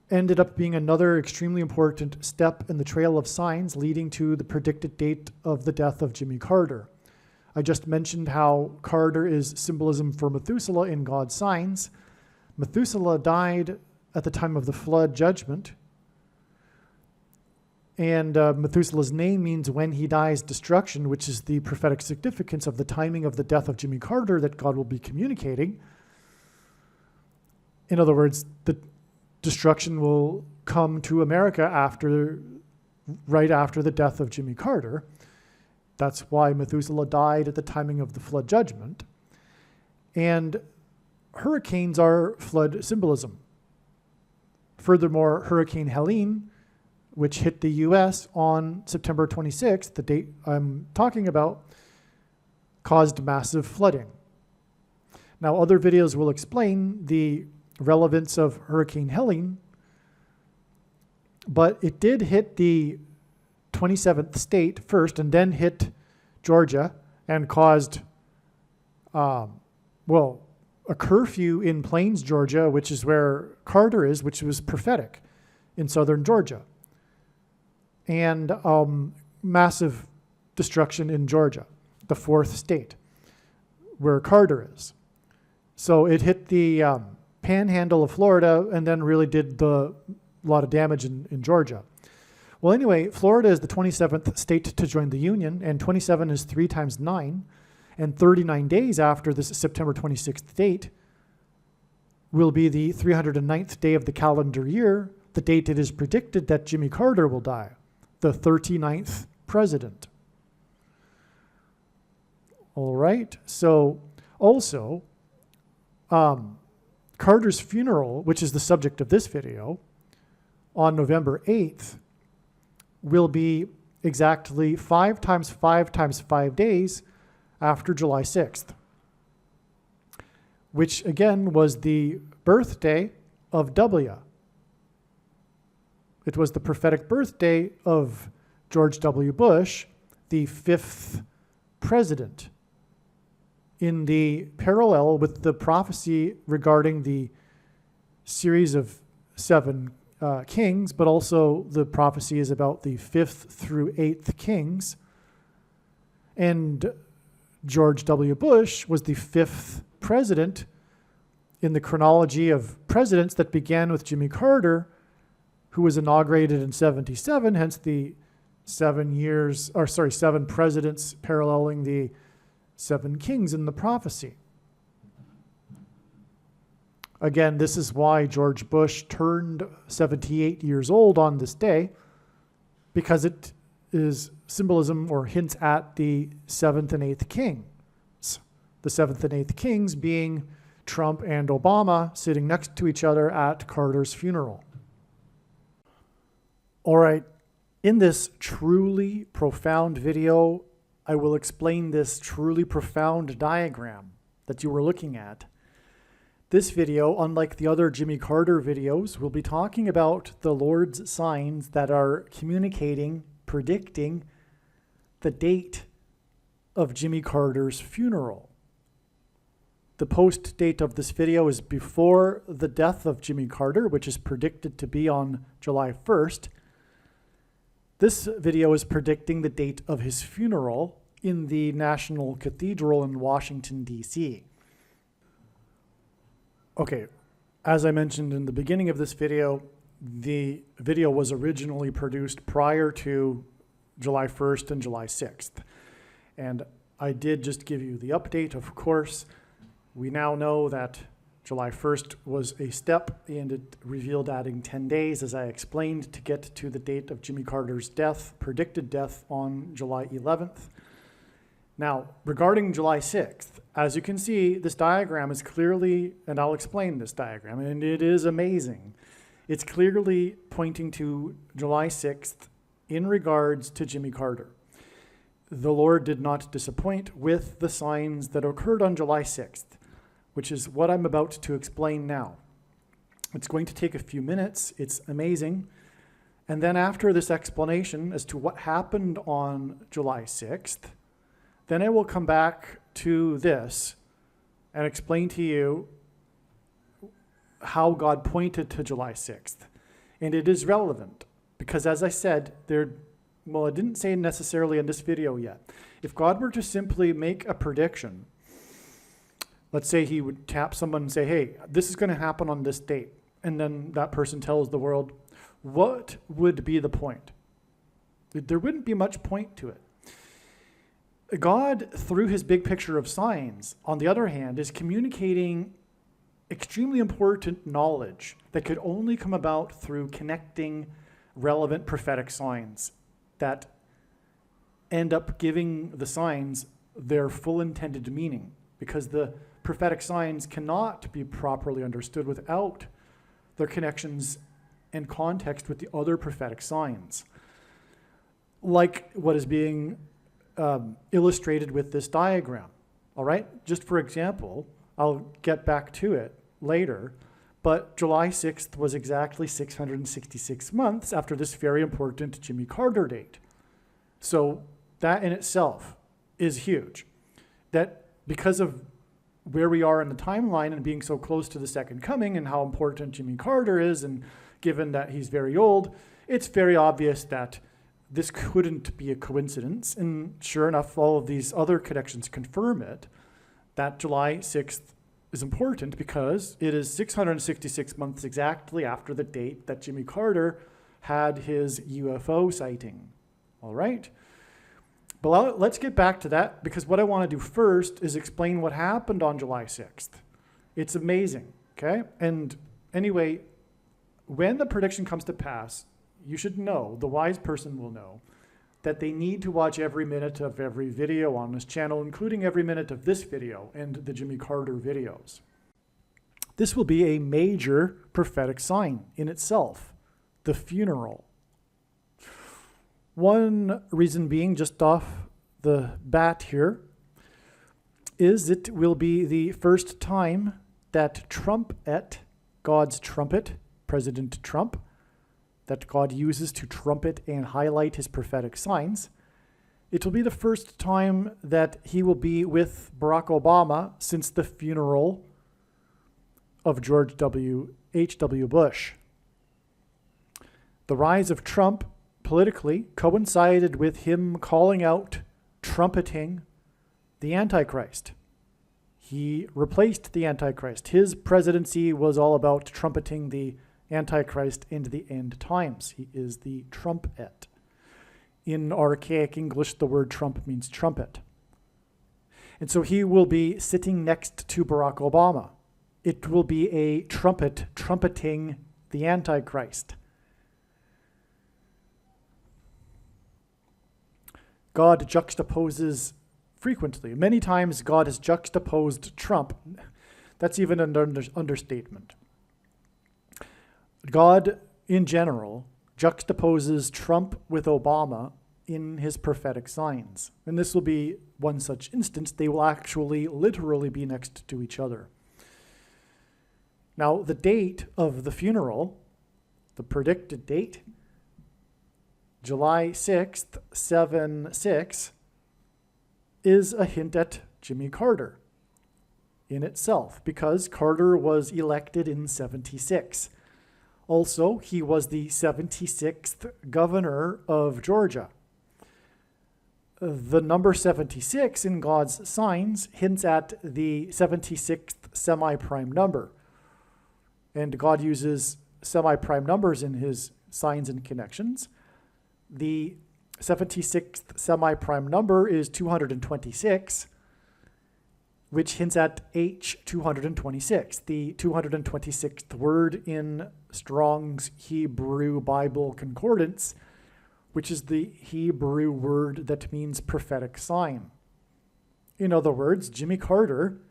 ended up being another extremely important step in the trail of signs leading to the predicted date of the death of Jimmy Carter. I just mentioned how Carter is symbolism for Methuselah in God's signs. Methuselah died at the time of the flood judgment, and Methuselah's name means when he dies, destruction, which is the prophetic significance of the timing of the death of Jimmy Carter that God will be communicating. In other words, the destruction will come to America right after the death of Jimmy Carter. That's why Methuselah died at the timing of the flood judgment. And hurricanes are flood symbolism. Furthermore, Hurricane Helene, which hit the U.S. on September 26th, the date I'm talking about, caused massive flooding. Now, other videos will explain the relevance of Hurricane Helene, but it did hit the 27th state first and then hit Georgia and caused, a curfew in Plains, Georgia, which is where Carter is, which was prophetic in southern Georgia. and massive destruction in Georgia, the fourth state where Carter is. So it hit the panhandle of Florida and then really did a lot of damage in Georgia. Well, anyway, Florida is the 27th state to join the Union, and 27 is 3 times 9, and 39 days after this September 26th date will be the 309th day of the calendar year, the date it is predicted that Jimmy Carter will die, the 39th president. All right, so also, Carter's funeral, which is the subject of this video, on November 8th, will be exactly 5 times 5 times 5 days after July 6th, which again was the birthday of W. It was the prophetic birthday of George W. Bush, the 5th president, in the parallel with the prophecy regarding the series of 7 kings, but also the prophecy is about the 5th through 8th kings. And George W. Bush was the 5th president in the chronology of presidents that began with Jimmy Carter, who was inaugurated in 77, hence the 7 presidents paralleling the 7 kings in the prophecy. Again, this is why George Bush turned 78 years old on this day, because it is symbolism or hints at the 7th and 8th kings. The 7th and 8th kings being Trump and Obama sitting next to each other at Carter's funeral. All right, in this truly profound video, I will explain this truly profound diagram that you were looking at. This video, unlike the other Jimmy Carter videos, will be talking about the Lord's signs that are communicating, predicting the date of Jimmy Carter's funeral. The post date of this video is before the death of Jimmy Carter, which is predicted to be on July 1st. This video is predicting the date of his funeral in the National Cathedral in Washington, D.C. Okay, as I mentioned in the beginning of this video, the video was originally produced prior to July 1st and July 6th. And I did just give you the update, of course. We now know that July 1st was a step, and it revealed adding 10 days, as I explained, to get to the date of Jimmy Carter's death, predicted death on July 11th. Now, regarding July 6th, as you can see, this diagram is clearly, and I'll explain this diagram, and it is amazing. It's clearly pointing to July 6th in regards to Jimmy Carter. The Lord did not disappoint with the signs that occurred on July 6th, which is what I'm about to explain now. It's going to take a few minutes. It's amazing. And then after this explanation as to what happened on July 6th, then I will come back to this and explain to you how God pointed to July 6th. And it is relevant because, as I said, I didn't say necessarily in this video yet. If God were to simply make a prediction, let's say he would tap someone and say, hey, this is going to happen on this date. And then that person tells the world, what would be the point? There wouldn't be much point to it. God, through his big picture of signs, on the other hand, is communicating extremely important knowledge that could only come about through connecting relevant prophetic signs that end up giving the signs their full intended meaning, because the prophetic signs cannot be properly understood without their connections and context with the other prophetic signs, like what is being illustrated with this diagram. All right, just for example, I'll get back to it later, but July 6th was exactly 666 months after this very important Jimmy Carter date. So that in itself is huge. That because of where we are in the timeline and being so close to the second coming and how important Jimmy Carter is, and given that he's very old, it's very obvious that this couldn't be a coincidence. And sure enough, all of these other connections confirm it, that July 6th is important because it is 666 months exactly after the date that Jimmy Carter had his UFO sighting. All right? But let's get back to that, because what I want to do first is explain what happened on July 6th. It's amazing, okay? And anyway, when the prediction comes to pass, you should know, the wise person will know, that they need to watch every minute of every video on this channel, including every minute of this video and the Jimmy Carter videos. This will be a major prophetic sign in itself, the funeral. One reason being, just off the bat here, is it will be the first time that trumpet, God's trumpet, President Trump, that God uses to trumpet and highlight his prophetic signs, it will be the first time that he will be with Barack Obama since the funeral of George H.W. Bush. The rise of Trump politically coincided with him calling out, trumpeting the Antichrist. He replaced the Antichrist. His presidency was all about trumpeting the Antichrist into the end times. He is the trumpet. In archaic English, the word trump means trumpet. And so he will be sitting next to Barack Obama. It will be a trumpet trumpeting the Antichrist. God juxtaposes frequently. Many times God has juxtaposed Trump. That's even an understatement. God, in general, juxtaposes Trump with Obama in his prophetic signs. And this will be one such instance. They will actually literally be next to each other. Now, the date of the funeral, the predicted date, July 6th, 7/6, is a hint at Jimmy Carter in itself, because Carter was elected in 76. Also, he was the 76th governor of Georgia. The number 76 in God's signs hints at the 76th semi-prime number. And God uses semi-prime numbers in his signs and connections. The 76th semi-prime number is 226, which hints at H226, the 226th word in Strong's Hebrew Bible Concordance, which is the Hebrew word that means prophetic sign. In other words, Jimmy Carter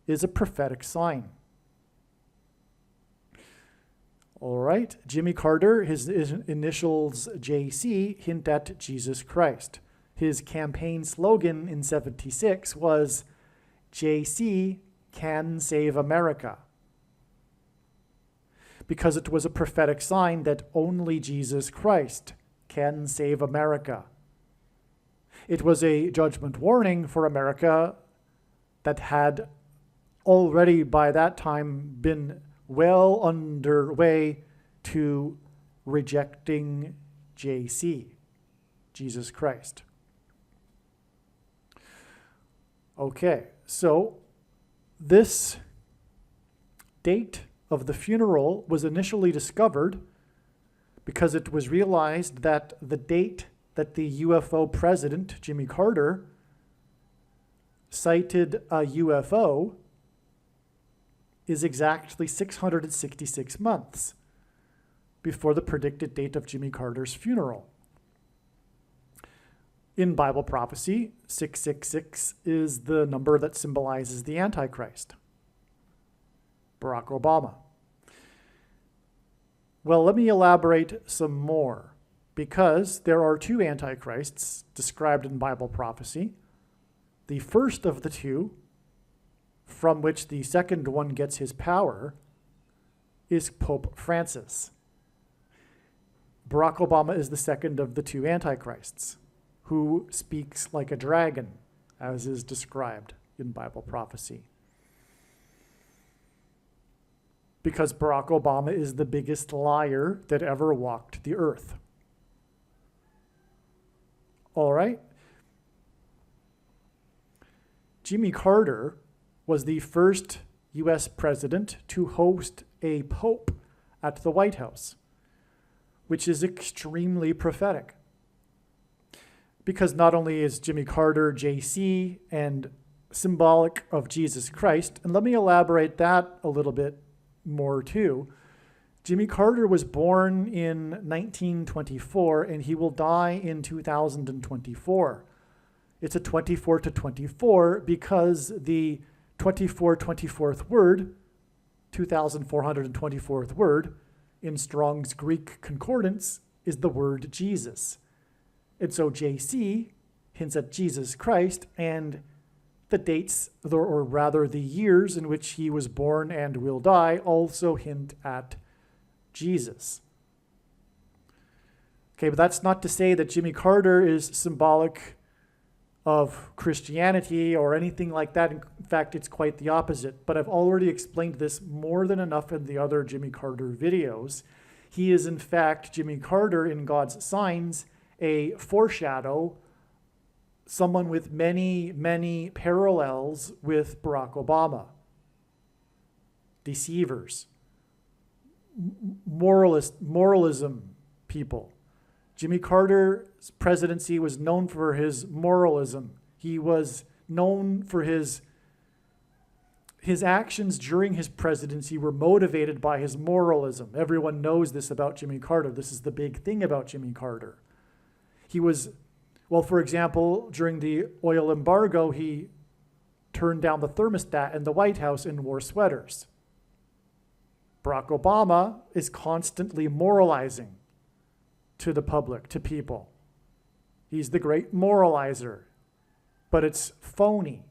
is a prophetic sign. All right, Jimmy Carter, his initials JC, hint at Jesus Christ. His campaign slogan in 76 was, JC can save America, because it was a prophetic sign that only Jesus Christ can save America. It was a judgment warning for America that had already by that time been well underway to rejecting JC, Jesus Christ. Okay, so this date of the funeral was initially discovered because it was realized that the date that the UFO president, Jimmy Carter, cited a UFO is exactly 666 months before the predicted date of Jimmy Carter's funeral. In Bible prophecy, 666 is the number that symbolizes the Antichrist, Barack Obama. Well, let me elaborate some more, because there are two Antichrists described in Bible prophecy. The first of the two, from which the second one gets his power, is Pope Francis. Barack Obama is the second of the two Antichrists, who speaks like a dragon, as is described in Bible prophecy. Because Barack Obama is the biggest liar that ever walked the earth. All right. Jimmy Carter was the first U.S. president to host a pope at the White House, which is extremely prophetic. Because not only is Jimmy Carter JC and symbolic of Jesus Christ, and let me elaborate that a little bit more too. Jimmy Carter was born in 1924 and he will die in 2024. It's a 24 to 24 because the 24th word, 2424th word, in Strong's Greek Concordance is the word Jesus. And so JC hints at Jesus Christ, and the dates, or rather the years in which he was born and will die, also hint at Jesus. Okay, but that's not to say that Jimmy Carter is symbolic of Christianity or anything like that. In fact, it's quite the opposite. But I've already explained this more than enough in the other Jimmy Carter videos. He is, in fact, Jimmy Carter in God's signs, a foreshadow, someone with many, many parallels with Barack Obama. Deceivers. Moralism people. Jimmy Carter's presidency was known for his moralism. He was known for his actions during his presidency were motivated by his moralism. Everyone knows this about Jimmy Carter. This is the big thing about Jimmy Carter. He was, well, for example, during the oil embargo, he turned down the thermostat in the White House and wore sweaters. Barack Obama is constantly moralizing to the public, to people. He's the great moralizer, but it's phony.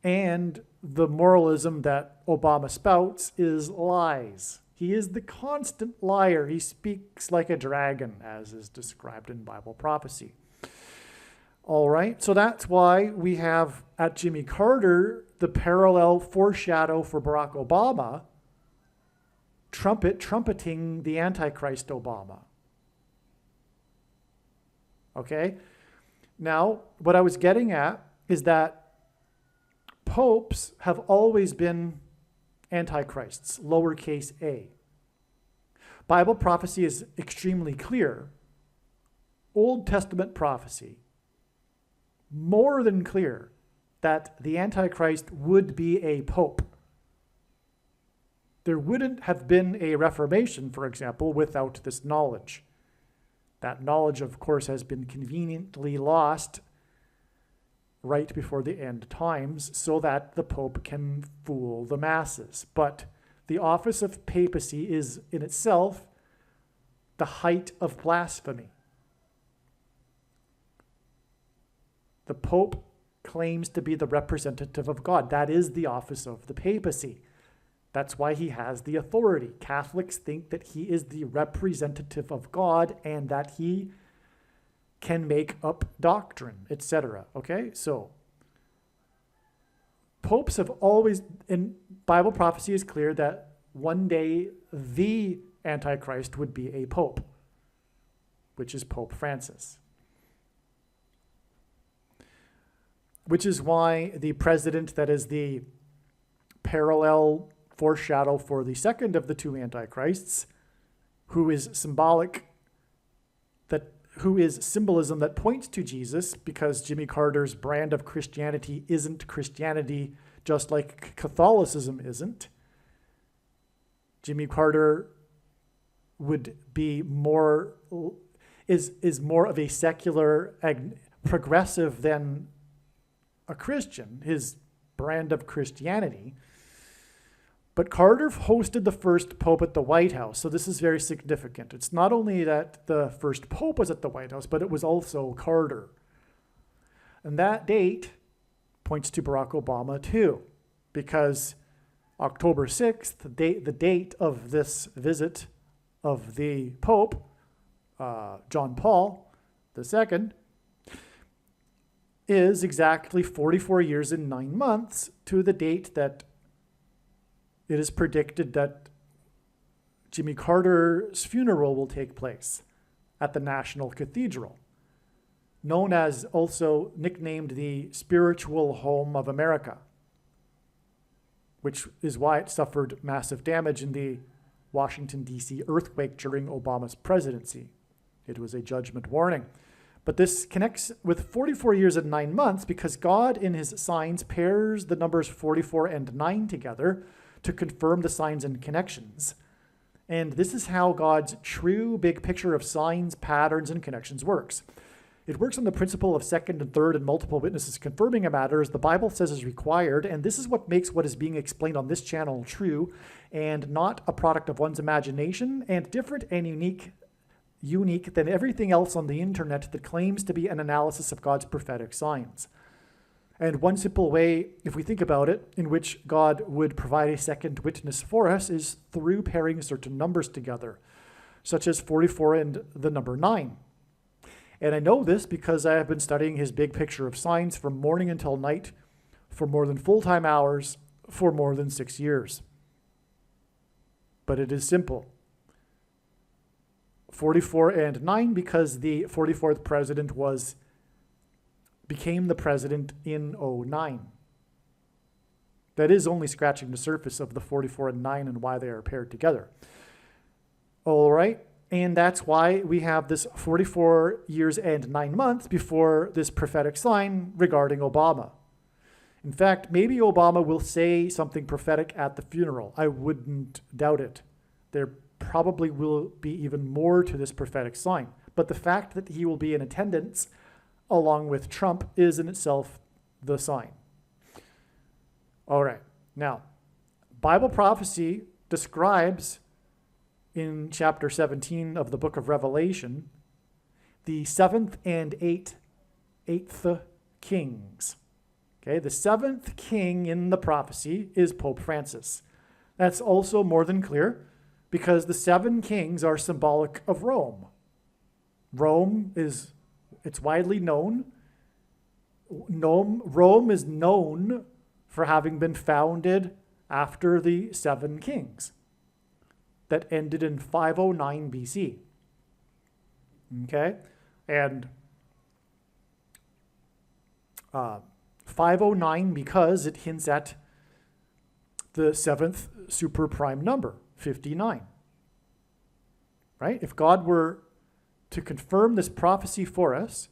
And the moralism that Obama spouts is lies. He is the constant liar. He speaks like a dragon, as is described in Bible prophecy. All right, so that's why we have at Jimmy Carter the parallel foreshadow for Barack Obama, trumpeting the Antichrist Obama. Okay? Now, what I was getting at is that popes have always been antichrists, lowercase a. Bible prophecy is extremely clear. Old Testament prophecy, more than clear, that the Antichrist would be a pope. There wouldn't have been a Reformation, for example, without this knowledge. That knowledge, of course, has been conveniently lost right before the end times so that the Pope can fool the masses. But the office of papacy is in itself the height of blasphemy. The Pope claims to be the representative of God. That is the office of the papacy. That's why he has the authority. Catholics think that he is the representative of God and that he can make up doctrine, etc. Okay, so popes have always, in Bible prophecy is clear that one day the Antichrist would be a pope, which is Pope Francis. Which is why the president that is the parallel foreshadow for the second of the two antichrists, who is symbolism that points to Jesus, because Jimmy Carter's brand of Christianity isn't Christianity, just like Catholicism isn't. Jimmy Carter would be is more of a secular progressive than a Christian, his brand of Christianity. But Carter hosted the first pope at the White House, so this is very significant. It's not only that the first pope was at the White House, but it was also Carter. And that date points to Barack Obama too, because October 6th, the date of this visit of the Pope, John Paul II, is exactly 44 years and 9 months to the date that it is predicted that Jimmy Carter's funeral will take place at the National Cathedral, known as, also nicknamed, the spiritual home of America, which is why it suffered massive damage in the Washington, D.C. earthquake during Obama's presidency. It was a judgment warning. But this connects with 44 years and 9 months because God, in his signs, pairs the numbers 44 and 9 together to confirm the signs and connections. And this is how God's true big picture of signs, patterns, and connections works. It works on the principle of second and third and multiple witnesses confirming a matter as the Bible says is required, and this is what makes what is being explained on this channel true and not a product of one's imagination, and different and unique than everything else on the internet that claims to be an analysis of God's prophetic signs. And one simple way, if we think about it, in which God would provide a second witness for us is through pairing certain numbers together, such as 44 and the number 9. And I know this because I have been studying his big picture of signs from morning until night for more than full-time hours for more than 6 years. But it is simple. 44 and 9 because the 44th president became the president in 2009. That is only scratching the surface of the 44 and 9 and why they are paired together. All right, and that's why we have this 44 years and 9 months before this prophetic sign regarding Obama. In fact, maybe Obama will say something prophetic at the funeral. I wouldn't doubt it. There probably will be even more to this prophetic sign. But the fact that he will be in attendance along with Trump is in itself the sign. All right. Now, Bible prophecy describes in chapter 17 of the book of Revelation the 7th and 8th kings. Okay, the 7th king in the prophecy is Pope Francis. That's also more than clear because the 7 kings are symbolic of Rome. Rome is, it's widely known. Rome is known for having been founded after the 7 kings that ended in 509 BC. Okay? And 509 because it hints at the 7th super prime number, 59. Right? If God were to confirm this prophecy for us,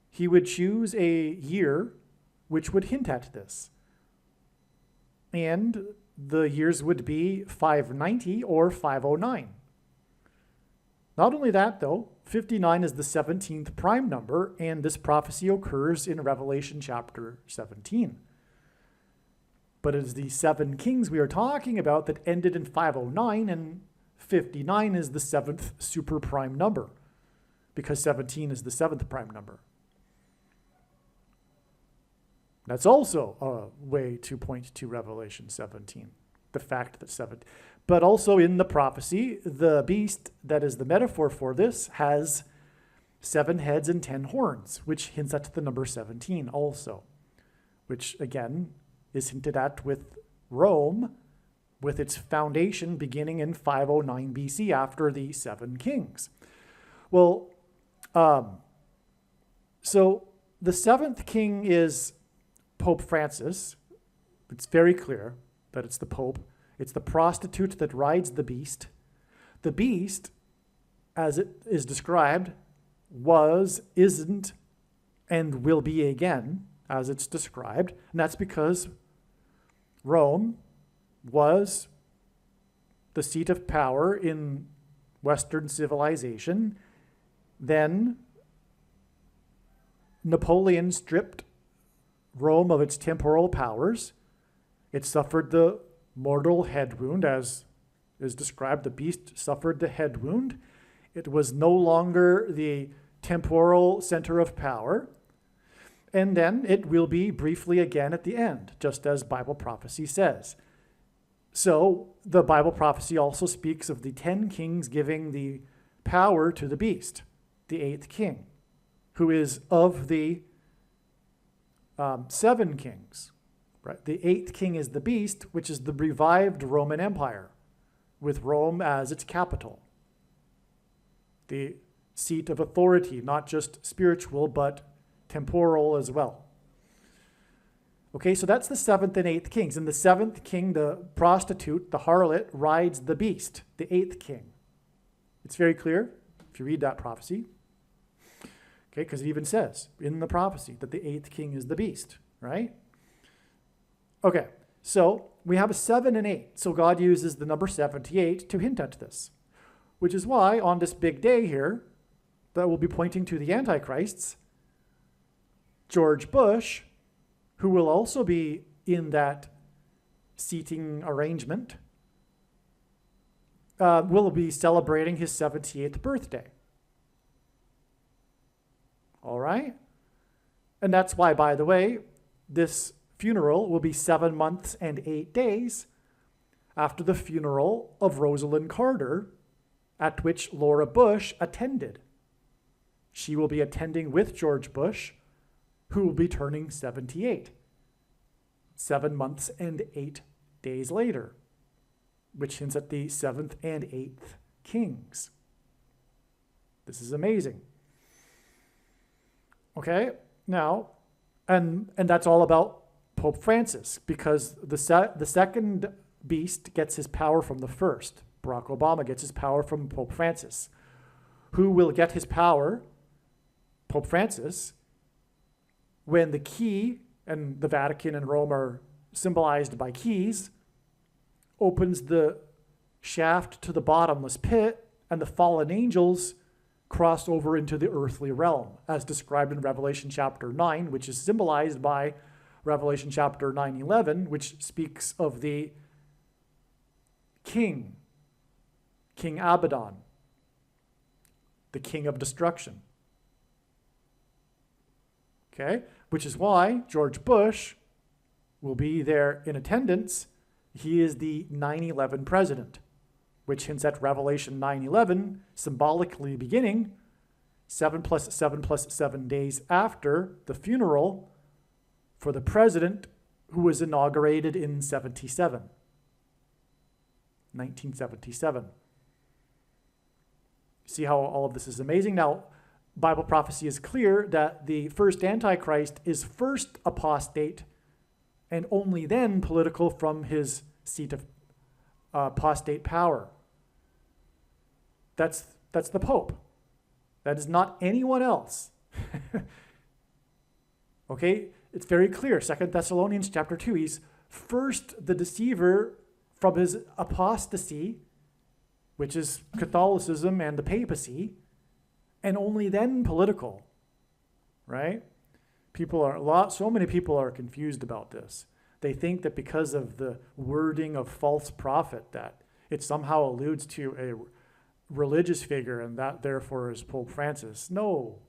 he would choose a year which would hint at this. And the years would be 590 or 509. Not only that, though, 59 is the 17th prime number, and this prophecy occurs in Revelation chapter 17. But it is the 7 kings we are talking about that ended in 509, and 59 is the 7th super prime number, because 17 is the 7th prime number. That's also a way to point to Revelation 17, the fact that 7. But also in the prophecy, the beast that is the metaphor for this has 7 heads and 10 horns, which hints at the number 17 also, which again is hinted at with Rome, with its foundation beginning in 509 BC after the 7 kings. Well, so the 7th king is Pope Francis. It's very clear that it's the Pope. It's the prostitute that rides the beast. The beast, as it is described, was, isn't, and will be again, as it's described. And that's because Rome was the seat of power in Western civilization. Then Napoleon stripped Rome of its temporal powers. It suffered the mortal head wound, as is described. The beast suffered the head wound. It was no longer the temporal center of power. And then it will be briefly again at the end, just as Bible prophecy says. So the Bible prophecy also speaks of the 10 kings giving the power to the beast, the 8th king, who is of the 7 kings. Right? The 8th king is the beast, which is the revived Roman Empire, with Rome as its capital. The seat of authority, not just spiritual, but temporal as well. Okay, so that's the seventh and eighth kings. And the seventh king, the prostitute, the harlot, rides the beast, the eighth king. It's very clear if you read that prophecy. Okay, because it even says in the prophecy that the eighth king is the beast, right? Okay, so we have a 7 and 8. So God uses the number 78 to hint at this, which is why on this big day here, that will be pointing to the Antichrists, George Bush, who will also be in that seating arrangement, will be celebrating his 78th birthday. All right? And that's why, by the way, this funeral will be 7 months and 8 days after the funeral of Rosalind Carter, at which Laura Bush attended. She will be attending with George Bush, who will be turning 78, 7 months and 8 days later, which hints at the 7th and 8th kings. This is amazing. Okay, now, and that's all about Pope Francis, because the second beast gets his power from the first. Barack Obama gets his power from Pope Francis. Who will get his power? Pope Francis, when the key, and the Vatican and Rome are symbolized by keys, opens the shaft to the bottomless pit, and the fallen angels cross over into the earthly realm, as described in Revelation chapter 9, which is symbolized by Revelation chapter 9:11, which speaks of the king, King Abaddon, the king of destruction. Okay, which is why George Bush will be there in attendance. He is the 9/11 president, which hints at Revelation 9:11, symbolically beginning 7 + 7 + 7 days after the funeral for the president who was inaugurated in 1977. See how all of this is amazing? Now, Bible prophecy is clear that the first Antichrist is first apostate and only then political from his seat of apostate power. That's the Pope. That is not anyone else. Okay, it's very clear. 2 Thessalonians chapter 2, he's first the deceiver from his apostasy, which is Catholicism and the papacy, and only then political, right? So many people are confused about this. They think that because of the wording of false prophet that it somehow alludes to a religious figure and that therefore is Pope Francis. No.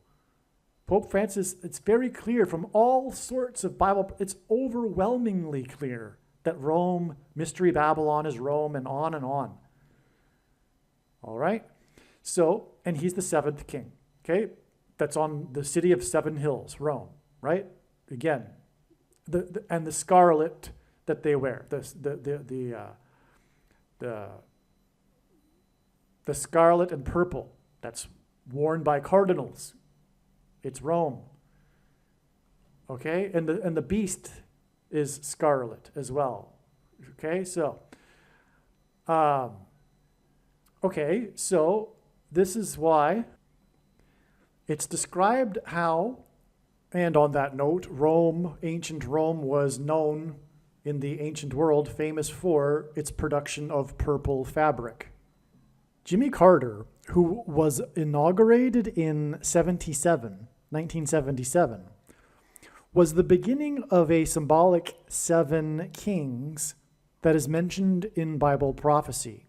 Pope Francis, it's very clear from all sorts of Bible, it's overwhelmingly clear that Rome, Mystery Babylon is Rome, and on and on. All right? So, and he's the 7th king, okay? That's on the city of 7 hills, Rome, right? Again, and the scarlet that they wear, the scarlet and purple that's worn by cardinals. It's Rome. Okay? And the beast is scarlet as well. Okay? So this is why it's described how, and on that note, ancient Rome was known in the ancient world, famous for its production of purple fabric. Jimmy Carter, who was inaugurated in 1977, was the beginning of a symbolic 7 kings that is mentioned in Bible prophecy.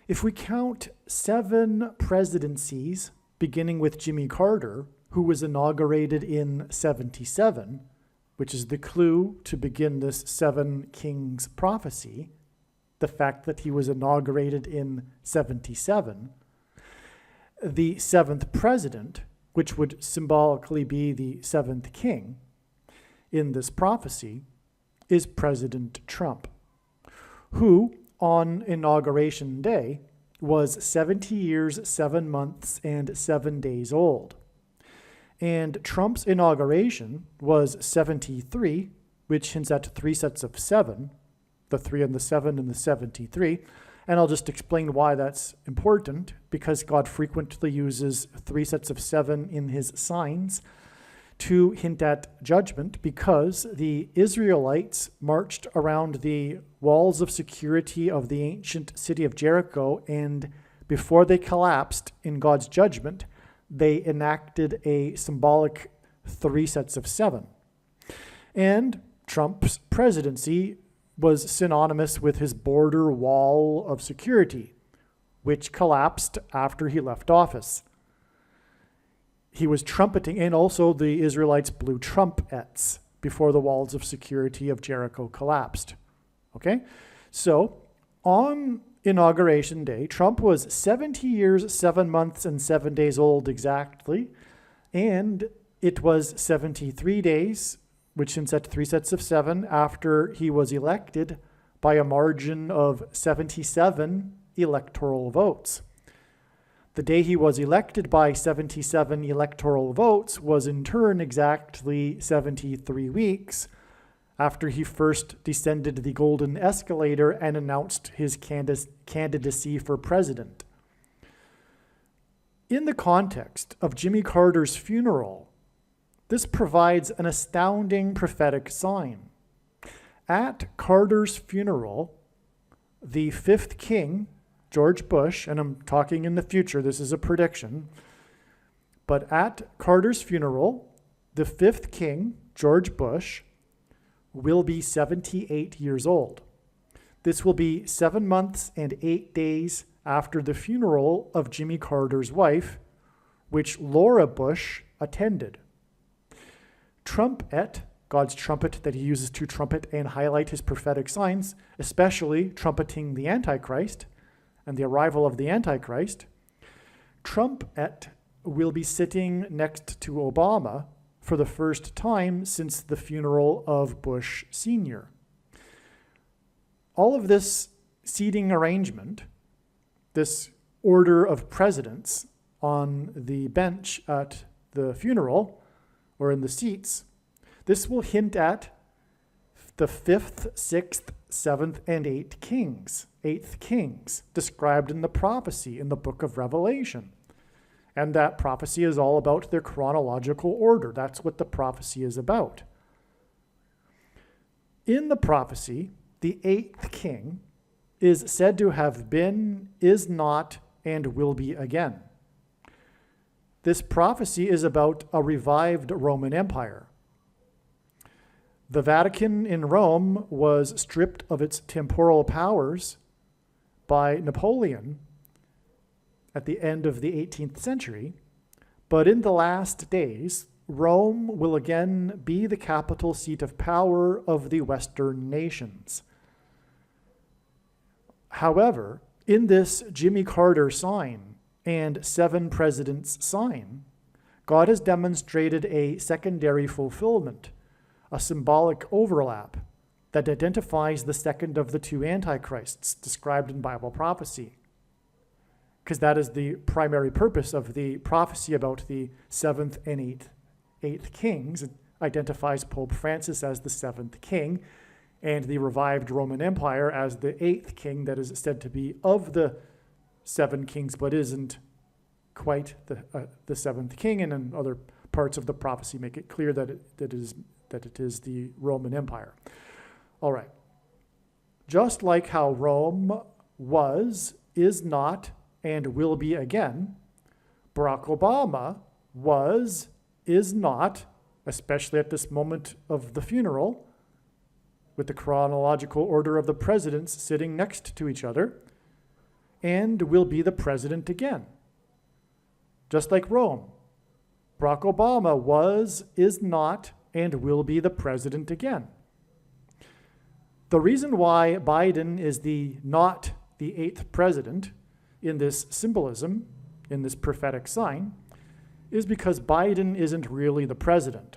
If we count 7 presidencies, beginning with Jimmy Carter, who was inaugurated in 77, which is the clue to begin this 7 kings prophecy, the fact that he was inaugurated in 77, the 7th president, which would symbolically be the 7th king in this prophecy, is President Trump, who on Inauguration Day was 70 years, 7 months, and 7 days old. And Trump's inauguration was 73, which hints at 3 sets of 7, the 3 and the 7 and the 73. And I'll just explain why that's important, because God frequently uses 3 sets of 7 in his signs to hint at judgment, because the Israelites marched around the walls of security of the ancient city of Jericho, and before they collapsed in God's judgment, they enacted a symbolic 3 sets of 7. And Trump's presidency was synonymous with his border wall of security, which collapsed after he left office. He was trumpeting, and also the Israelites blew trumpets before the walls of security of Jericho collapsed. Okay? So, on Inauguration Day, Trump was 70 years, 7 months, and 7 days old exactly, and it was 73 days, which hints at 3 sets of 7, after he was elected by a margin of 77 electoral votes. The day he was elected by 77 electoral votes was in turn exactly 73 weeks after he first descended the golden escalator and announced his candidacy for president. In the context of Jimmy Carter's funeral, this provides an astounding prophetic sign. At Carter's funeral, the 5th king, George Bush, and I'm talking in the future, this is a prediction, but at Carter's funeral, the 5th king, George Bush, will be 78 years old. This will be 7 months and 8 days after the funeral of Jimmy Carter's wife, which Laura Bush attended. Trumpet, God's trumpet that he uses to trumpet and highlight his prophetic signs, especially trumpeting the Antichrist and the arrival of the Antichrist, Trumpet will be sitting next to Obama for the first time since the funeral of Bush Sr. All of this seating arrangement, this order of presidents on the bench at the funeral, or in the seats, this will hint at the 5th, 6th, 7th, and 8th kings described in the prophecy in the book of Revelation. And that prophecy is all about their chronological order. That's what the prophecy is about. In the prophecy, the 8th king is said to have been, is not, and will be again. This prophecy is about a revived Roman Empire. The Vatican in Rome was stripped of its temporal powers by Napoleon at the end of the 18th century, but in the last days, Rome will again be the capital seat of power of the Western nations. However, in this Jimmy Carter sign and 7 presidents sign, God has demonstrated a secondary fulfillment, a symbolic overlap that identifies the second of the 2 antichrists described in Bible prophecy. Because that is the primary purpose of the prophecy about the 7th and 8th kings. It identifies Pope Francis as the 7th king and the revived Roman Empire as the 8th king that is said to be of the 7 kings but isn't quite the 7th king, and in other parts of the prophecy make it clear that it is the Roman Empire. All right. Just like how Rome was, is not, and will be again, Barack Obama was, is not, especially at this moment of the funeral, with the chronological order of the presidents sitting next to each other, and will be the president again. Just like Rome, Barack Obama was, is not, and will be the president again. The reason why Biden is not the 8th president in this symbolism, in this prophetic sign, is because Biden isn't really the president.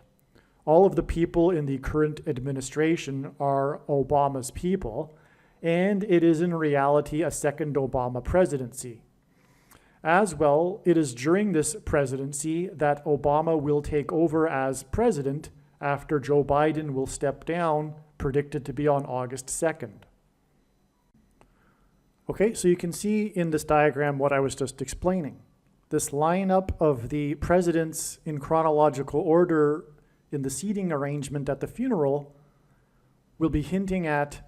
All of the people in the current administration are Obama's people, and it is in reality a second Obama presidency. As well, it is during this presidency that Obama will take over as president after Joe Biden will step down, predicted to be on August 2nd. Okay, so you can see in this diagram what I was just explaining. This lineup of the presidents in chronological order in the seating arrangement at the funeral will be hinting at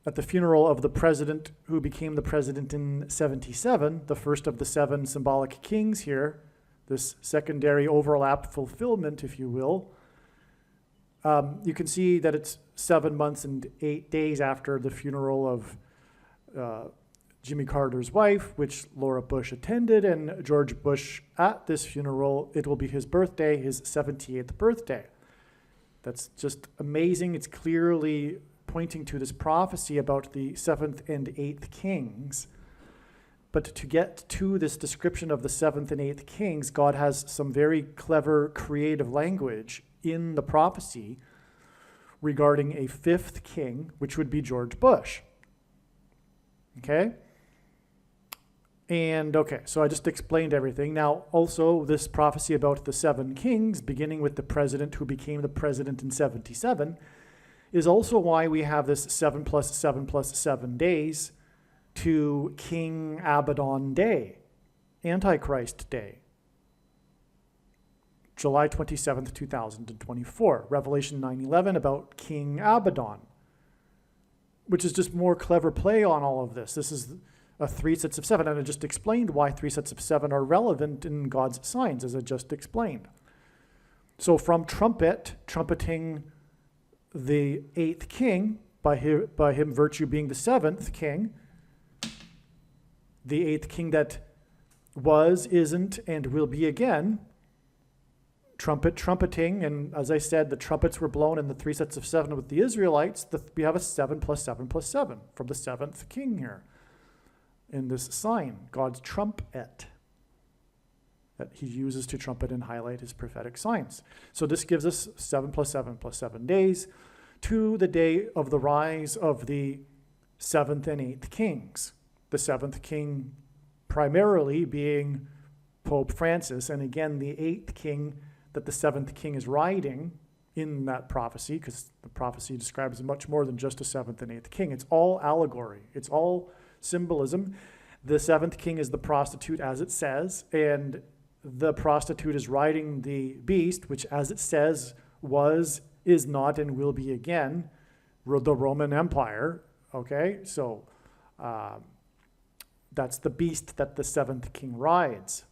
the funeral of the president who became the president in 77, the first of the 7 symbolic kings here, this secondary overlap fulfillment, if you will. You can see that it's 7 months and 8 days after the funeral of Jimmy Carter's wife, which Laura Bush attended, and George Bush at this funeral, it will be his birthday, his 78th birthday. That's just amazing. It's clearly pointing to this prophecy about the 7th and 8th kings. But to get to this description of the 7th and 8th kings, God has some very clever, creative language in the prophecy regarding a 5th king, which would be George Bush. Okay? And okay, so I just explained everything. Now, also, this prophecy about the 7 kings, beginning with the president who became the president in 77, is also why we have this 7 plus 7 plus 7 days to King Abaddon Day, Antichrist Day, July 27th, 2024. Revelation 9:11 about King Abaddon, which is just more clever play on all of this. This is 3 sets of 7, and I just explained why 3 sets of 7 are relevant in God's signs, as I just explained. So from trumpeting the 8th king, by him virtue being the 7th king, the 8th king that was, isn't, and will be again, trumpeting, and as I said, the trumpets were blown in the 3 sets of 7 with the Israelites. We have a 7 plus 7 plus 7 from the 7th king here. In this sign, God's trumpet that he uses to trumpet and highlight his prophetic signs. So this gives us 7 plus 7 plus 7 days to the day of the rise of the 7th and 8th kings. The 7th king primarily being Pope Francis, and again, the 8th king that the 7th king is riding in that prophecy, because the prophecy describes much more than just a 7th and 8th king. It's all allegory. It's all symbolism. The 7th king is the prostitute, as it says, and the prostitute is riding the beast, which, as it says, was, is not, and will be again, the Roman Empire. Okay, so that's the beast that the 7th king rides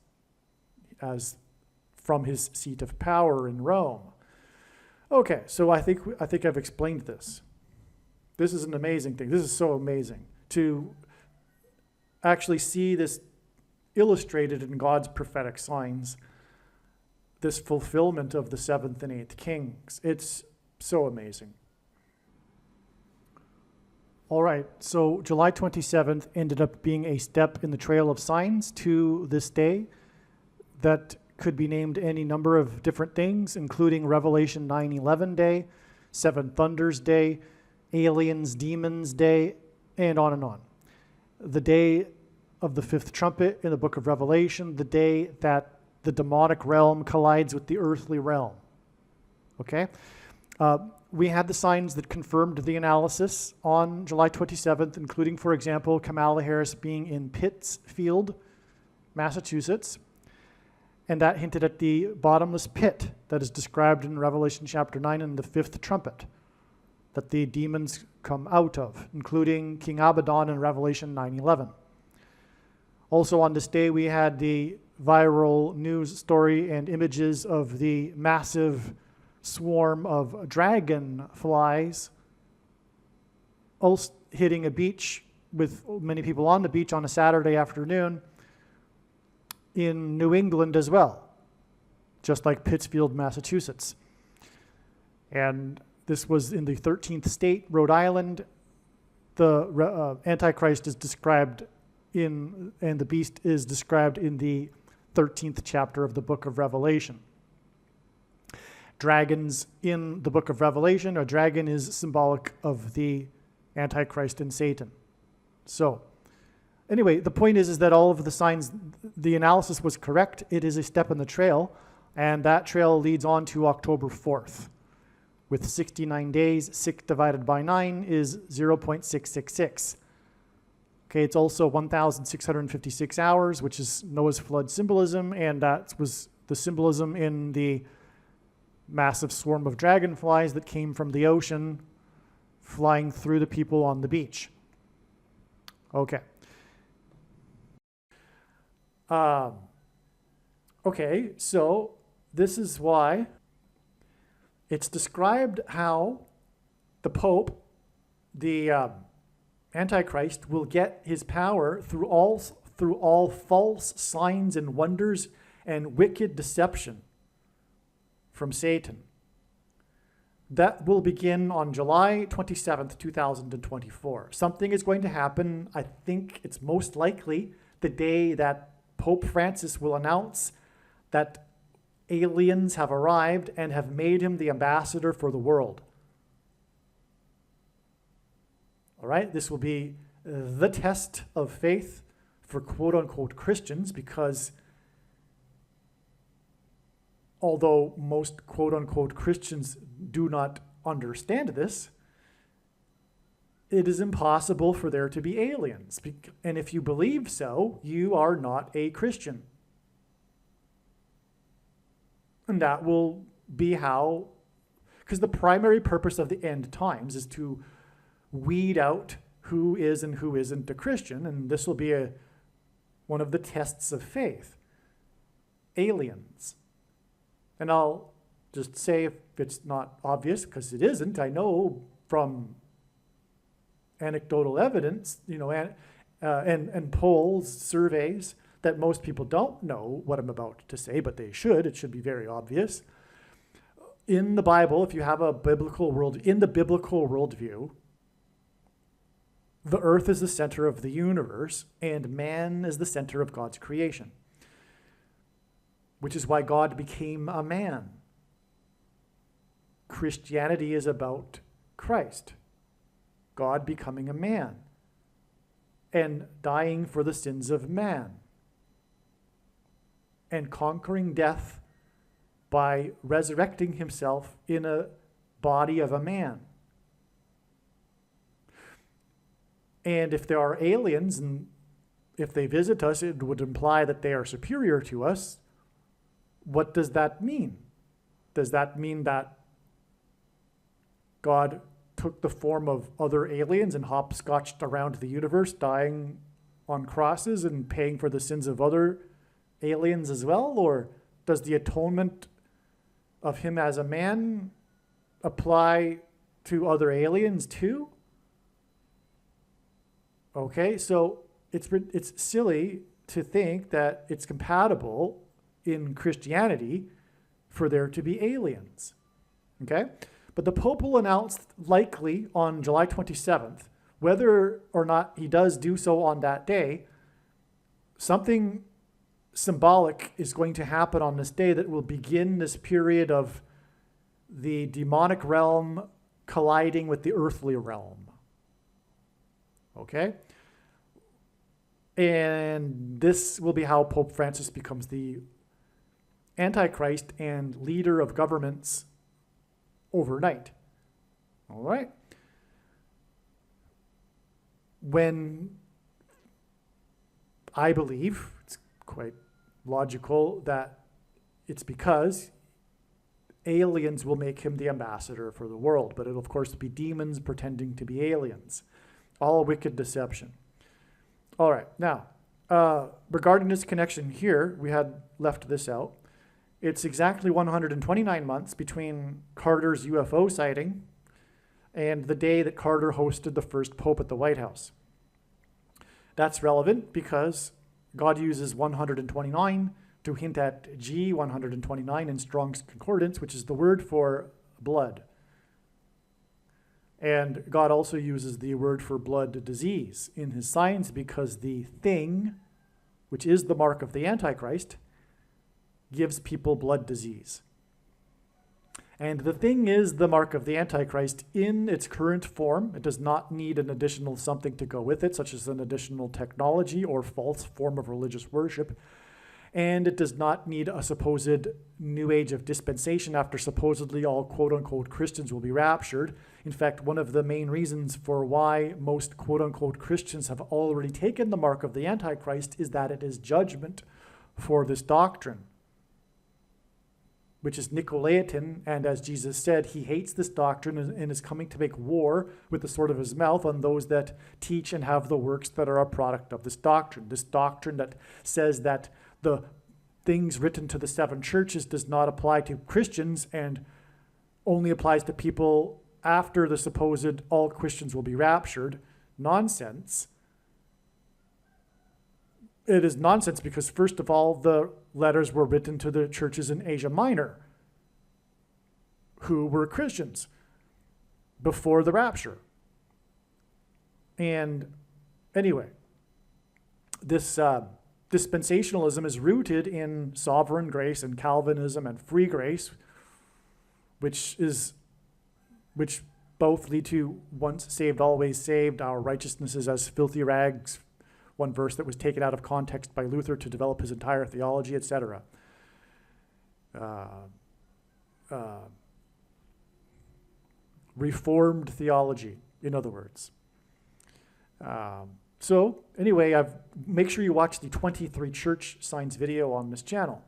as from his seat of power in Rome. Okay, so I think I've explained this. This is an amazing thing. This is so amazing to actually see this illustrated in God's prophetic signs, this fulfillment of the 7th and 8th kings. It's so amazing. All right, so July 27th ended up being a step in the trail of signs to this day that could be named any number of different things, including Revelation 9:11 Day, 7 Thunders Day, Aliens, Demons Day, and on and on. The day of the 5th trumpet in the book of Revelation, the day that the demonic realm collides with the earthly realm. Okay? We had the signs that confirmed the analysis on July 27th, including, for example, Kamala Harris being in Pittsfield, Massachusetts, and that hinted at the bottomless pit that is described in Revelation chapter 9 in the 5th trumpet, that the demons come out of, including King Abaddon in Revelation 9:11. Also on this day, we had the viral news story and images of the massive swarm of dragonflies hitting a beach with many people on the beach on a Saturday afternoon in New England as well, just like Pittsfield, Massachusetts. And this was in the 13th state, Rhode Island. The Antichrist is described and the beast is described in the 13th chapter of the book of Revelation. Dragons in the book of Revelation, a dragon is symbolic of the Antichrist and Satan. So, anyway, the point is that all of the signs, the analysis was correct. It is a step in the trail, and that trail leads on to October 4th. With 69 days, 6 divided by 9 is 0.666. Okay, it's also 1,656 hours, which is Noah's flood symbolism, and that was the symbolism in the massive swarm of dragonflies that came from the ocean flying through the people on the beach. Okay. Okay, so this is why it's described how the Pope, the Antichrist, will get his power through all false signs and wonders and wicked deception from Satan. That will begin on July 27th, 2024. Something is going to happen. I think it's most likely the day that Pope Francis will announce that aliens have arrived and have made him the ambassador for the world. All right, this will be the test of faith for quote-unquote Christians, because although most quote-unquote Christians do not understand this, it is impossible for there to be aliens. And if you believe so, you are not a Christian. And that will be how, because the primary purpose of the end times is to weed out who is and who isn't a Christian, and this will be one of the tests of faith. Aliens. And I'll just say, if it's not obvious, because it isn't, I know from anecdotal evidence, and polls, surveys, that most people don't know what I'm about to say, but they should. It should be very obvious. In the Bible, if you have a biblical in the biblical worldview, the earth is the center of the universe, and man is the center of God's creation, which is why God became a man. Christianity is about Christ, God becoming a man, and dying for the sins of man, and conquering death by resurrecting himself in a body of a man. And if there are aliens, and if they visit us, it would imply that they are superior to us. What does that mean? Does that mean that God took the form of other aliens and hopscotched around the universe, dying on crosses and paying for the sins of other aliens as well? Or does the atonement of him as a man apply to other aliens too? Okay, so it's silly to think that it's compatible in Christianity for there to be aliens. Okay? But the Pope will announce, likely on July 27th, whether or not he does do so on that day, something symbolic is going to happen on this day that will begin this period of the demonic realm colliding with the earthly realm. Okay? And this will be how Pope Francis becomes the Antichrist and leader of governments overnight. All right? When I believe, it's quite logical, that it's because aliens will make him the ambassador for the world, but it'll of course be demons pretending to be aliens. All wicked deception. All right, now, regarding this connection here, we had left this out. It's exactly 129 months between Carter's UFO sighting and the day that Carter hosted the first Pope at the White House. That's relevant because God uses 129 to hint at G129 in Strong's Concordance, which is the word for blood. And God also uses the word for blood disease in his signs because the thing, which is the mark of the Antichrist, gives people blood disease. And the thing is the mark of the Antichrist in its current form. It does not need an additional something to go with it, such as an additional technology or false form of religious worship. And it does not need a supposed new age of dispensation after supposedly all quote-unquote Christians will be raptured. In fact, one of the main reasons for why most quote-unquote Christians have already taken the mark of the Antichrist is that it is judgment for this doctrine, which is Nicolaitan, and as Jesus said, he hates this doctrine and is coming to make war with the sword of his mouth on those that teach and have the works that are a product of this doctrine. This doctrine that says that the things written to the 7 churches does not apply to Christians and only applies to people after the supposed all Christians will be raptured. Nonsense. It is nonsense because, first of all, the letters were written to the churches in Asia Minor who were Christians before the rapture. And anyway, this dispensationalism is rooted in sovereign grace and Calvinism and free grace, which both lead to once saved, always saved, our righteousness is as filthy rags, one verse that was taken out of context by Luther to develop his entire theology, etc. Reformed theology, in other words. So anyway, make sure you watch the 23 church signs video on this channel.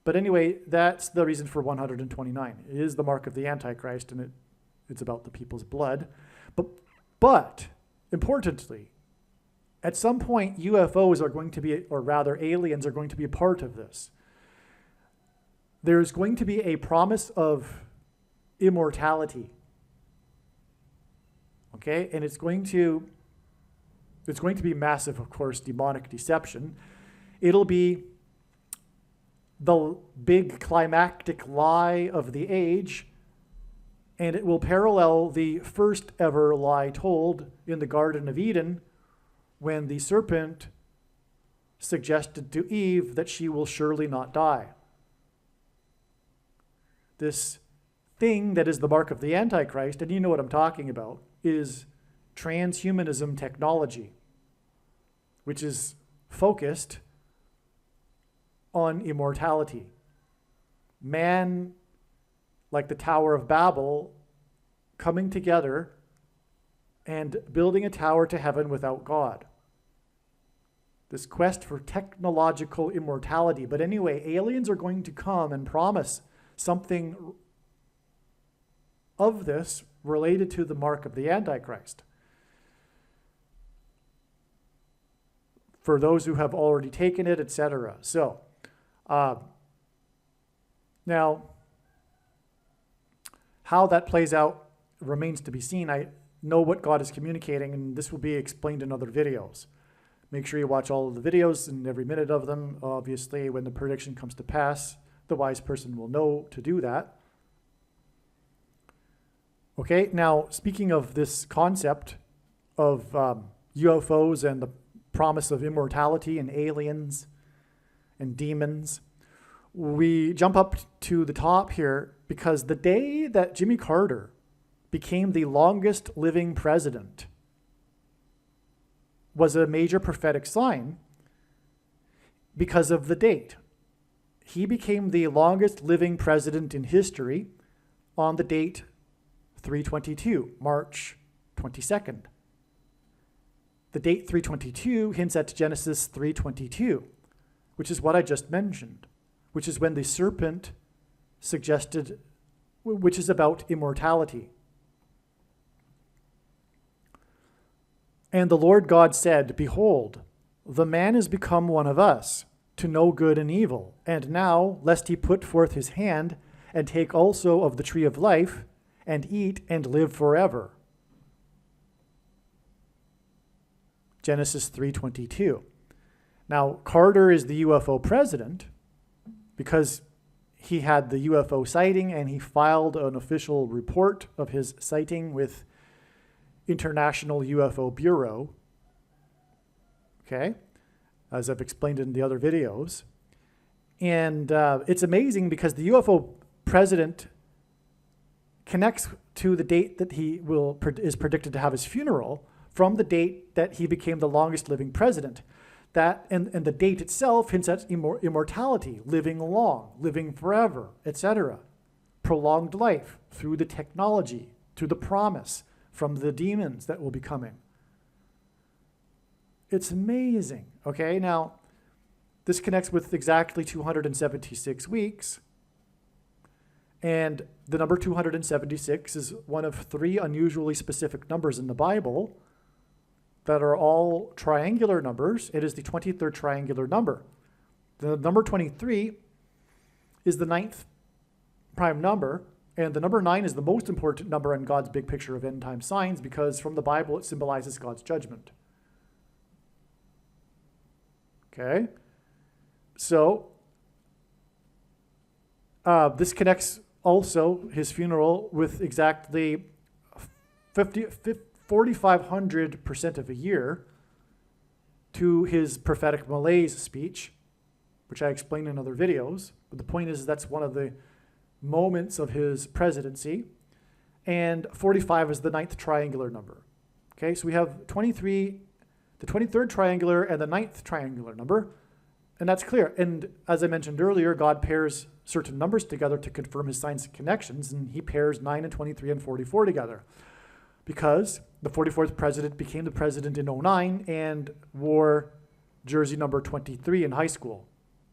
But anyway, that's the reason for 129. It is the mark of the Antichrist, and it's about the people's blood. But importantly, at some point, UFOs are going to be, or rather aliens are going to be a part of this. There's going to be a promise of immortality. Okay, and it's going to be massive, of course, demonic deception. It'll be the big climactic lie of the age, and it will parallel the first ever lie told in the Garden of Eden when the serpent suggested to Eve that she will surely not die. This thing that is the mark of the Antichrist, and you know what I'm talking about, is transhumanism technology, which is focused on immortality. Man, like the Tower of Babel, coming together and building a tower to heaven without God. This quest for technological immortality. But anyway, aliens are going to come and promise something of this related to the mark of the Antichrist. For those who have already taken it, etc. So, now, how that plays out remains to be seen. I know what God is communicating, and this will be explained in other videos. Make sure you watch all of the videos and every minute of them. Obviously, when the prediction comes to pass, the wise person will know to do that. Okay, now speaking of this concept of UFOs and the promise of immortality and aliens and demons, we jump up to the top here because the day that Jimmy Carter became the longest living president was a major prophetic sign because of the date. He became the longest living president in history on the date 3/22, March 22nd. The date 3/22 hints at Genesis 3:22, which is what I just mentioned, which is when the serpent suggested, which is about immortality. And the Lord God said, "Behold, the man is become one of us, to know good and evil. And now, lest he put forth his hand, and take also of the tree of life, and eat and live forever." Genesis 3:22. Now, Carter is the UFO president because he had the UFO sighting and he filed an official report of his sighting with International UFO Bureau, okay, as I've explained in the other videos. And it's amazing because the UFO president connects to the date that is predicted to have his funeral from the date that he became the longest living president. That and the date itself hints at immortality, living long, living forever, etc. Prolonged life through the technology, through the promise from the demons that will be coming. It's amazing. Okay, now this connects with exactly 276 weeks. And the number 276 is one of 3 unusually specific numbers in the Bible that are all triangular numbers. It is the 23rd triangular number. The number 23 is the 9th prime number, and the number 9 is the most important number in God's big picture of end time signs because from the Bible it symbolizes God's judgment. Okay? So, this connects also his funeral with exactly 4,500% of a year to his prophetic malaise speech, which I explained in other videos. But the point is that's one of the moments of his presidency. And 45 is the 9th triangular number. Okay, so we have 23, the 23rd triangular and the 9th triangular number. And that's clear. And as I mentioned earlier, God pairs certain numbers together to confirm his signs and connections. And he pairs 9 and 23 and 44 together. Because the 44th president became the president in 2009 and wore jersey number 23 in high school.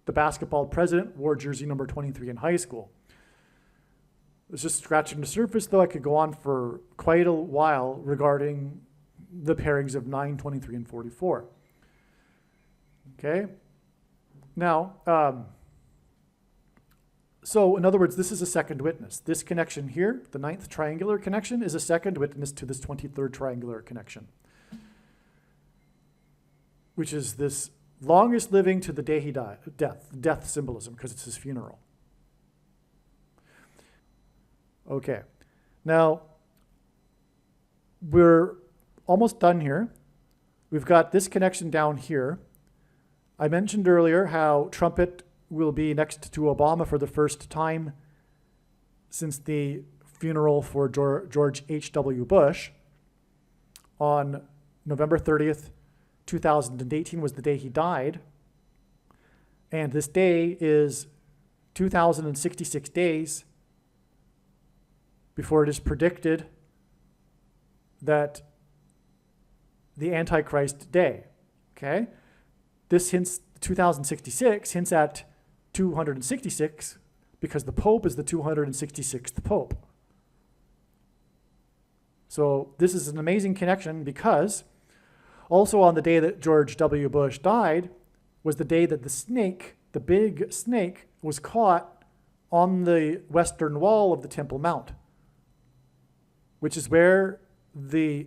The basketball president wore jersey number 23 in high school. It's just scratching the surface, though. I could go on for quite a while regarding the pairings of 9, 23, and 44. Okay? Now, so in other words, this is a second witness. This connection here, the 9th triangular connection, is a second witness to this 23rd triangular connection, which is this longest living to the day he died, death symbolism, because it's his funeral. Okay, now we're almost done here. We've got this connection down here. I mentioned earlier how Trumpet will be next to Obama for the first time since the funeral for George H.W. Bush on November 30th, 2018 was the day he died. And this day is 2,066 days before it is predicted that the Antichrist day, okay? This hints, 2066 hints at 266 because the Pope is the 266th Pope. So this is an amazing connection because also on the day that George W. Bush died was the day that the snake, the big snake, was caught on the western wall of the Temple Mount, which is where the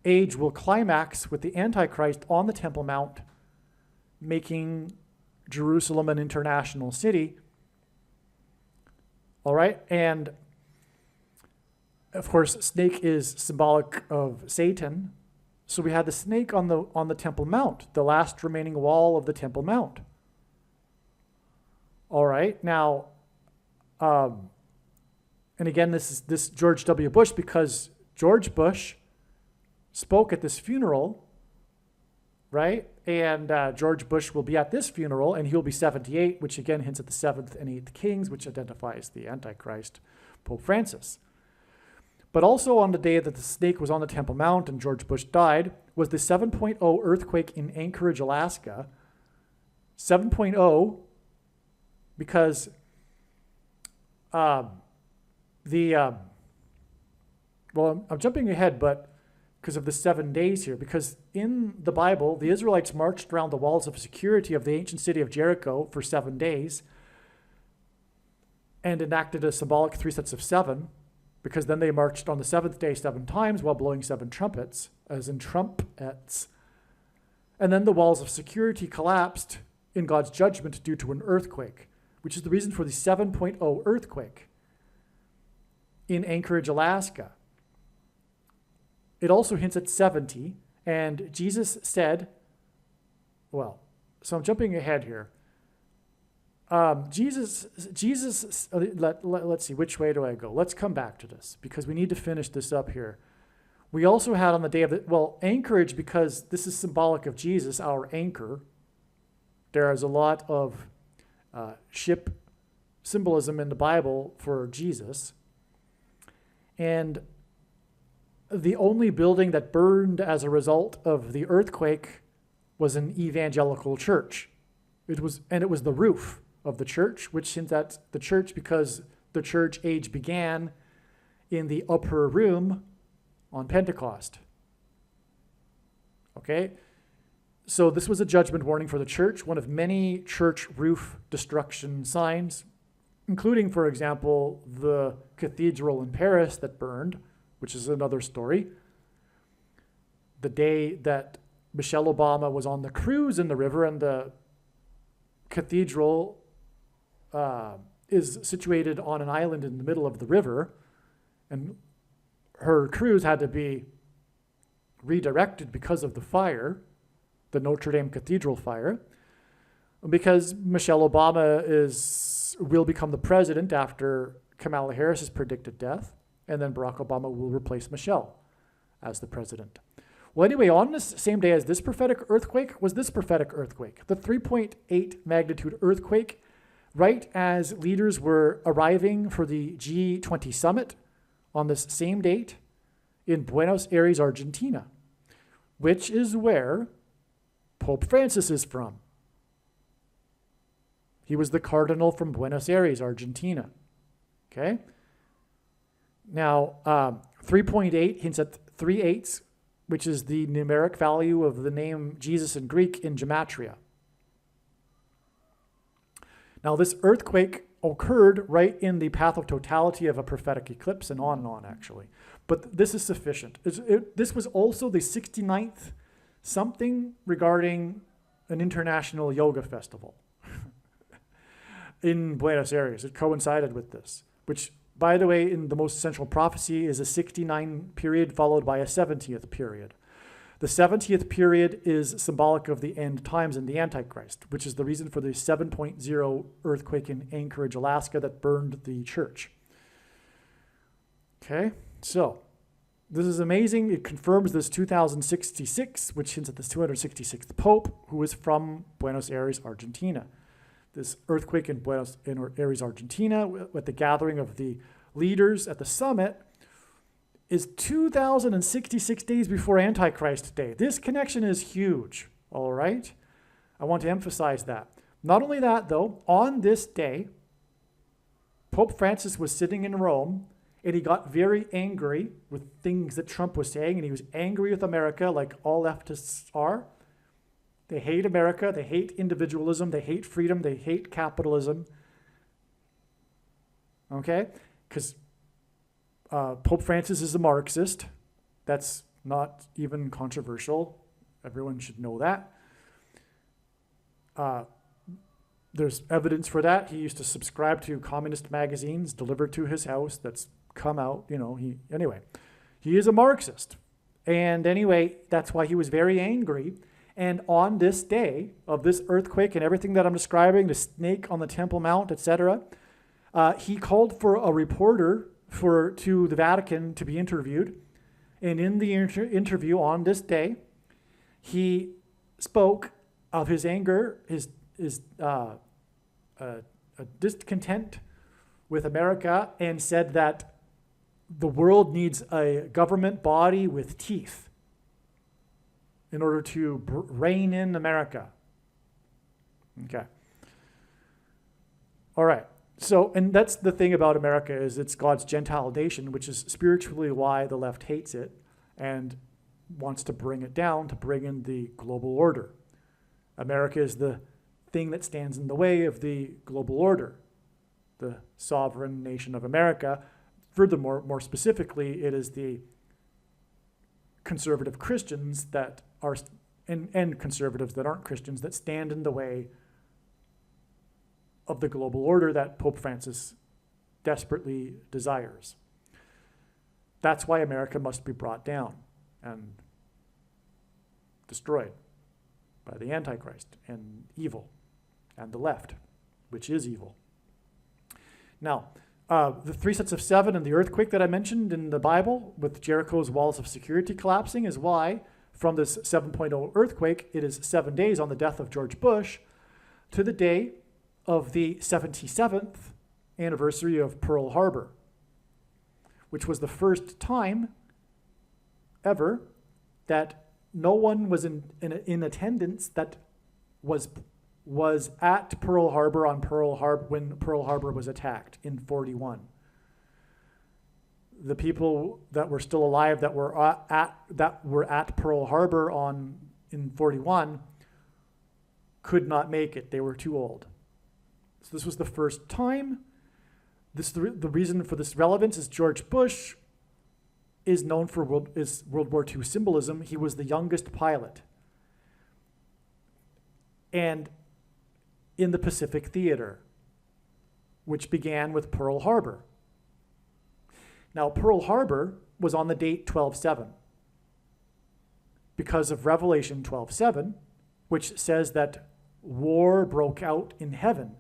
age will climax with the Antichrist on the Temple Mount, making Jerusalem an international city. All right, and of course, snake is symbolic of Satan. So we had the snake on the Temple Mount, the last remaining wall of the Temple Mount. All right, now, and again, this George W. Bush, because George Bush spoke at this funeral, right? And George Bush will be at this funeral, and he'll be 78, which again hints at the 7th and 8th kings, which identifies the Antichrist, Pope Francis. But also on the day that the snake was on the Temple Mount and George Bush died was the 7.0 earthquake in Anchorage, Alaska. 7.0 because well, I'm jumping ahead, but because of the 7 days here, because in the Bible, the Israelites marched around the walls of security of the ancient city of Jericho for 7 days and enacted a symbolic 3 sets of 7, because then they marched on the 7th day 7 times while blowing 7 trumpets, as in trumpets. And then the walls of security collapsed in God's judgment due to an earthquake, which is the reason for the 7.0 earthquake in Anchorage, Alaska. It also hints at 70, and Jesus said, well, so I'm jumping ahead here. let's see, which way do I go? Let's come back to this because we need to finish this up here. We also had on the day of anchorage, because this is symbolic of Jesus, our anchor. There is a lot of ship symbolism in the Bible for Jesus. And the only building that burned as a result of the earthquake was an evangelical church. It was the roof of the church, which hints at the church because the church age began in the upper room on Pentecost. Okay? So this was a judgment warning for the church, one of many church roof destruction signs, including, for example, the cathedral in Paris that burned, which is another story. The day that Michelle Obama was on the cruise in the river, and the cathedral is situated on an island in the middle of the river, and her cruise had to be redirected because of the fire, the Notre Dame Cathedral fire, because Michelle Obama will become the president after Kamala Harris's predicted death, and then Barack Obama will replace Michelle as the president. Well, anyway, on this same day as this prophetic earthquake was this prophetic earthquake, the 3.8 magnitude earthquake, right as leaders were arriving for the G20 summit on this same date in Buenos Aires, Argentina, which is where Pope Francis is from. He was the cardinal from Buenos Aires, Argentina. Okay? Now, 3.8 hints at 3/8, which is the numeric value of the name Jesus in Greek in gematria. Now, this earthquake occurred right in the path of totality of a prophetic eclipse, and on, actually. But this is sufficient. This was also the 69th something regarding an international yoga festival in Buenos Aires. It coincided with this, which, by the way, in the most central prophecy is a 69 period followed by a 70th period. The 70th period is symbolic of the end times and the Antichrist, which is the reason for the 7.0 earthquake in Anchorage, Alaska that burned the church. Okay, so this is amazing. It confirms this 2066, which hints at this 266th Pope, who is from Buenos Aires, Argentina. This earthquake in Buenos Aires, Argentina, with the gathering of the leaders at the summit, is 2,066 days before Antichrist Day. This connection is huge, all right? I want to emphasize that. Not only that, though, on this day, Pope Francis was sitting in Rome, and he got very angry with things that Trump was saying, and he was angry with America, like all leftists are. They hate America, they hate individualism, they hate freedom, they hate capitalism. Okay? Because Pope Francis is a Marxist. That's not even controversial. Everyone should know that. There's evidence for that. He used to subscribe to communist magazines delivered to his house that's come out, he is a Marxist. And anyway, that's why he was very angry. And on this day of this earthquake and everything that I'm describing, the snake on the Temple Mount, etc., he called for a reporter to the Vatican to be interviewed. And in the interview on this day, he spoke of his anger, his discontent with America, and said that the world needs a government body with teeth in order to rein in America. Okay. All right. So, and that's the thing about America, is it's God's Gentile nation, which is spiritually why the left hates it and wants to bring it down, to bring in the global order. America is the thing that stands in the way of the global order, the sovereign nation of America. Furthermore, more specifically, it is the conservative Christians that are, and conservatives that aren't Christians, that stand in the way of the global order that Pope Francis desperately desires. That's why America must be brought down and destroyed by the Antichrist and evil and the left. which is evil. Now, the 3 sets of 7 and the earthquake that I mentioned in the Bible with Jericho's walls of security collapsing is why from this 7.0 earthquake, it is 7 days on the death of George Bush to the day of the 77th anniversary of Pearl Harbor, which was the first time ever that no one was in attendance that was at Pearl Harbor when Pearl Harbor was attacked in 41. The people that were still alive that were at Pearl Harbor in 41 could not make it. They were too old. So this was the first time. The reason for this relevance is George Bush is known for World War II symbolism. He was the youngest pilot. And in the Pacific Theater, which began with Pearl Harbor. Now, Pearl Harbor was on the date 12/7 because of Revelation 12:7, which says that war broke out in heaven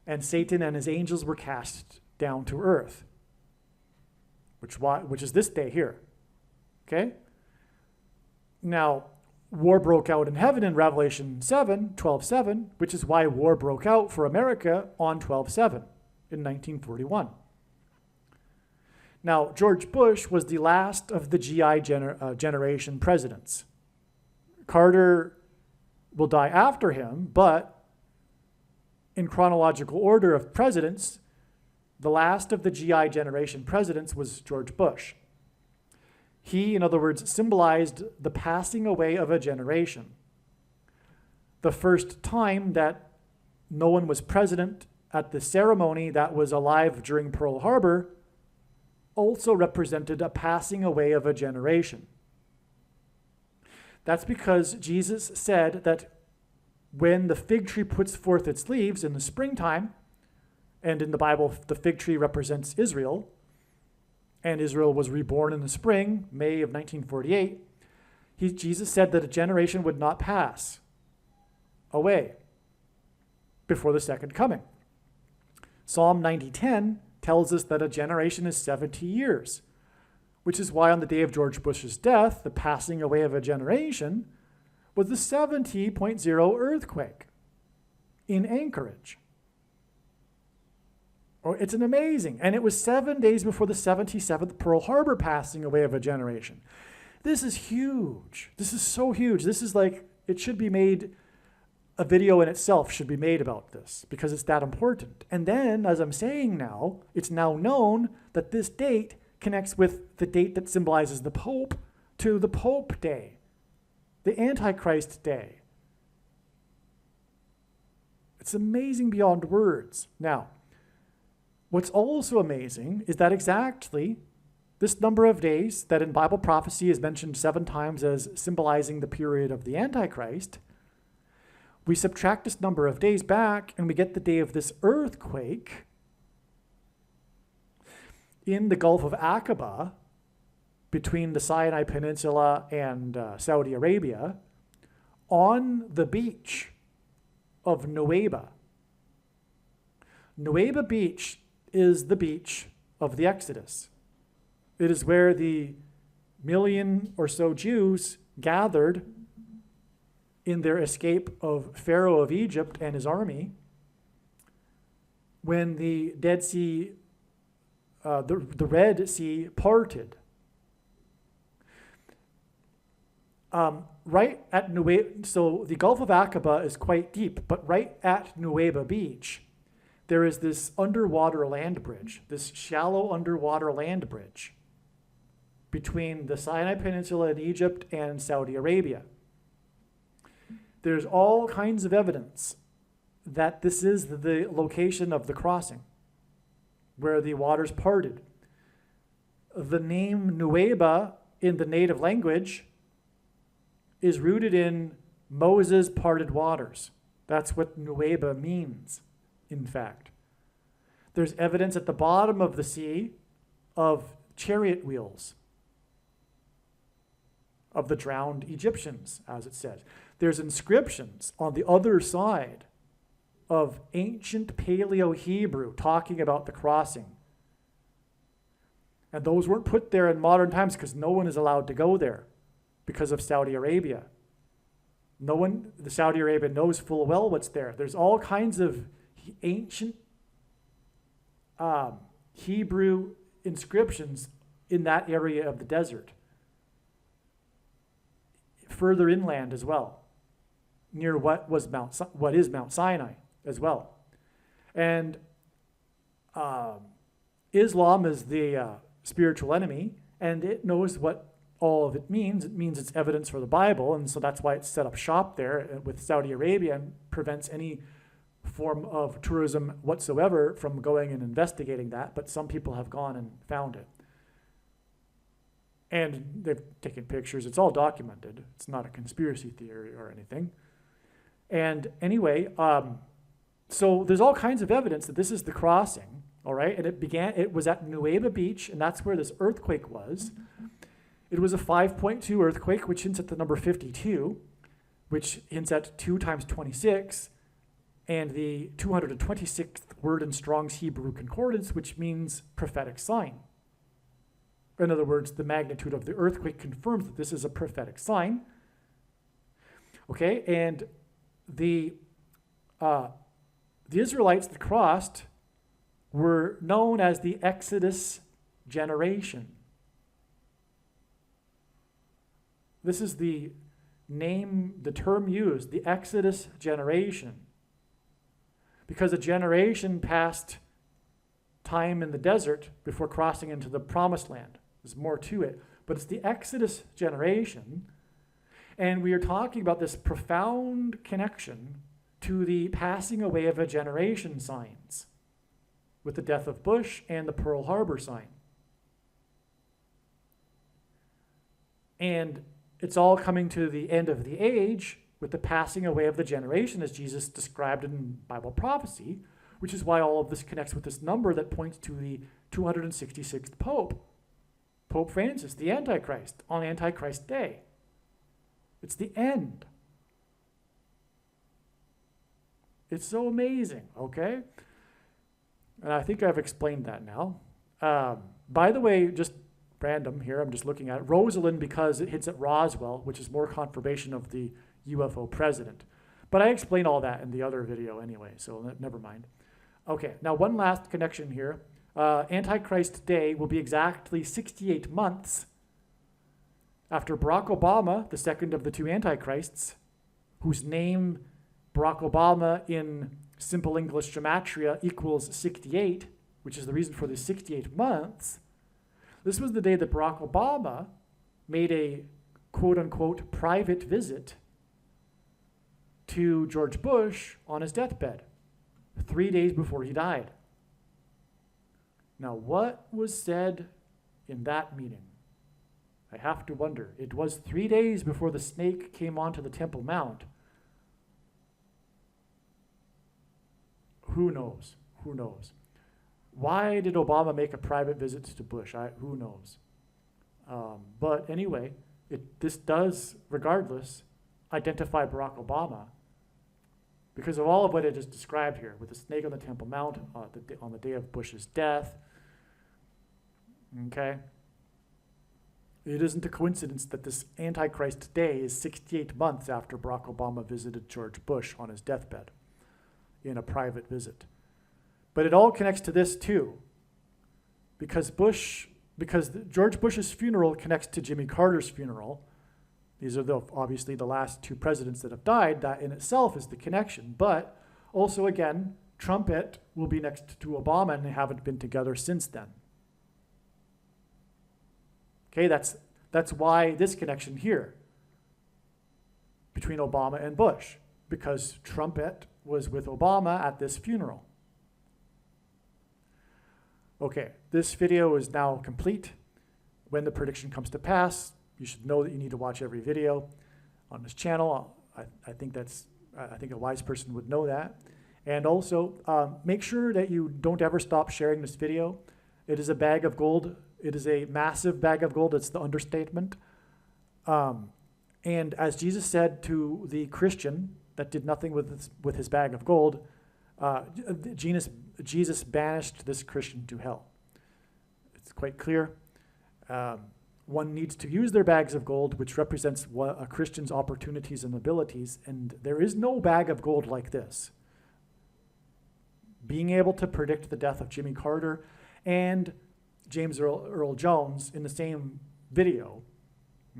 and Satan and his angels were cast down to earth, which is this day here. Okay? Now, war broke out in heaven in Revelation 12:7, which is why war broke out for America on 12/7 in 1941. Now, George Bush was the last of the GI generation presidents. Carter will die after him, but in chronological order of presidents, the last of the GI generation presidents was George Bush. He, in other words, symbolized the passing away of a generation. The first time that no one was president at the ceremony that was alive during Pearl Harbor also represented a passing away of a generation. That's because Jesus said that when the fig tree puts forth its leaves in the springtime, and in the Bible, the fig tree represents Israel, and Israel was reborn in the spring, May of 1948, Jesus said that a generation would not pass away before the second coming. Psalm 90:10 tells us that a generation is 70 years, which is why on the day of George Bush's death, the passing away of a generation was the 70.0 earthquake in Anchorage. It's an amazing, and it was 7 days before the 77th Pearl Harbor passing away of a generation. This is huge. This is so huge. This is like, it should be made, a video in itself should be made about this because it's that important. And then, as I'm saying now, it's now known that this date connects with the date that symbolizes the Pope to the Pope Day, the Antichrist Day. It's amazing beyond words. Now, what's also amazing is that exactly this number of days that in Bible prophecy is mentioned 7 times as symbolizing the period of the Antichrist, we subtract this number of days back and we get the day of this earthquake in the Gulf of Aqaba between the Sinai Peninsula and Saudi Arabia on the beach of Nuweiba. Nuweiba Beach is the beach of the Exodus. It is where the 1 million or so Jews gathered in their escape of Pharaoh of Egypt and his army when the Dead Sea, the Red Sea parted. Right at Nuweiba, so the Gulf of Aqaba is quite deep, but right at Nuweiba Beach, there is this underwater land bridge, this shallow underwater land bridge between the Sinai Peninsula in Egypt and Saudi Arabia. There's all kinds of evidence that this is the location of the crossing, where the waters parted. The name Nuweiba in the native language is rooted in Moses parted waters. That's what Nuweiba means, in fact. There's evidence at the bottom of the sea of chariot wheels of the drowned Egyptians, as it says. There's inscriptions on the other side of ancient Paleo-Hebrew talking about the crossing. And those weren't put there in modern times because no one is allowed to go there because of Saudi Arabia. No one, the Saudi Arabia knows full well what's there. There's all kinds of ancient Hebrew inscriptions in that area of the desert. Further inland as well, near what is Mount Sinai as well. And Islam is the spiritual enemy, and it knows what all of it means. It means it's evidence for the Bible, and so that's why it's set up shop there with Saudi Arabia and prevents any form of tourism whatsoever from going and investigating that, but some people have gone and found it. And they've taken pictures. It's all documented. It's not a conspiracy theory or anything. And anyway, so there's all kinds of evidence that this is the crossing, all right? And it was at Nueva Beach, and that's where this earthquake was. It was a 5.2 earthquake, which hints at the number 52, which hints at 2 times 26, and the 226th word in Strong's Hebrew Concordance, which means prophetic sign. In other words, the magnitude of the earthquake confirms that this is a prophetic sign. Okay, and the Israelites that crossed were known as the Exodus generation. This is the term used, the Exodus generation. Because a generation passed time in the desert before crossing into the promised land. There's more to it. But it's the Exodus generation. And we are talking about this profound connection to the passing away of a generation signs with the death of Bush and the Pearl Harbor sign. And it's all coming to the end of the age with the passing away of the generation as Jesus described in Bible prophecy, which is why all of this connects with this number that points to the 266th Pope, Pope Francis, the Antichrist, on Antichrist Day. It's the end. It's so amazing, okay? And I think I've explained that now. By the way, just random here, I'm just looking at it. Rosalind, because it hits at Roswell, which is more confirmation of the UFO president. But I explained all that in the other video anyway, so never mind. Okay, now one last connection here. Antichrist Day will be exactly 68 months after Barack Obama, the second of the two Antichrists, whose name Barack Obama in simple English gematria equals 68, which is the reason for the 68 months. This was the day that Barack Obama made a quote-unquote private visit to George Bush on his deathbed, 3 days before he died. Now, what was said in that meeting? I have to wonder. It was 3 days before the snake came onto the Temple Mount. Who knows? Who knows? Why did Obama make a private visit to Bush? Who knows? But anyway, this does, regardless, identify Barack Obama because of all of what I just described here, with the snake on the Temple Mount on the day of Bush's death. Okay? It isn't a coincidence that this Antichrist Day is 68 months after Barack Obama visited George Bush on his deathbed in a private visit. But it all connects to this too, because George Bush's funeral connects to Jimmy Carter's funeral. These are obviously the last two presidents that have died. That in itself is the connection. But also, again, Trumpet will be next to Obama, and they haven't been together since then. Okay, that's why this connection here between Obama and Bush, because Trumpet was with Obama at this funeral. Okay, this video is now complete. When the prediction comes to pass, you should know that you need to watch every video on this channel. I think a wise person would know that. And also, make sure that you don't ever stop sharing this video. It is a bag of gold. It is a massive bag of gold. It's the understatement. And as Jesus said to the Christian that did nothing with his bag of gold, Jesus banished this Christian to hell. It's quite clear. One needs to use their bags of gold, which represents a Christian's opportunities and abilities, and there is no bag of gold like this. Being able to predict the death of Jimmy Carter and James Earl Jones in the same video,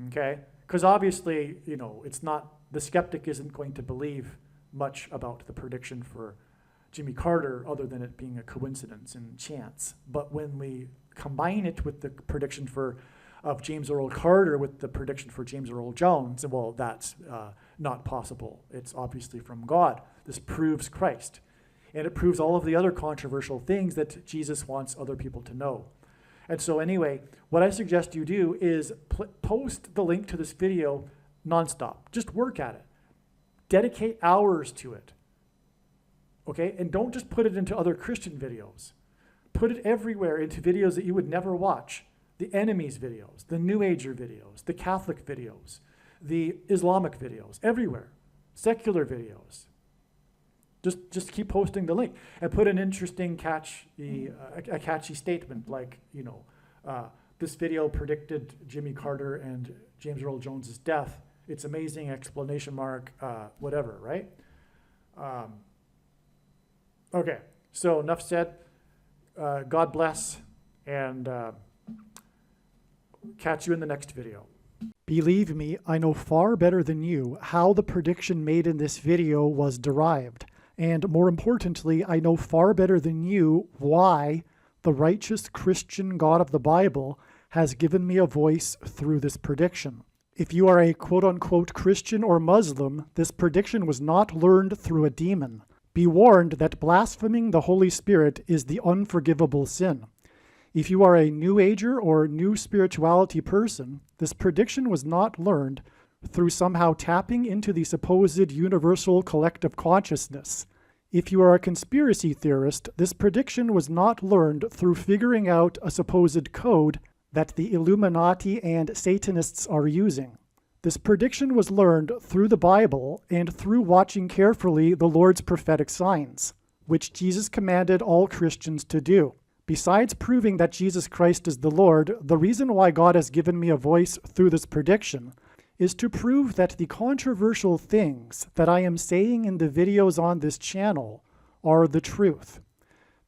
okay? Because obviously, it's not, the skeptic isn't going to believe much about the prediction for Jimmy Carter other than it being a coincidence and chance. But when we combine it with the prediction of James Earl Carter with the prediction for James Earl Jones, well, that's not possible. It's obviously from God. This proves Christ. And it proves all of the other controversial things that Jesus wants other people to know. And so anyway, what I suggest you do is post the link to this video nonstop. Just work at it. Dedicate hours to it. Okay? And don't just put it into other Christian videos. Put it everywhere into videos that you would never watch. The enemies videos, the New Ager videos, the Catholic videos, the Islamic videos, everywhere. Secular videos. Just keep posting the link and put an interesting a catchy statement like, this video predicted Jimmy Carter and James Earl Jones's death. It's amazing, exclamation mark, whatever, right? Okay, so enough said. God bless, and catch you in the next video. Believe me, I know far better than you how the prediction made in this video was derived. And more importantly, I know far better than you why the righteous Christian God of the Bible has given me a voice through this prediction. If you are a quote-unquote Christian or Muslim, this prediction was not learned through a demon. Be warned that blaspheming the Holy Spirit is the unforgivable sin. If you are a New Ager or New Spirituality person, this prediction was not learned through somehow tapping into the supposed universal collective consciousness. If you are a conspiracy theorist, this prediction was not learned through figuring out a supposed code that the Illuminati and Satanists are using. This prediction was learned through the Bible and through watching carefully the Lord's prophetic signs, which Jesus commanded all Christians to do. Besides proving that Jesus Christ is the Lord, the reason why God has given me a voice through this prediction is to prove that the controversial things that I am saying in the videos on this channel are the truth.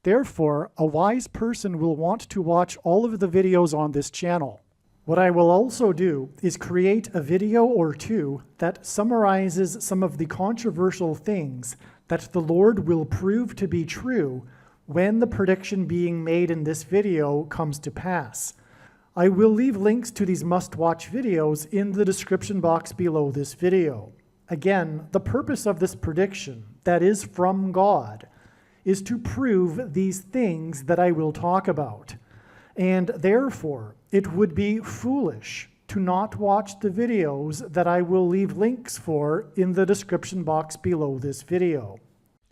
Therefore, a wise person will want to watch all of the videos on this channel. What I will also do is create a video or two that summarizes some of the controversial things that the Lord will prove to be true when the prediction being made in this video comes to pass. I will leave links to these must-watch videos in the description box below this video. Again, the purpose of this prediction, that is from God, is to prove these things that I will talk about. And therefore, it would be foolish to not watch the videos that I will leave links for in the description box below this video.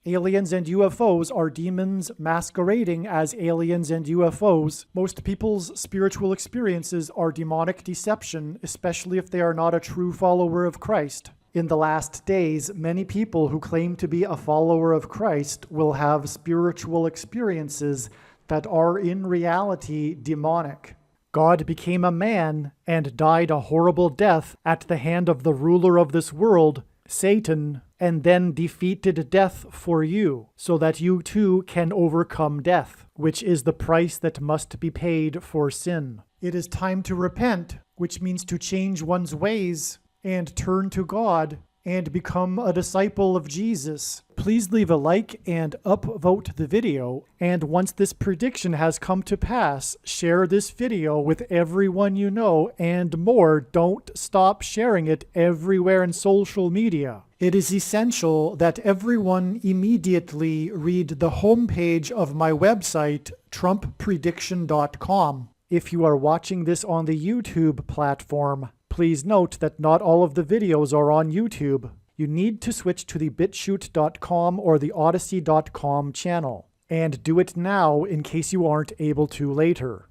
Aliens and UFOs are demons masquerading as aliens and UFOs. Most people's spiritual experiences are demonic deception, especially if they are not a true follower of Christ. In the last days, many people who claim to be a follower of Christ will have spiritual experiences that are in reality demonic. God became a man and died a horrible death at the hand of the ruler of this world, Satan, and then defeated death for you, so that you too can overcome death, which is the price that must be paid for sin. It is time to repent, which means to change one's ways and turn to God and become a disciple of Jesus. Please leave a like and upvote the video, and once this prediction has come to pass, share this video with everyone you know, and more, don't stop sharing it everywhere in social media. It is essential that everyone immediately read the homepage of my website, TrumpPrediction.com. If you are watching this on the YouTube platform, please note that not all of the videos are on YouTube. You need to switch to the BitChute.com or the Odyssey.com channel. And do it now in case you aren't able to later.